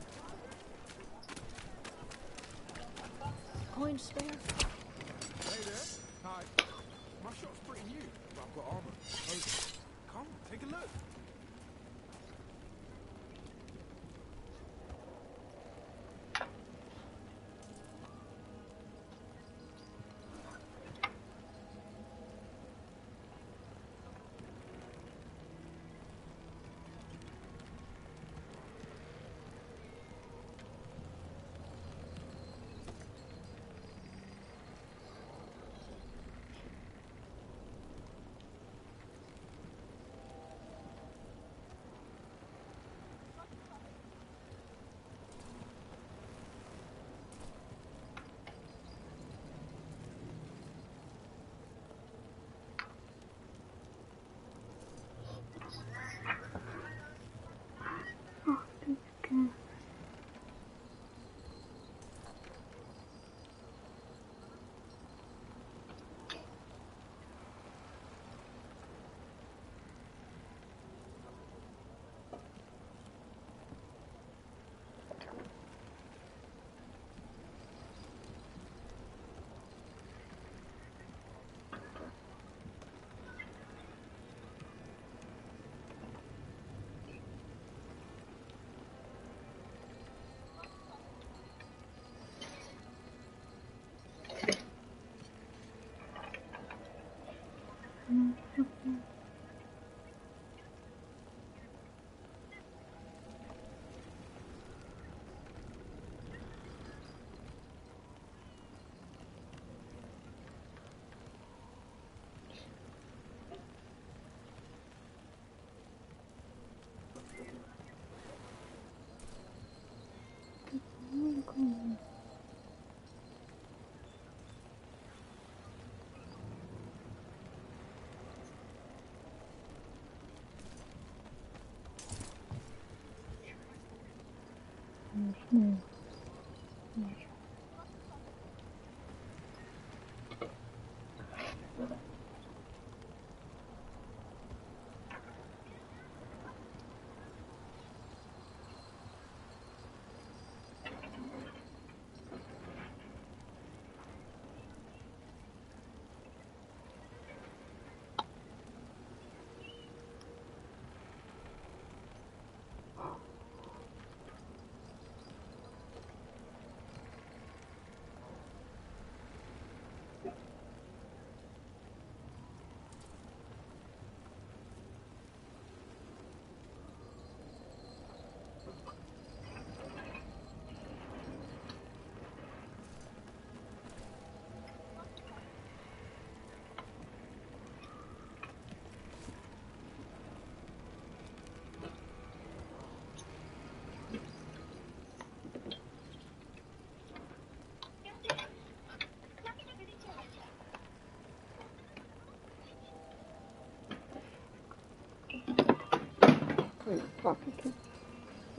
Coin spare? Hey there. Hi. My shop's pretty new, but I've got armor. Okay. Come, take a look.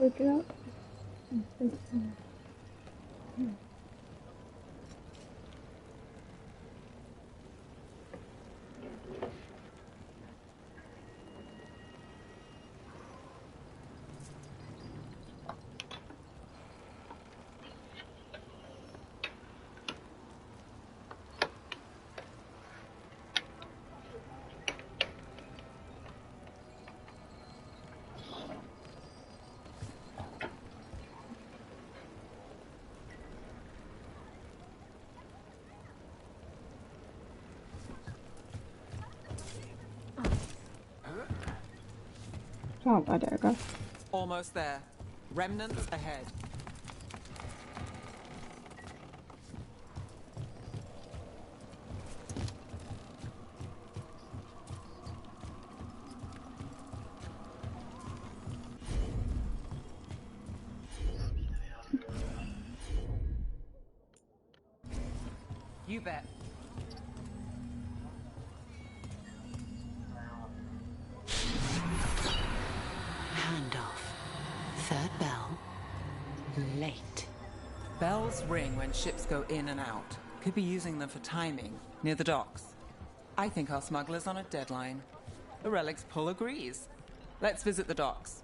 Waking up. Oh, there we go. Almost there. Remnants ahead. You bet. Handoff. Third bell. Late. Bells ring when ships go in and out. Could be using them for timing, near the docks. I think our smuggler's on a deadline. The Relic's pull agrees. Let's visit the docks.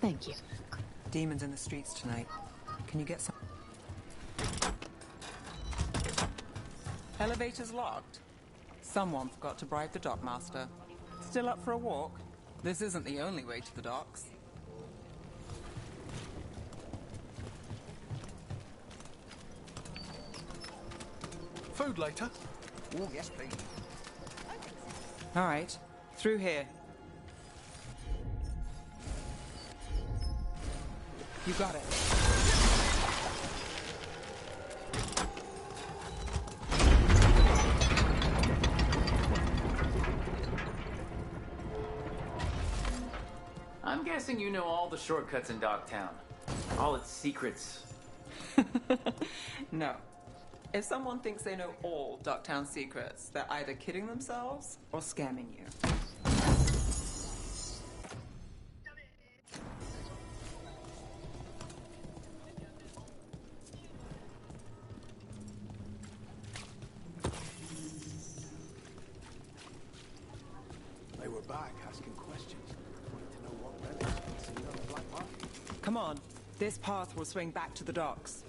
Thank you. Demons in the streets tonight. Can you get some? Elevator's locked. Someone forgot to bribe the dockmaster. Still up for a walk? This isn't the only way to the docks. Food later? Oh, yes, please. All right, through here. You got it. I'm guessing you know all the shortcuts in Dogtown. All its secrets. No. If someone thinks they know all Dogtown secrets, they're either kidding themselves or scamming you. They were back asking questions. Wanted to know what relics we'd seen on the black market. Come on. This path will swing back to the docks.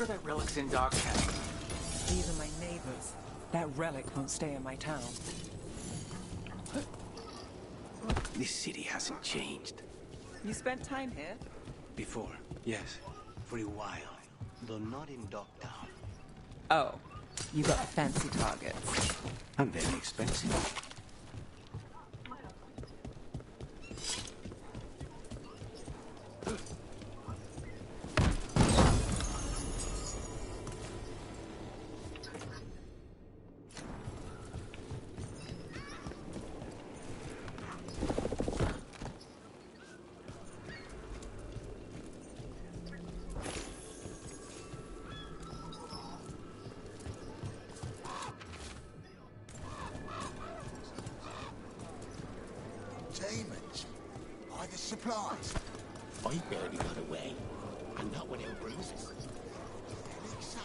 That relic's in Dogtown. These are my neighbors. That relic won't stay in my town. This city hasn't changed. You spent time here? Before, yes. For a while. Though not in Dogtown. Oh, you got fancy targets. I'm very expensive. Demons? By the supplies? I barely got away, and not without bruises. Elixir?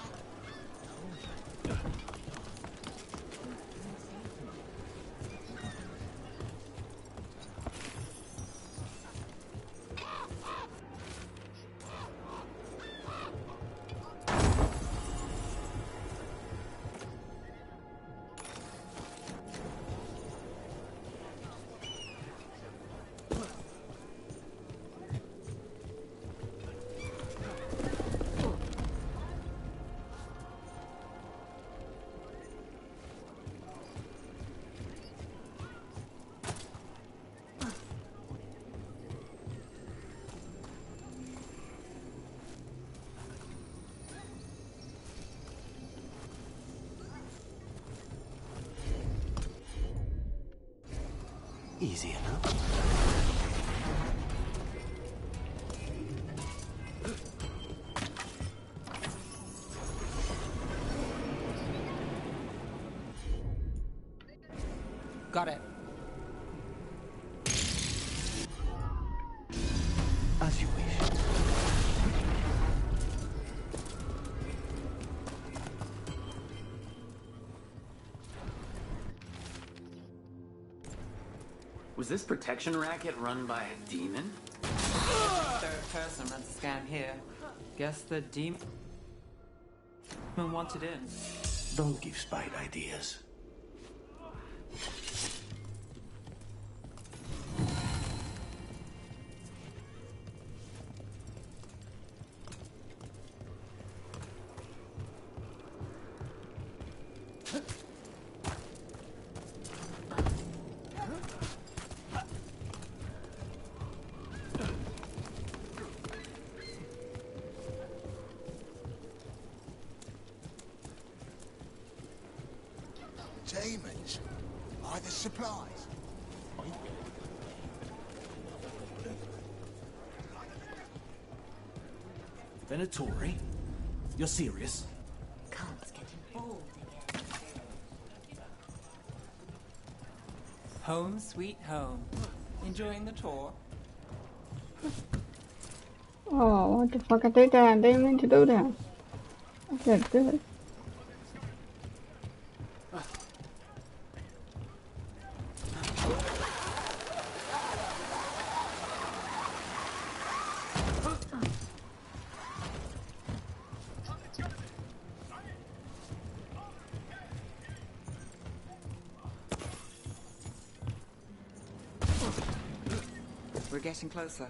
Easy enough. Got it. As you wish. Was this protection racket run by a demon? Third person runs a scan here. Guess the demon wanted in. Don't give Spite ideas. Demons? Are the supplies? Venatori? You're serious? Cops getting bold again. Home sweet home. Enjoying the tour? Oh, what the fuck I did that? I didn't mean to do that. I said good. We're getting closer.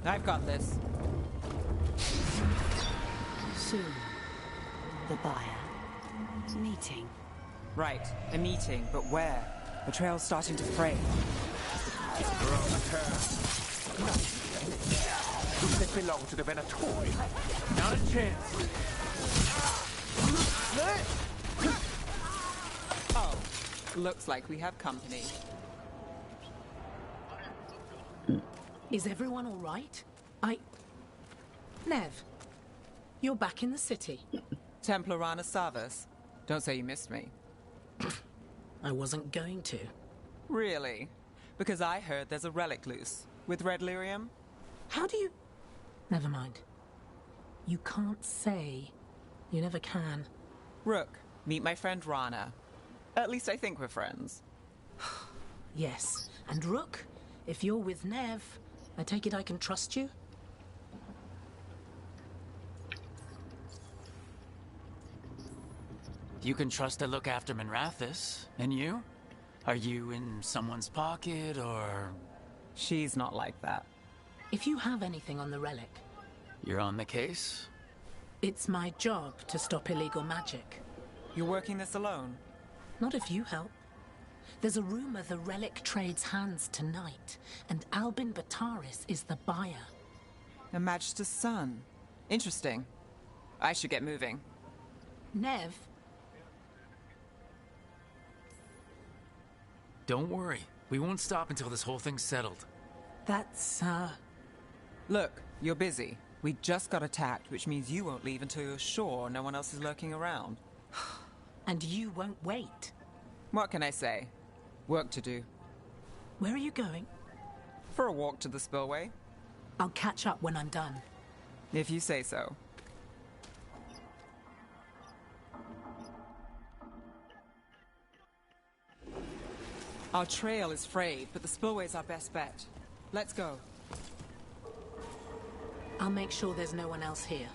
I've got this. Soon, the buyer. Meeting. Right, a meeting, but where? The trail's starting to fray. Does it belong to the Venatori? Not a chance. Oh, looks like we have company. Is everyone all right? Nev, you're back in the city. Templar Rana Savas. Don't say you missed me. I wasn't going to. Really? Because I heard there's a relic loose. With red lyrium? How do you... Never mind. You can't say. You never can. Rook, meet my friend Rana. At least I think we're friends. Yes. And Rook, if you're with Nev, I take it I can trust you? You can trust to look after Minrathis. And you? Are you in someone's pocket, or...? She's not like that. If you have anything on the relic... You're on the case? It's my job to stop illegal magic. You're working this alone? Not if you help. There's a rumor the relic trades hands tonight, and Albin Bataris is the buyer. A Magister's son. Interesting. I should get moving. Nev? Don't worry. We won't stop until this whole thing's settled. That's, Look, you're busy. We just got attacked, which means you won't leave until you're sure no one else is lurking around. And you won't wait. What can I say? Work to do. Where are you going? For a walk to the spillway. I'll catch up when I'm done. If you say so. Our trail is frayed, but the spillway's our best bet. Let's go. I'll make sure there's no one else here.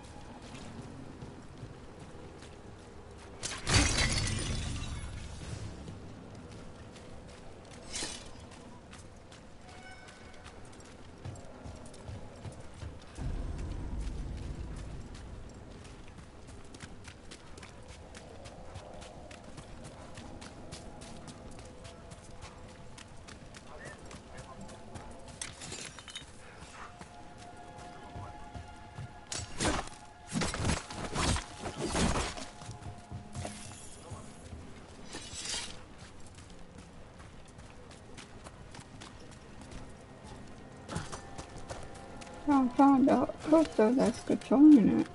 I found a poster that's controlling it.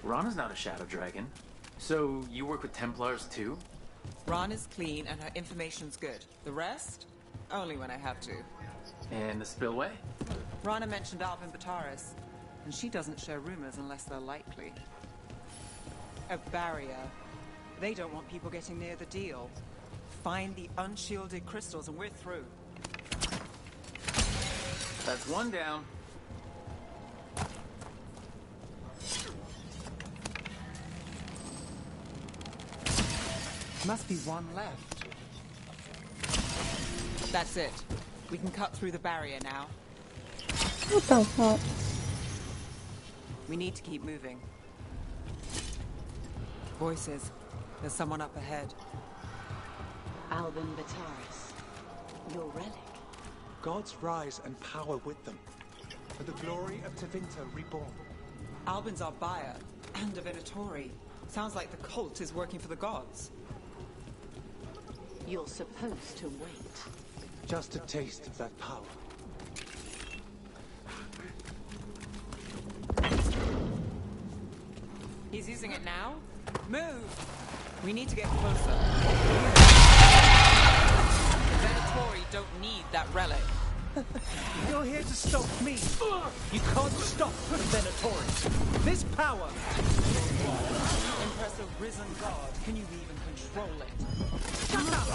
Rana's not a Shadow Dragon. So, you work with Templars too? Ron is clean and her information's good. The rest? Only when I have to. And the spillway? Rana mentioned Alvin Bataris, and she doesn't share rumors unless they're likely. A barrier. They don't want people getting near the deal. Find the unshielded crystals and we're through. That's one down. Must be one left. That's it. We can cut through the barrier now. What the fuck? We need to keep moving. Voices. There's someone up ahead. Albin Bataris. Your relic. Gods rise and power with them. For the glory of Tevinter reborn. Albin's our buyer, and a Venatori. Sounds like the cult is working for the gods. You're supposed to wait. Just a taste of that power. using it now? Move! We need to get closer. Venatori don't need that relic. You're here to stop me. You can't stop Venatori. This power. Impress a risen god. Can you even control it? Shut up!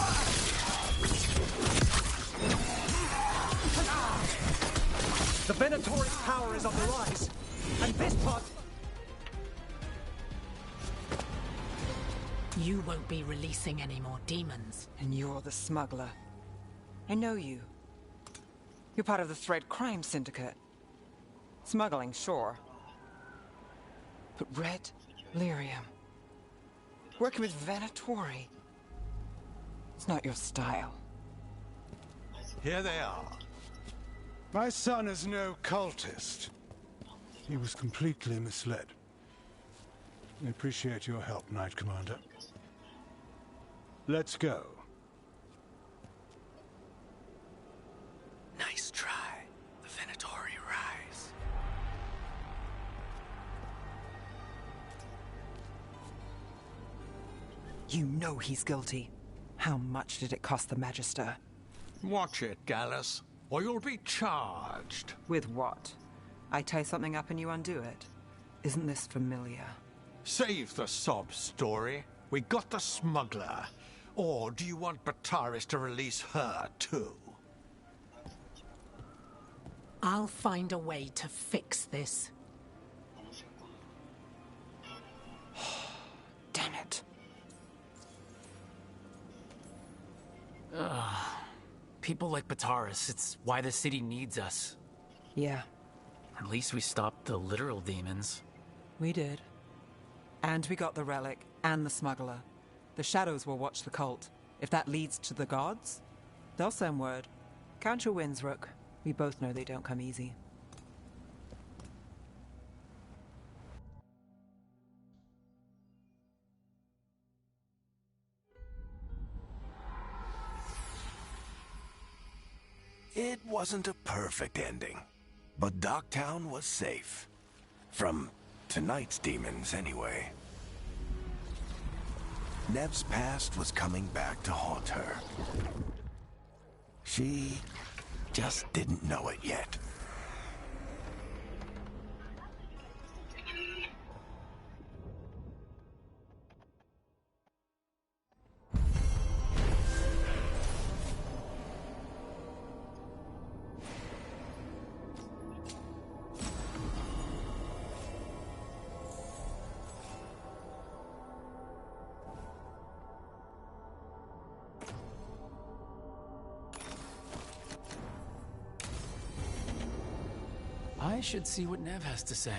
The Venatori's power is on the rise. And this part... You won't be releasing any more demons. And you're the smuggler. I know you. You're part of the Thread Crime Syndicate. Smuggling, sure. But Red Lyrium. Working with Venatori. It's not your style. Here they are. My son is no cultist. He was completely misled. I appreciate your help, Knight Commander. Let's go. Nice try. The Venatori rise. You know he's guilty. How much did it cost the Magister? Watch it, Gallus, or you'll be charged. With what? I tie something up and you undo it. Isn't this familiar? Save the sob story. We got the smuggler. Or do you want Bataris to release her, too? I'll find a way to fix this. Damn it. People like Bataris, it's why the city needs us. Yeah. At least we stopped the literal demons. We did. And we got the relic and the smuggler. The shadows will watch the cult. If that leads to the gods, they'll send word. Count your wins, Rook. We both know they don't come easy. It wasn't a perfect ending, but Docktown was safe. From tonight's demons, anyway. Nev's past was coming back to haunt her. She just didn't know it yet. I should see what Nev has to say.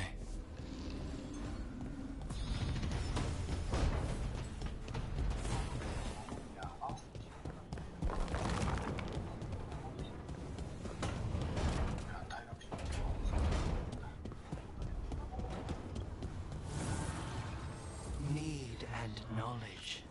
Need and knowledge.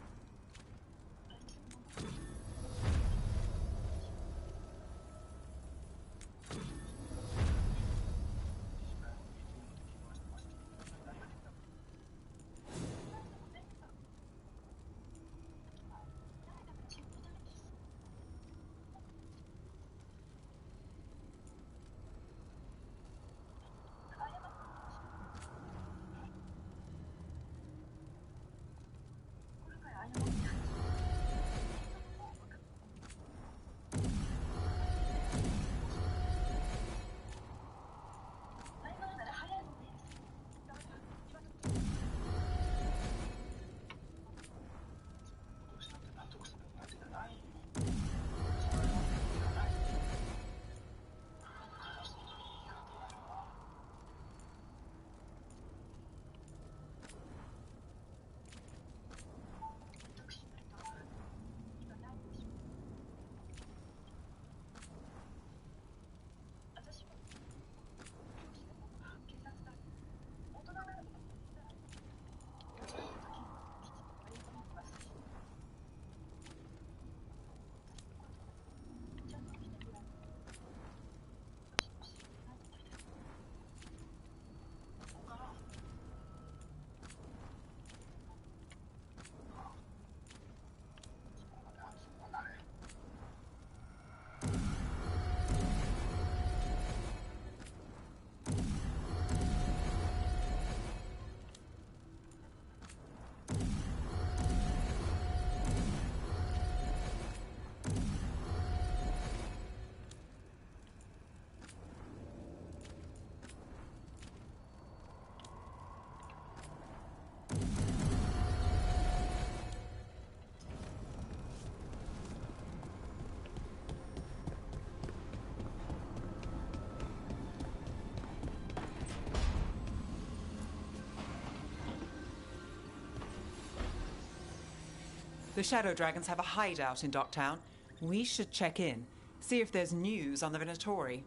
The Shadow Dragons have a hideout in Docktown. We should check in, see if there's news on the Venatori.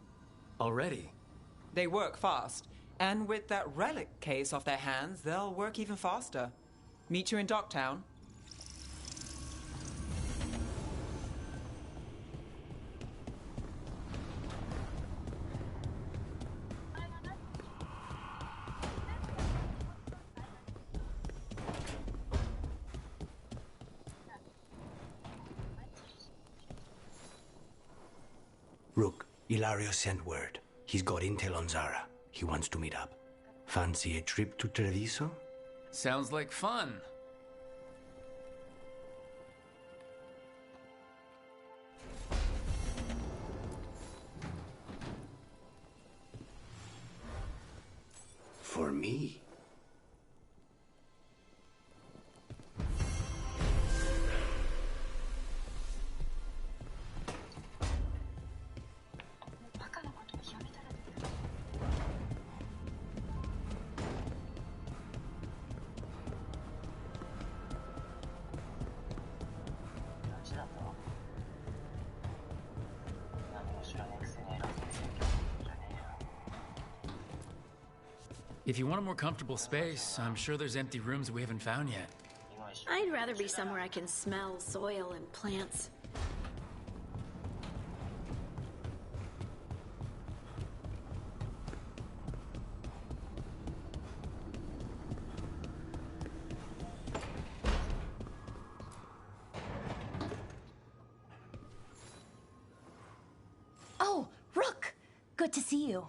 Already? They work fast, and with that relic case off their hands, they'll work even faster. Meet you in Docktown. Rook, Ilario sent word. He's got intel on Zara. He wants to meet up. Fancy a trip to Treviso? Sounds like fun. For me? If you want a more comfortable space, I'm sure there's empty rooms that we haven't found yet. I'd rather be somewhere I can smell soil and plants. Oh, Rook! Good to see you.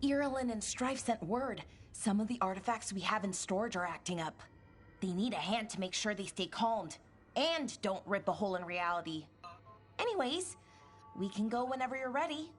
Irulan and Strife sent word. Some of the artifacts we have in storage are acting up. They need a hand to make sure they stay calmed. And don't rip a hole in reality. Anyways, we can go whenever you're ready.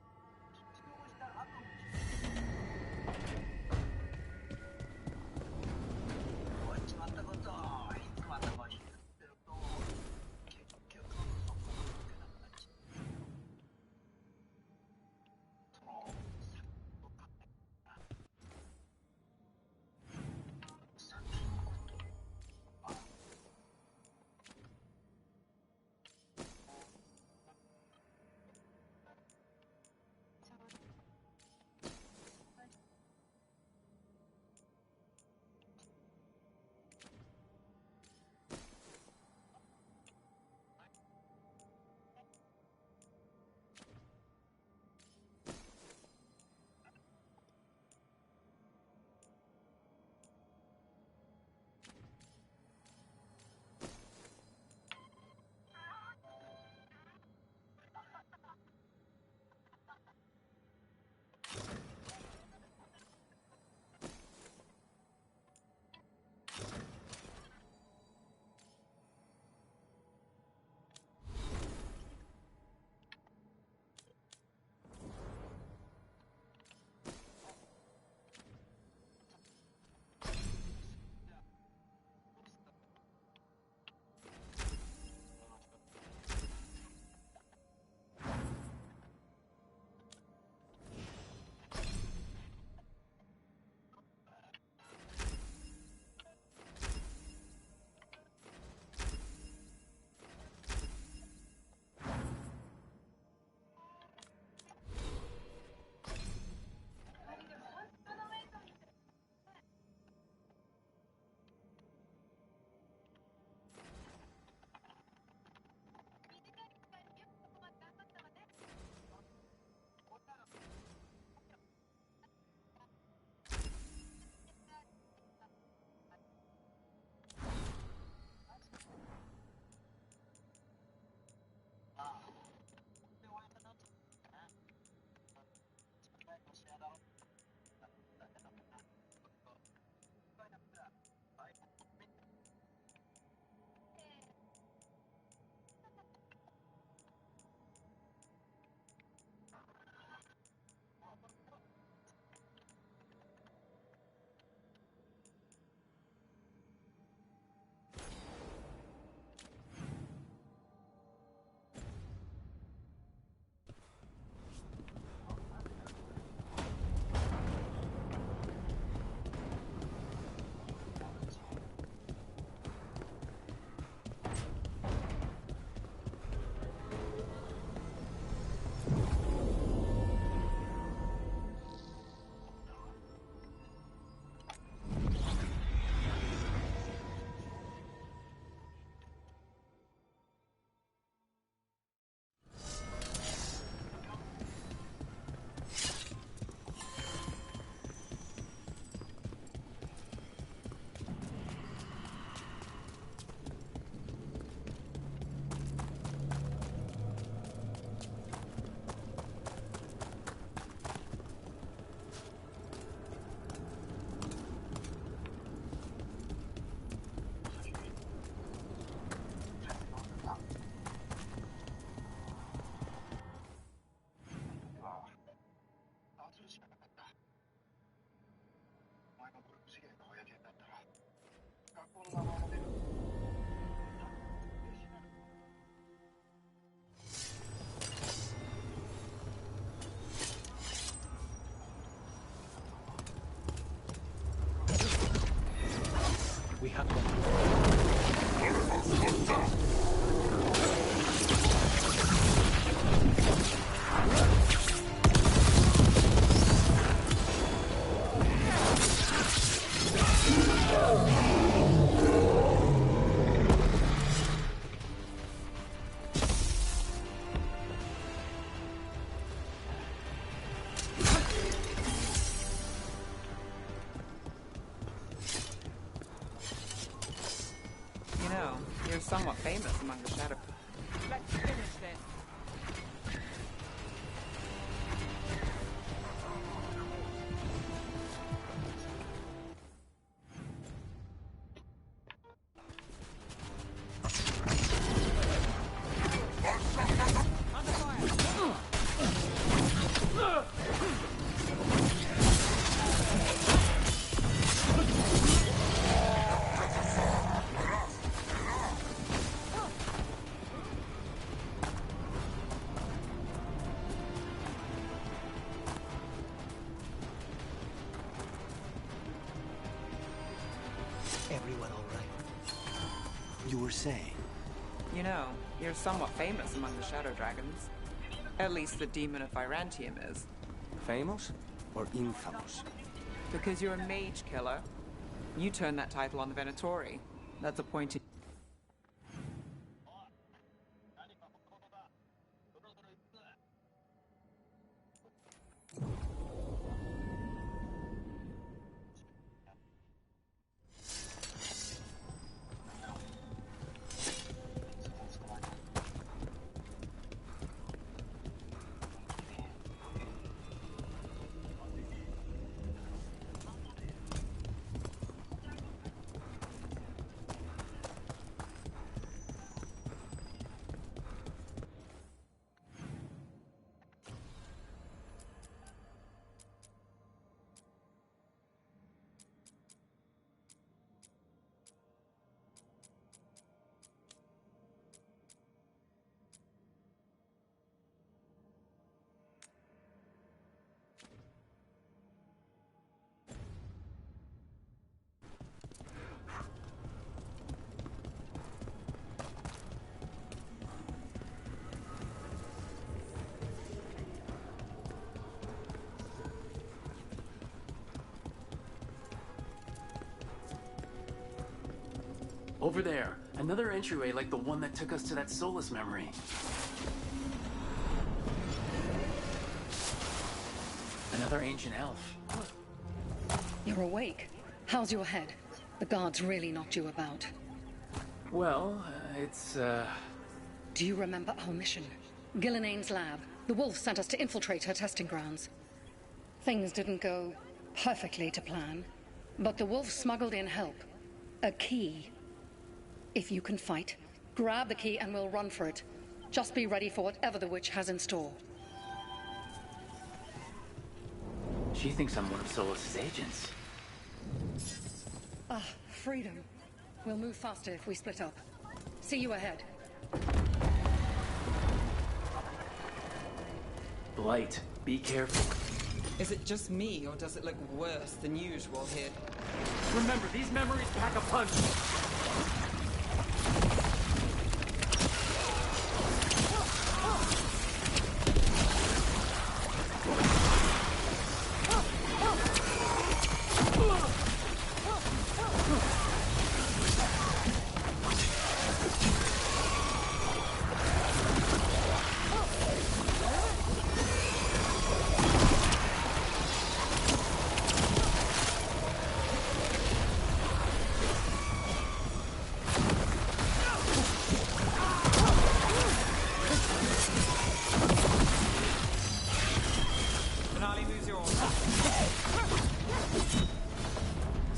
We have You know, you're somewhat famous among the Shadow. Let's finish this. Everyone all right? You were saying? You know, you're somewhat famous among the Shadow Dragons. At least the Demon of Virantium is. Famous or infamous? Because you're a mage killer. You turned that title on the Venatori. That's a point in... Over there, another entryway like the one that took us to that Solus memory. Another ancient elf. You're awake. How's your head? The guards really knocked you about. Well, it's, Do you remember our mission? Gillenane's lab. The wolf sent us to infiltrate her testing grounds. Things didn't go perfectly to plan, but the wolf smuggled in help. A key. If you can fight, grab the key and we'll run for it. Just be ready for whatever the witch has in store. She thinks I'm one of Solus's agents. Ah, freedom. We'll move faster if we split up. See you ahead. Blight, be careful. Is it just me, or does it look worse than usual here? Remember, these memories pack a punch.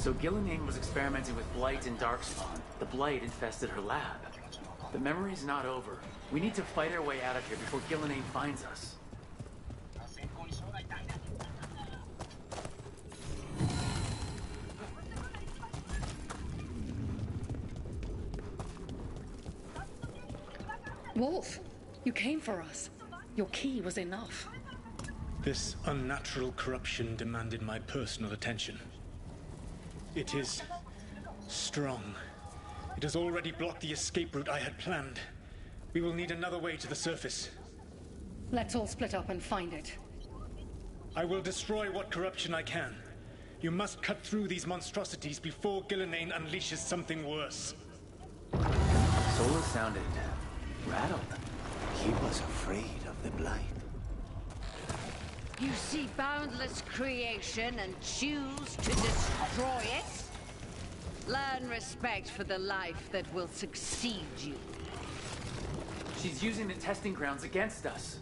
So Gillenane was experimenting with Blight and Darkspawn. The Blight infested her lab. The memory's not over. We need to fight our way out of here before Gillenane finds us. Wolf, you came for us. Your key was enough. This unnatural corruption demanded my personal attention. It is strong. It has already blocked the escape route I had planned. We will need another way to the surface. Let's all split up and find it. I will destroy what corruption I can. You must cut through these monstrosities before Gillenane unleashes something worse. Solus sounded rattled. He was afraid of the blight. You see boundless creation and choose to destroy it? Learn respect for the life that will succeed you. She's using the testing grounds against us.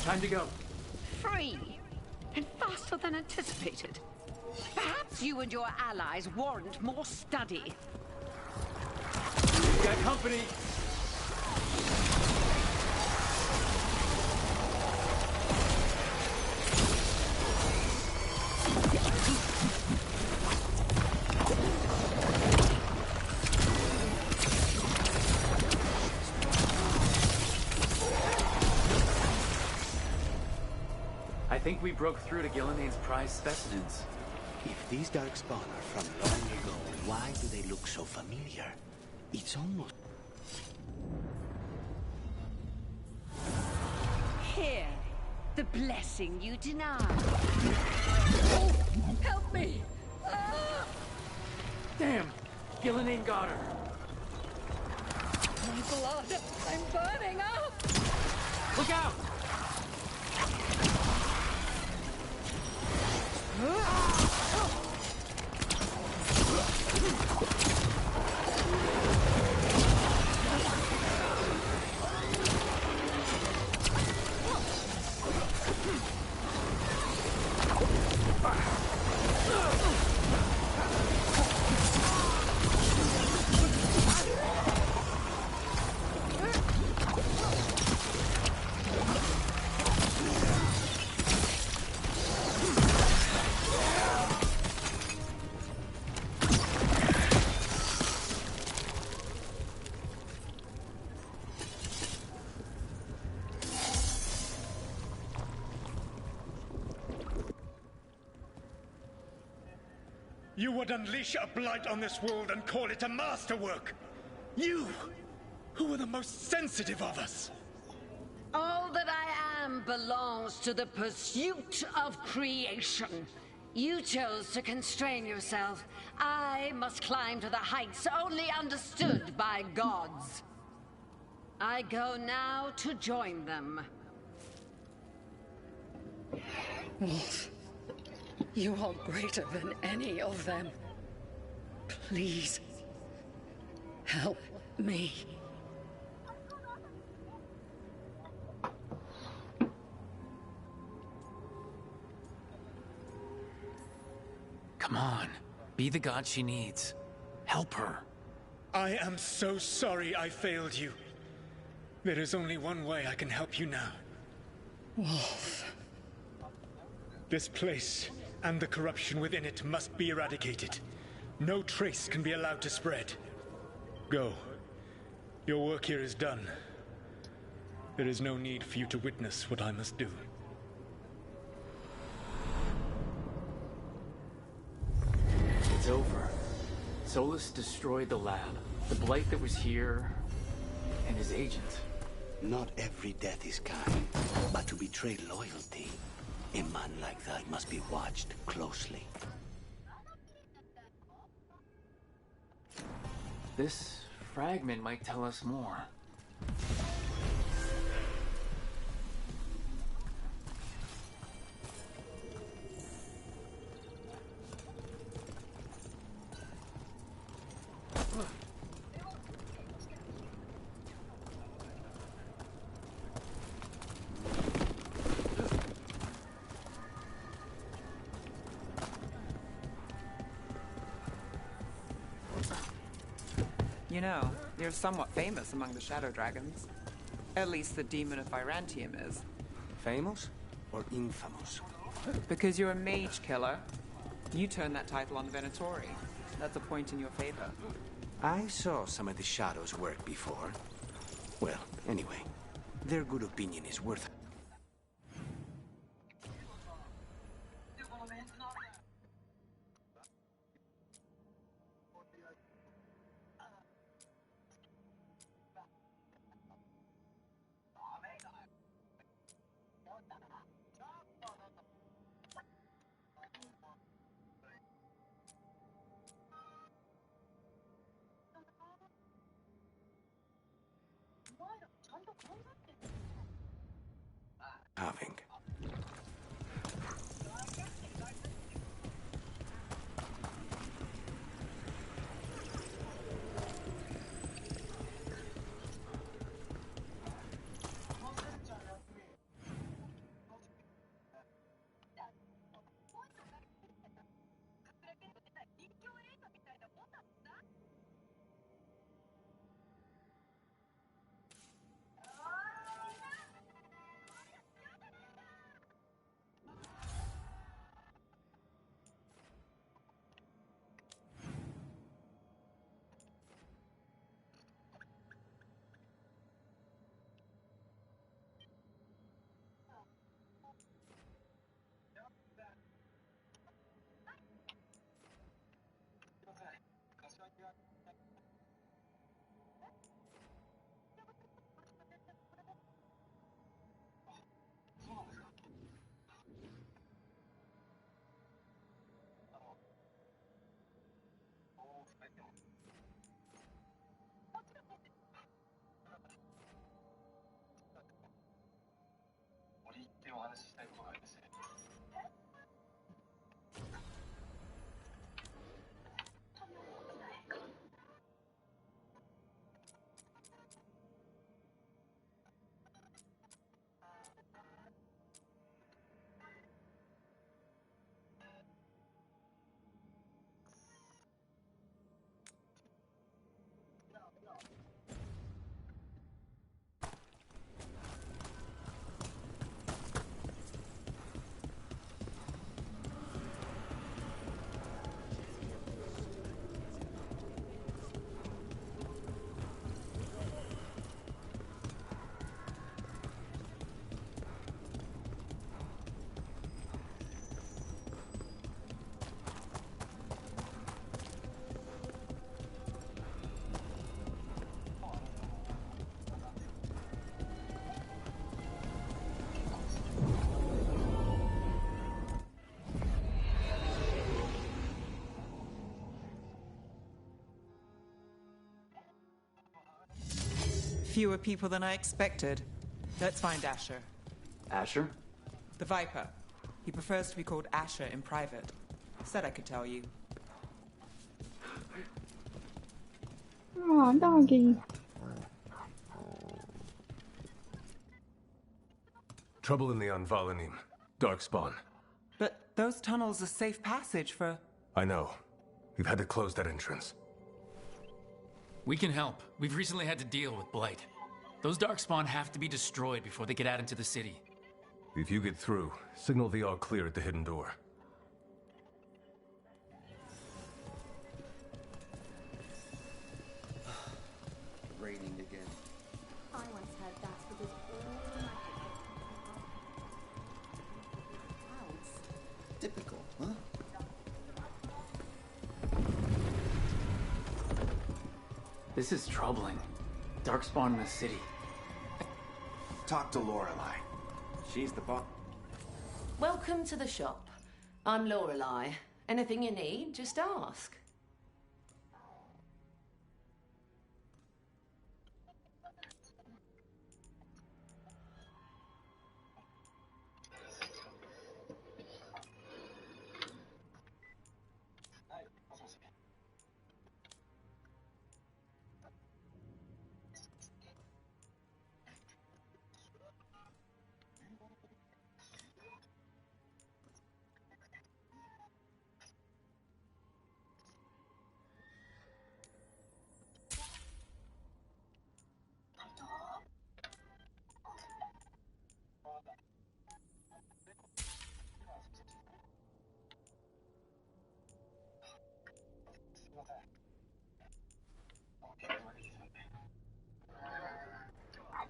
Time to go. Free. And faster than anticipated. Perhaps you and your allies warrant more study. We've got company. I think we broke through to Gillenane's prized specimens. If these darkspawn are from long ago, why do they look so familiar? It's almost... Here, the blessing you denied. Oh, help me! Ah! Damn! Gillenane got her. My blood! I'm burning up! Look out! You would unleash a blight on this world and call it a masterwork! You, who are the most sensitive of us! All that I am belongs to the pursuit of creation. You chose to constrain yourself. I must climb to the heights only understood by gods. I go now to join them. Wolf, you are greater than any of them. Please, help me. Come on. Be the god she needs. Help her. I am so sorry I failed you. There is only one way I can help you now. Wolf. This place and the corruption within it must be eradicated. No trace can be allowed to spread. Go. Your work here is done. There is no need for you to witness what I must do. It's over. Solus destroyed the lab, the blight that was here, and his agent. Not every death is kind, but to betray loyalty, a man like that must be watched closely. This fragment might tell us more. You know, you're somewhat famous among the Shadow Dragons. At least the Demon of Virantium is. Famous or infamous? Because you're a mage killer. You turned that title on Venatori. That's a point in your favor. I saw some of the Shadows work before. Well, anyway, their good opinion is worth. Having. Fewer people than I expected. Let's find Asher. Asher? The Viper. He prefers to be called Asher in private. Said I could tell you. Oh, doggy. Trouble in the Anvalanim. Darkspawn. But those tunnels are safe passage for I know. We've had to close that entrance. We can help. We've recently had to deal with Blight. Those Darkspawn have to be destroyed before they get out into the city. If you get through, signal the all clear at the hidden door. Raining again. I once had that because all my clouds. Typical, huh? This is troubling. Darkspawn in the city. Talk to Lorelei. She's the boss. Welcome to the shop. I'm Lorelei. Anything you need, just ask.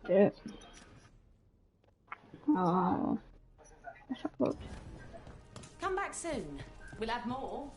Shit. Oh. I suppose. Come back soon. We'll have more.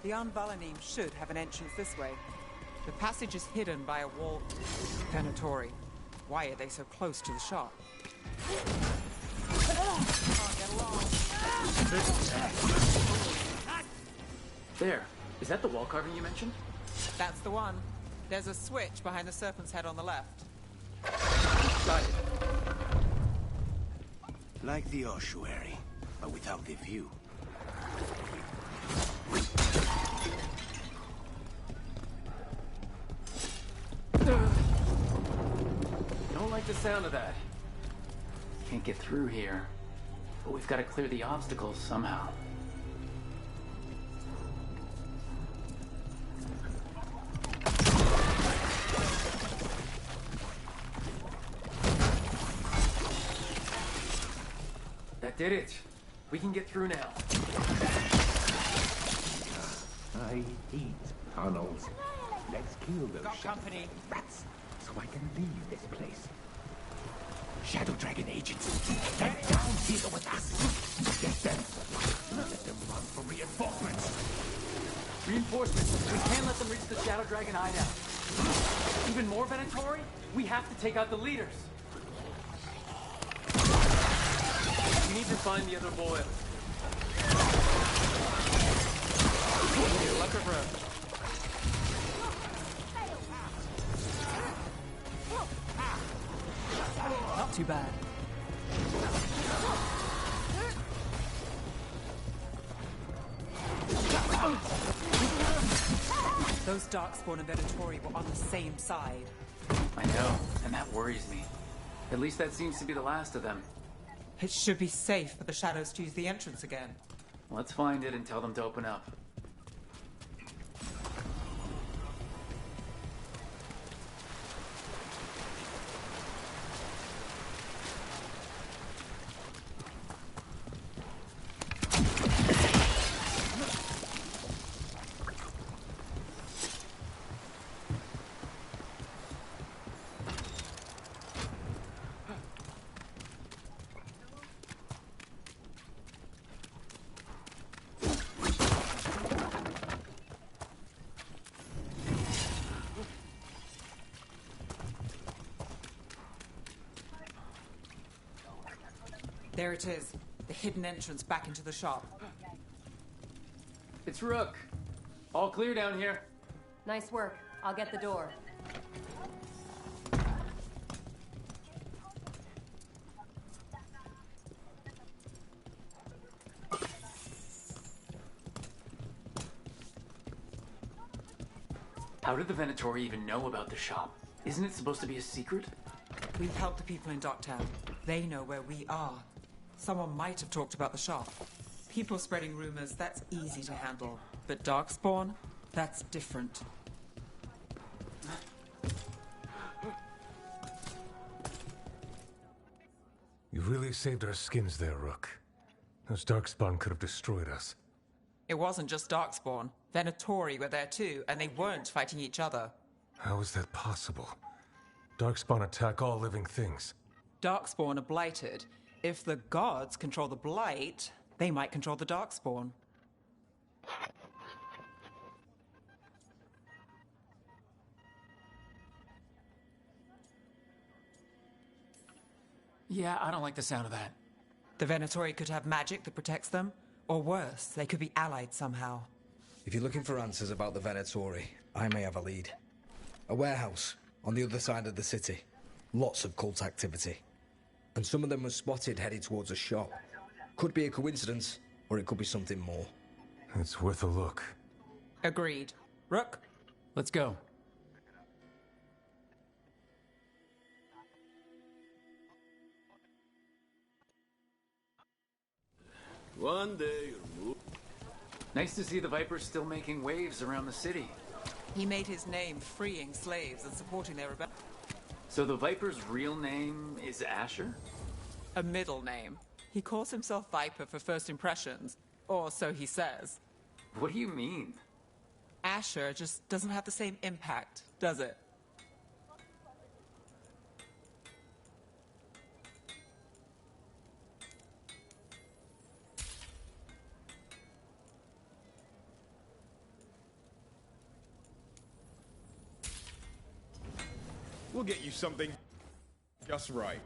The Anvalanim should have an entrance this way. The passage is hidden by a wall. Venatori. Why are they so close to the shop? There. Is that the wall carving you mentioned? That's the one. There's a switch behind the serpent's head on the left. Got it. Like the ossuary, but without the view. Don't like the sound of that. Can't get through here. But we've got to clear the obstacles somehow. That did it. We can get through now. I hate tunnels. Let's kill those Got company. rats so I can leave this place. Shadow Dragon agents, get down here with us. Get them. Let them run for reinforcements. Reinforcements. We can't let them reach the Shadow Dragon hideout. Even more Venatori? We have to take out the leaders. We need to find the other boy. Luck of road. Not too bad. Those Darkspawn and Venatori were on the same side. I know, and that worries me. At least that seems to be the last of them. It should be safe for the shadows to use the entrance again. Let's find it and tell them to open up. There it is. The hidden entrance back into the shop. It's Rook. All clear down here. Nice work. I'll get the door. How did the Venatori even know about the shop? Isn't it supposed to be a secret? We've helped the people in Docktown. They know where we are. Someone might have talked about the shop. People spreading rumors, that's easy to handle. But Darkspawn, that's different. You really saved our skins there, Rook. Those Darkspawn could have destroyed us. It wasn't just Darkspawn. Venatori were there too, and they weren't fighting each other. How is that possible? Darkspawn attack all living things. Darkspawn are blighted. If the gods control the blight, they might control the Darkspawn. Yeah, I don't like the sound of that. The Venatori could have magic that protects them, or worse, they could be allied somehow. If you're looking for answers about the Venatori, I may have a lead. A warehouse on the other side of the city. Lots of cult activity. And some of them were spotted heading towards a shop. Could be a coincidence, or it could be something more. It's worth a look. Agreed. Rook? Let's go. One day you'll move. Nice to see the Viper's still making waves around the city. He made his name freeing slaves and supporting their rebellion. So the Viper's real name is Asher? A middle name. He calls himself Viper for first impressions, or so he says. What do you mean? Asher just doesn't have the same impact, does it? We'll get you something just right.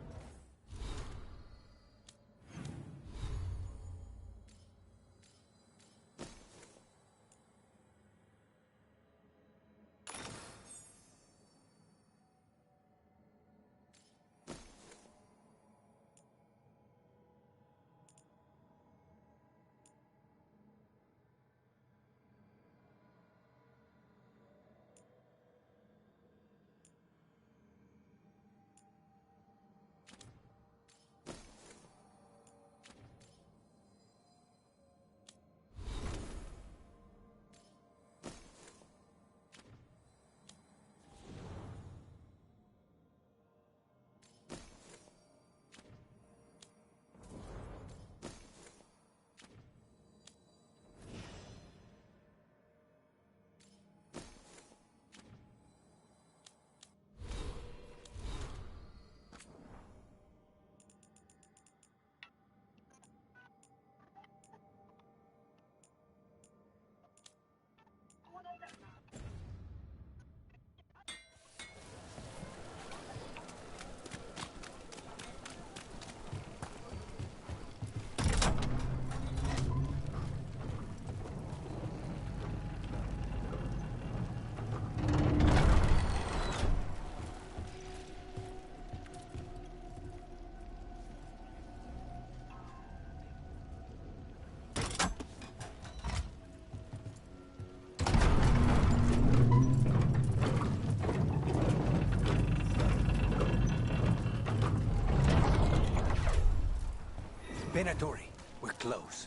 Venatori, we're close.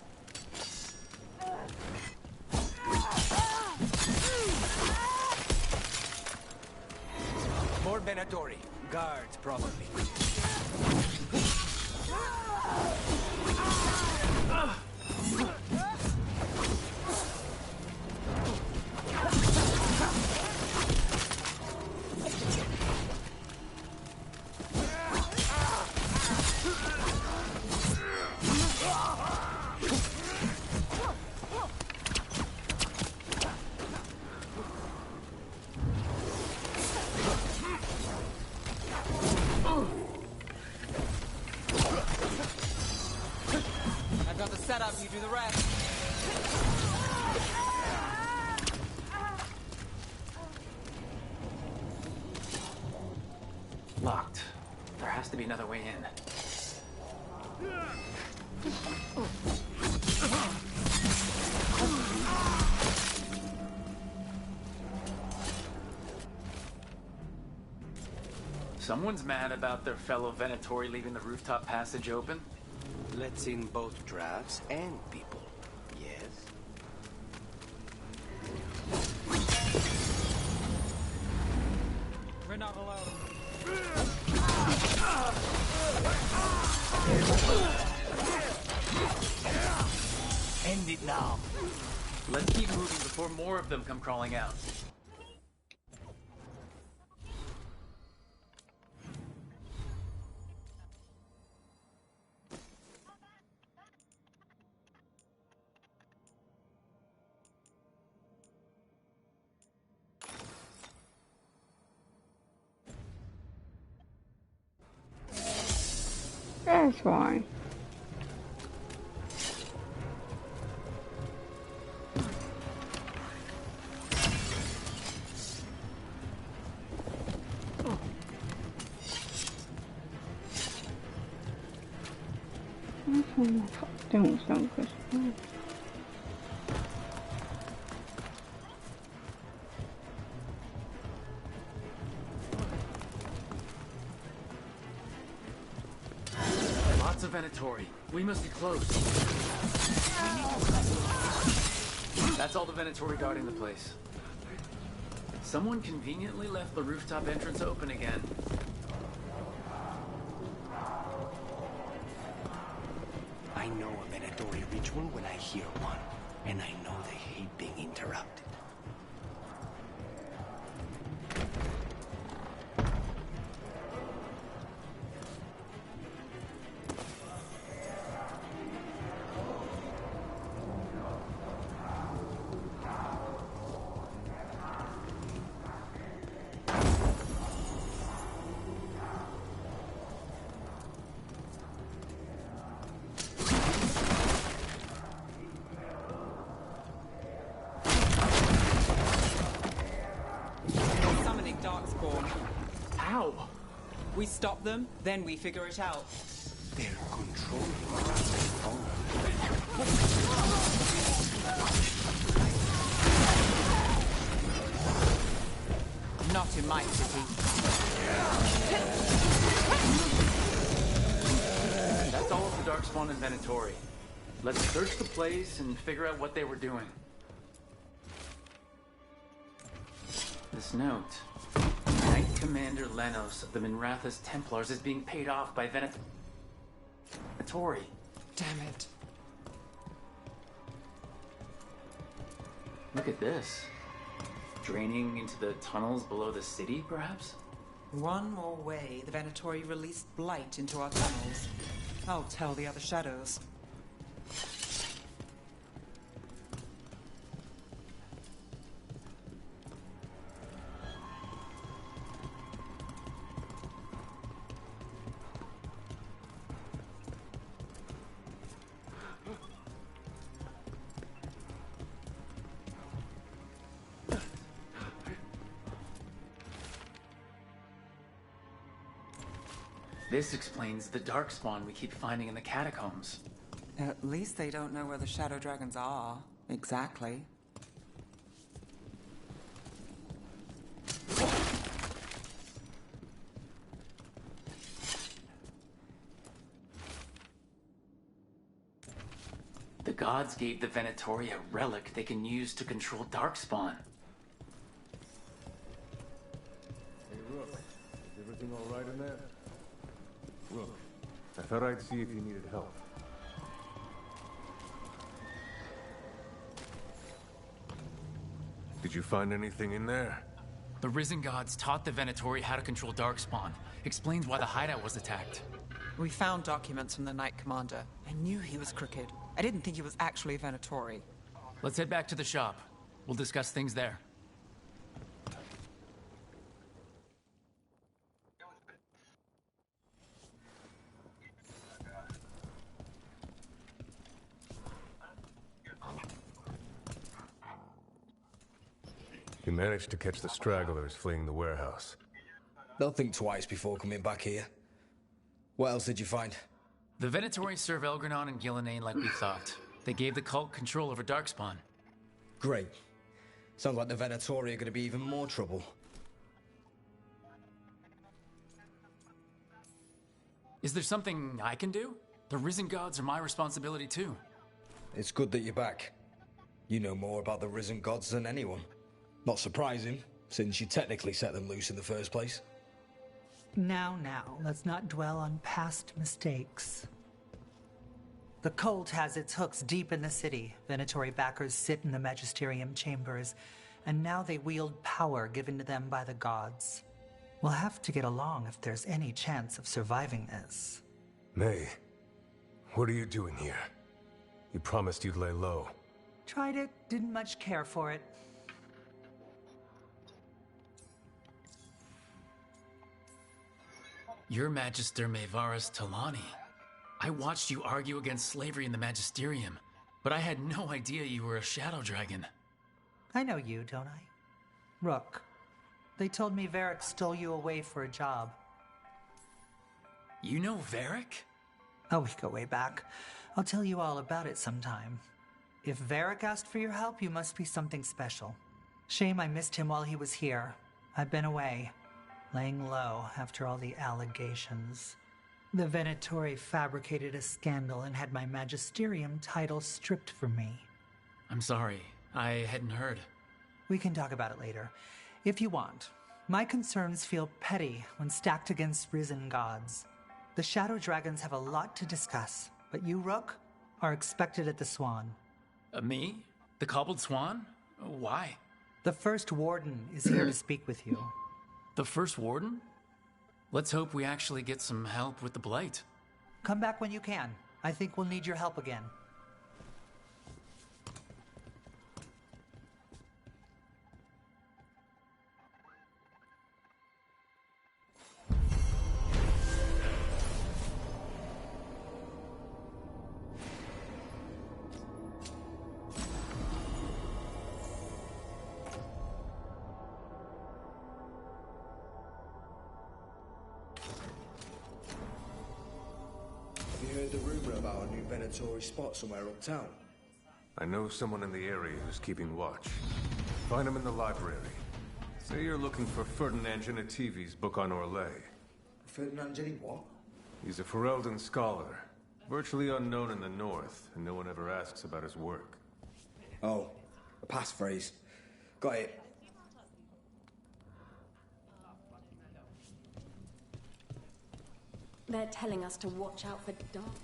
More Venatori. Guards, probably. set up, you do the rest. Locked. There has to be another way in. Someone's mad about their fellow Venatori leaving the rooftop passage open? Let's in both drafts and people. Yes? We're not alone. End it now. Let's keep moving before more of them come crawling out. That's fine. Lots of Venatori. We must be close. That's all the Venatori guarding the place. Someone conveniently left the rooftop entrance open again. I know a Venatori ritual when I hear one, and I know they hate being interrupted. How? We stop them, then we figure it out. They're controlling us. Not in my city. That's all of the Darkspawn and Venatori. Let's search the place and figure out what they were doing. This note. Knight Commander Lenos of the Minratha's Templars is being paid off by Venatori. Damn it. Look at this. Draining into the tunnels below the city, perhaps? One more way the Venatori released blight into our tunnels. I'll tell the other shadows. This explains the Darkspawn we keep finding in the catacombs. At least they don't know where the Shadow Dragons are. Exactly. The gods gave the Venatori a relic they can use to control Darkspawn. Hey, Rook. Is everything all right in there? Rook, I thought I'd see if you needed help. Did you find anything in there? The Risen Gods taught the Venatori how to control Darkspawn. Explains why the hideout was attacked. We found documents from the Knight Commander. I knew he was crooked. I didn't think he was actually a Venatori. Let's head back to the shop. We'll discuss things there. You managed to catch the stragglers fleeing the warehouse. They'll think twice before coming back here. What else did you find? The Venatori serve Elgranon and Gillenane like we thought. They gave the cult control over Darkspawn. Great. Sounds like the Venatori are going to be even more trouble. Is there something I can do? The Risen Gods are my responsibility too. It's good that you're back. You know more about the Risen Gods than anyone. Not surprising, since you technically set them loose in the first place. Now, let's not dwell on past mistakes. The cult has its hooks deep in the city. Venatori backers sit in the Magisterium chambers, and now they wield power given to them by the gods. We'll have to get along if there's any chance of surviving this. May, what are you doing here? You promised you'd lay low. Tried it, didn't much care for it. You're Magister Maevaris Talani. I watched you argue against slavery in the Magisterium, but I had no idea you were a shadow dragon. I know you, don't I? Rook. They told me Varric stole you away for a job. You know Varric? Oh, we go way back. I'll tell you all about it sometime. If Varric asked for your help, you must be something special. Shame I missed him while he was here. I've been away, laying low after all the allegations. The Venatori fabricated a scandal and had my Magisterium title stripped from me. I'm sorry, I hadn't heard. We can talk about it later, if you want. My concerns feel petty when stacked against Risen Gods. The Shadow Dragons have a lot to discuss, but you, Rook, are expected at the Swan. Me? The Cobbled Swan? Why? The First Warden is here to speak with you. The First Warden? Let's hope we actually get some help with the Blight. Come back when you can. I think we'll need your help again. Venatori spot somewhere uptown. I know someone in the area who's keeping watch. Find him in the library. Say you're looking for Ferdinand Genetivi's book on Orlais. Ferdinand Geni what? He's a Ferelden scholar, virtually unknown in the north, and no one ever asks about his work. Oh, a passphrase. Got it. They're telling us to watch out for dogs.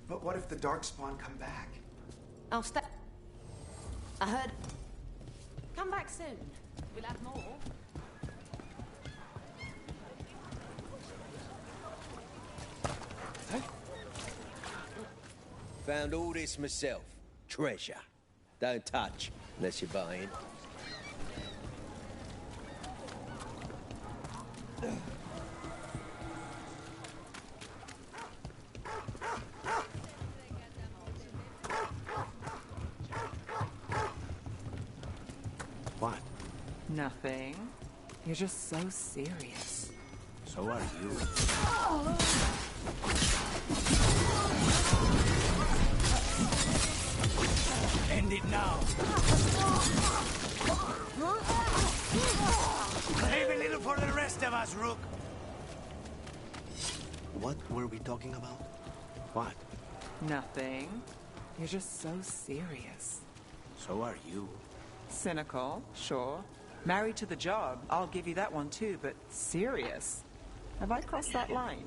But what if the Darkspawn come back? I'll stay. I heard. Come back soon. We'll have more. Found all this myself. Treasure. Don't touch unless you're buying. What? Nothing. You're just so serious. So are you. End it now. Save a little for the rest of us, Rook. What were we talking about? What? Nothing. You're just so serious. So are you. Cynical, sure. Married to the job, I'll give you that one too, but serious? Have I crossed that line?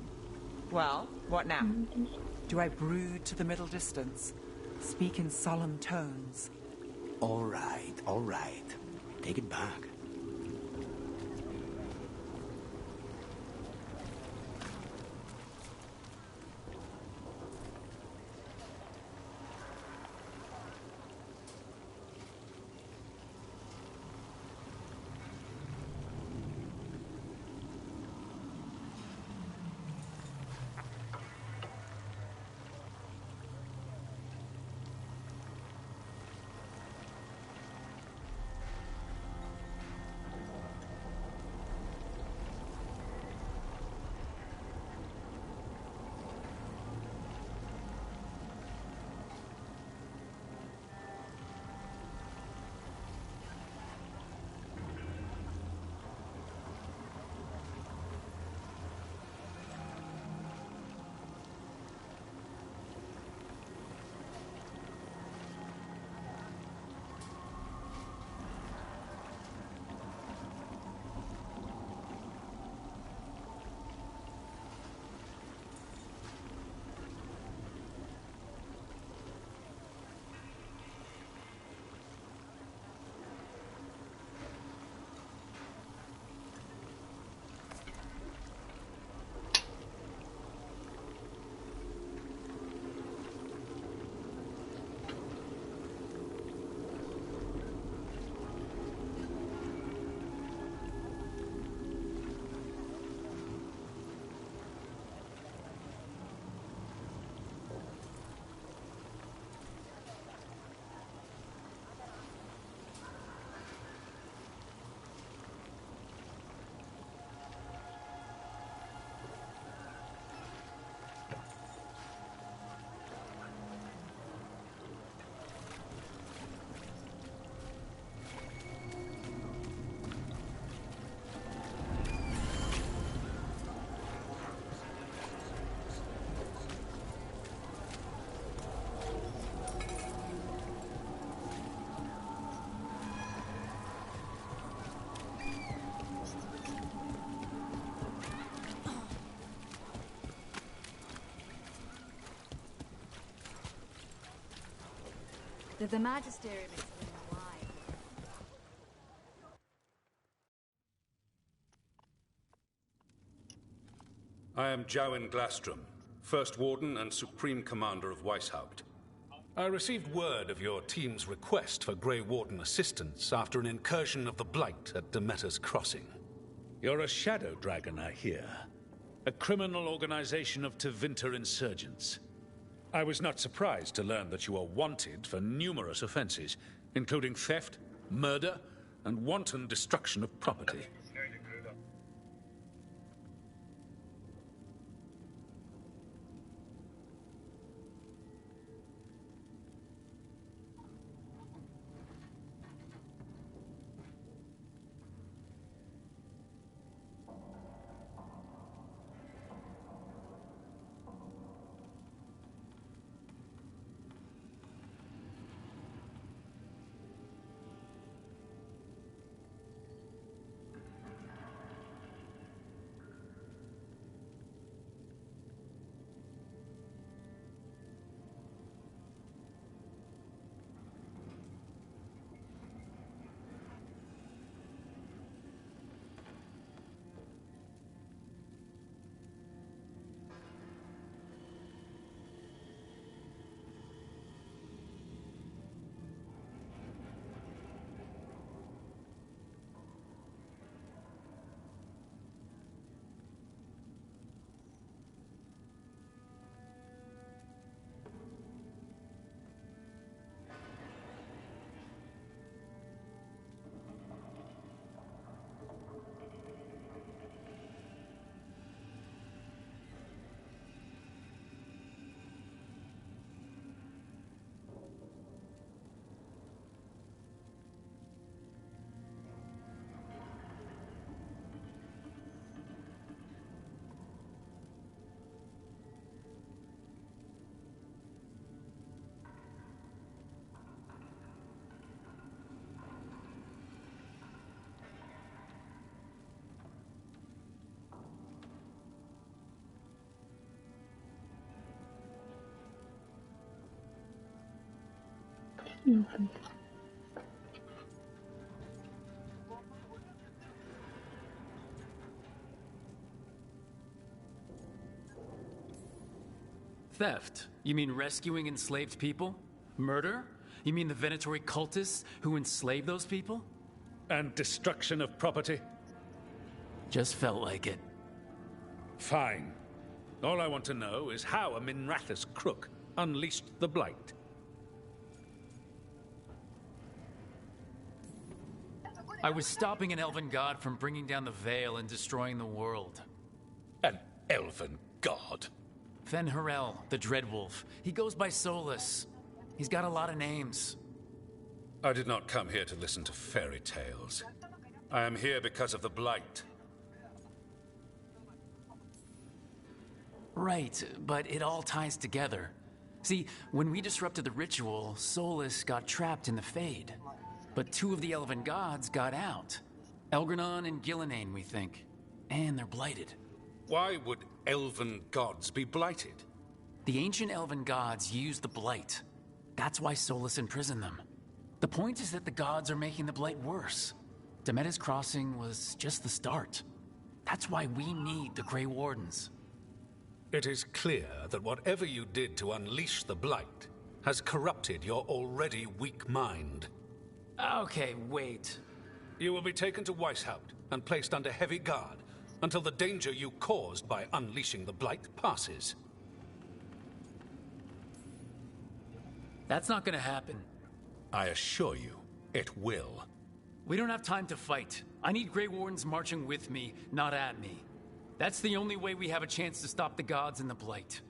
Well, what now? Do I brood to the middle distance? Speak in solemn tones? All right, all right. Take it back. The Magisterium is alive. I am Jowen Glastrom, First Warden and Supreme Commander of Weishaupt. I received word of your team's request for Grey Warden assistance after an incursion of the Blight at Demeter's Crossing. You're a Shadow Dragon, I hear. A criminal organization of Tevinter insurgents. I was not surprised to learn that you are wanted for numerous offenses, including theft, murder, and wanton destruction of property. Theft? You mean rescuing enslaved people? Murder? You mean the Venatori cultists who enslaved those people? And destruction of property? Just felt like it. Fine. All I want to know is how a Minrathous crook unleashed the Blight. I was stopping an elven god from bringing down the Veil and destroying the world. An elven god? Fen'Harel, the Dreadwolf. He goes by Solus. He's got a lot of names. I did not come here to listen to fairy tales. I am here because of the Blight. Right, but it all ties together. See, when we disrupted the ritual, Solus got trapped in the Fade. But two of the elven gods got out. Elgranon and Gillenane, we think. And they're blighted. Why would elven gods be blighted? The ancient elven gods used the Blight. That's why Solus imprisoned them. The point is that the gods are making the Blight worse. Demeter's Crossing was just the start. That's why we need the Grey Wardens. It is clear that whatever you did to unleash the Blight has corrupted your already weak mind. Okay, wait. You will be taken to Weishaupt and placed under heavy guard until the danger you caused by unleashing the Blight passes. That's not gonna happen. I assure you, it will. We don't have time to fight. I need Grey Wardens marching with me, not at me. That's the only way we have a chance to stop the gods and the Blight.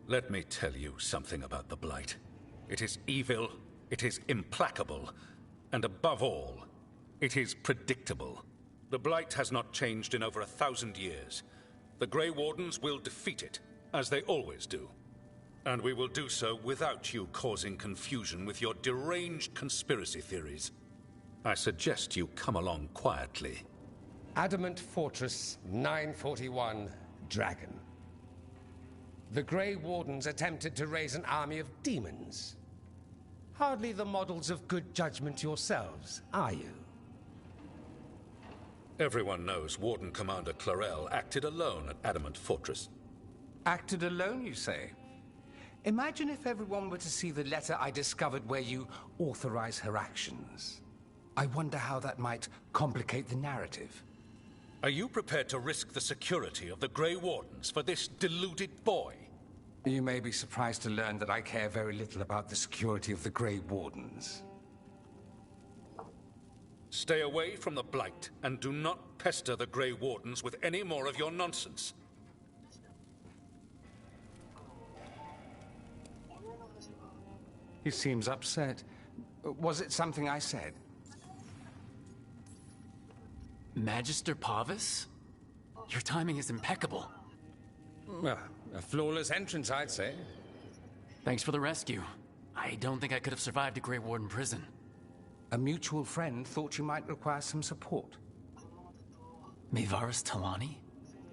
Let me tell you something about the Blight. It is evil, it is implacable, and above all, it is predictable. The Blight has not changed in over 1,000 years. The Grey Wardens will defeat it, as they always do. And we will do so without you causing confusion with your deranged conspiracy theories. I suggest you come along quietly. Adamant Fortress 941, Dragon. The Grey Wardens attempted to raise an army of demons. Hardly the models of good judgment yourselves, are you? Everyone knows Warden Commander Clarel acted alone at Adamant Fortress. Acted alone, you say? Imagine if everyone were to see the letter I discovered where you authorize her actions. I wonder how that might complicate the narrative. Are you prepared to risk the security of the Grey Wardens for this deluded boy? You may be surprised to learn that I care very little about the security of the Grey Wardens. Stay away from the Blight, and do not pester the Grey Wardens with any more of your nonsense. He seems upset. Was it something I said? Magister Pavis? Your timing is impeccable. Well, a flawless entrance, I'd say. Thanks for the rescue. I don't think I could have survived a Grey Warden prison. A mutual friend thought you might require some support. Maevaris Talani?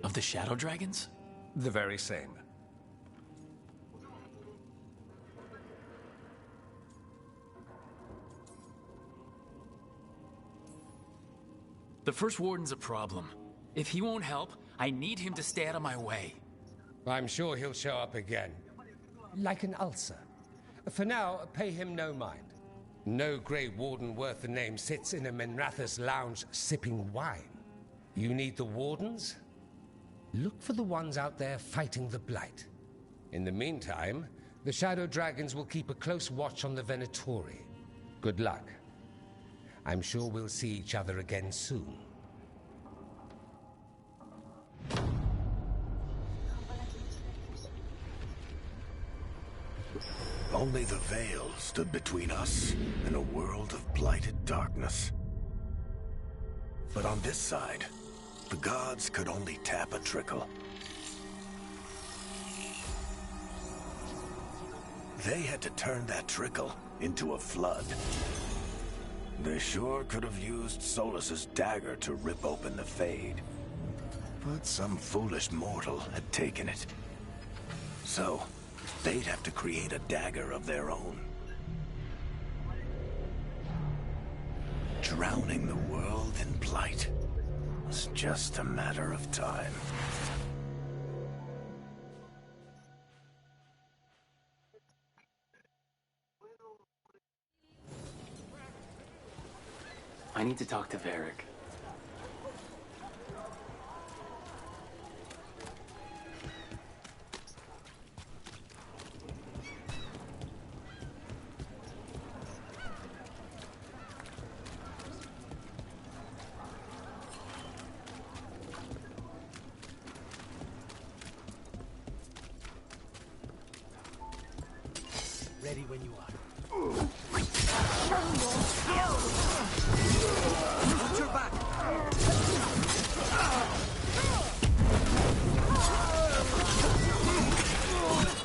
Of the Shadow Dragons? The very same. The First Warden's a problem. If he won't help, I need him to stay out of my way. I'm sure he'll show up again. Like an ulcer. For now, pay him no mind. No Grey Warden worth the name sits in a Menrathus lounge sipping wine. You need the Wardens? Look for the ones out there fighting the Blight. In the meantime, the Shadow Dragons will keep a close watch on the Venatori. Good luck. I'm sure we'll see each other again soon. Only the veil stood between us and a world of blighted darkness. But on this side, the gods could only tap a trickle. They had to turn that trickle into a flood. They sure could have used Solus's dagger to rip open the Fade. But some foolish mortal had taken it. So, they'd have to create a dagger of their own. Drowning the world in blight was just a matter of time. I need to talk to Varric. Ready when you are. Watch your back!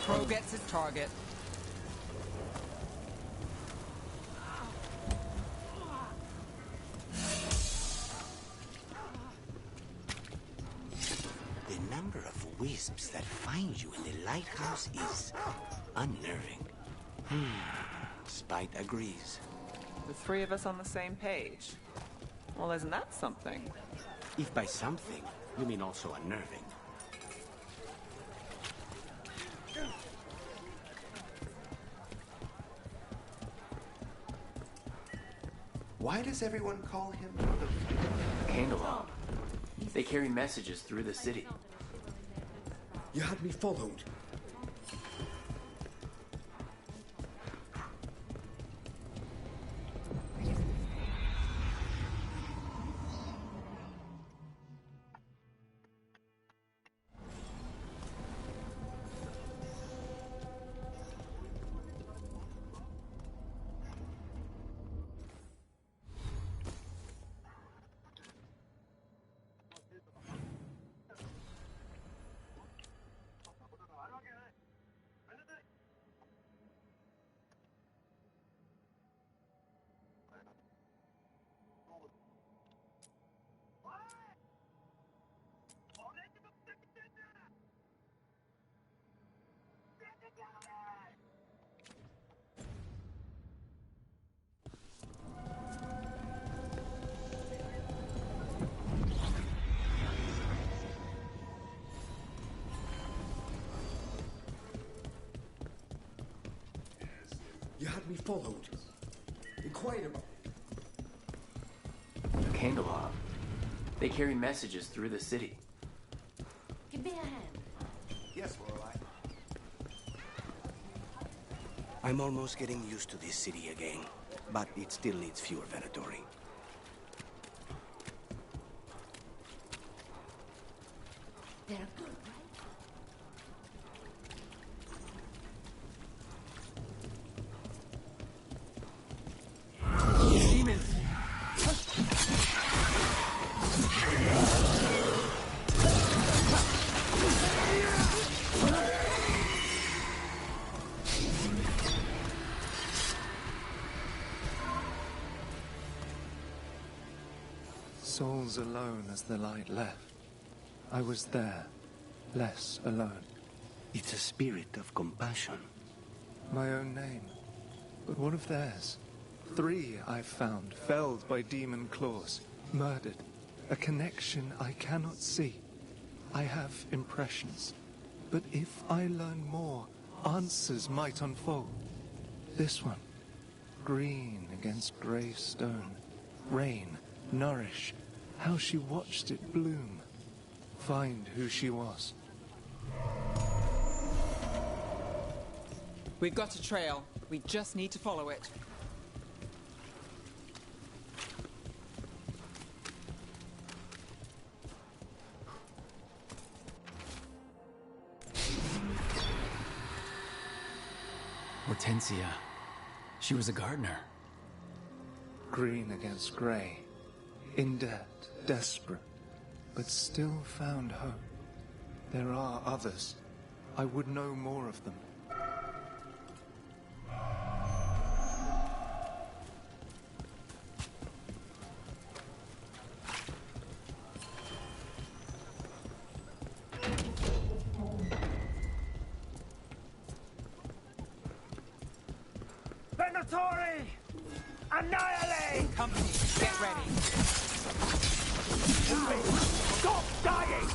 Pro gets his target. The number of wisps that find you in the lighthouse is unnerving. Spite agrees. The three of us on the same page. Well, isn't that something? If by something, you mean also unnerving. Why does everyone call him Candlehelm. They carry messages through the city. You had me followed. be followed. Inquire about... A candelabra. They carry messages through the city. Give me a hand. Yes, Lorelei. I'm almost getting used to this city again, but it still needs fewer Venatori. They're good, right? Demons! Souls alone as the light left. I was there, less alone. It's a spirit of compassion. My own name, but what of theirs? 3 I've found, felled by demon claws, murdered. A connection I cannot see. I have impressions, but if I learn more, answers might unfold. This one, green against grey stone, rain, nourish, how she watched it bloom. Find who she was. We've got a trail. We just need to follow it. Hortensia. She was a gardener. Green against grey. In debt, desperate, but still found hope. There are others. I would know more of them. Venatori! Annihilate! Company, get ready. Stop dying!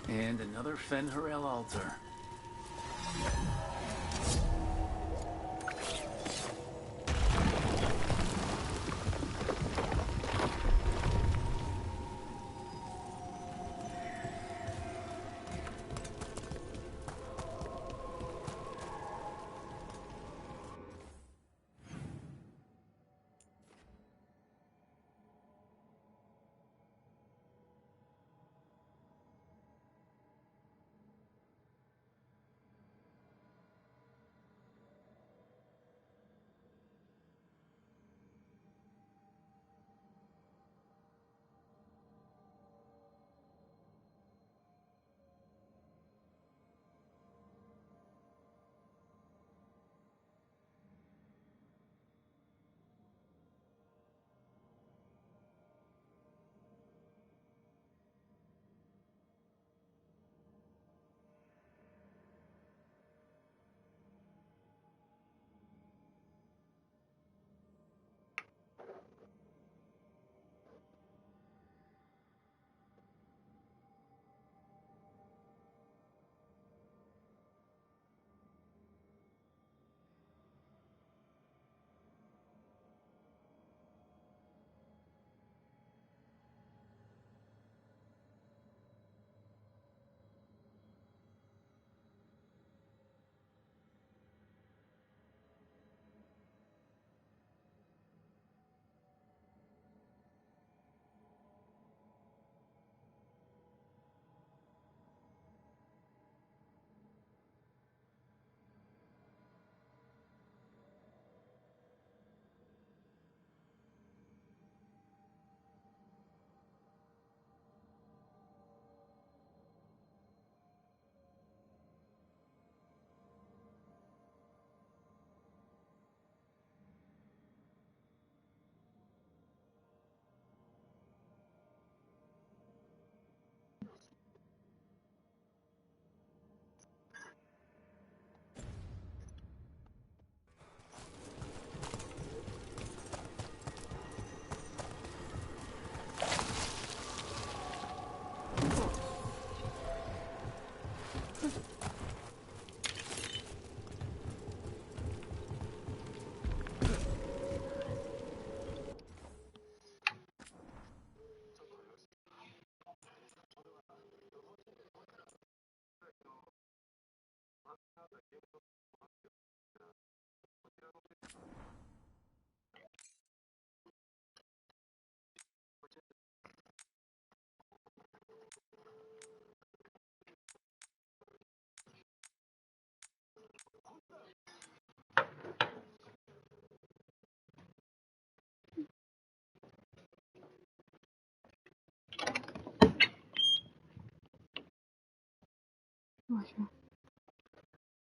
And another Fen'Harel altar.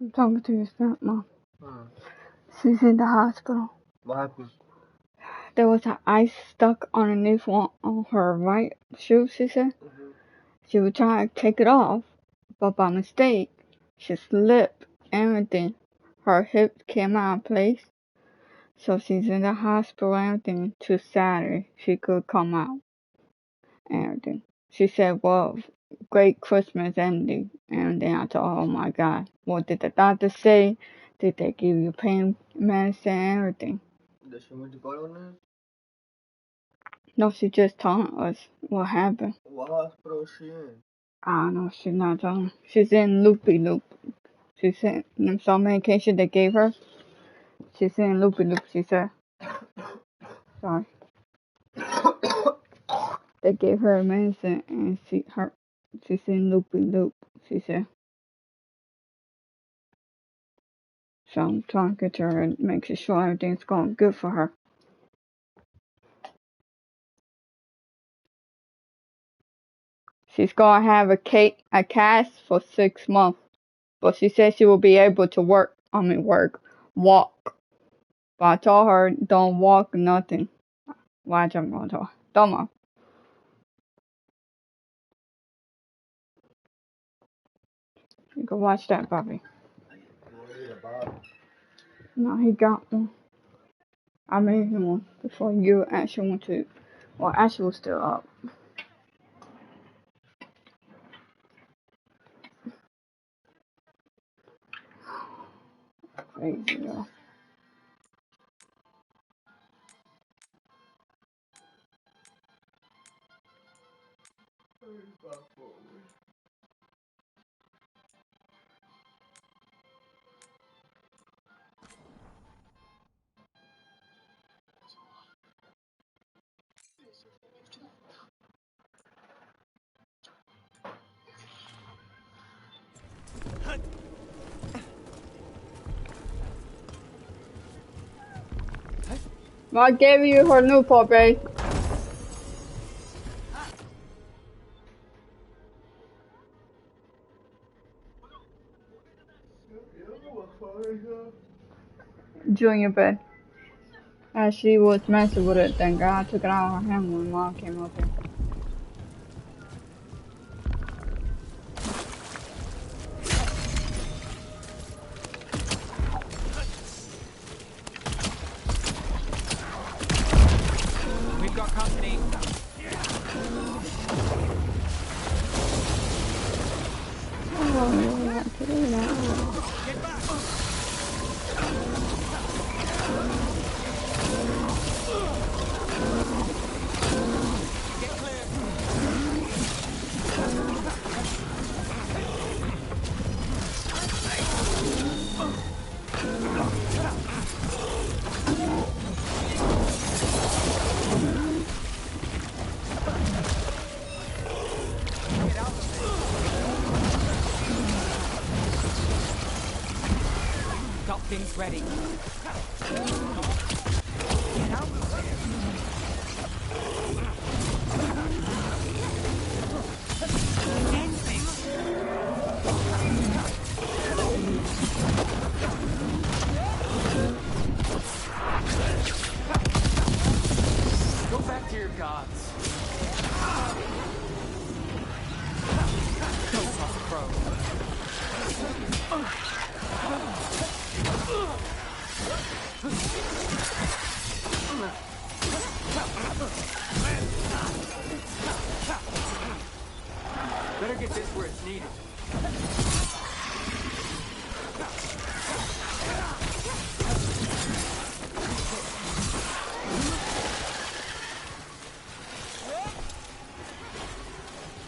I'm talking to your stepmom. She's in the hospital. What happened? There was an ice stuck underneath one on her right shoe, she said. She was trying to take it off, but by mistake, she slipped everything. Her hips came out of place. So she's in the hospital and everything till Saturday. She could come out and everything. She said, well, great Christmas ending. And then I told her, oh my God, what did the doctor say? Did they give you pain medicine and everything? Does she want to go on there? No, she just telling us what happened. What hospital is she in? I don't know, she's not telling. She's in loopy-loop. She's in some medication they gave her. She's in loopy-loop, she said. Sorry. They gave her medicine and she's in loopy-loop, she said. So I'm trying to get to her and make sure everything's going good for her. She's going to have a cast for 6 months. But she said she will be able to walk. But I told her, don't walk nothing. Watch, I'm going to tell her. Don't walk. You can watch that, Bobby. No, he got one. I made him one before you actually went to. Well, Ashley was still up. Crazy, though. I gave you her new puppy. Junior bed. As she was messing with it, then God took it out of her hand when Mom came up here. We've got company. Oh, yeah, put it out. Get back! Get clear. Got things ready. Get out of there. Go back to your gods. Go across the crow. Better get this where it's needed.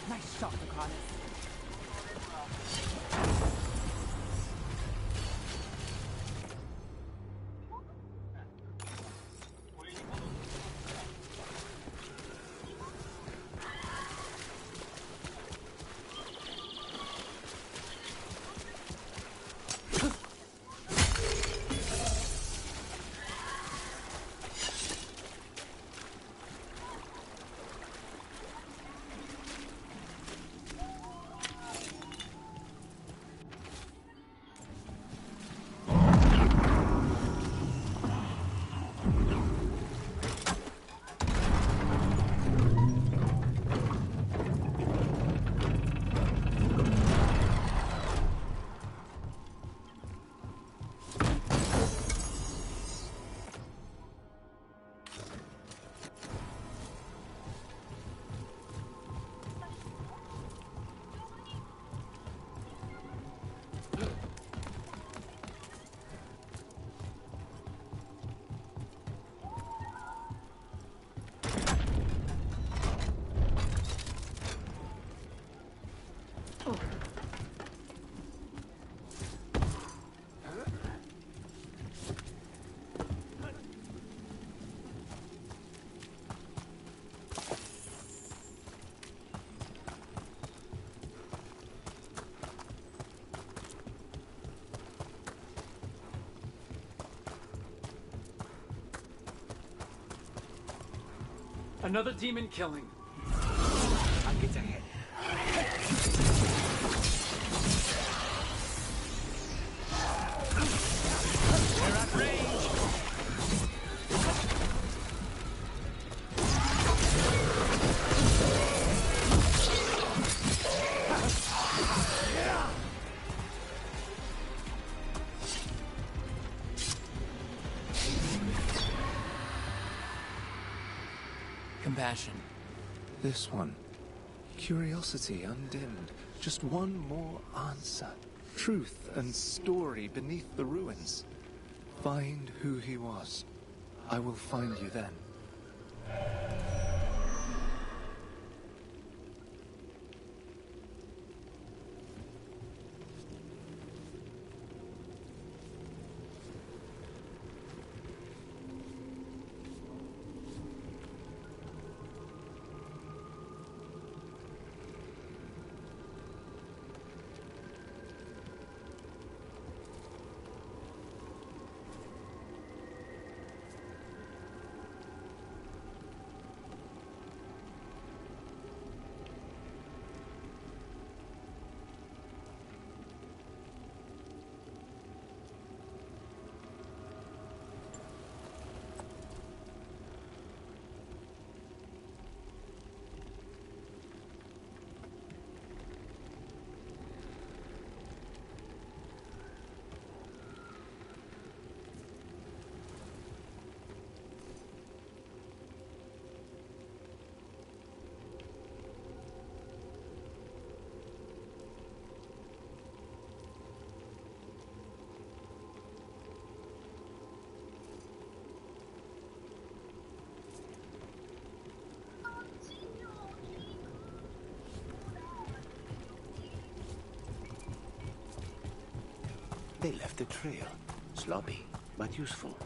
Nice shot, Lacan. Another demon killing. I'll get ahead. They're at range. Compassion. This one. Curiosity undimmed. Just one more answer. Truth and story beneath the ruins. Find who he was. I will find you then. They left a trail. Sloppy, but useful.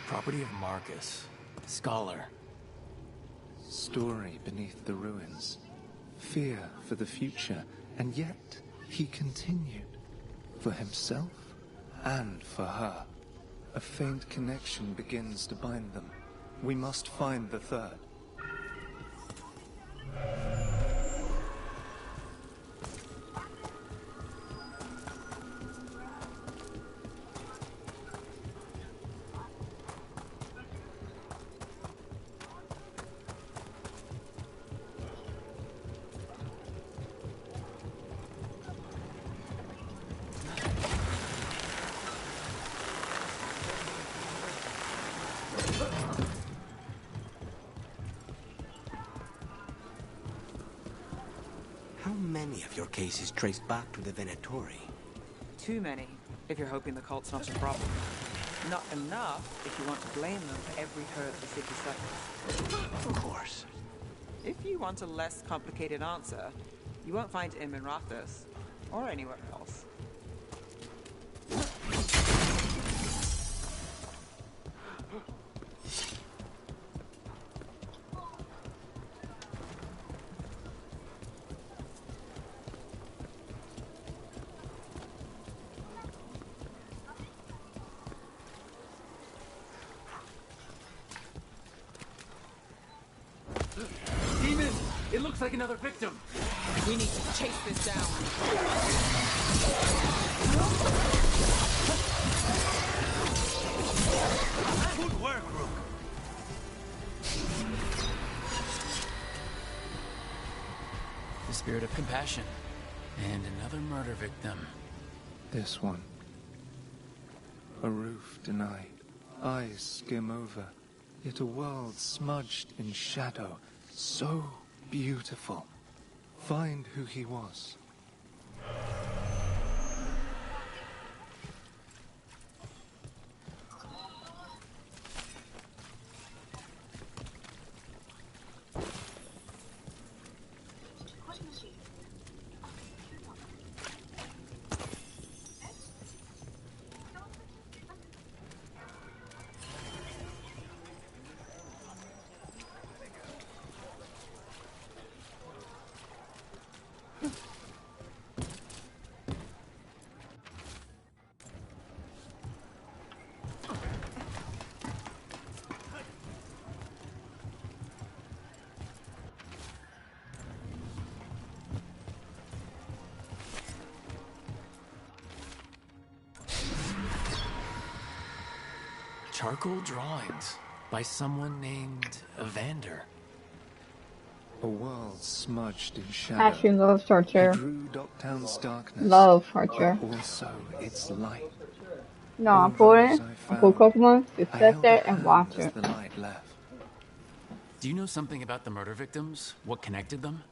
Property of Marcus. Scholar. Story beneath the ruins. Fear for the future. And yet, he continued. For himself and for her. A faint connection begins to bind them. We must find the third. How many of your cases trace back to the Venatori? Too many, if you're hoping the cult's not a problem. Not enough if you want to blame them for every hurt the city suffers. Of course. If you want a less complicated answer, you won't find him in Rathus, or anywhere else. Demon! It looks like another victim. We need to chase this down. Good work, Rook. Spirit of compassion. And another murder victim. This one. A roof denied. Eyes skim over. Yet a world smudged in shadow. So beautiful. Find who he was. Charcoal drawings by someone named Evander. A world smudged in shadow. Ashley loves torture. He drew Docktown's darkness. Love torture. Also its light. No, I put it. I put Pokemon. Just sit there and watch it. The light left. Do you know something about the murder victims? What connected them?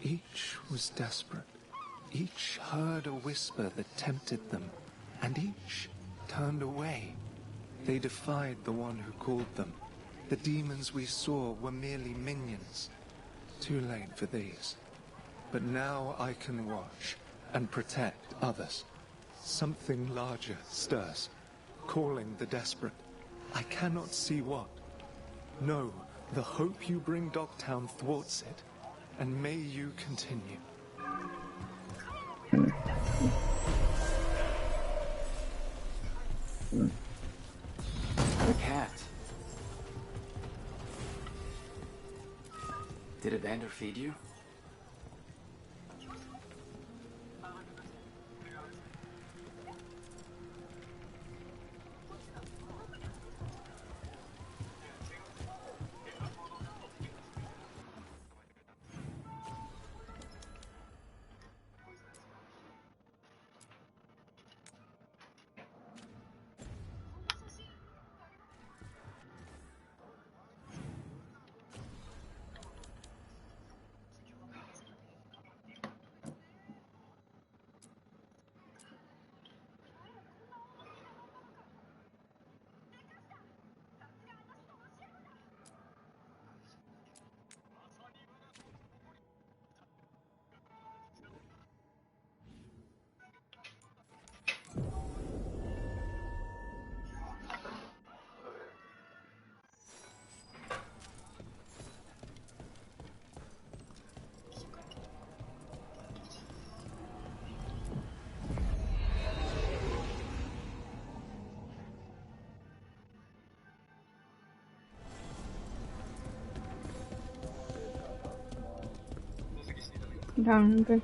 Each was desperate. Each heard a whisper that tempted them, and each turned away. They defied the one who called them. The demons we saw were merely minions. Too late for these. But now I can watch and protect others. Something larger stirs, calling the desperate. I cannot see what. No, the hope you bring Docktown thwarts it, and may you continue. The cat. Did Evander feed you? Hungry.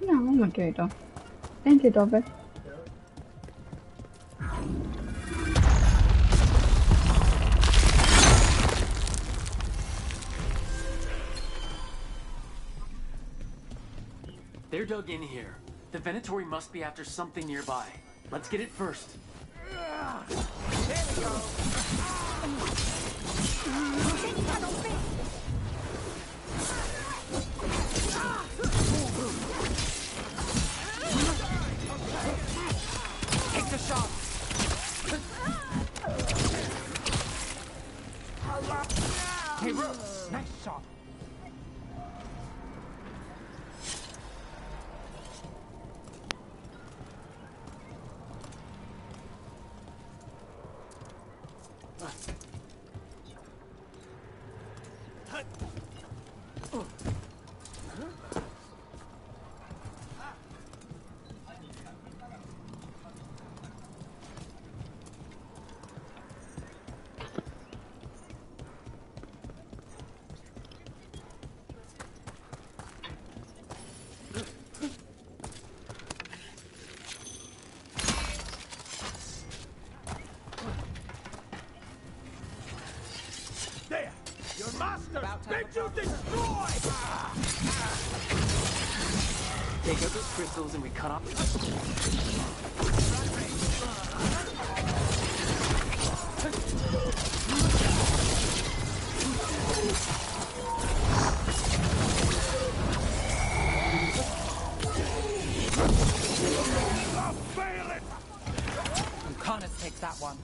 No, I'm gonna do it though. Thank you, Dobby. They're dug in here. The Venatori must be after something nearby. Let's get it first. There we go. Take the shot. Hey, Rose, nice shot. Make you destroy! Take out those crystals and we cut off. Connors takes that one.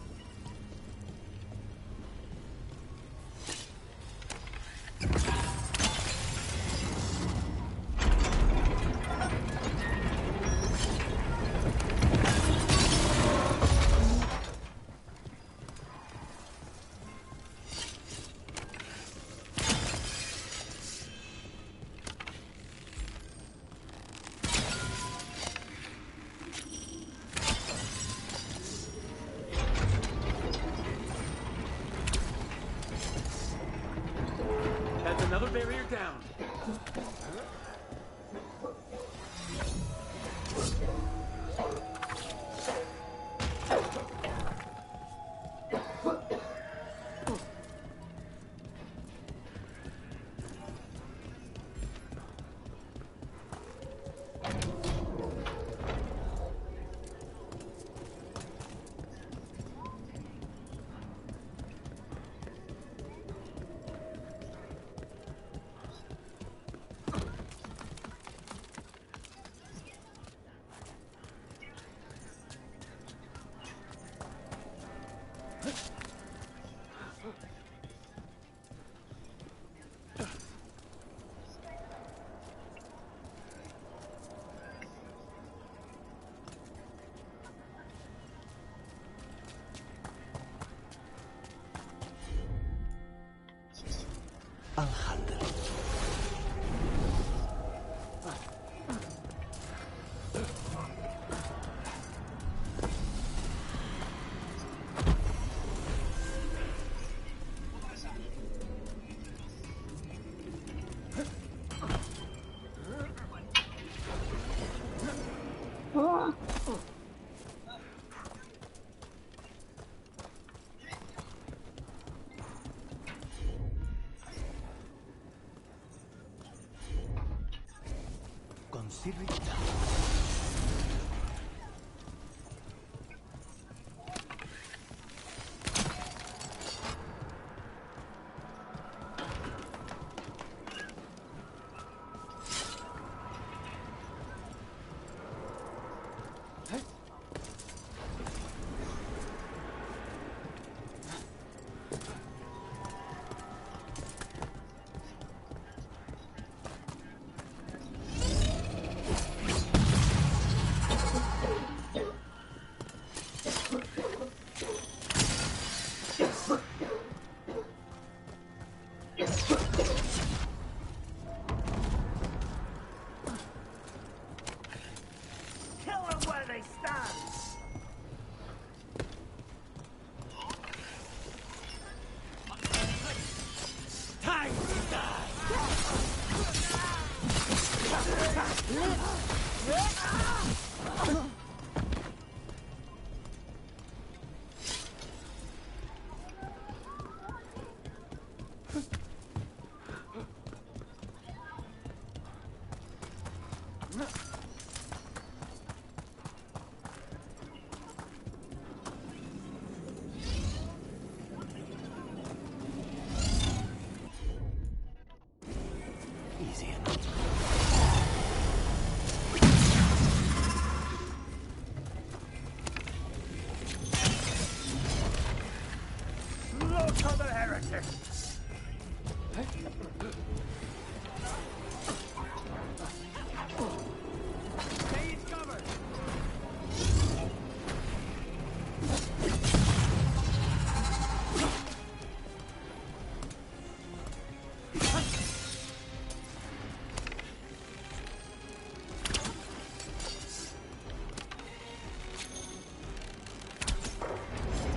That's another barrier down. Ah. Consider it done.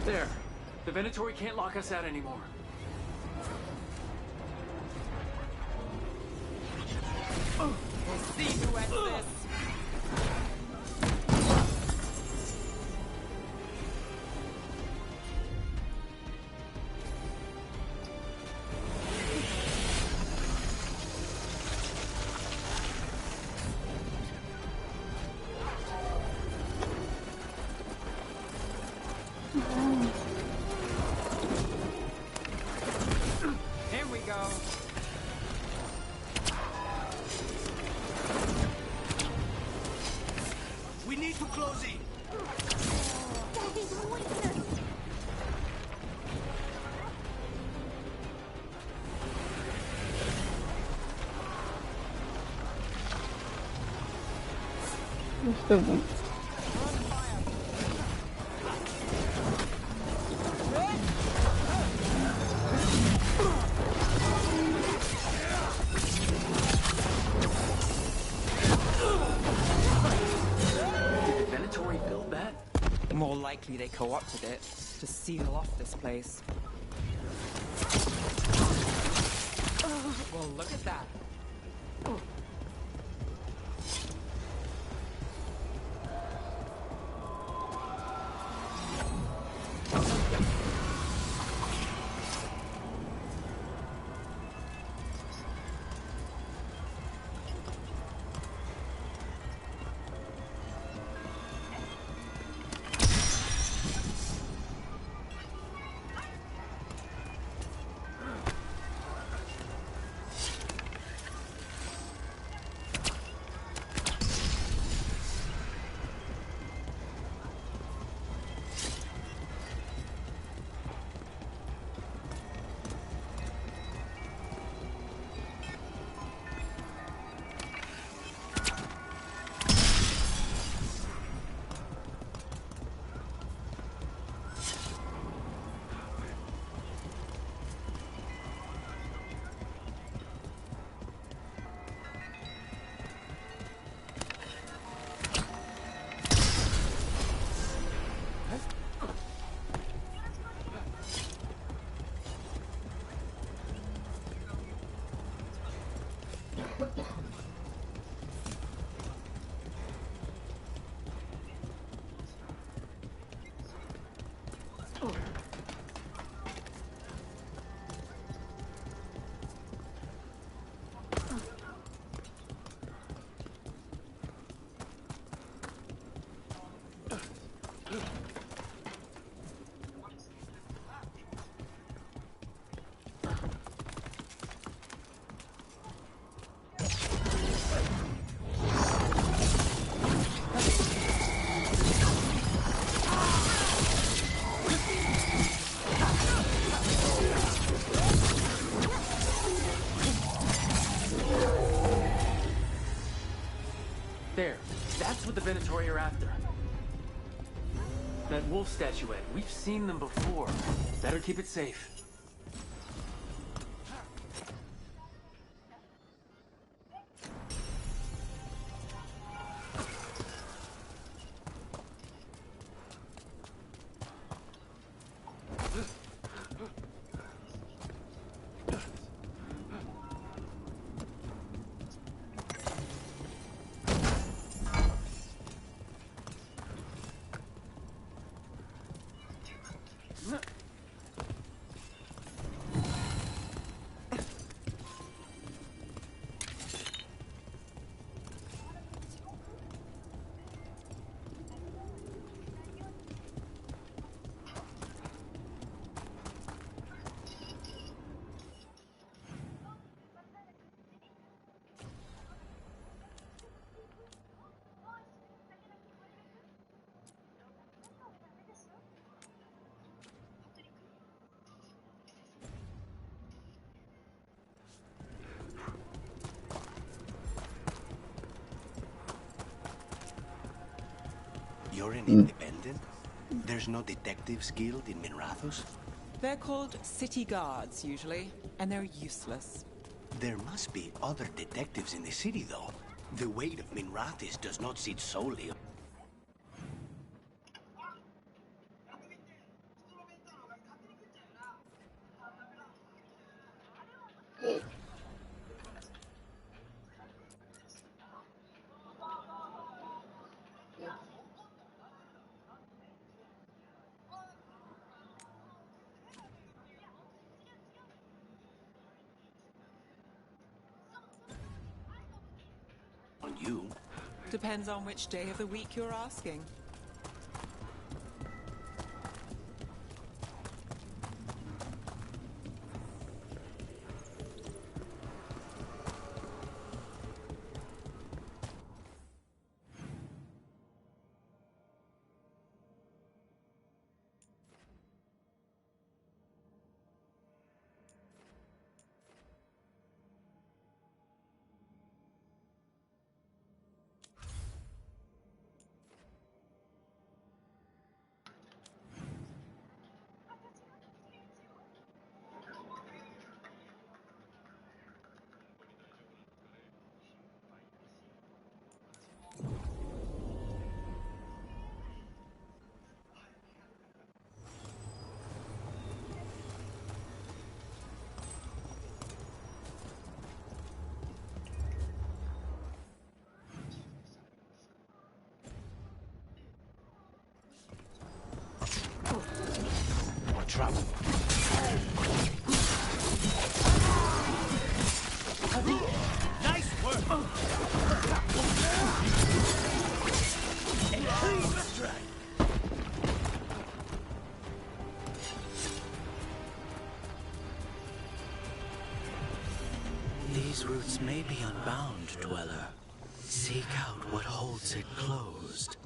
There. The Venatori can't lock us out anymore. We'll see who ends this. Here we go. We need to close in. That is weakness. What's the one? Did the Venatori build that? More likely they co-opted it to seal off this place. Well, look at that. There. That's what the Venatori are after. That wolf statuette. We've seen them before. Better keep it safe. You're an independent? There's no detectives guild in Minrathous? They're called city guards, usually, and they're useless. There must be other detectives in the city, though. The weight of Minrathous does not sit solely on... you. Depends on which day of the week you're asking. trouble. Nice work! These roots may be unbound, Dweller. Seek out what holds it closed.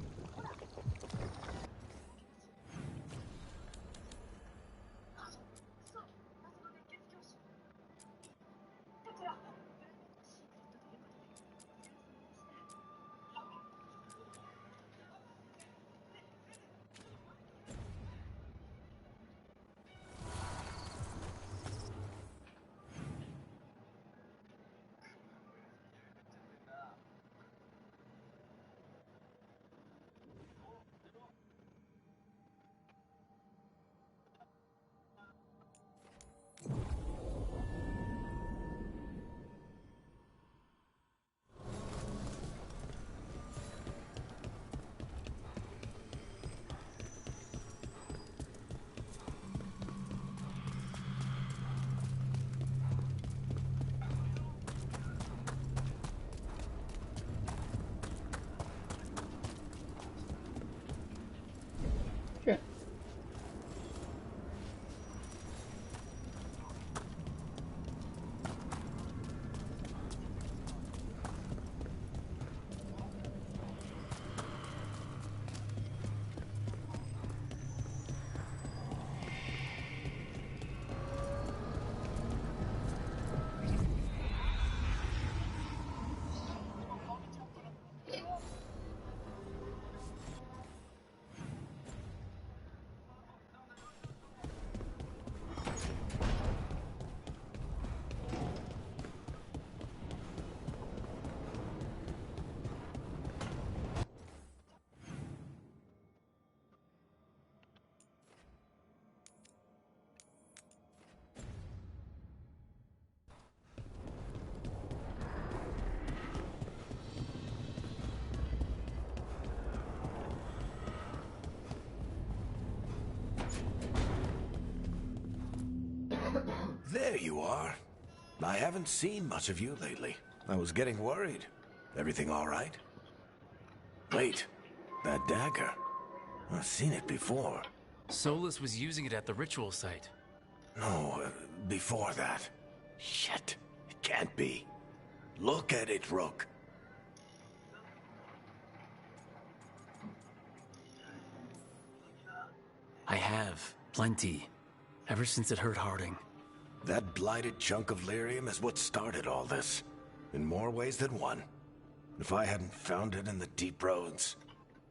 There you are. I haven't seen much of you lately. I was getting worried. Everything all right? Wait, that dagger. I've seen it before. Solus was using it at the ritual site. No, before that. Shit, it can't be. Look at it, Rook. I have. Plenty. Ever since it hurt Harding. That blighted chunk of lyrium is what started all this. In more ways than one. If I hadn't found it in the deep roads...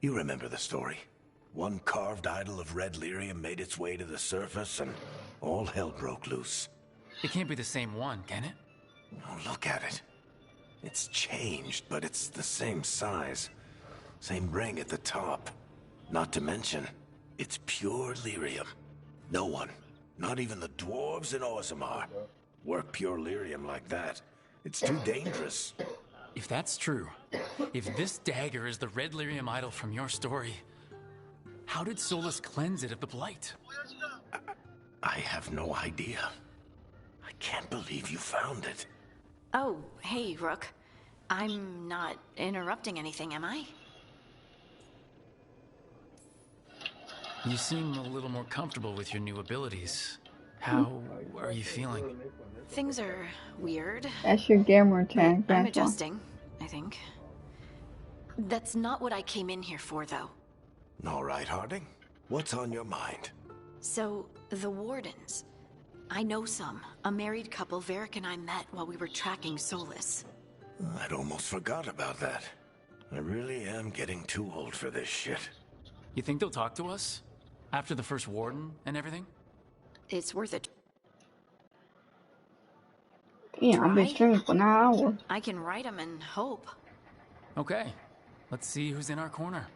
You remember the story. One carved idol of red lyrium made its way to the surface and all hell broke loose. It can't be the same one, can it? Oh, look at it. It's changed, but it's the same size. Same ring at the top. Not to mention, it's pure lyrium. No one, not even the dwarves in Orzammar, work pure lyrium like that. It's too dangerous. If that's true, if this dagger is the red lyrium idol from your story, how did Solus cleanse it of the blight? I have no idea. I can't believe you found it. Oh, hey, Rook. I'm not interrupting anything, am I? You seem a little more comfortable with your new abilities. How are you feeling? Things are weird. That's your gamer tag. I'm adjusting, I think. That's not what I came in here for, though. All right, Harding. What's on your mind? So, the Wardens. I know some. A married couple Varric and I met while we were tracking Solus. I'd almost forgot about that. I really am getting too old for this shit. You think they'll talk to us? After the first warden and everything? It's worth it. Yeah, I've been streaming for an hour. I can write them and hope. Okay. Let's see who's in our corner.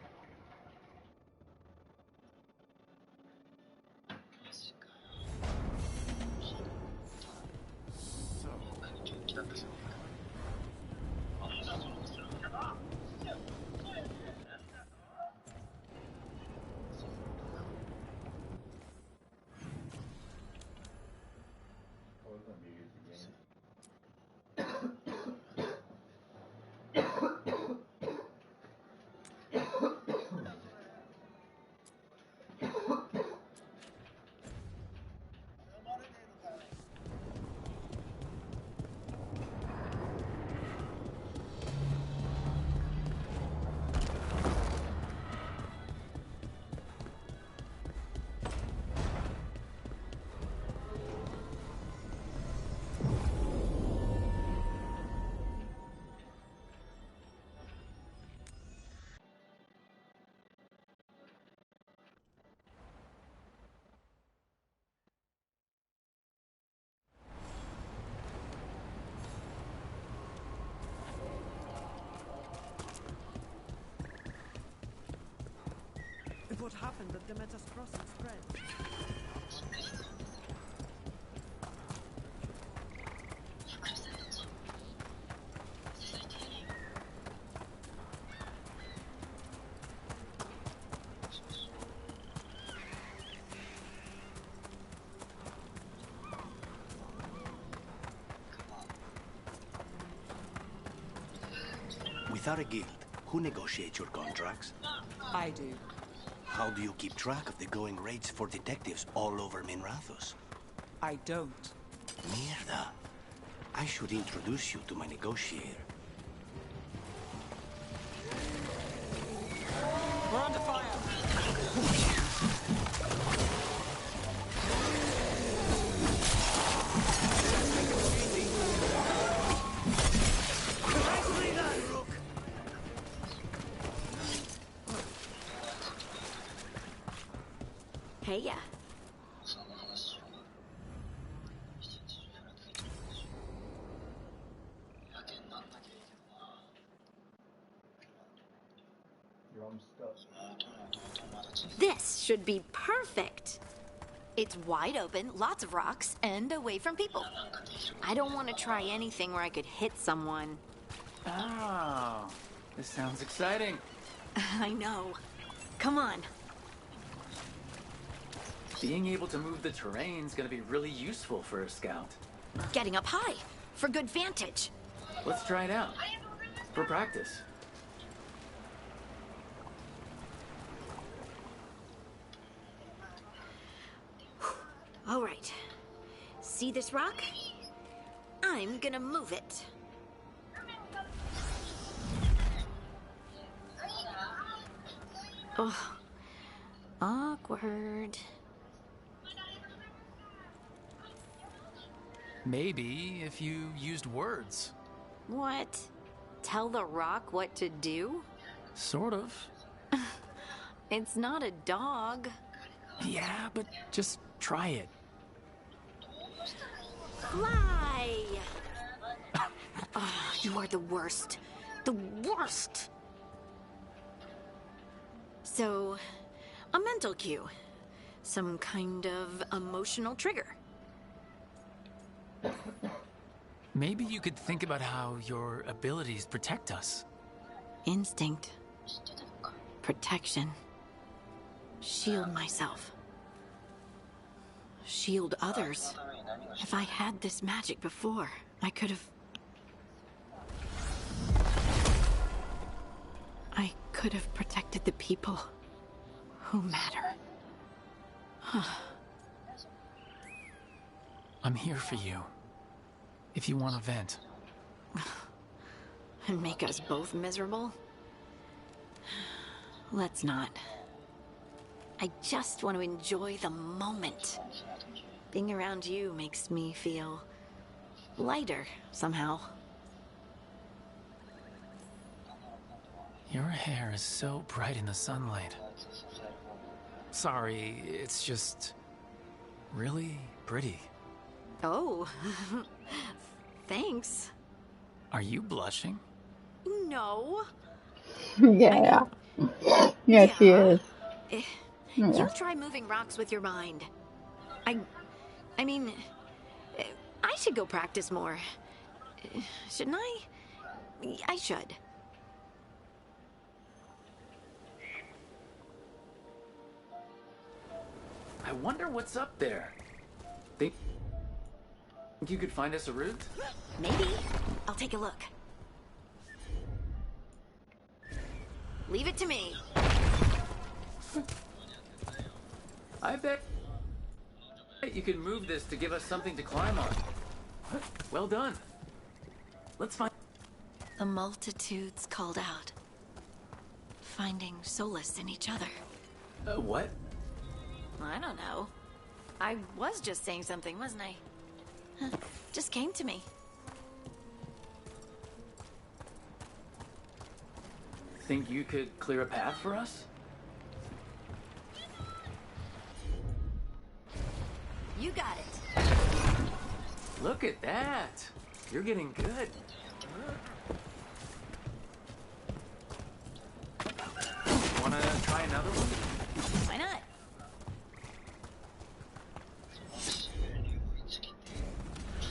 what happened at Demeter's Crossing spread. Without a guild, who negotiates your contracts? I do. How do you keep track of the going rates for detectives all over Minrathos? I don't. Mierda. I should introduce you to my negotiator. We're under fire! Hey, yeah. This should be perfect. It's wide open, lots of rocks, and away from people. I don't want to try anything where I could hit someone. Oh, this sounds exciting. I know. Come on. Being able to move the terrain's gonna be really useful for a scout. Getting up high, for good vantage. Let's try it out. For practice. All right. See this rock? I'm gonna move it. Oh, awkward. Maybe if you used words. What? Tell the rock what to do? Sort of. It's not a dog. Yeah, but just try it. Fly! Oh, you are the worst. The worst! So, a mental cue. Some kind of emotional trigger. Maybe you could think about how your abilities protect us. Instinct. Protection. Shield myself. Shield others. If I had this magic before, I could have... I could have protected the people who matter. I'm here for you. If you want to vent. And make us both miserable? Let's not. I just want to enjoy the moment. Being around you makes me feel lighter somehow. Your hair is so bright in the sunlight. Sorry, it's just really pretty. Oh, thanks. Are you blushing? No. Yeah. Yes, she is. You try moving rocks with your mind. I mean, I should go practice more. Shouldn't I? I should. I wonder what's up there. Think you could find us a route? Maybe. I'll take a look. Leave it to me. I bet you can move this to give us something to climb on. Well done. Let's find... The multitudes called out, finding solace in each other. What? I don't know. I was just saying something, wasn't I? Just came to me. Think you could clear a path for us? You got it. Look at that. You're getting good. Wanna try another one? Why not?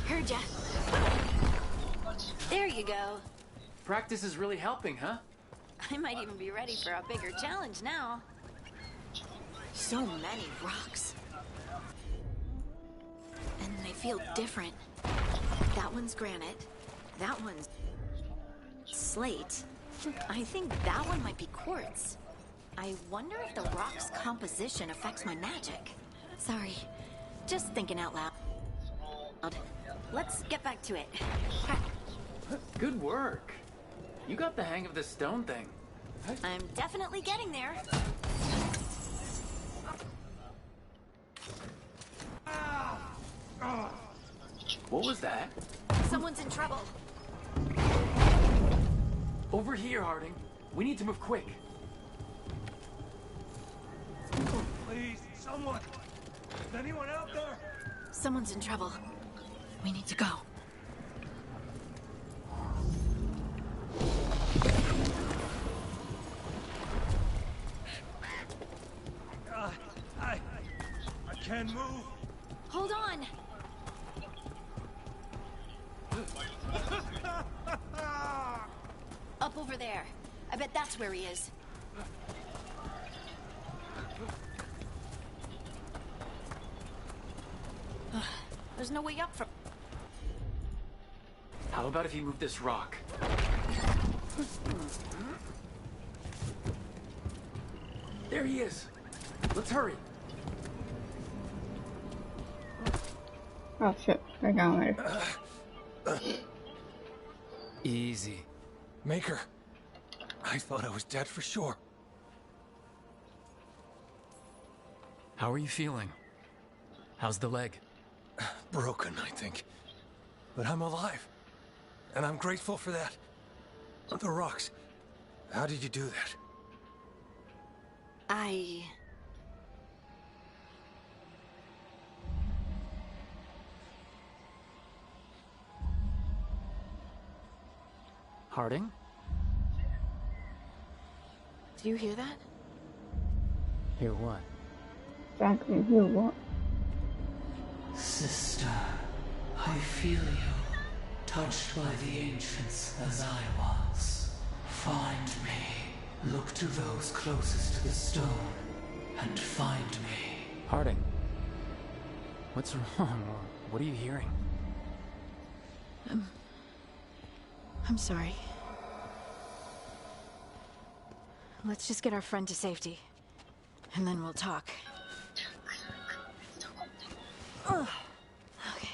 Heard ya. There you go. Practice is really helping, huh? I might even be ready for a bigger challenge now. So many rocks. And they feel different. That one's granite. That one's slate. I think that one might be quartz. I wonder if the rock's composition affects my magic. Sorry, just thinking out loud. Let's get back to it. Good work. You got the hang of this stone thing. I'm definitely getting there. What was that? Someone's in trouble. Over here, Harding. We need to move quick. Please, someone! Is anyone out there? Someone's in trouble. We need to go. I can't move. Hold on. Up over there. I bet that's where he is. There's no way up from... How about if you move this rock? There he is. Let's hurry. Oh shit, I got me. Easy. Maker, I thought I was dead for sure. How are you feeling? How's the leg? Broken, I think. But I'm alive. And I'm grateful for that. The rocks. How did you do that? Harding? Do you hear that? Hear what? Exactly, hear what? Sister, I feel you, touched by the ancients as I was. Find me. Look to those closest to the stone, and find me. Harding. What's wrong? What are you hearing? I'm sorry. Let's just get our friend to safety, and then we'll talk. Ugh. Okay.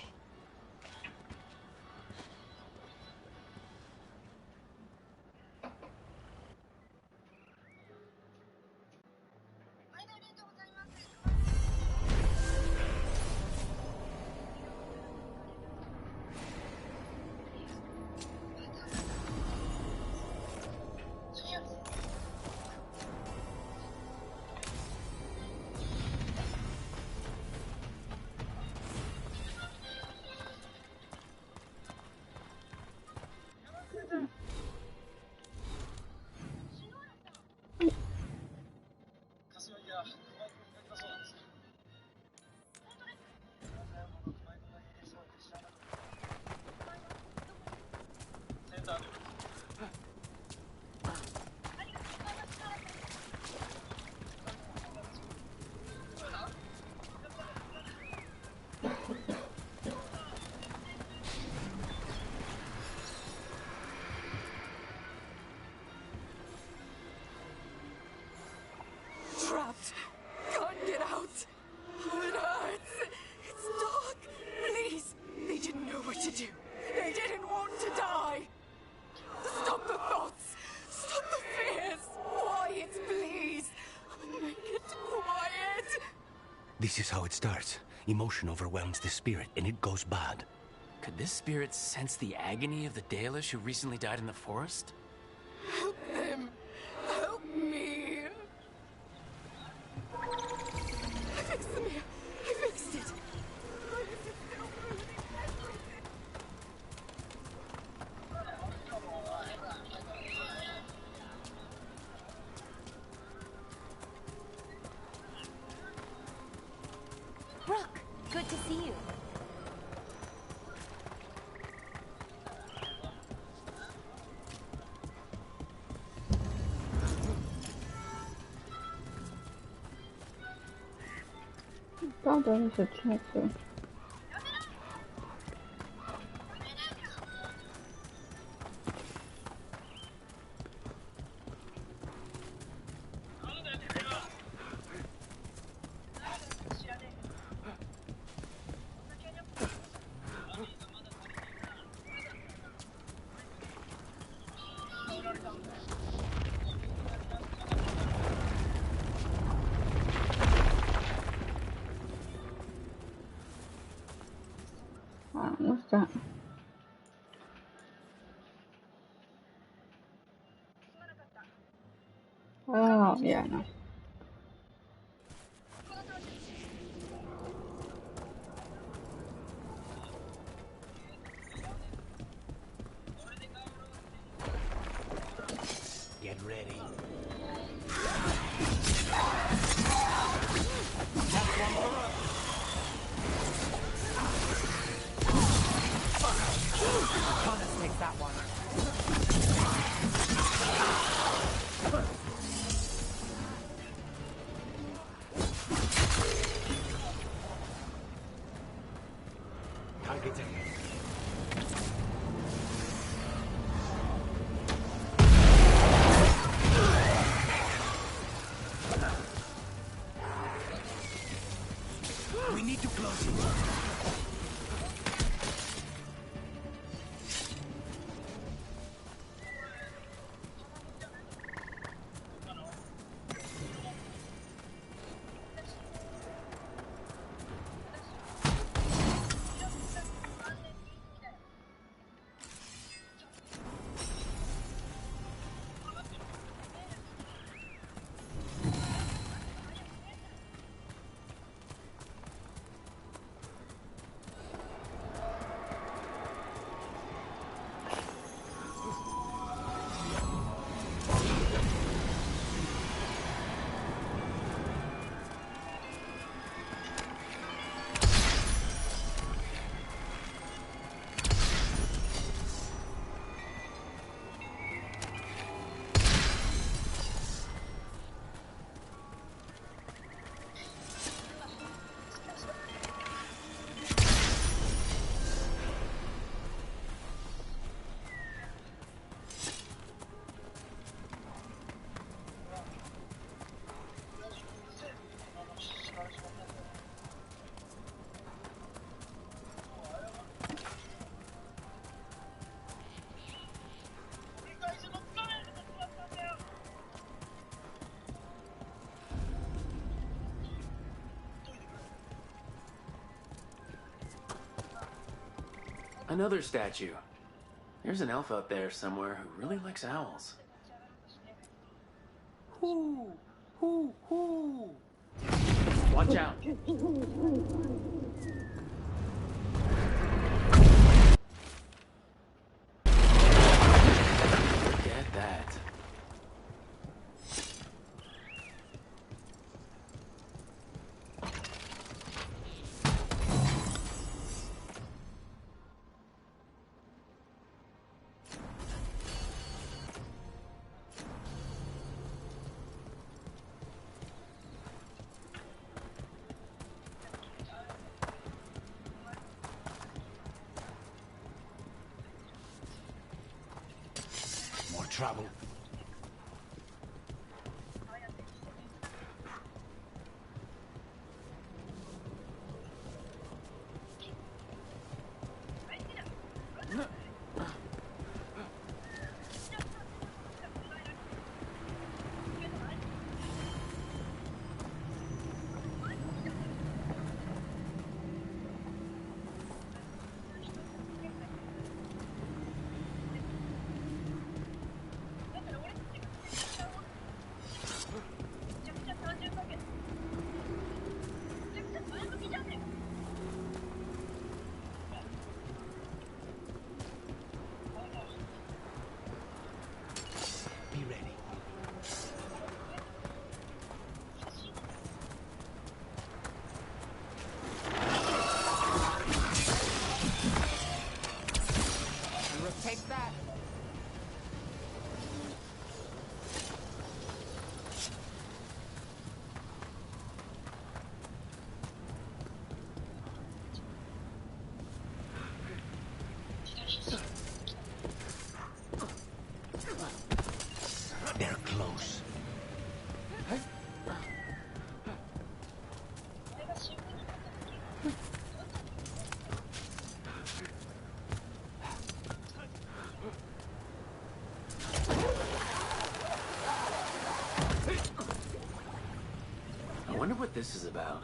Trapped. Can't get out. Oh, it hurts. It's dark. Please. They didn't know what to do. They didn't want to die. Stop the thoughts. Stop the fears. Quiet, please. Make it quiet. This is how it starts. Emotion overwhelms the spirit, and it goes bad. Could this spirit sense the agony of the Dalish who recently died in the forest? Help them. Help me. I fixed them here. I fixed it. Good to see you.到底是确实。What's that? Oh, yeah, no. Get ready. Connors takes that one. Target ahead. We need to close it. Another statue. There's an elf out there somewhere who really likes owls. Hoo! Hoo! Hoo! Watch out! Get that. More trouble. They're close. I wonder what this is about.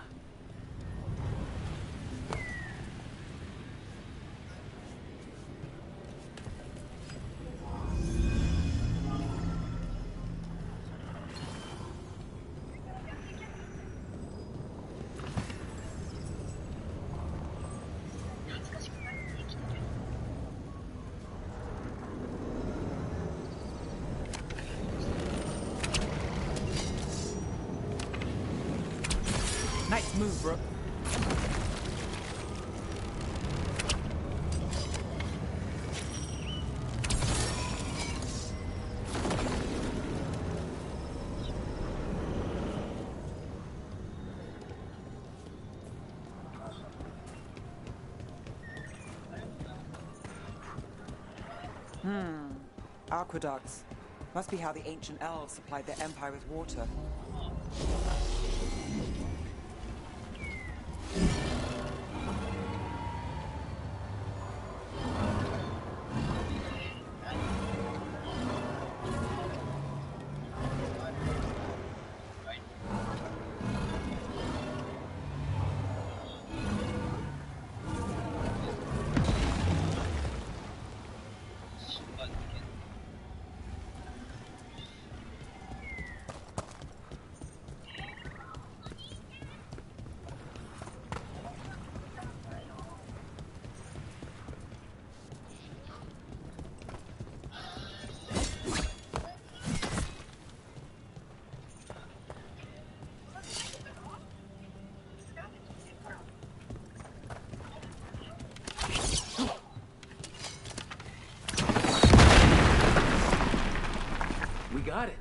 Nice move, bro. Aqueducts. Must be how the ancient elves supplied their empire with water. We got it.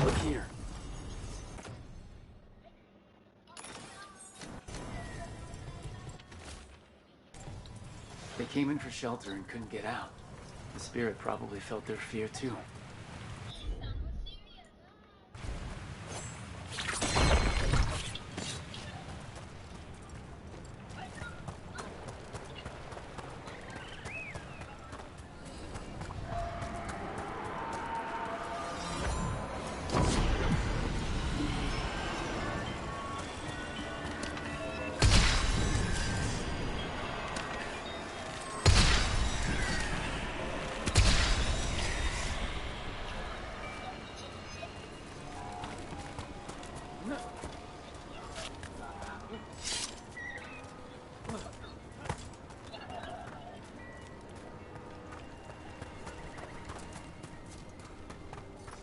Look here. They came in for shelter and couldn't get out. The spirit probably felt their fear too.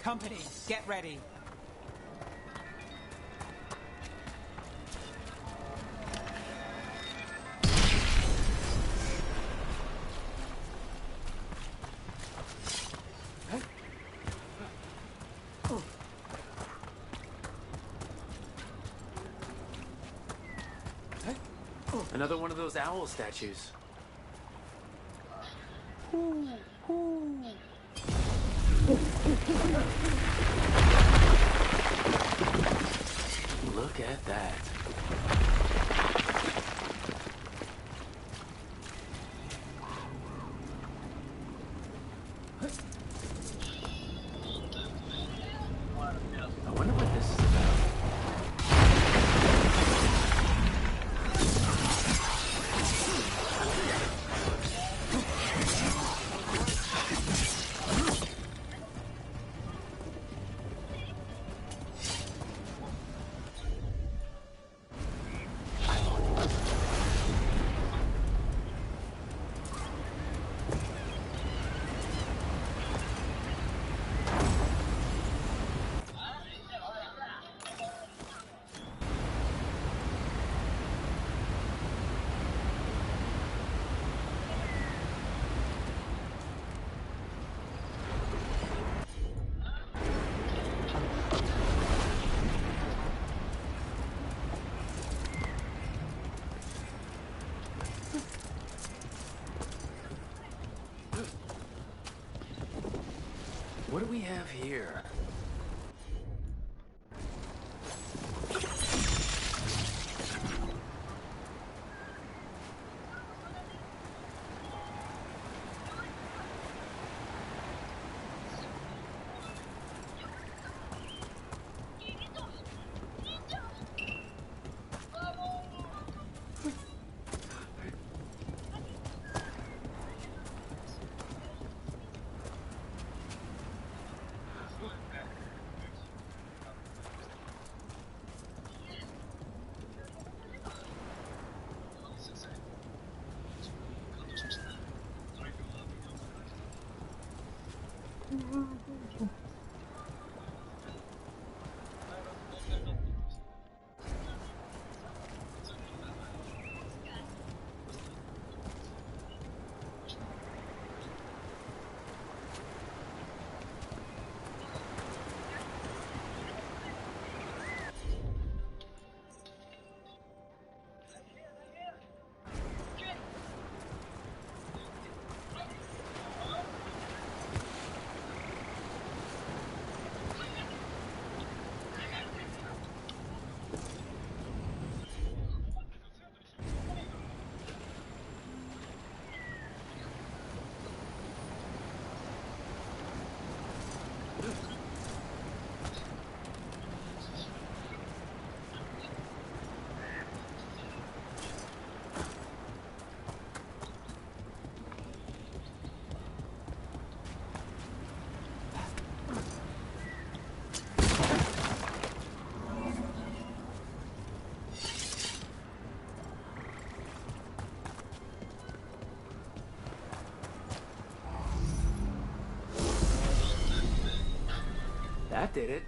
Company, get ready. Another one of those owl statues. Look at that. I wonder what this is about. What do we have here? That did it.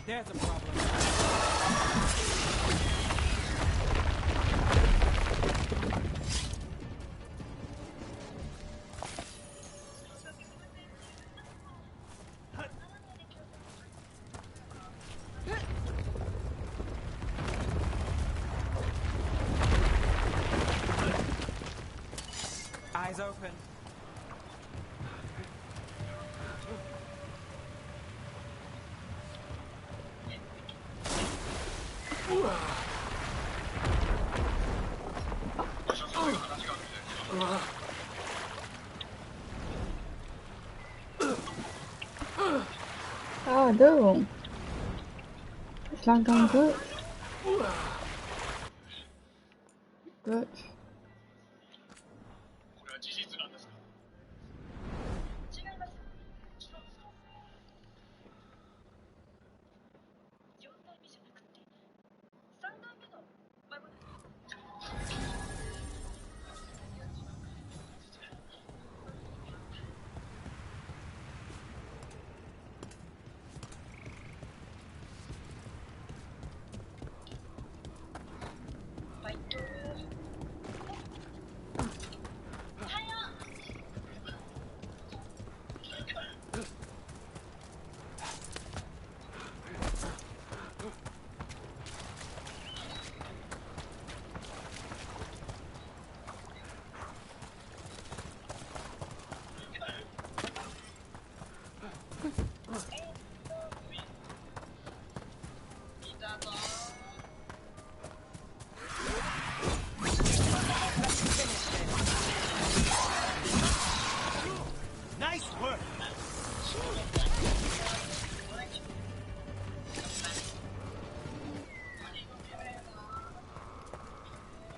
There's a problem. Eyes open. Oh, dude. It's not going good. Good.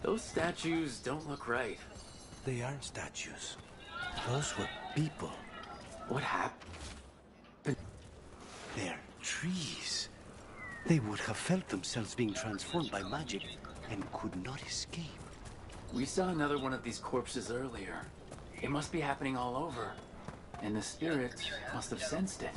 Those statues don't look right. They aren't statues. Those were people. What happened? They're trees. They would have felt themselves being transformed by magic and could not escape. We saw another one of these corpses earlier. It must be happening all over. And the spirit must have sensed it.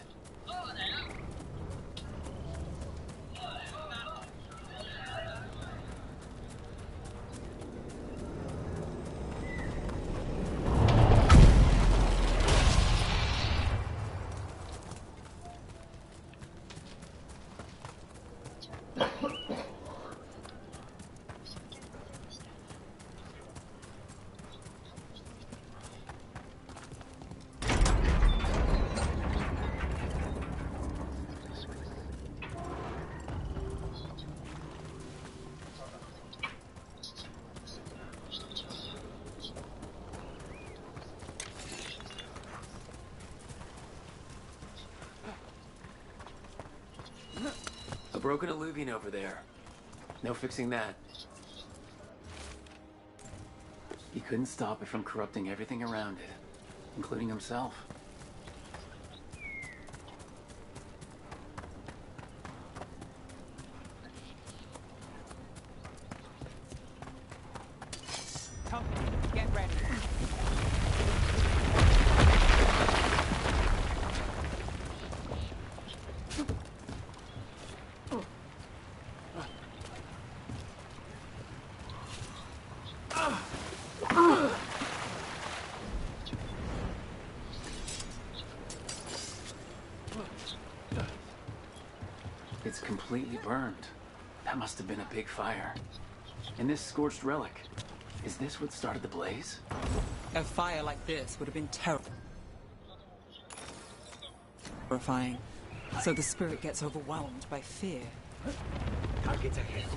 A broken alluvian over there. No fixing that. He couldn't stop it from corrupting everything around it, including himself. Company, get ready. It's completely burned. That must have been a big fire. And this scorched relic, is this what started the blaze? A fire like this would have been terrifying. So the spirit gets overwhelmed by fear. Target ahead.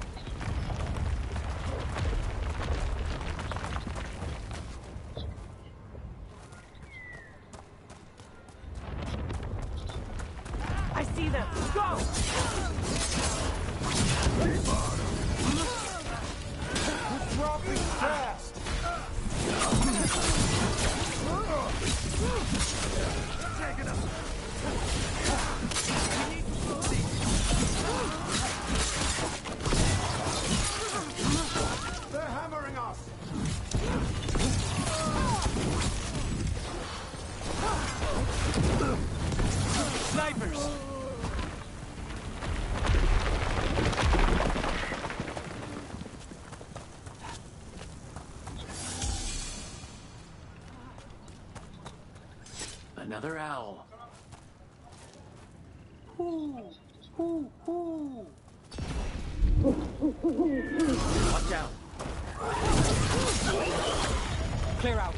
I see them! Go! We're dropping fast! Take it up! They're hammering us! Snipers! Another owl. Watch out. Clear out.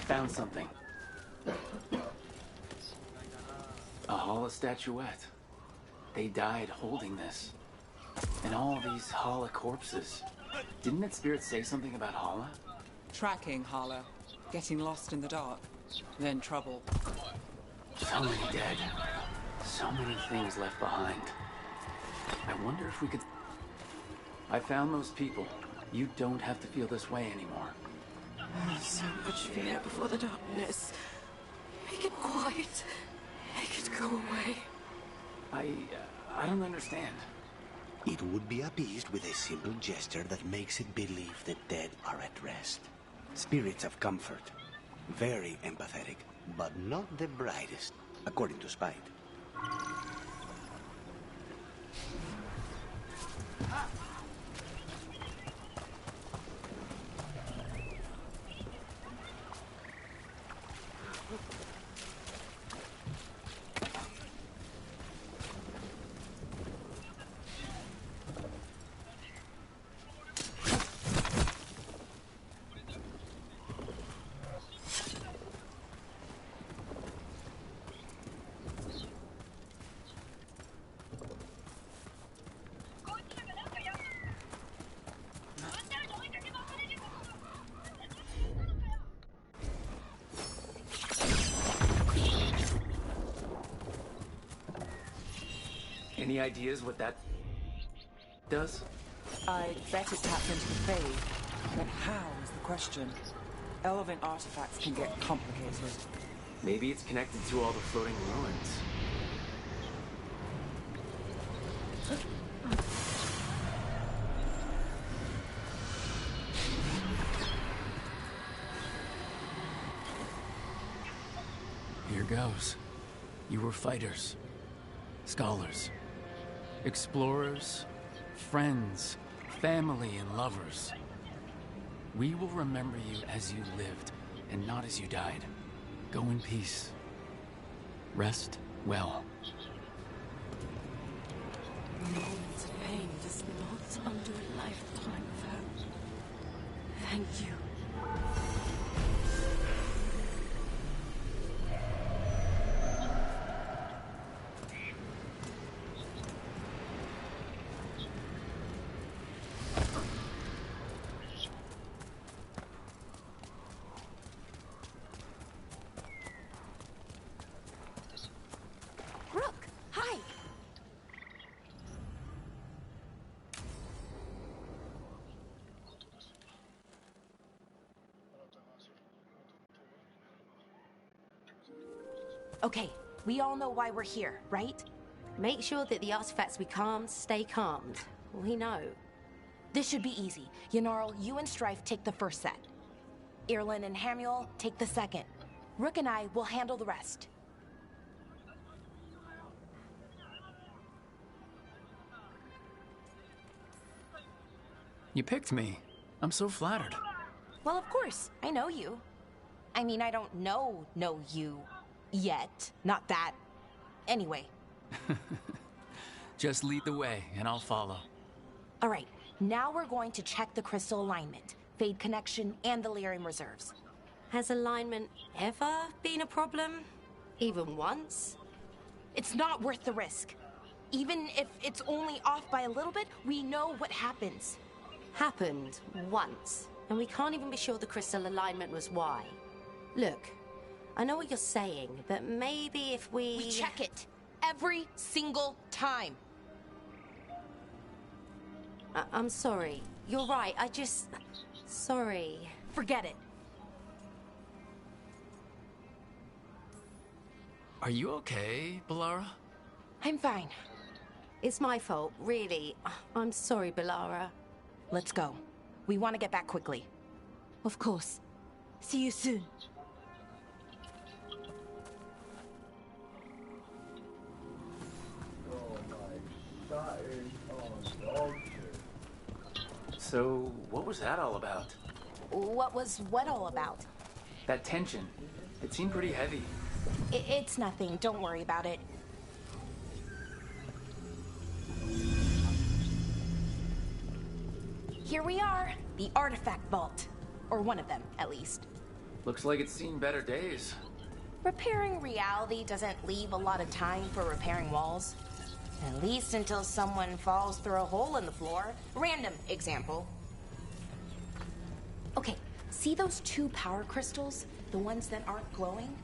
Found something. A Hala statuette. They died holding this. And all these Hala corpses. Didn't that spirit say something about Hala? Tracking Hala. Getting lost in the dark. Then trouble. So many dead. So many things left behind. I wonder if we could... I found those people. You don't have to feel this way anymore. So much fear before the darkness. Make it quiet. Make it go away. I don't understand. It would be appeased with a simple gesture that makes it believe the dead are at rest. Spirits of comfort. Very empathetic, but not the brightest, according to Spite. Any ideas what that does? I bet it taps into the Fade, but how is the question? Elven artifacts can get complicated. Maybe it's connected to all the floating ruins. Here goes. You were fighters, scholars, explorers, friends, family, and lovers. We will remember you as you lived, and not as you died. Go in peace. Rest well. A moment's pain does not undo a lifetime of hope. Thank you. Okay, we all know why we're here, right? Make sure that the artifacts we calmed stay calmed. We know. This should be easy. Yanarl, you and Strife take the first set. Irlin and Hamuel take the second. Rook and I will handle the rest. You picked me. I'm so flattered. Well, of course, I know you. I mean, I don't know you yet. Not that. Anyway. Just lead the way, and I'll follow. All right, now we're going to check the crystal alignment, Fade connection, and the lyrium reserves. Has alignment ever been a problem? Even once? It's not worth the risk. Even if it's only off by a little bit, we know what happens. Happened once, and we can't even be sure the crystal alignment was why. Look, I know what you're saying, but maybe if We check it every single time. I'm sorry. You're right, sorry. Forget it. Are you okay, Balara? I'm fine. It's my fault, really. I'm sorry, Balara. Let's go. We want to get back quickly. Of course. See you soon. So, what was that all about? What was what all about? That tension. It seemed pretty heavy. It's nothing. Don't worry about it. Here we are. The artifact vault. Or one of them, at least. Looks like it's seen better days. Repairing reality doesn't leave a lot of time for repairing walls. At least until someone falls through a hole in the floor. Random example. Okay, see those two power crystals? The ones that aren't glowing?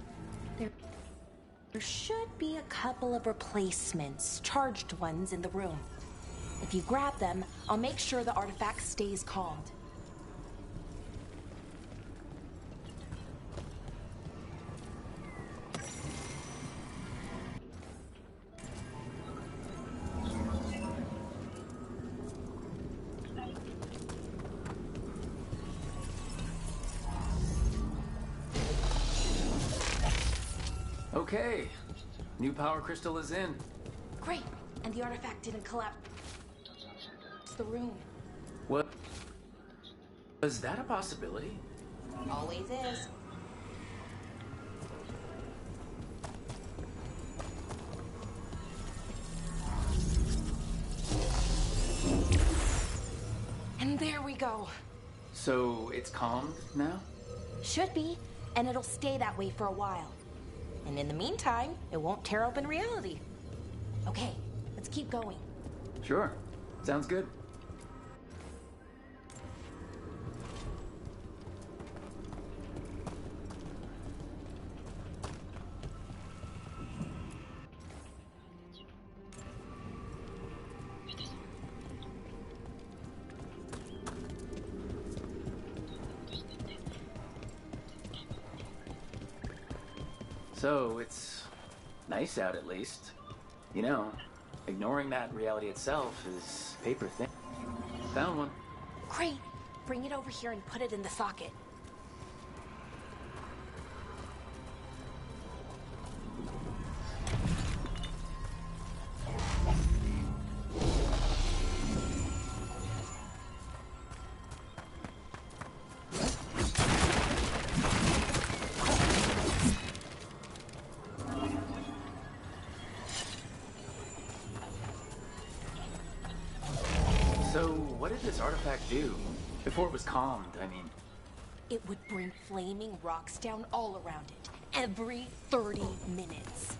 There should be a couple of replacements, charged ones in the room. If you grab them, I'll make sure the artifact stays calmed. Okay, new power crystal is in. Great, and the artifact didn't collapse. It's the room. What? Was that a possibility? Always is. And there we go. So it's calmed now? Should be, and it'll stay that way for a while. And in the meantime, it won't tear open reality. Okay, let's keep going. Sure. Sounds good. So, it's nice out at least. You know, ignoring that reality itself is paper thin. Found one. Great. Bring it over here and put it in the socket. So, what did this artifact do? Before it was calmed, I mean. It would bring flaming rocks down all around it, every 30 minutes.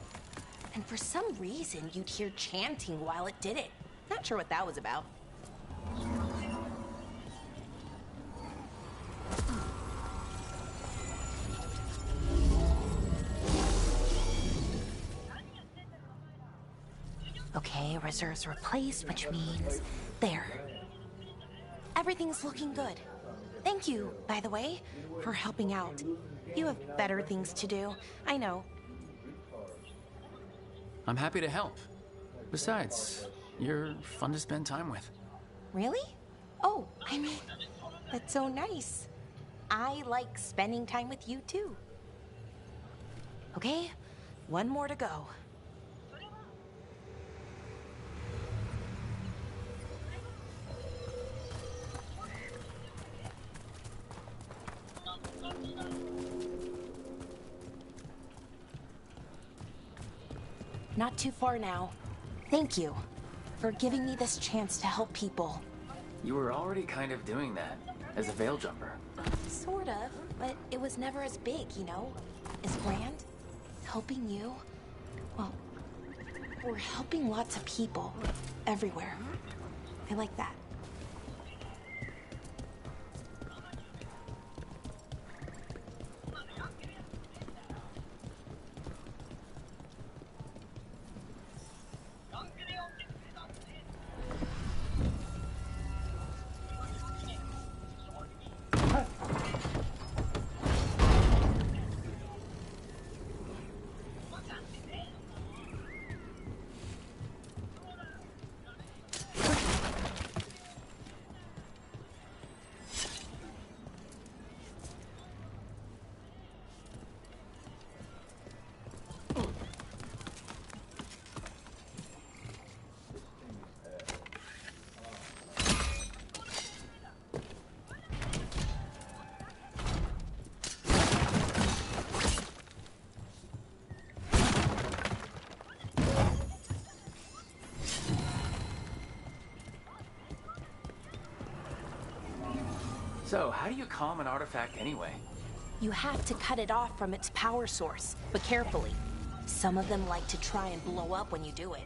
And for some reason, you'd hear chanting while it did it. Not sure what that was about. Okay, reserves replaced, which means there. Everything's looking good. Thank you, by the way, for helping out. You have better things to do, I know. I'm happy to help. Besides, you're fun to spend time with. Really? Oh, I mean, that's so nice. I like spending time with you too. Okay, one more to go. Not too far now. Thank you for giving me this chance to help people. You were already kind of doing that as a veil jumper. Sort of, but it was never as big, you know? As grand. Helping you. Well, we're helping lots of people everywhere. I like that. So, how do you calm an artifact anyway? You have to cut it off from its power source, but carefully. Some of them like to try and blow up when you do it.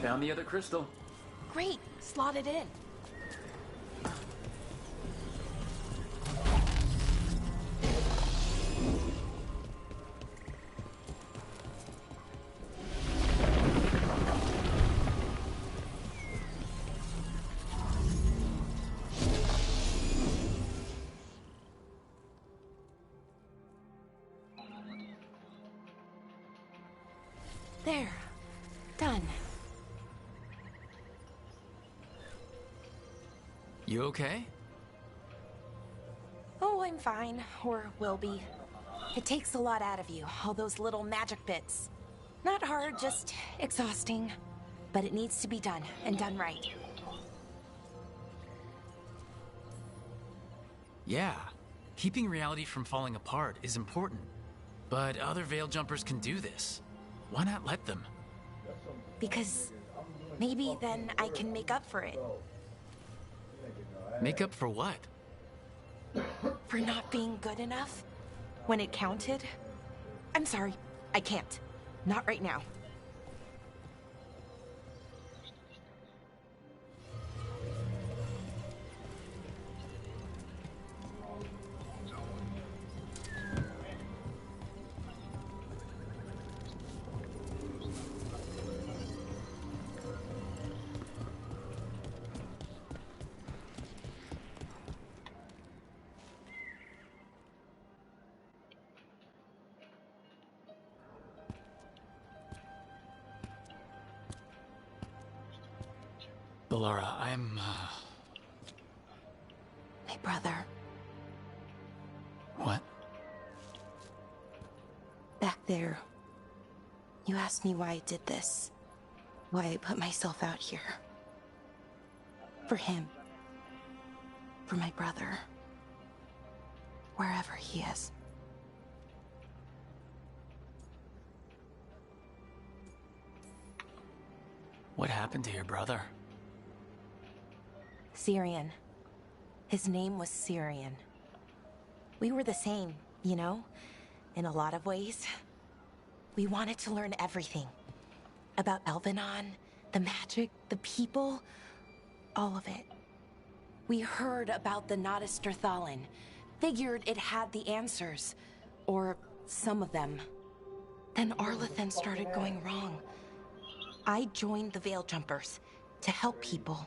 Found the other crystal. Great, slot it in. There. Done. You okay? Oh, I'm fine. Or will be. It takes a lot out of you, all those little magic bits. Not hard, just exhausting. But it needs to be done, and done right. Yeah. Keeping reality from falling apart is important. But other Veil Jumpers can do this. Why not let them? Because maybe then I can make up for it. Make up for what? For not being good enough? When it counted? I'm sorry, I can't. Not right now. Laura, I'm, My brother. What? Back there. You asked me why I did this. Why I put myself out here. For him. For my brother. Wherever he is. What happened to your brother? Syrian. His name was Syrian. We were the same, you know? In a lot of ways. We wanted to learn everything. About Elvenon, the magic, the people, all of it. We heard about the Notisterthalin. Figured it had the answers. Or some of them. Then Arlathan started going wrong. I joined the Veil Jumpers to help people.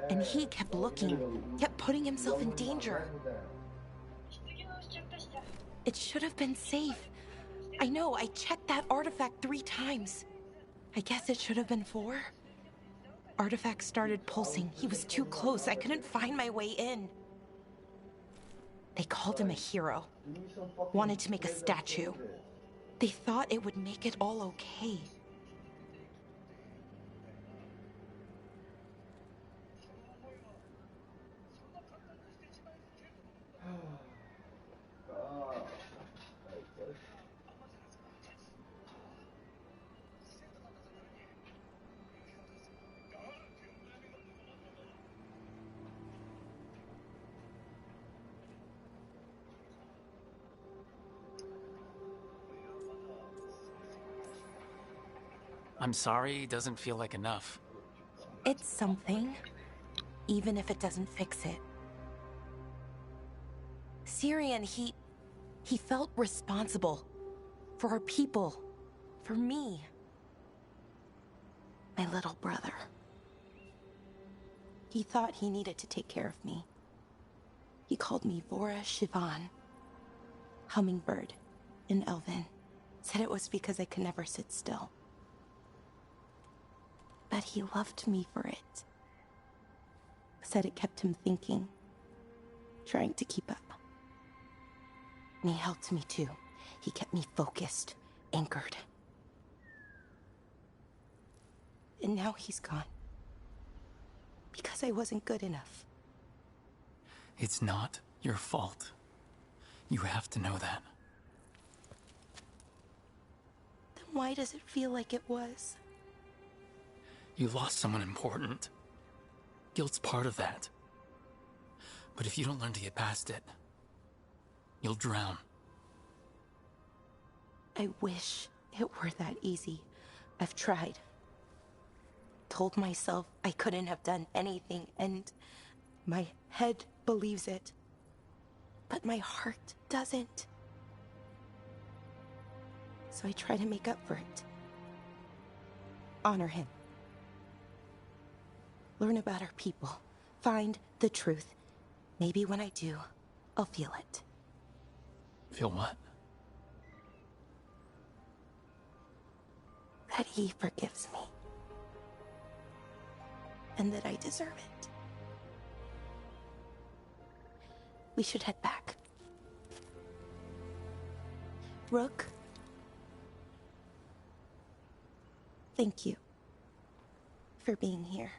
And he kept looking, kept putting himself in danger. It should have been safe. I know, I checked that artifact 3 times. I guess it should have been 4. Artifact started pulsing. He was too close. I couldn't find my way in. They called him a hero. Wanted to make a statue. They thought it would make it all okay. I'm sorry doesn't feel like enough. It's something, even if it doesn't fix it. Syrian, he felt responsible for our people, for me, my little brother. He thought he needed to take care of me. He called me Vora Shivan, hummingbird in Elven. Said it was because I could never sit still. But he loved me for it. Said it kept him thinking, trying to keep up. And he helped me too. He kept me focused, anchored. And now he's gone. Because I wasn't good enough. It's not your fault. You have to know that. Then why does it feel like it was? You lost someone important. Guilt's part of that. But if you don't learn to get past it, you'll drown. I wish it were that easy. I've tried. told myself I couldn't have done anything, and my head believes it. But my heart doesn't. So I try to make up for it. Honor him. Learn about our people. Find the truth. Maybe when I do, I'll feel it. Feel what? That he forgives me. And that I deserve it. We should head back. Rook. Thank you for being here.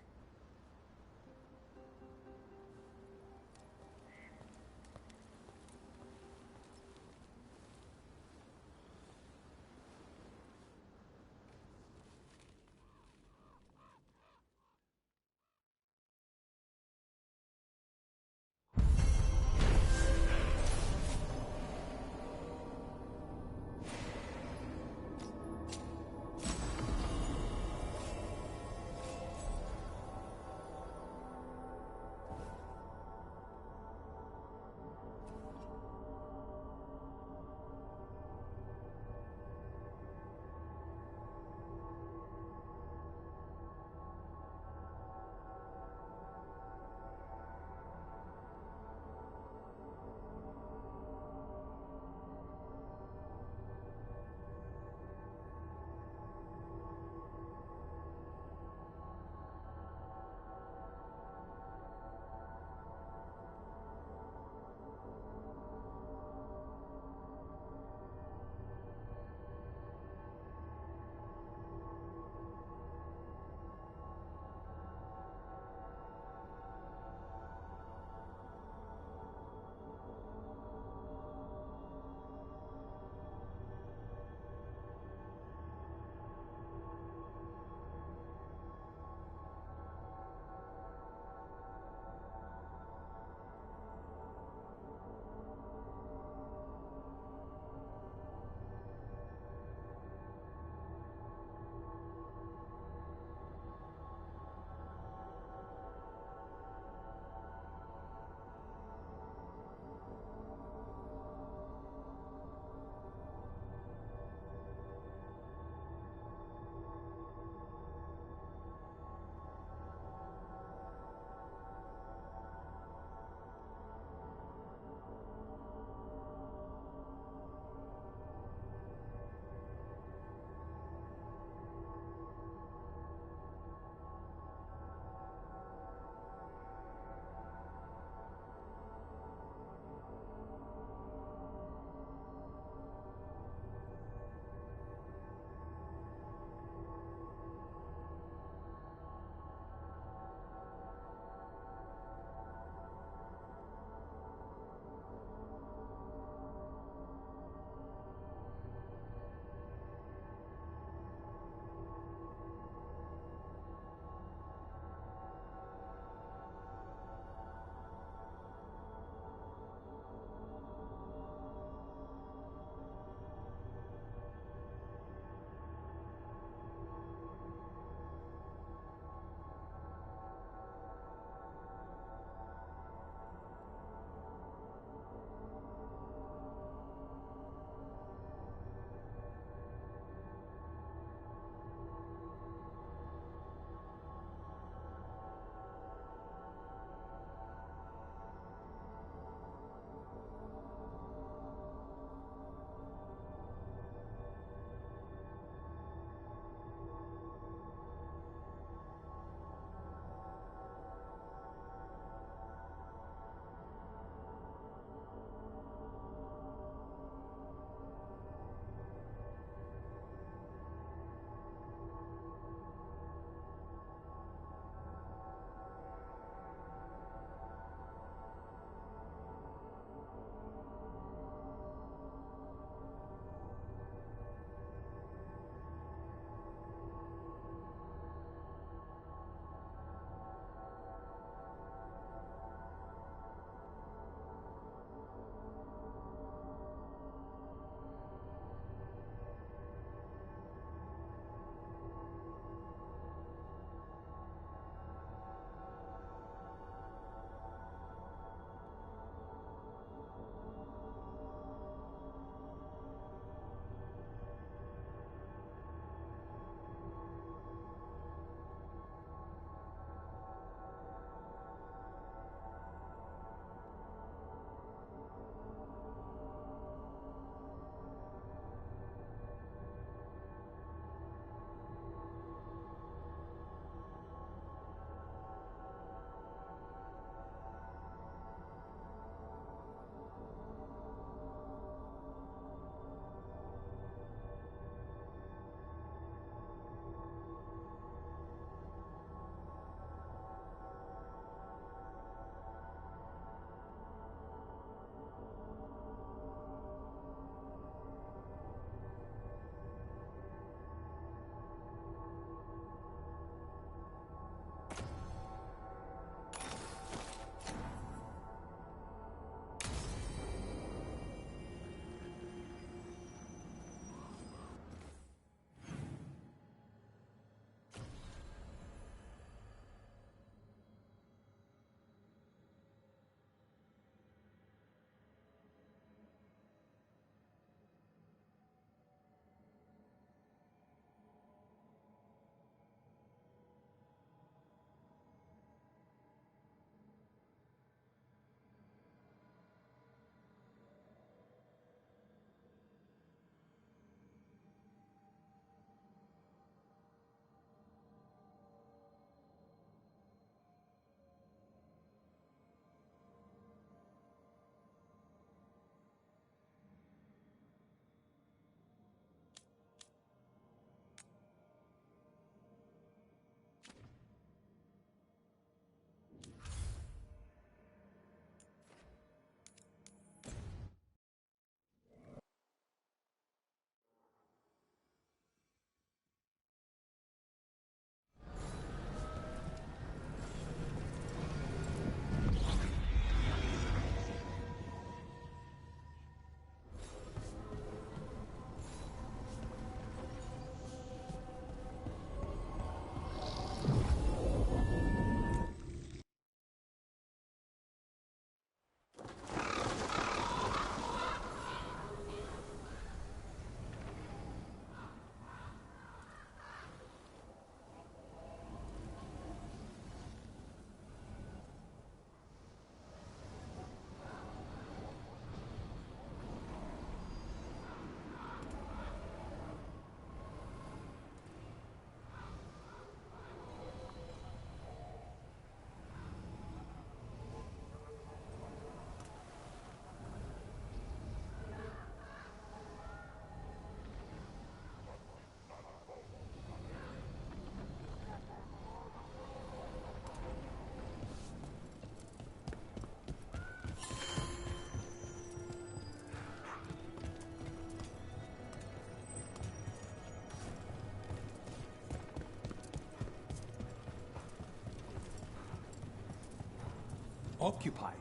Occupied.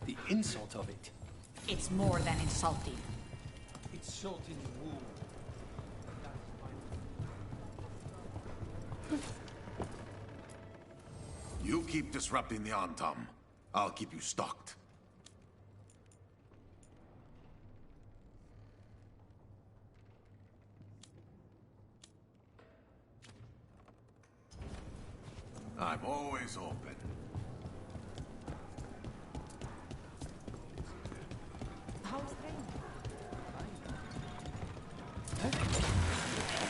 The insult of it. It's more than insulting. It's salt in the wound. You keep disrupting the Antam. I'll keep you stocked. I'm always open.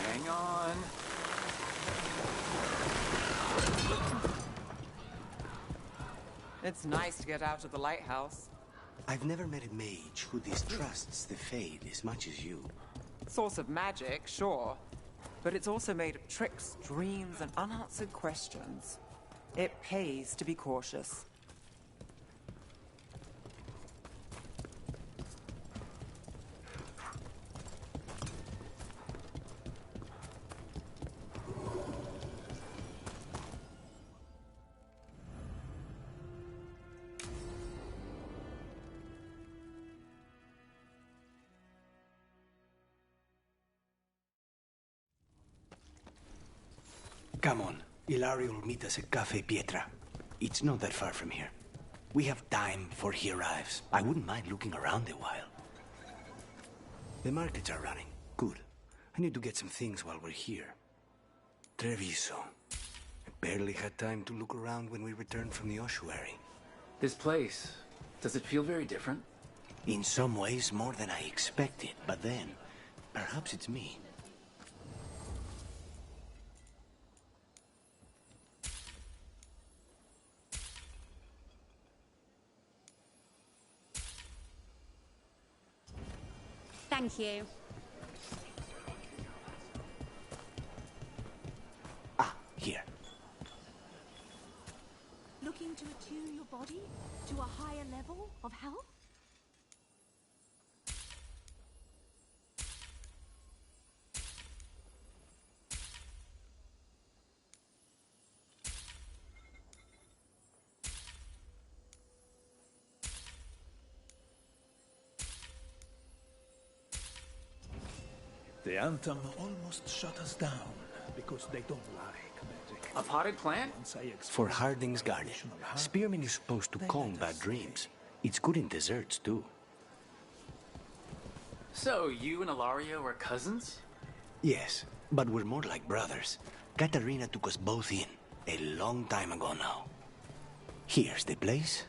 Hang on. It's nice to get out of the lighthouse. I've never met a mage who distrusts the Fade as much as you. Source of magic, sure. But it's also made of tricks, dreams, and unanswered questions. It pays to be cautious. Come on. Ilario will meet us at Cafe Pietra. It's not that far from here. We have time before he arrives. I wouldn't mind looking around a while. The markets are running. Good. I need to get some things while we're here. Treviso. I barely had time to look around when we returned from the ossuary. This place, does it feel very different? In some ways, more than I expected. But then, perhaps it's me. Thank you. Here. Looking to attune your body to a higher level of health? The Anthem almost shut us down because they don't like magic. A potted plant? For Harding's Garden. Spearmint is supposed to calm bad dreams. It's good in desserts, too. So, you and Ilario are cousins? Yes, but we're more like brothers. Katarina took us both in, a long time ago now. Here's the place.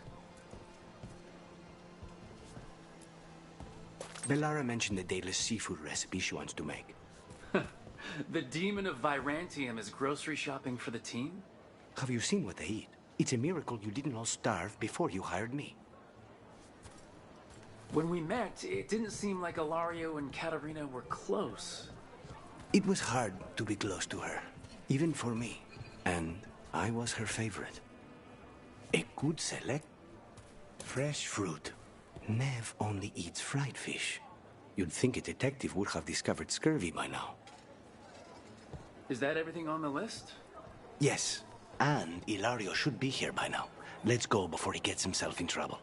Bellara mentioned the dayless seafood recipe she wants to make. The demon of Virantium is grocery shopping for the team? Have you seen what they eat? It's a miracle you didn't all starve before you hired me. When we met, it didn't seem like Ilario and Katarina were close. It was hard to be close to her, even for me. And I was her favorite. A good select. Fresh fruit. Nev only eats fried fish. You'd think a detective would have discovered scurvy by now. Is that everything on the list? Yes, and Ilario should be here by now. Let's go before he gets himself in trouble.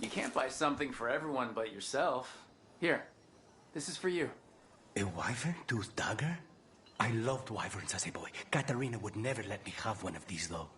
You can't buy something for everyone but yourself. Here, this is for you. A wyvern-toothed dagger? I loved wyverns as a boy. Katarina would never let me have one of these, though.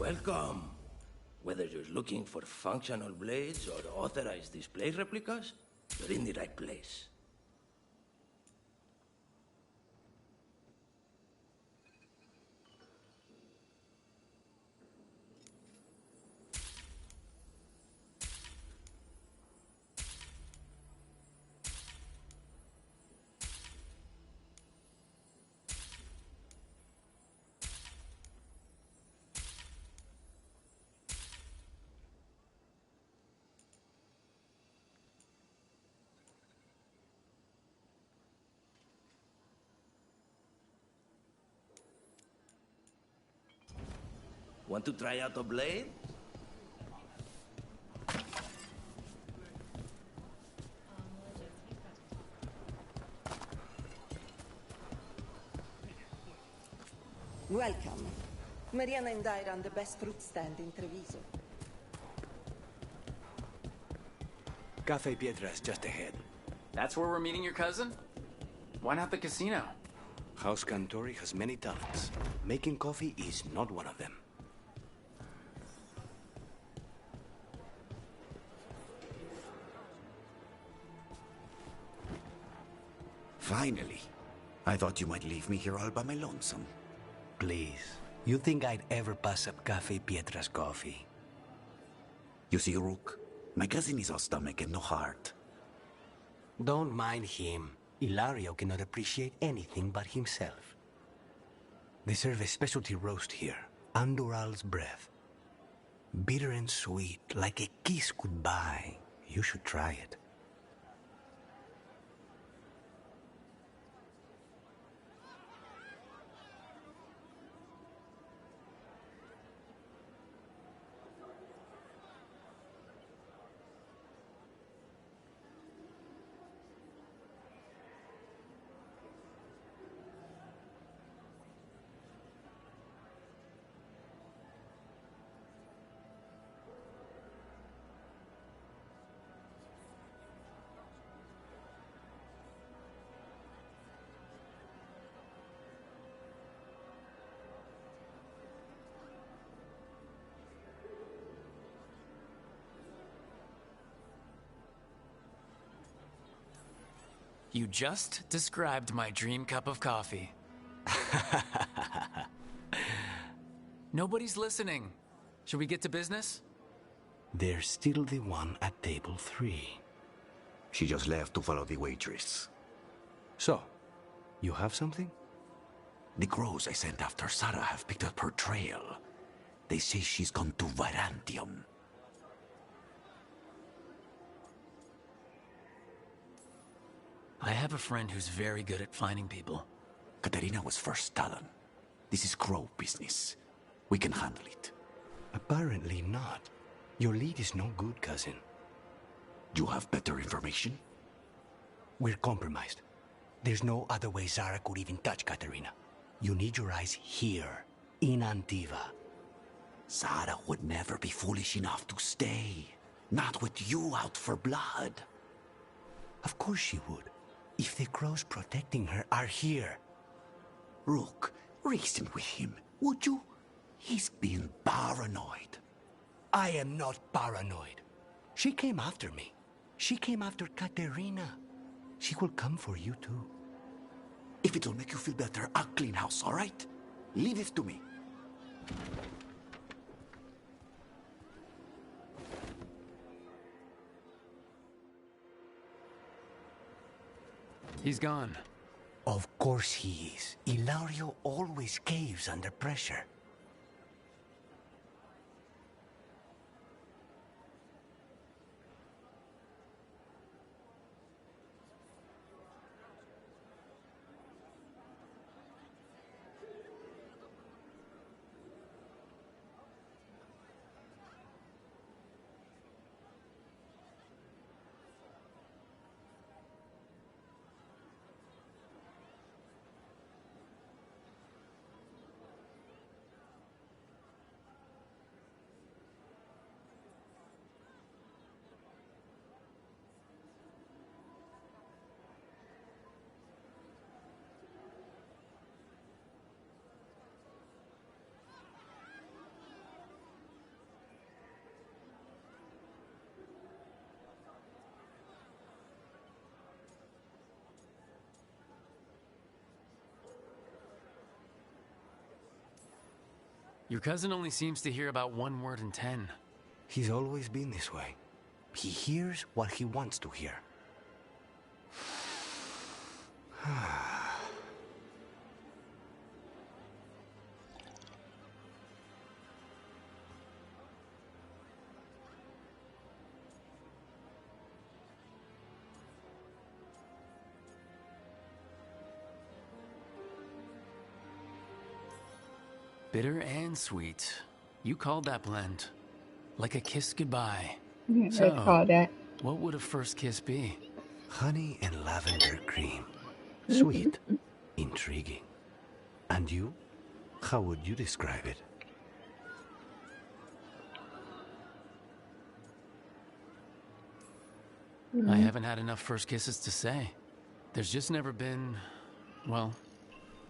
Welcome. Whether you're looking for functional blades or authorized display replicas, you're in the right place. Want to try out a blade? Welcome. Mariana and I run the best fruit stand in Treviso. Cafe Pietra's just ahead. That's where we're meeting your cousin? Why not the casino? House Cantori has many talents. Making coffee is not one of them. Finally. I thought you might leave me here all by my lonesome. Please. You think I'd ever pass up Cafe Pietra's coffee? You see, Rook, my cousin is all stomach and no heart. Don't mind him. Ilario cannot appreciate anything but himself. They serve a specialty roast here, Andoral's breath. Bitter and sweet, like a kiss goodbye. You should try it. You just described my dream cup of coffee. Nobody's listening. Should we get to business? There's still the one at table 3. She just left to follow the waitress. So, you have something? The crows I sent after Sarah have picked up her trail. They say she's gone to Varantium. I have a friend who's very good at finding people. Katerina was first Talon. This is crow business. We can handle it. Apparently not. Your lead is no good, cousin. You have better information? We're compromised. There's no other way Zara could even touch Katerina. You need your eyes here, in Antiva. Zara would never be foolish enough to stay. Not with you out for blood. Of course she would. If the crows protecting her are here. Rook, reason with him, would you? He's being paranoid. I am not paranoid. She came after me. She came after Katerina. She will come for you too. If it'll make you feel better, I'll clean house, all right? Leave it to me. He's gone. Of course he is. Ilario always caves under pressure. Your cousin only seems to hear about 1 word in 10. He's always been this way. He hears what he wants to hear. Bitter and sweet. You called that blend. Like a kiss goodbye. They call that. What would a first kiss be? Honey and lavender cream. Sweet. Intriguing. And you? How would you describe it? I haven't had enough first kisses to say. There's just never been, well...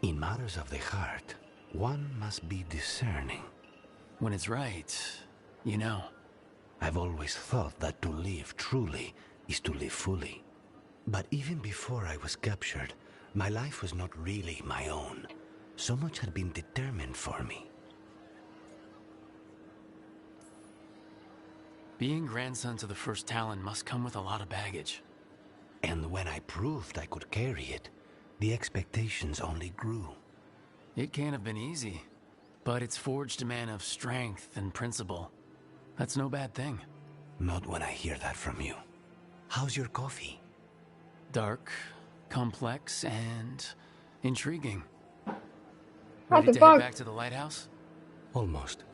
In matters of the heart, one must be discerning. When it's right, you know. I've always thought that to live truly is to live fully. But even before I was captured, my life was not really my own. So much had been determined for me. Being grandson to the first Talon must come with a lot of baggage. And when I proved I could carry it, the expectations only grew. It can't have been easy, but it's forged a man of strength and principle. That's no bad thing. Not when I hear that from you. How's your coffee? Dark, complex, and intriguing. What Ready the to fuck? head back to the lighthouse? Almost.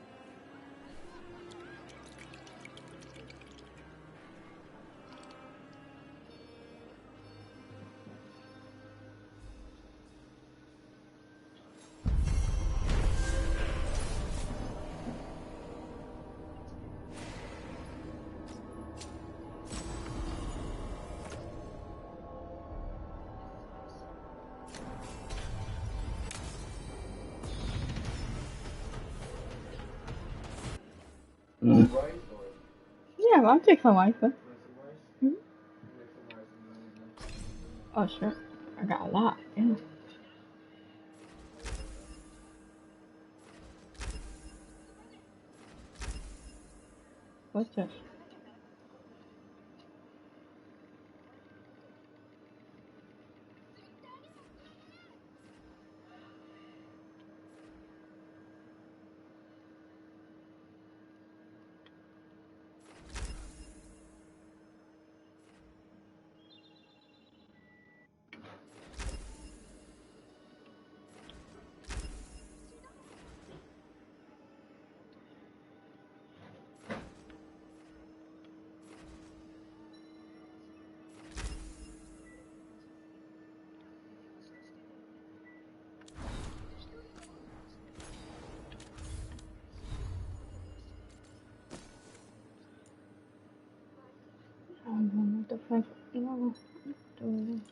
Yeah, I'll take some rice. Hmm? Oh, sure. I got a lot. Yeah. What's this? I don't know what the fuck. No. Don't.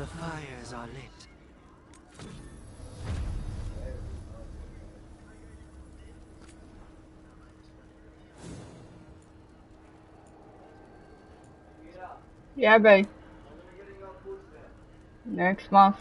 The fires are lit. Yeah, babe. Next month.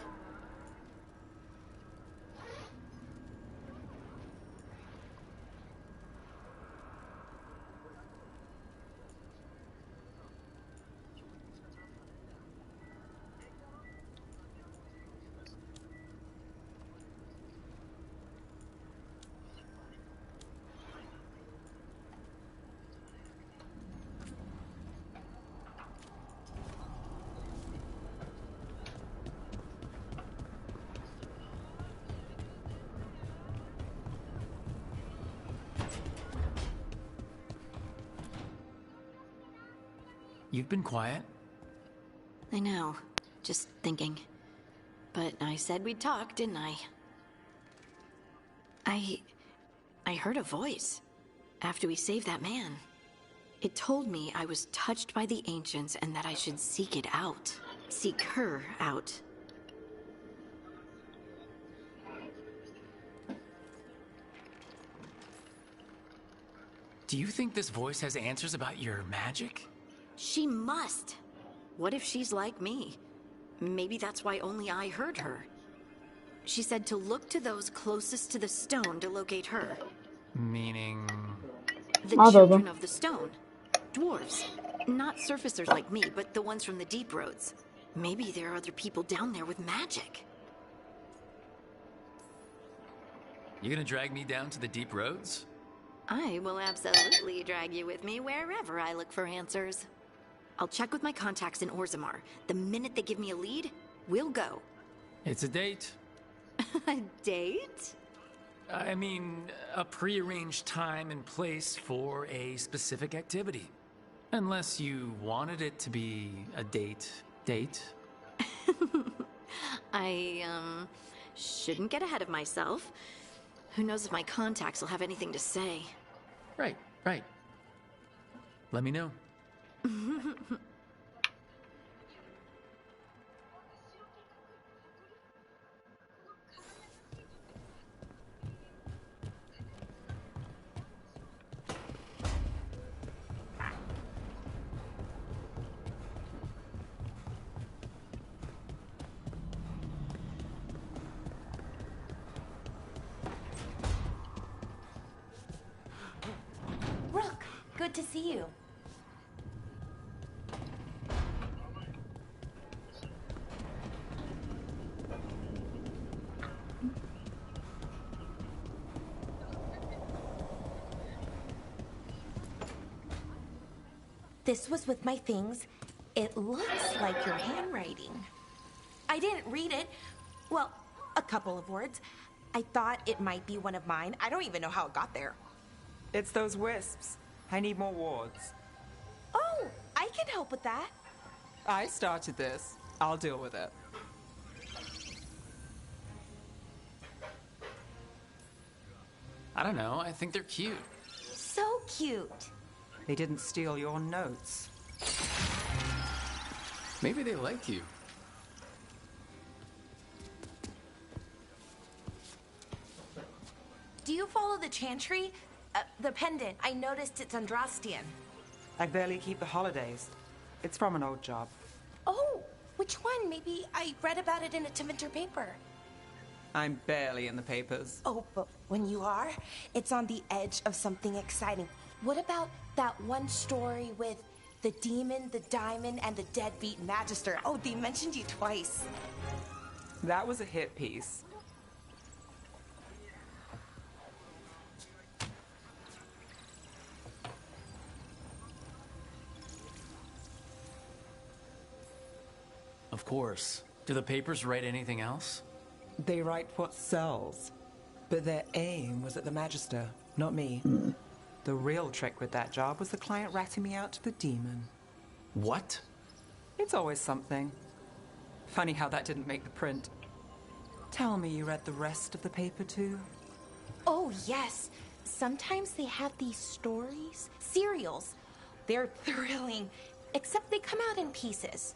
You've been quiet. I know. Just thinking. But I said we'd talk, didn't I? I heard a voice after we saved that man. It told me I was touched by the ancients and that I should seek it out. Seek her out. Do you think this voice has answers about your magic? She must. What if she's like me? Maybe that's why only I heard her. She said to look to those closest to the stone to locate her. Meaning... The children of the stone. Dwarves. Not surfacers like me, but the ones from the deep roads. Maybe there are other people down there with magic. You gonna drag me down to the deep roads? I will absolutely drag you with me wherever I look for answers. I'll check with my contacts in Orzammar. The minute they give me a lead, we'll go. It's a date. A date? I mean, a pre-arranged time and place for a specific activity. Unless you wanted it to be a date. I, shouldn't get ahead of myself. Who knows if my contacts will have anything to say. Right. Let me know. Rook, good to see you. This was with my things. It looks like your handwriting. I didn't read it. Well, a couple of words. I thought it might be one of mine. I don't even know how it got there. It's those wisps. I need more wards. Oh, I can help with that. I started this. I'll deal with it. I don't know, I think they're cute. So cute. They didn't steal your notes. Maybe they like you. Do you follow the chantry? The pendant. I noticed it's Andrastian. I barely keep the holidays. It's from an old job. Oh, which one? Maybe I read about it in a Tevinter paper. I'm barely in the papers. Oh, but when you are, it's on the edge of something exciting. What about that one story with the demon, the diamond, and the deadbeat magister? Oh, they mentioned you twice. That was a hit piece. Of course. Do the papers write anything else? They write what sells. But their aim was at the Magister, not me. The real trick with that job was the client ratting me out to the demon. What? It's always something. Funny how that didn't make the print. Tell me you read the rest of the paper too? Oh, yes. Sometimes they have these stories, serials. They're thrilling, except they come out in pieces.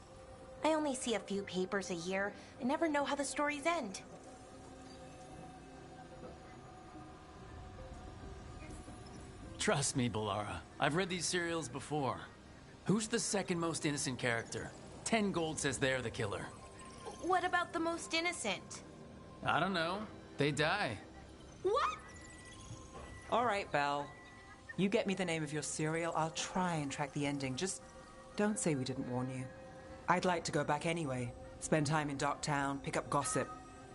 I only see a few papers a year. I never know how the stories end. Trust me, Balara. I've read these serials before. Who's the second most innocent character? 10 gold says they're the killer. What about the most innocent? I don't know. They die. What? All right, Belle. You get me the name of your serial, I'll try and track the ending. Just don't say we didn't warn you. I'd like to go back anyway. Spend time in Docktown, pick up gossip.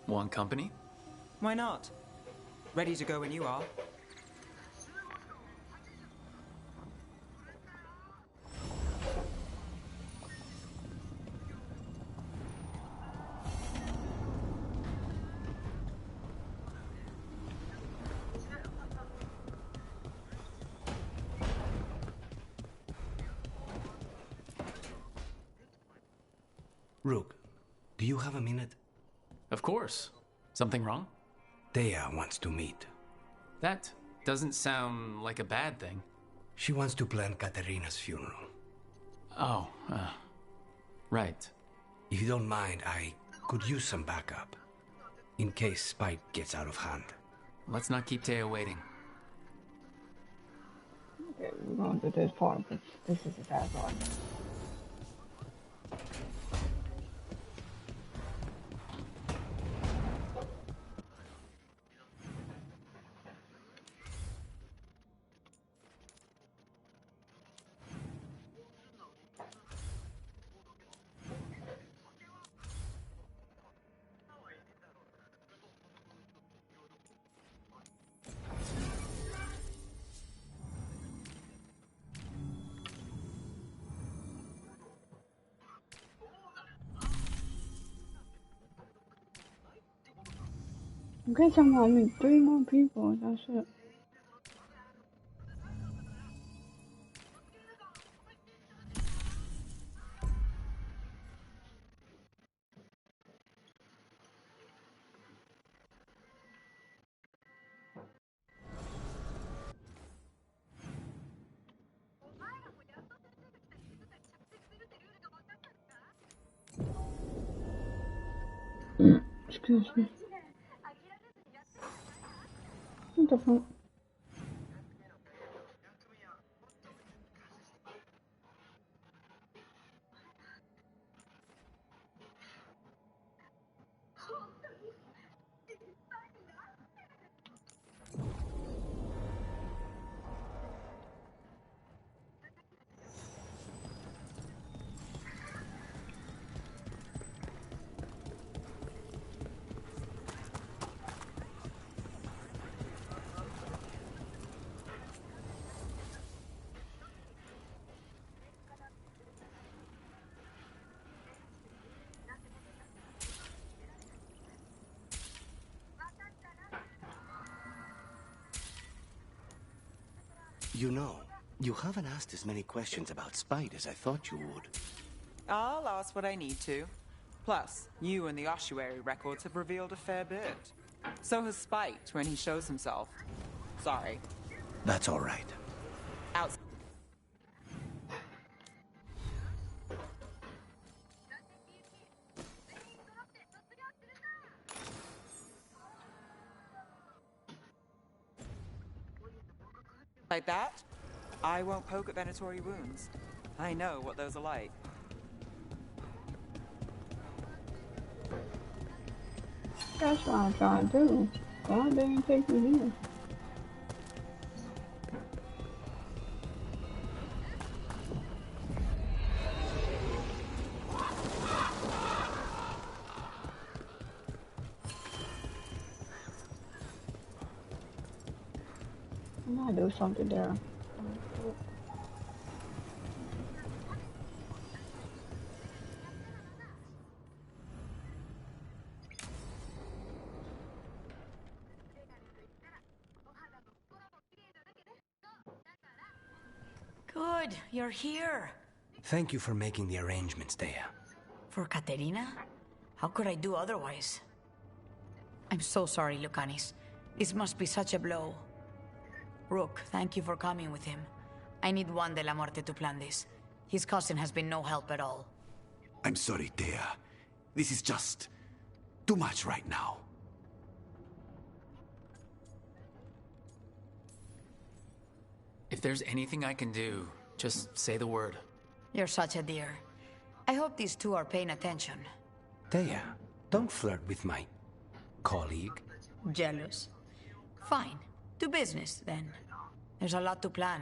Want company? Why not? Ready to go when you are. Rook, do you have a minute? Of course. Something wrong? Thea wants to meet. That doesn't sound like a bad thing. She wants to plan Katerina's funeral. Oh, right. If you don't mind, I could use some backup. In case Spike gets out of hand. Let's not keep Thea waiting. Okay, we're going to do this part, but this is the bad part. I guess I'm gonna meet 3 more people, that's it. Excuse me. What the fuck? You know, you haven't asked as many questions about Spite as I thought you would. I'll ask what I need to. Plus, you and the ossuary records have revealed a fair bit. So has Spite when he shows himself. Sorry. That's all right. Out. Like that, I won't poke at venatory wounds. I know what those are like. That's what I'm trying to do. God dang, take me here. I might do something there. Good, you're here. Thank you for making the arrangements, Thea. For Katerina? How could I do otherwise? I'm so sorry, Lucanis. This must be such a blow. Rook, thank you for coming with him. I need Juan de la Muerte to plan this. His cousin has been no help at all. I'm sorry, Thea. This is just too much right now. If there's anything I can do, just say the word. You're such a dear. I hope these two are paying attention. Thea, don't flirt with my colleague. Jealous? Fine. To business, then. There's a lot to plan.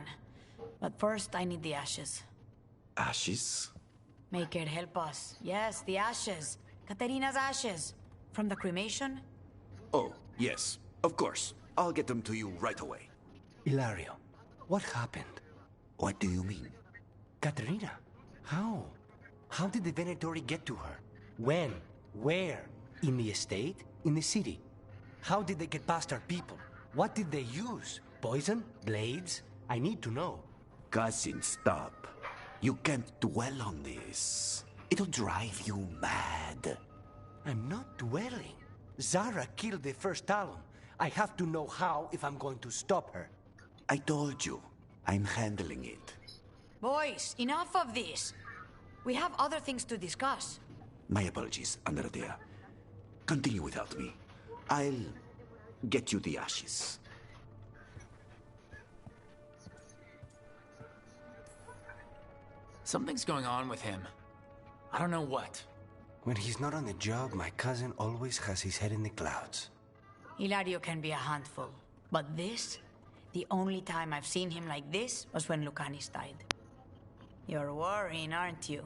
But first, I need the ashes. Ashes? Make it help us. Yes, the ashes. Katerina's ashes. From the cremation? Oh, yes. Of course. I'll get them to you right away. Ilario, what happened? What do you mean? Katerina, how? How did the Venatori get to her? When? Where? In the estate? In the city? How did they get past our people? What did they use? Poison? Blades? I need to know. Cousin, stop. You can't dwell on this. It'll drive you mad. I'm not dwelling. Zara killed the first Talon. I have to know how if I'm going to stop her. I told you. I'm handling it. Boys, enough of this. We have other things to discuss. My apologies, Andrea. Continue without me. I'll get you the ashes. Something's going on with him. I don't know what. When he's not on the job, my cousin always has his head in the clouds. Hilario can be a handful. But this? The only time I've seen him like this was when Lucanis died. You're worrying, aren't you?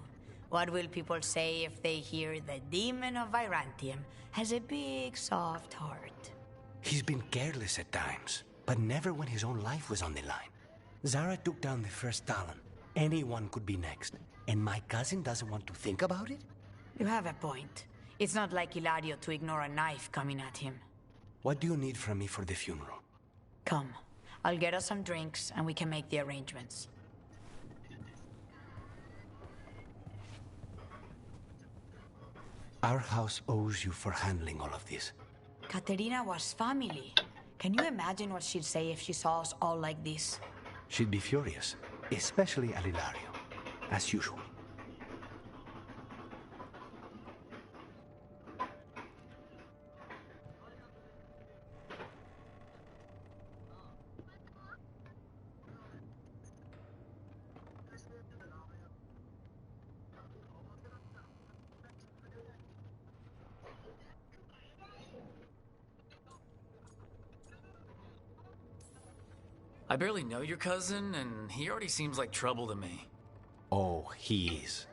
What will people say if they hear the demon of Virantium has a big, soft heart? He's been careless at times, but never when his own life was on the line. Zara took down the first Talon. Anyone could be next. And my cousin doesn't want to think about it? You have a point. It's not like Hilario to ignore a knife coming at him. What do you need from me for the funeral? Come. I'll get us some drinks and we can make the arrangements. Our house owes you for handling all of this. Katerina was family. Can you imagine what she'd say if she saw us all like this? She'd be furious, especially at Hilario, as usual. I barely know your cousin, and he already seems like trouble to me. Oh, he is.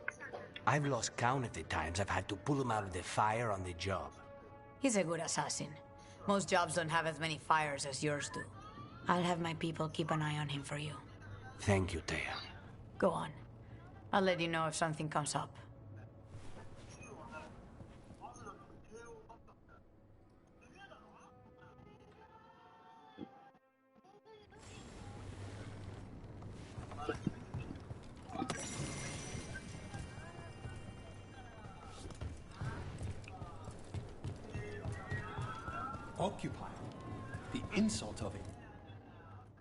I've lost count of the times I've had to pull him out of the fire on the job. He's a good assassin. Most jobs don't have as many fires as yours do. I'll have my people keep an eye on him for you. Thank you, Thea. Go on. I'll let you know if something comes up. Occupy. The insult of it.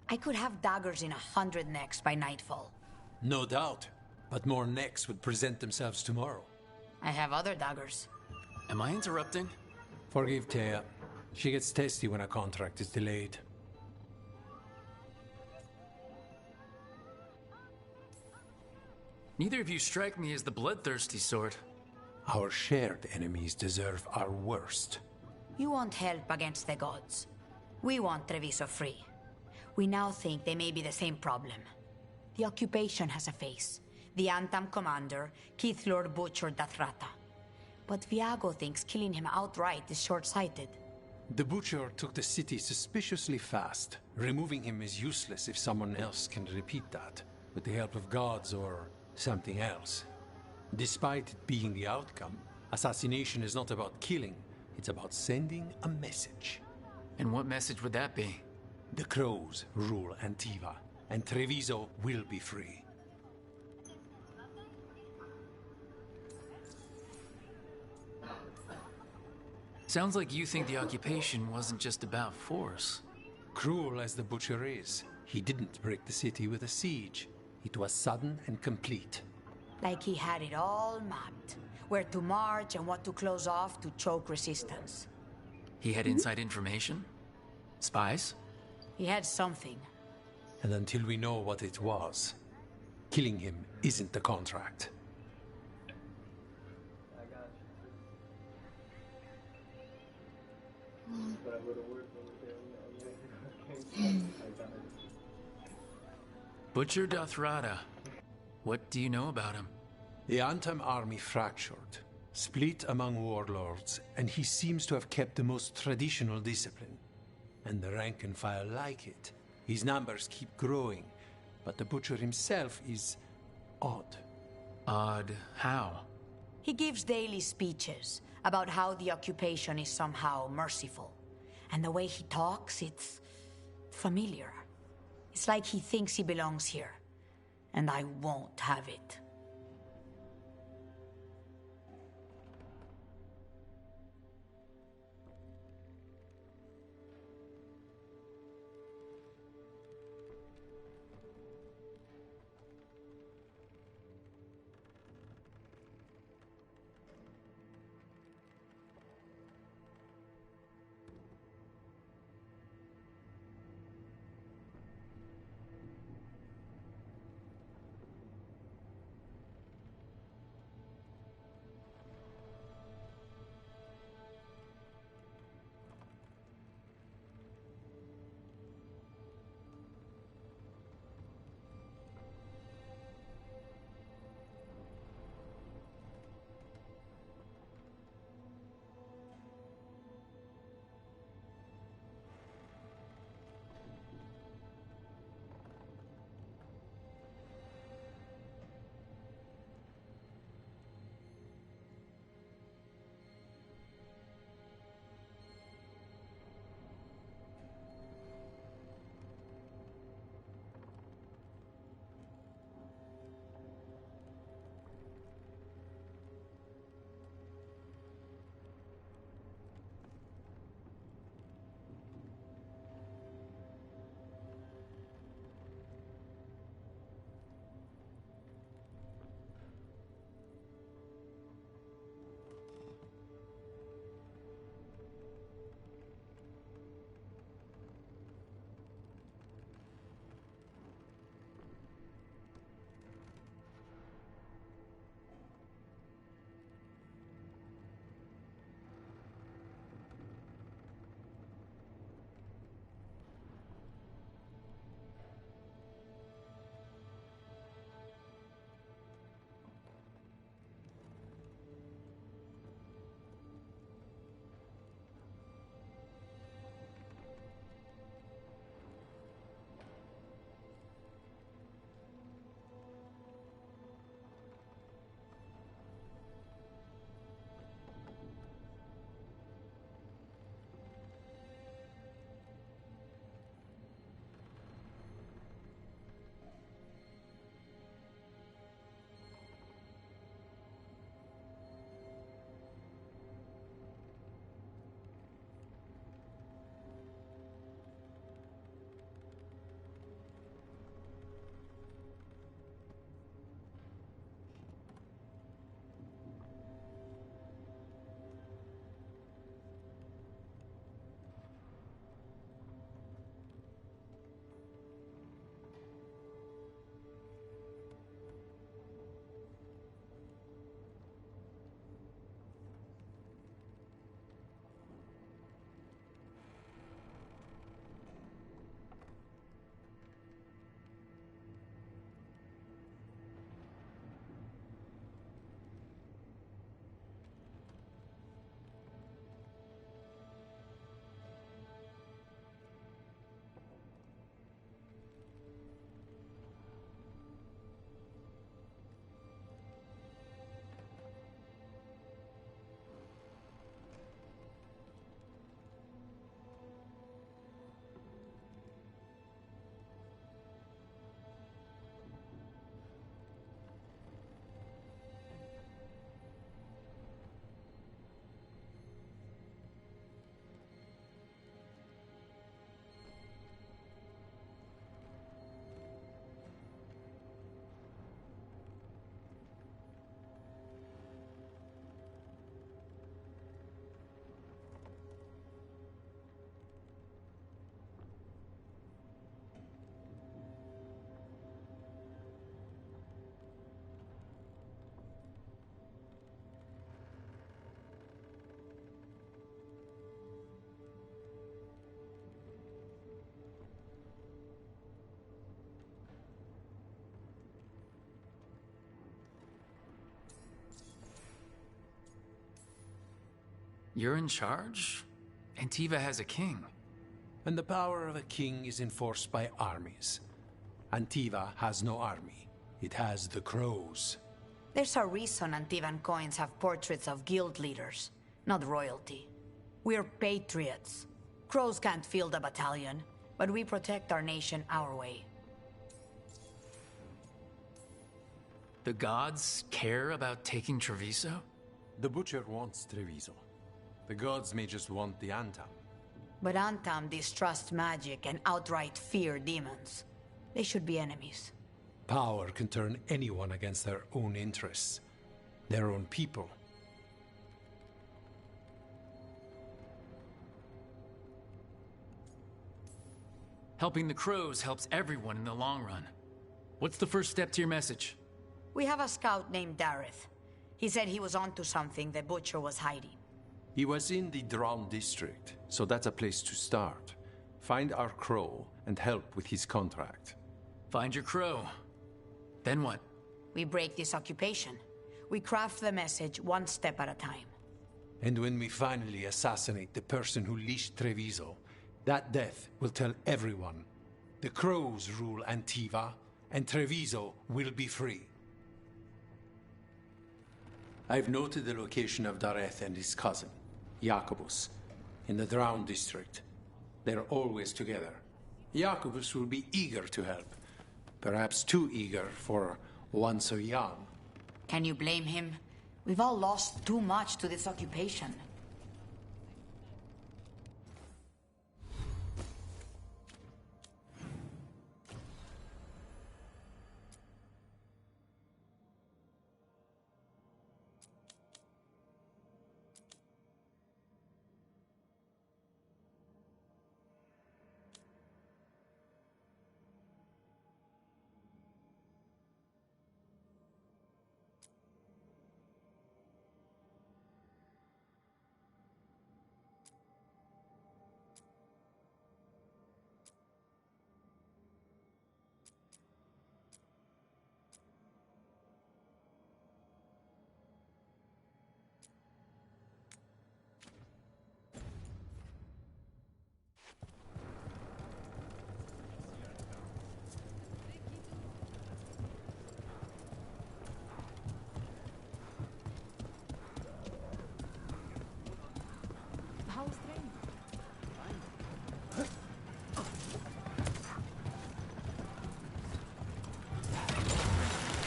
I could have daggers in 100 necks by nightfall. No doubt. But more necks would present themselves tomorrow. I have other daggers. Am I interrupting? Forgive Thea. She gets testy when a contract is delayed. Neither of you strike me as the bloodthirsty sort. Our shared enemies deserve our worst. You want help against the gods. We want Treviso free. We now think they may be the same problem. The occupation has a face. The Antam commander, Keith Lord butchered Dathrata. But Viago thinks killing him outright is short-sighted. The Butcher took the city suspiciously fast. Removing him is useless if someone else can repeat that, with the help of gods or something else. Despite it being the outcome, assassination is not about killing, it's about sending a message. And what message would that be? The Crows rule Antiva, and Treviso will be free. Sounds like you think the occupation wasn't just about force. Cruel as the Butcher is, he didn't break the city with a siege. It was sudden and complete. Like he had it all mapped. where to march and what to close off to choke resistance. He had inside information? Spies? He had something. And until we know what it was, killing him isn't the contract. Butcher Dothrada. What do you know about him? The Antam army fractured, split among warlords, and he seems to have kept the most traditional discipline. And the rank and file like it. His numbers keep growing, but the Butcher himself is odd. Odd how? He gives daily speeches about how the occupation is somehow merciful. And the way he talks, it's familiar. It's like he thinks he belongs here. And I won't have it. You're in charge? Antiva has a king. And the power of a king is enforced by armies. Antiva has no army. It has the crows. There's a reason Antivan coins have portraits of guild leaders, not royalty. We're patriots. Crows can't field a battalion, but we protect our nation our way. The gods care about taking Treviso? The Butcher wants Treviso. The gods may just want the Antam. But Antam distrust magic and outright fear demons. They should be enemies. Power can turn anyone against their own interests, their own people. Helping the crows helps everyone in the long run. What's the first step to your message? We have a scout named Dareth. He said he was onto something the Butcher was hiding. He was in the Drown district, so that's a place to start. Find our crow and help with his contract. Find your crow. Then what? We break this occupation. We craft the message one step at a time. And when we finally assassinate the person who leashed Treviso, that death will tell everyone. The crows rule Antiva, and Treviso will be free. I've noted the location of Dareth and his cousin, Jacobus, in the Drown district. They're always together. Jacobus will be eager to help. Perhaps too eager for one so young. Can you blame him? We've all lost too much to this occupation.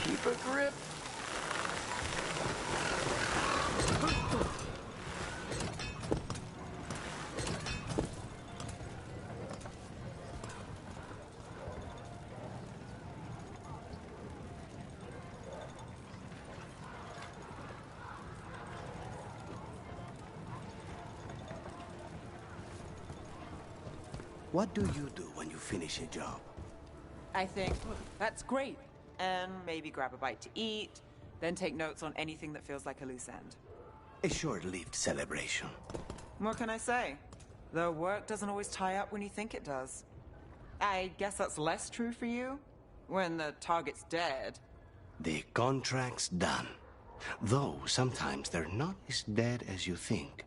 Keep a grip. What do you do when you finish a job? I think, that's great. And maybe grab a bite to eat, then take notes on anything that feels like a loose end. A short-lived celebration. What can I say? The work doesn't always tie up when you think it does. I guess that's less true for you? When the target's dead. The contract's done. Though sometimes they're not as dead as you think.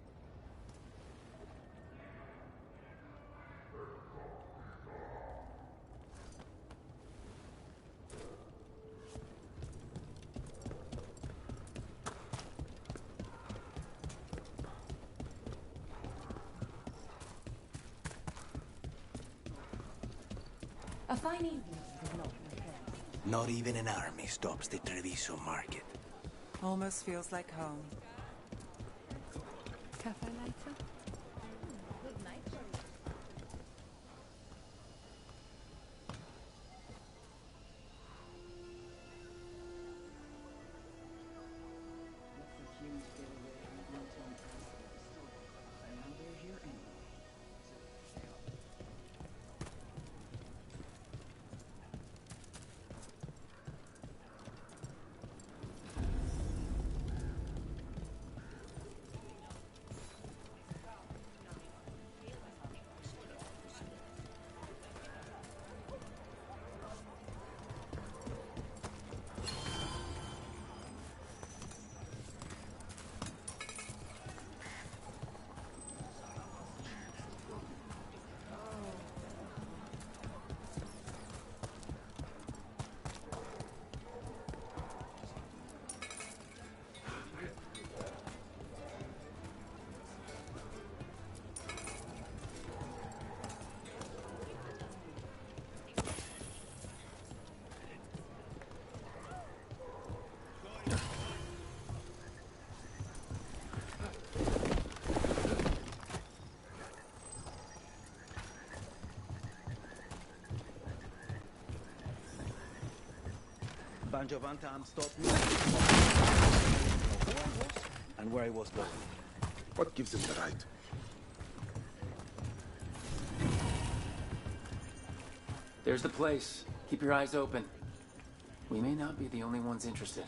A fine evening. Not even an army stops the Treviso market. Almost feels like home. Cafe later? Anjovantam stopped me. Who I was and where I was going. What gives him the right? There's the place. Keep your eyes open. We may not be the only ones interested.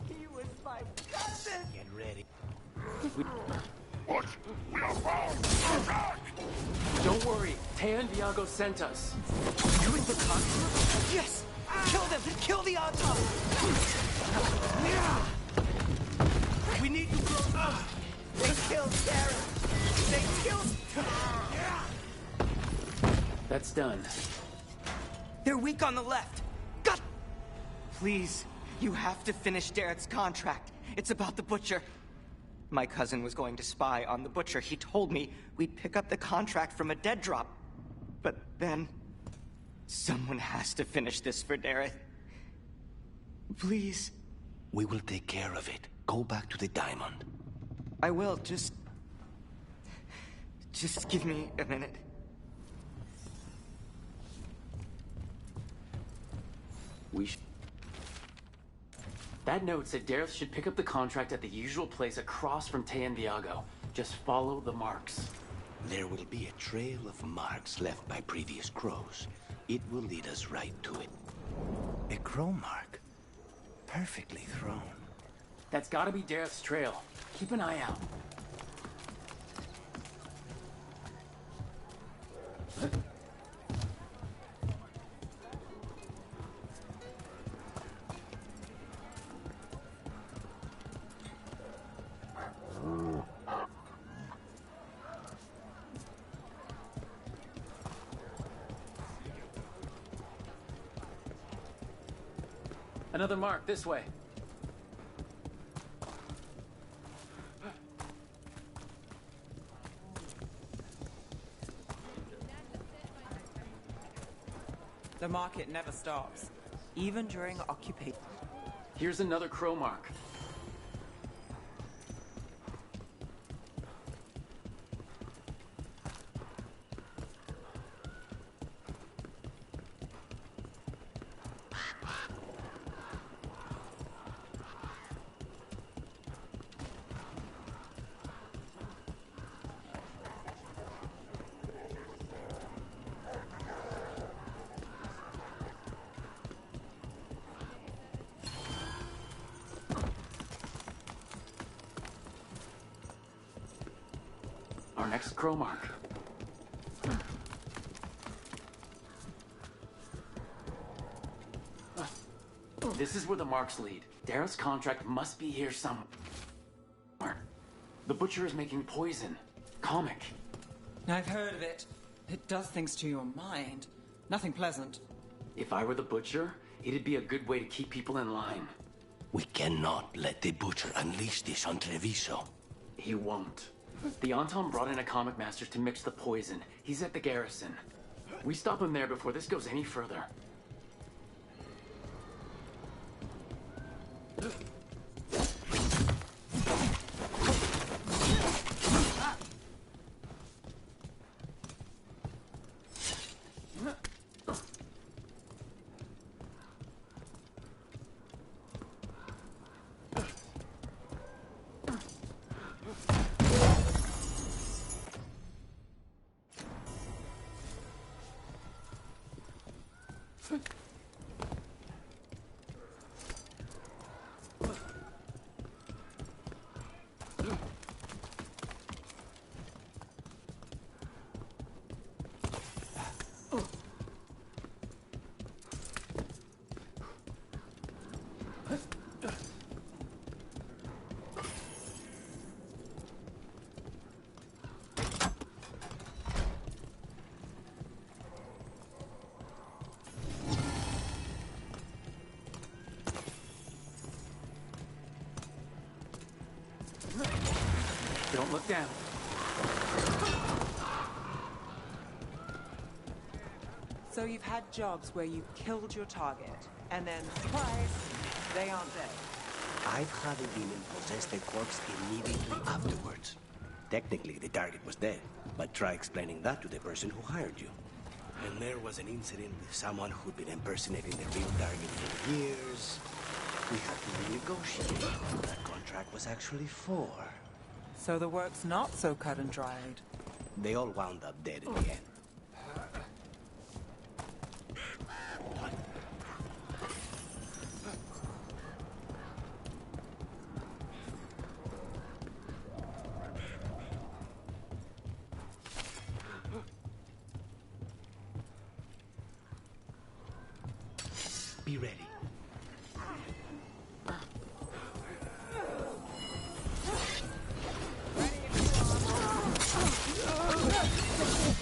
He was my cousin! Get ready. What? We are found! Attack! Don't worry. Taya and Viago sent us. You in the conqueror? Yes! Kill them! Kill the Autumn! We need to go. They killed Darren! They killed... That's done. They're weak on the left. God! Please, you have to finish Darrett's contract. It's about the Butcher. My cousin was going to spy on the Butcher. He told me we'd pick up the contract from a dead drop. But then... someone has to finish this for Dareth. Please. We will take care of it. Go back to the diamond. I will, just give me a minute. That note said Dareth should pick up the contract at the usual place across from Taya and Viago. Just follow the marks. There will be a trail of marks left by previous crows. It will lead us right to it. A crow mark. Perfectly thrown. That's gotta be Dareth's trail. Keep an eye out. Another mark, this way. The market never stops, even during occupation. Here's another crow mark. Our next crow mark. This is where the marks lead. Dareth's contract must be here somewhere. The Butcher is making poison. Comic. I've heard of it. It does things to your mind. Nothing pleasant. If I were the Butcher, it'd be a good way to keep people in line. We cannot let the Butcher unleash this on Treviso. He won't. The Anton brought in a comic master to mix the poison. He's at the garrison. We stop him there before this goes any further. Don't look down. So you've had jobs where you've killed your target, and then, surprise, they aren't dead. I've had a demon possess the corpse immediately afterwards. Technically, the target was dead, but try explaining that to the person who hired you. And there was an incident with someone who'd been impersonating the real target for years. We had to renegotiate what that contract was actually for. So the work's not so cut and dried. They all wound up dead in the end. Be ready.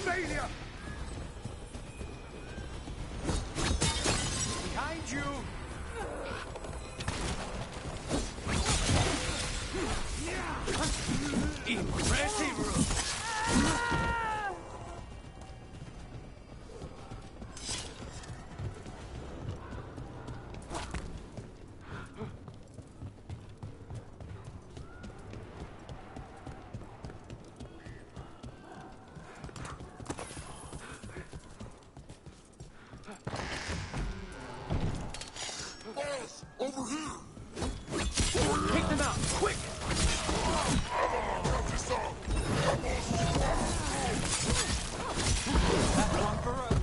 Failure! Behind you! Impressive! Over here! Take them out, quick! That's one for us.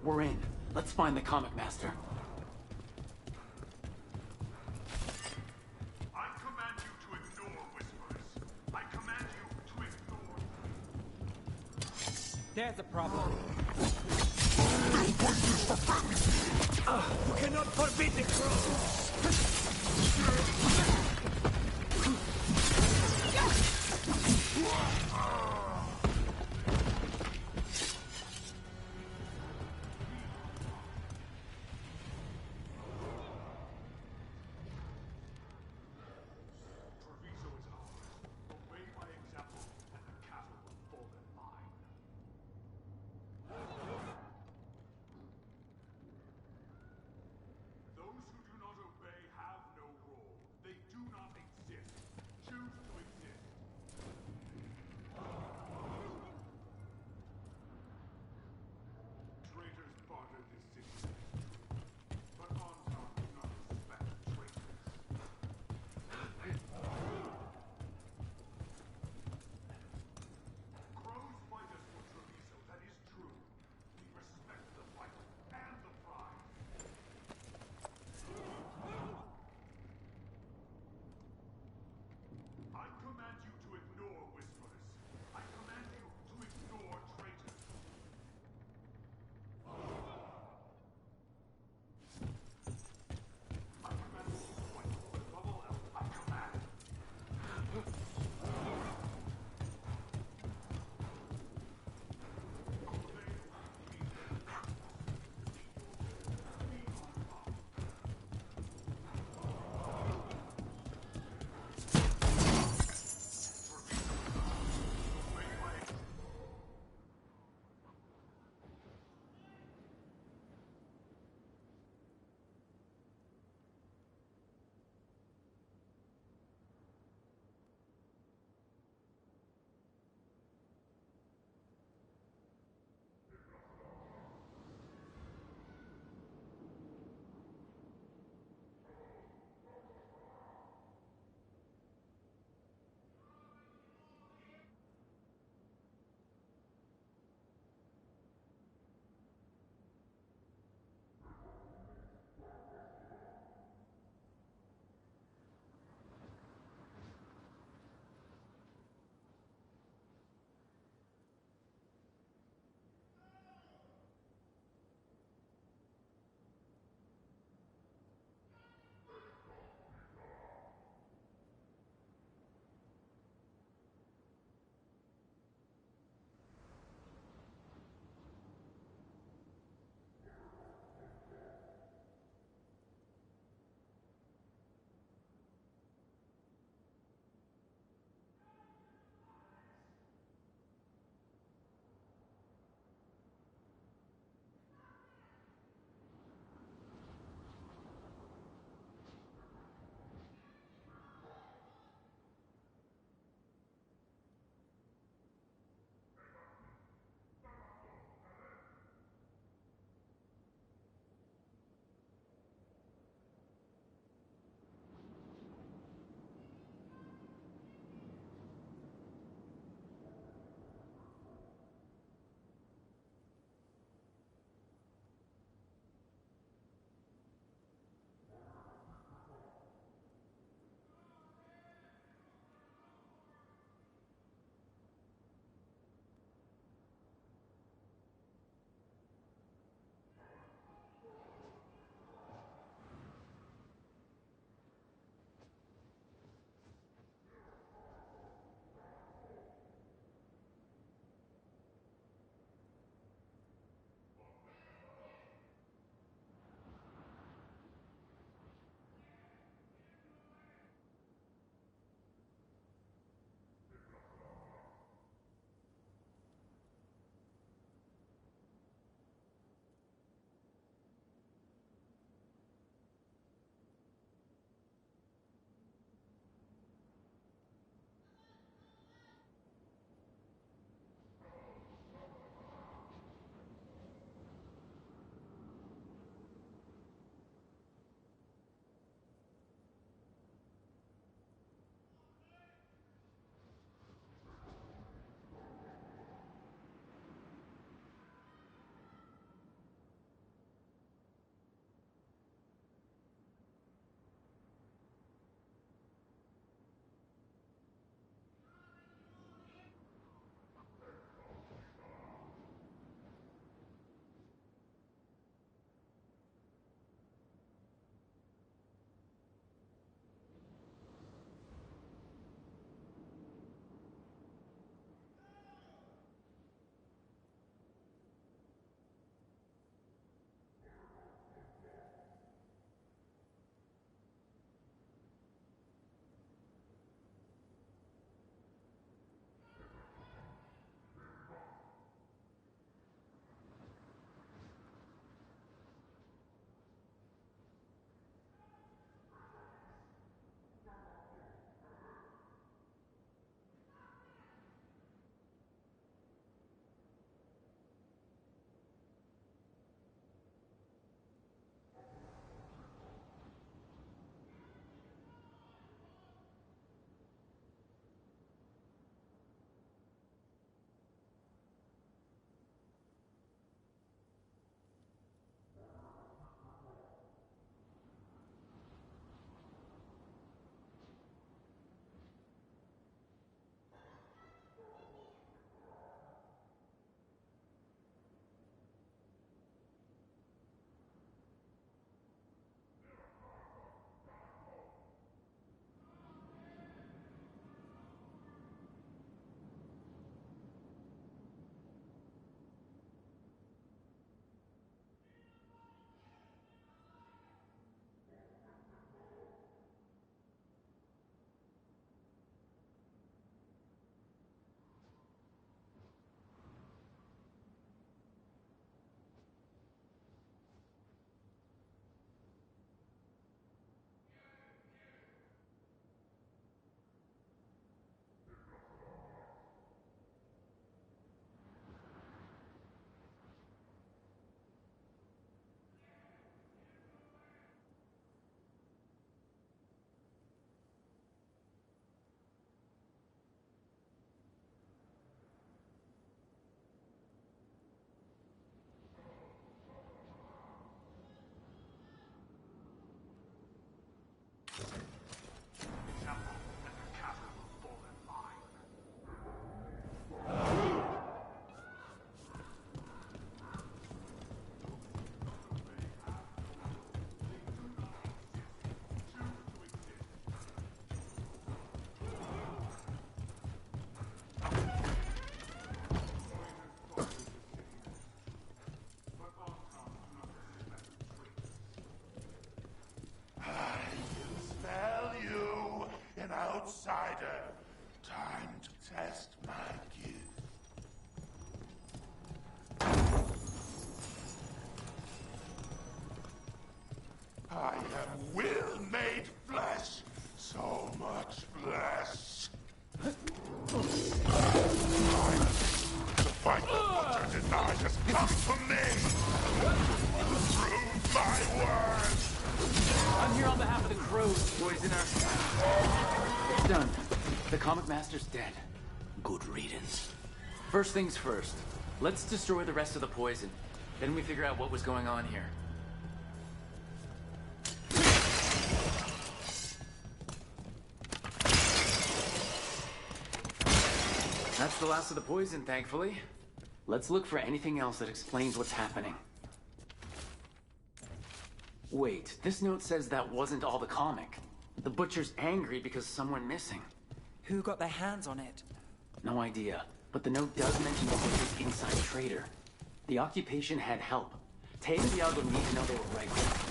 We're in. Let's find the comic master. I command you to ignore whispers. I command you to ignore. There's a problem. You cannot forbid the crows! Those who do not obey have no role. They outsider. Time to test my gift. I am will made flesh. So much flesh. The fight the Butcher denied has come to me. Prove my words. I'm here on behalf of the Crows, Poisoner. Done. The Comic Master's dead. Good riddance. First things first. Let's destroy the rest of the poison. Then we figure out what was going on here. That's the last of the poison, thankfully. Let's look for anything else that explains what's happening. Wait, this note says that wasn't all the comic. The Butcher's angry because someone missing. Who got their hands on it? No idea, but the note does mention the Butcher's inside trader. The occupation had help. Tay and Diablo need to know they were right there.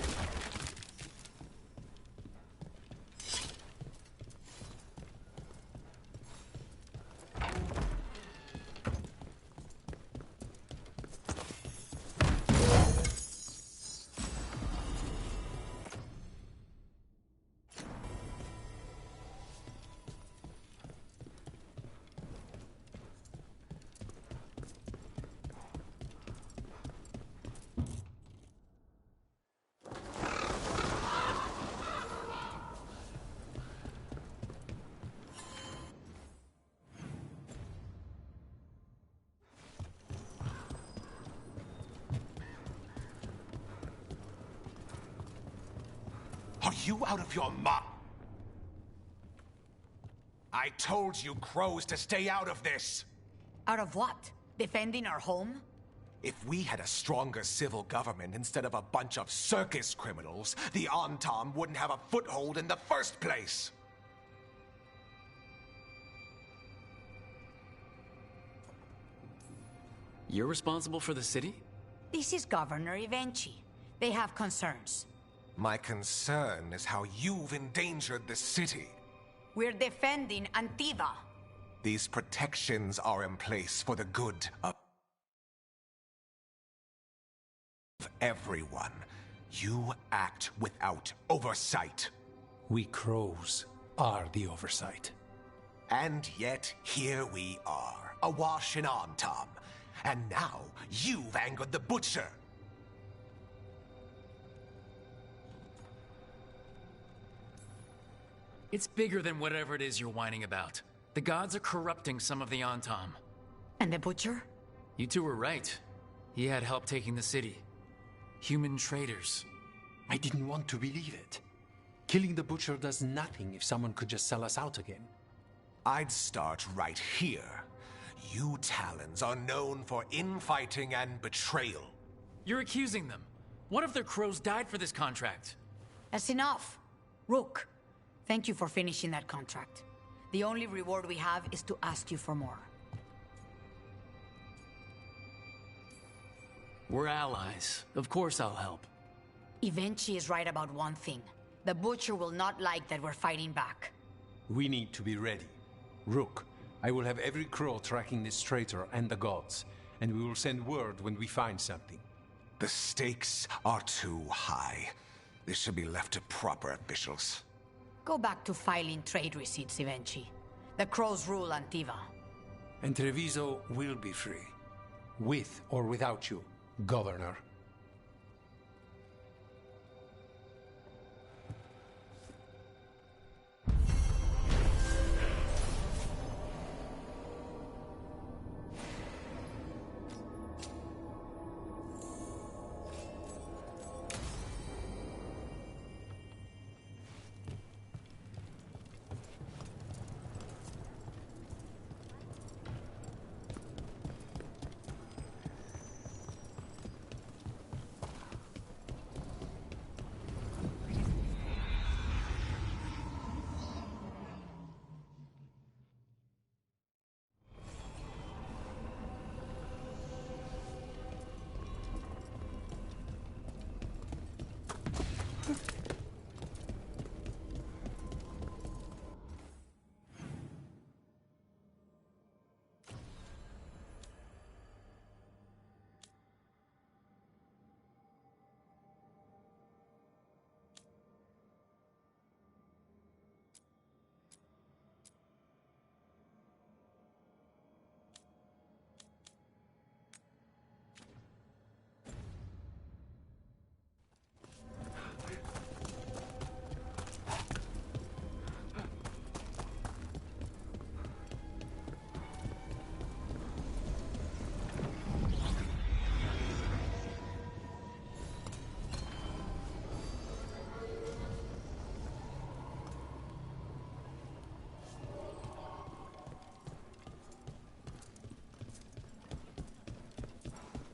Are you out of your mind? I told you, Crows, to stay out of this! Out of what? Defending our home? If we had a stronger civil government instead of a bunch of circus criminals, the Antam wouldn't have a foothold in the first place! You're responsible for the city? This is Governor Evenchi. They have concerns. My concern is how you've endangered the city. We're defending Antiva. These protections are in place for the good of everyone. You act without oversight. We Crows are the oversight. And yet, here we are, awash in Antam. And now, you've angered the Butcher. It's bigger than whatever it is you're whining about. The gods are corrupting some of the Antam. And the Butcher? You two were right. He had help taking the city. Human traitors. I didn't want to believe it. Killing the Butcher does nothing if someone could just sell us out again. I'd start right here. You Talons are known for infighting and betrayal. You're accusing them. What if their Crows died for this contract? That's enough. Rook, thank you for finishing that contract. The only reward we have is to ask you for more. We're allies. Of course I'll help. Evenchi is right about one thing. The Butcher will not like that we're fighting back. We need to be ready. Rook, I will have every Crow tracking this traitor and the gods, and we will send word when we find something. The stakes are too high. This should be left to proper officials. Go back to filing trade receipts, Evenchi. The Crows rule Antiva. And Treviso will be free. With or without you, Governor.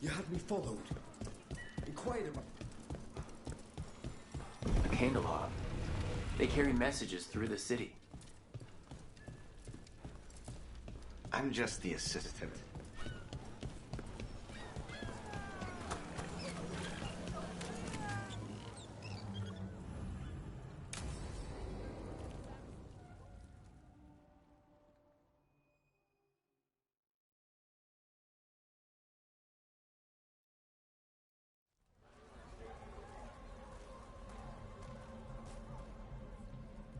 You had me followed. Inquired about... A candelabra. They carry messages through the city. I'm just the assistant.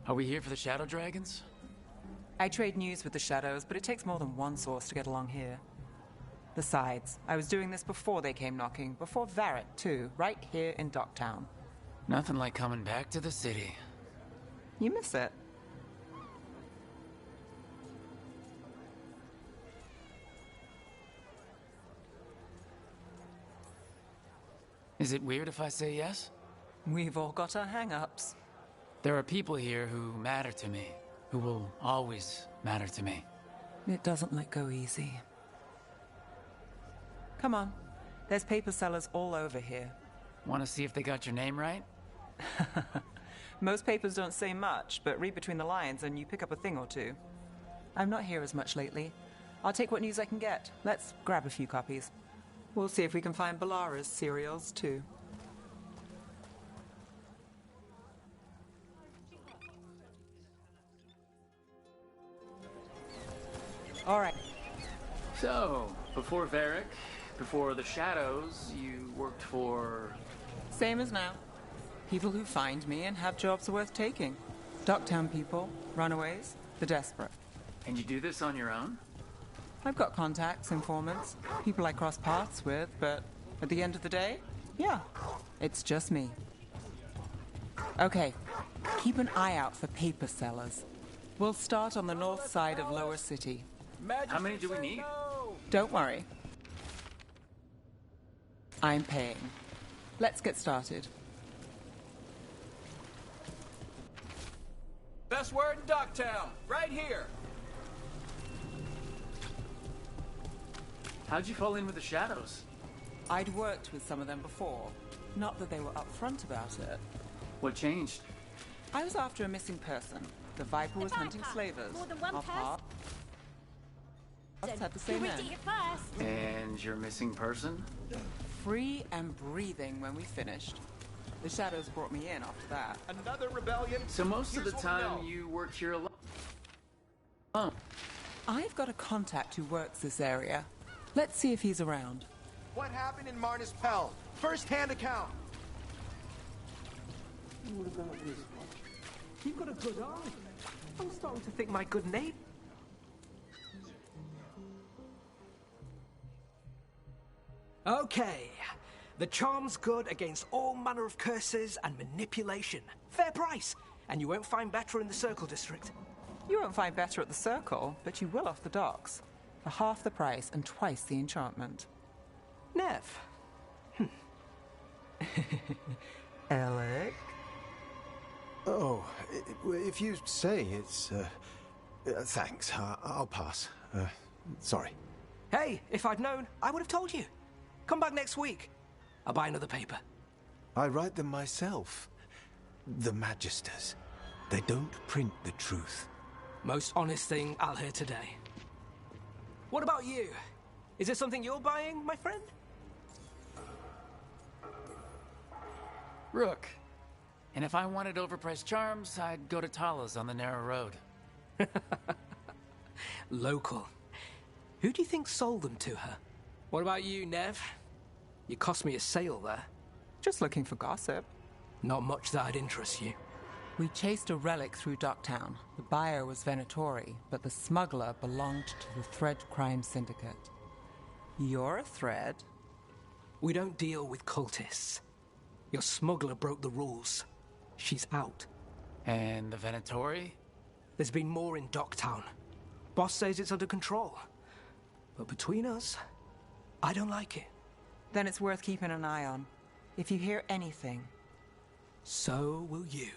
Are we here for the Shadow Dragons? I trade news with the Shadows, but it takes more than one source to get along here. Besides, I was doing this before they came knocking, before Varret, too, right here in Docktown. Nothing like coming back to the city. You miss it. Is it weird if I say yes? We've all got our hang-ups. There are people here who matter to me, who will always matter to me. It doesn't let go easy. Come on. There's paper sellers all over here. Want to see if they got your name right? Most papers don't say much, but read between the lines and you pick up a thing or two. I'm not here as much lately. I'll take what news I can get. Let's grab a few copies. We'll see if we can find Balara's cereals, too. All right. So, before Varric, before the Shadows, you worked for... Same as now. People who find me and have jobs worth taking. Docktown people, runaways, the desperate. And you do this on your own? I've got contacts, informants, people I cross paths with, but at the end of the day, yeah, it's just me. Okay, keep an eye out for paper sellers. We'll start on the north side of Lower City. How many do we need? Don't worry. I'm paying. Let's get started. Best word in Docktown, right here. How'd you fall in with the Shadows? I'd worked with some of them before. Not that they were upfront about it. What changed? I was after a missing person. The Viper was hunting slavers. More than one Our person. paths had the same You end. read it first. And your missing person? Free and breathing when we finished. The Shadows brought me in after that. Another rebellion. So most of Here's the what we time know. you worked here alone? Oh. I've got a contact who works this area. Let's see if he's around. What happened in Marnus Pell? First-hand account. You've got a good eye. I'm starting to think my good name. Okay. The charm's good against all manner of curses and manipulation. Fair price. And you won't find better in the Circle District. You won't find better at the Circle, but you will off the docks. For half the price and twice the enchantment. Nev. Alec? Oh, if you say it's... thanks. I'll pass. Sorry. Hey, if I'd known, I would have told you. Come back next week. I'll buy another paper. I write them myself. The Magisters. They don't print the truth. Most honest thing I'll hear today. What about you? Is there something you're buying, my friend? Rook. And if I wanted overpriced charms, I'd go to Tala's on the narrow road. Local. Who do you think sold them to her? What about you, Nev? You cost me a sale there. Just looking for gossip. Not much that'd interest you. We chased a relic through Docktown. The buyer was Venatori, but the smuggler belonged to the Thread Crime Syndicate. You're a Thread? We don't deal with cultists. Your smuggler broke the rules. She's out. And the Venatori? There's been more in Docktown. Boss says it's under control. But between us, I don't like it. Then it's worth keeping an eye on. If you hear anything. So will you.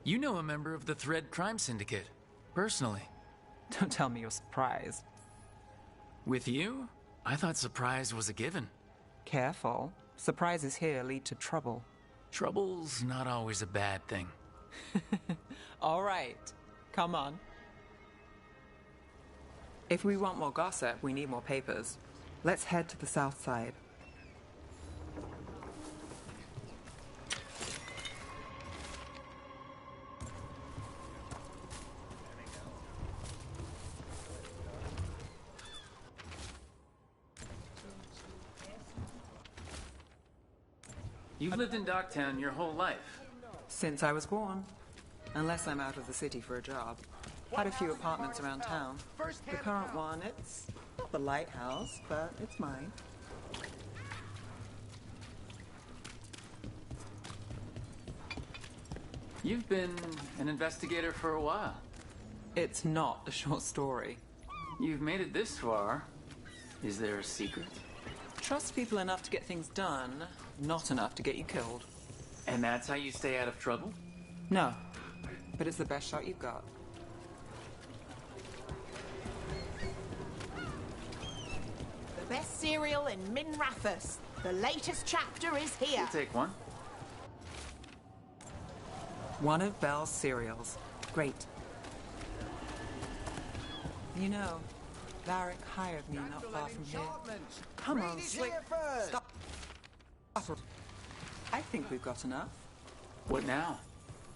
You know a member of the Thread Crime Syndicate, personally. Don't tell me you're surprised. With you? I thought surprise was a given. Careful. Surprises here lead to trouble. Trouble's not always a bad thing. All right. Come on. If we want more gossip, we need more papers. Let's head to the south side. You've lived in Docktown your whole life. Since I was born. Unless I'm out of the city for a job. Had a few apartments around town. The current one, it's not the lighthouse, but it's mine. You've been an investigator for a while. It's not a short story. You've made it this far. Is there a secret? Trust people enough to get things done, not enough to get you killed. And that's how you stay out of trouble? No, but it's the best shot you've got. The best cereal in Minrathous. The latest chapter is here. We'll take one. One of Belle's cereals. Great. You know, Varric hired me not far from here. Come on, Slick. Stop. I think we've got enough. What now?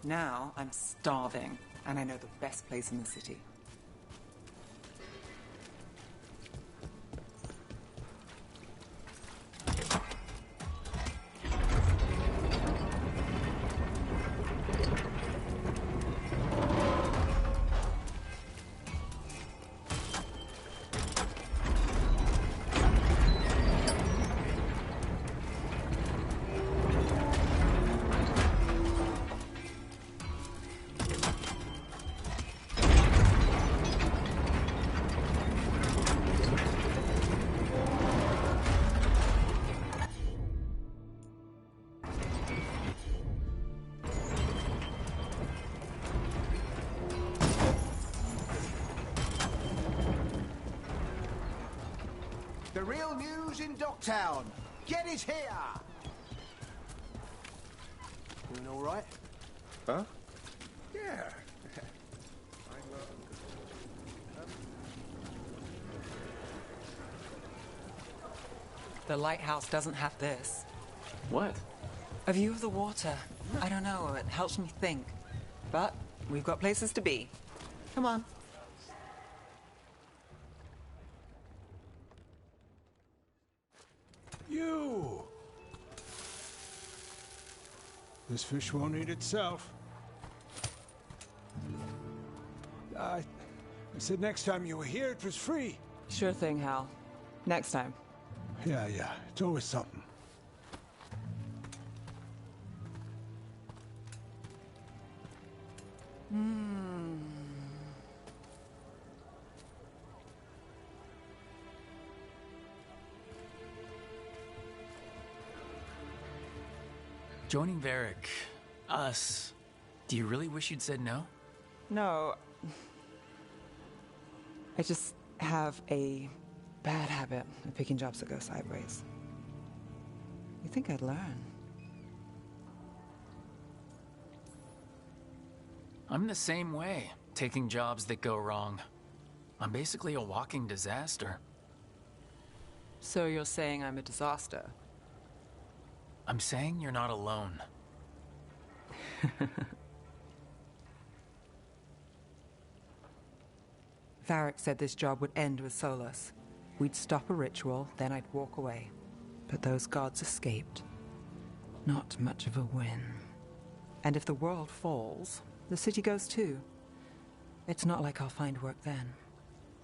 Now I'm starving, and I know the best place in the city. The real news in Docktown. Get it here. Doing all right? Huh? Yeah. The lighthouse doesn't have this. What? A view of the water. I don't know, it helps me think. But we've got places to be. Come on. You! This fish won't eat itself. I said next time you were here, it was free. Sure thing, Hal. Next time. Yeah, it's always something. Joining Varric, us, do you really wish you'd said no? No. I just have a bad habit of picking jobs that go sideways. You think I'd learn? I'm the same way, taking jobs that go wrong. I'm basically a walking disaster. So you're saying I'm a disaster? I'm saying you're not alone. Varric said this job would end with Solus. We'd stop a ritual, then I'd walk away. But those gods escaped. Not much of a win. And if the world falls, the city goes too. It's not like I'll find work then.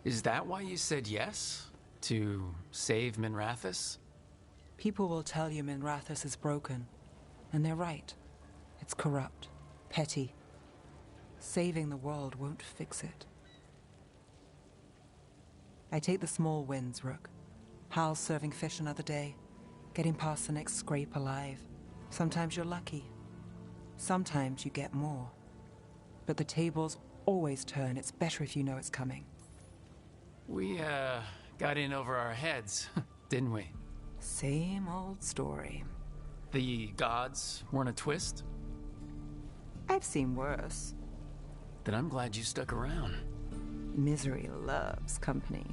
Is that why you said yes? To save Minrathous? People will tell you Minrathous is broken. And they're right. It's corrupt. Petty. Saving the world won't fix it. I take the small wins, Rook. Hal's serving fish another day. Getting past the next scrape alive. Sometimes you're lucky. Sometimes you get more. But the tables always turn. It's better if you know it's coming. We, got in over our heads, didn't we? Same old story. The gods weren't a twist? I've seen worse. Then I'm glad you stuck around. Misery loves company.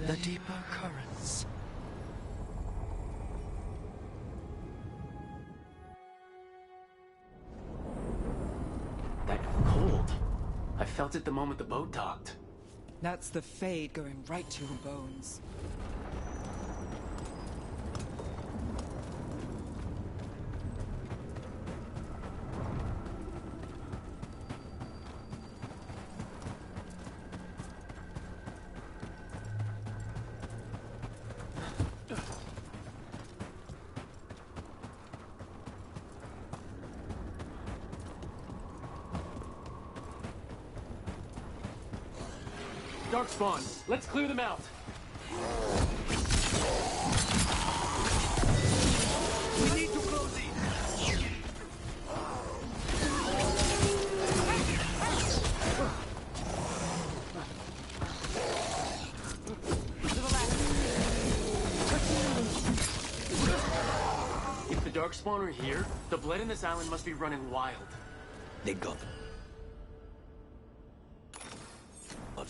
The deeper currents. That cold. I felt it the moment the boat docked. That's the Fade going right to your bones. Darkspawn, let's clear them out. We need to close it. If the Darkspawn are here, the blood in this island must be running wild. They got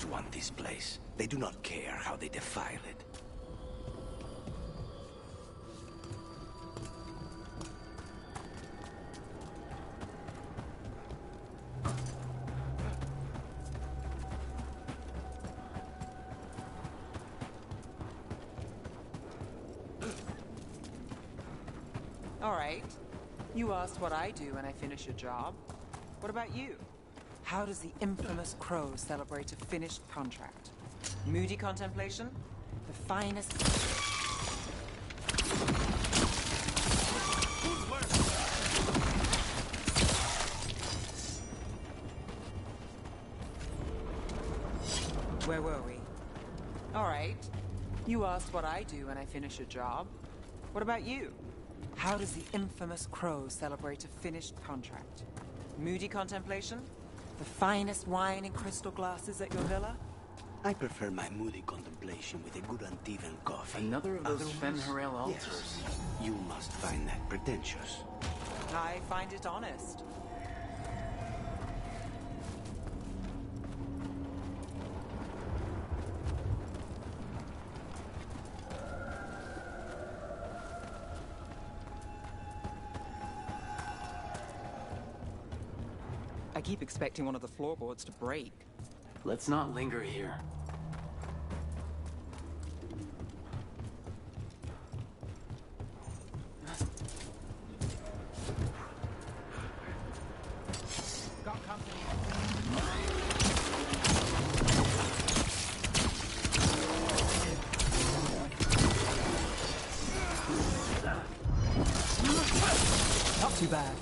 gods want this place. They do not care how they defile it. All right. You asked what I do when I finish a job. What about you? How does the infamous Crow celebrate a finished contract? Moody contemplation? The finest... Where were we? All right. You asked what I do when I finish a job. What about you? How does the infamous Crow celebrate a finished contract? Moody contemplation? The finest wine in crystal glasses at your villa? I prefer my moody contemplation with a good Antivan coffee. Another of those Fen'Harel altars. Yes. You must find that pretentious. I find it honest. I keep expecting one of the floorboards to break. Let's not linger here. Got company. Not too bad.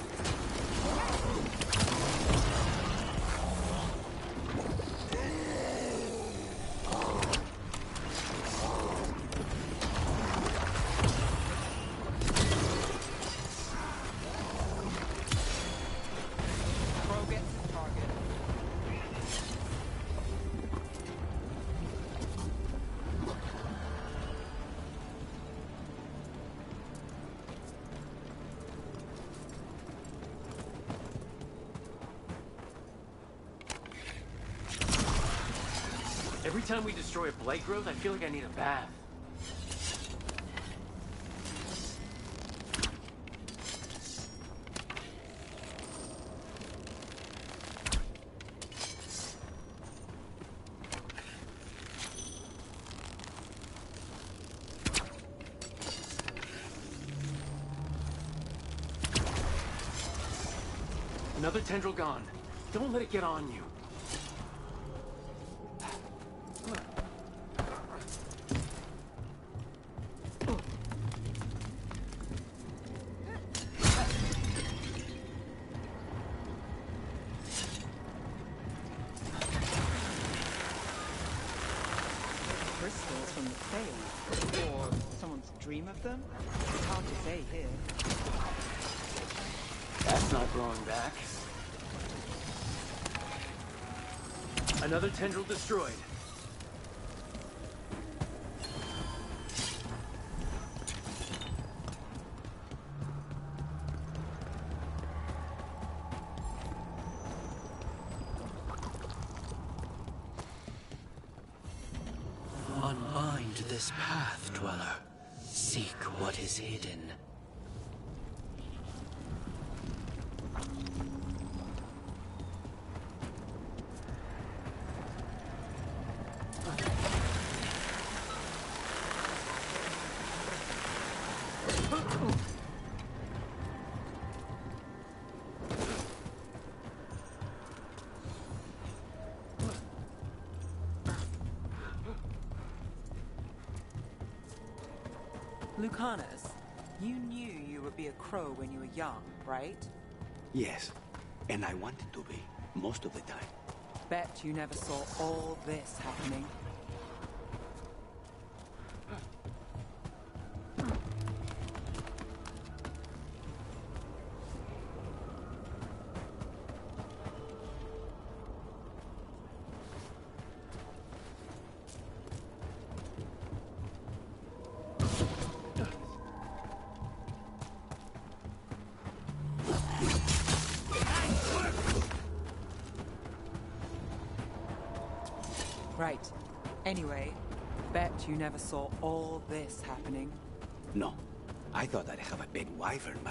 Every time we destroy a blight growth, I feel like I need a bath. Another tendril gone. Don't let it get on you. Crystals from the Fae, or someone's dream of them? It's hard to say here. That's not growing back. Another tendril destroyed. Unbind this path, Dweller. Seek what is hidden. Lucanus, you knew you would be a crow when you were young, right? Yes, and I wanted to be, most of the time. Bet you never saw all this happening. Right. Anyway, bet you never saw all this happening. No, I thought I'd have a big wyvern by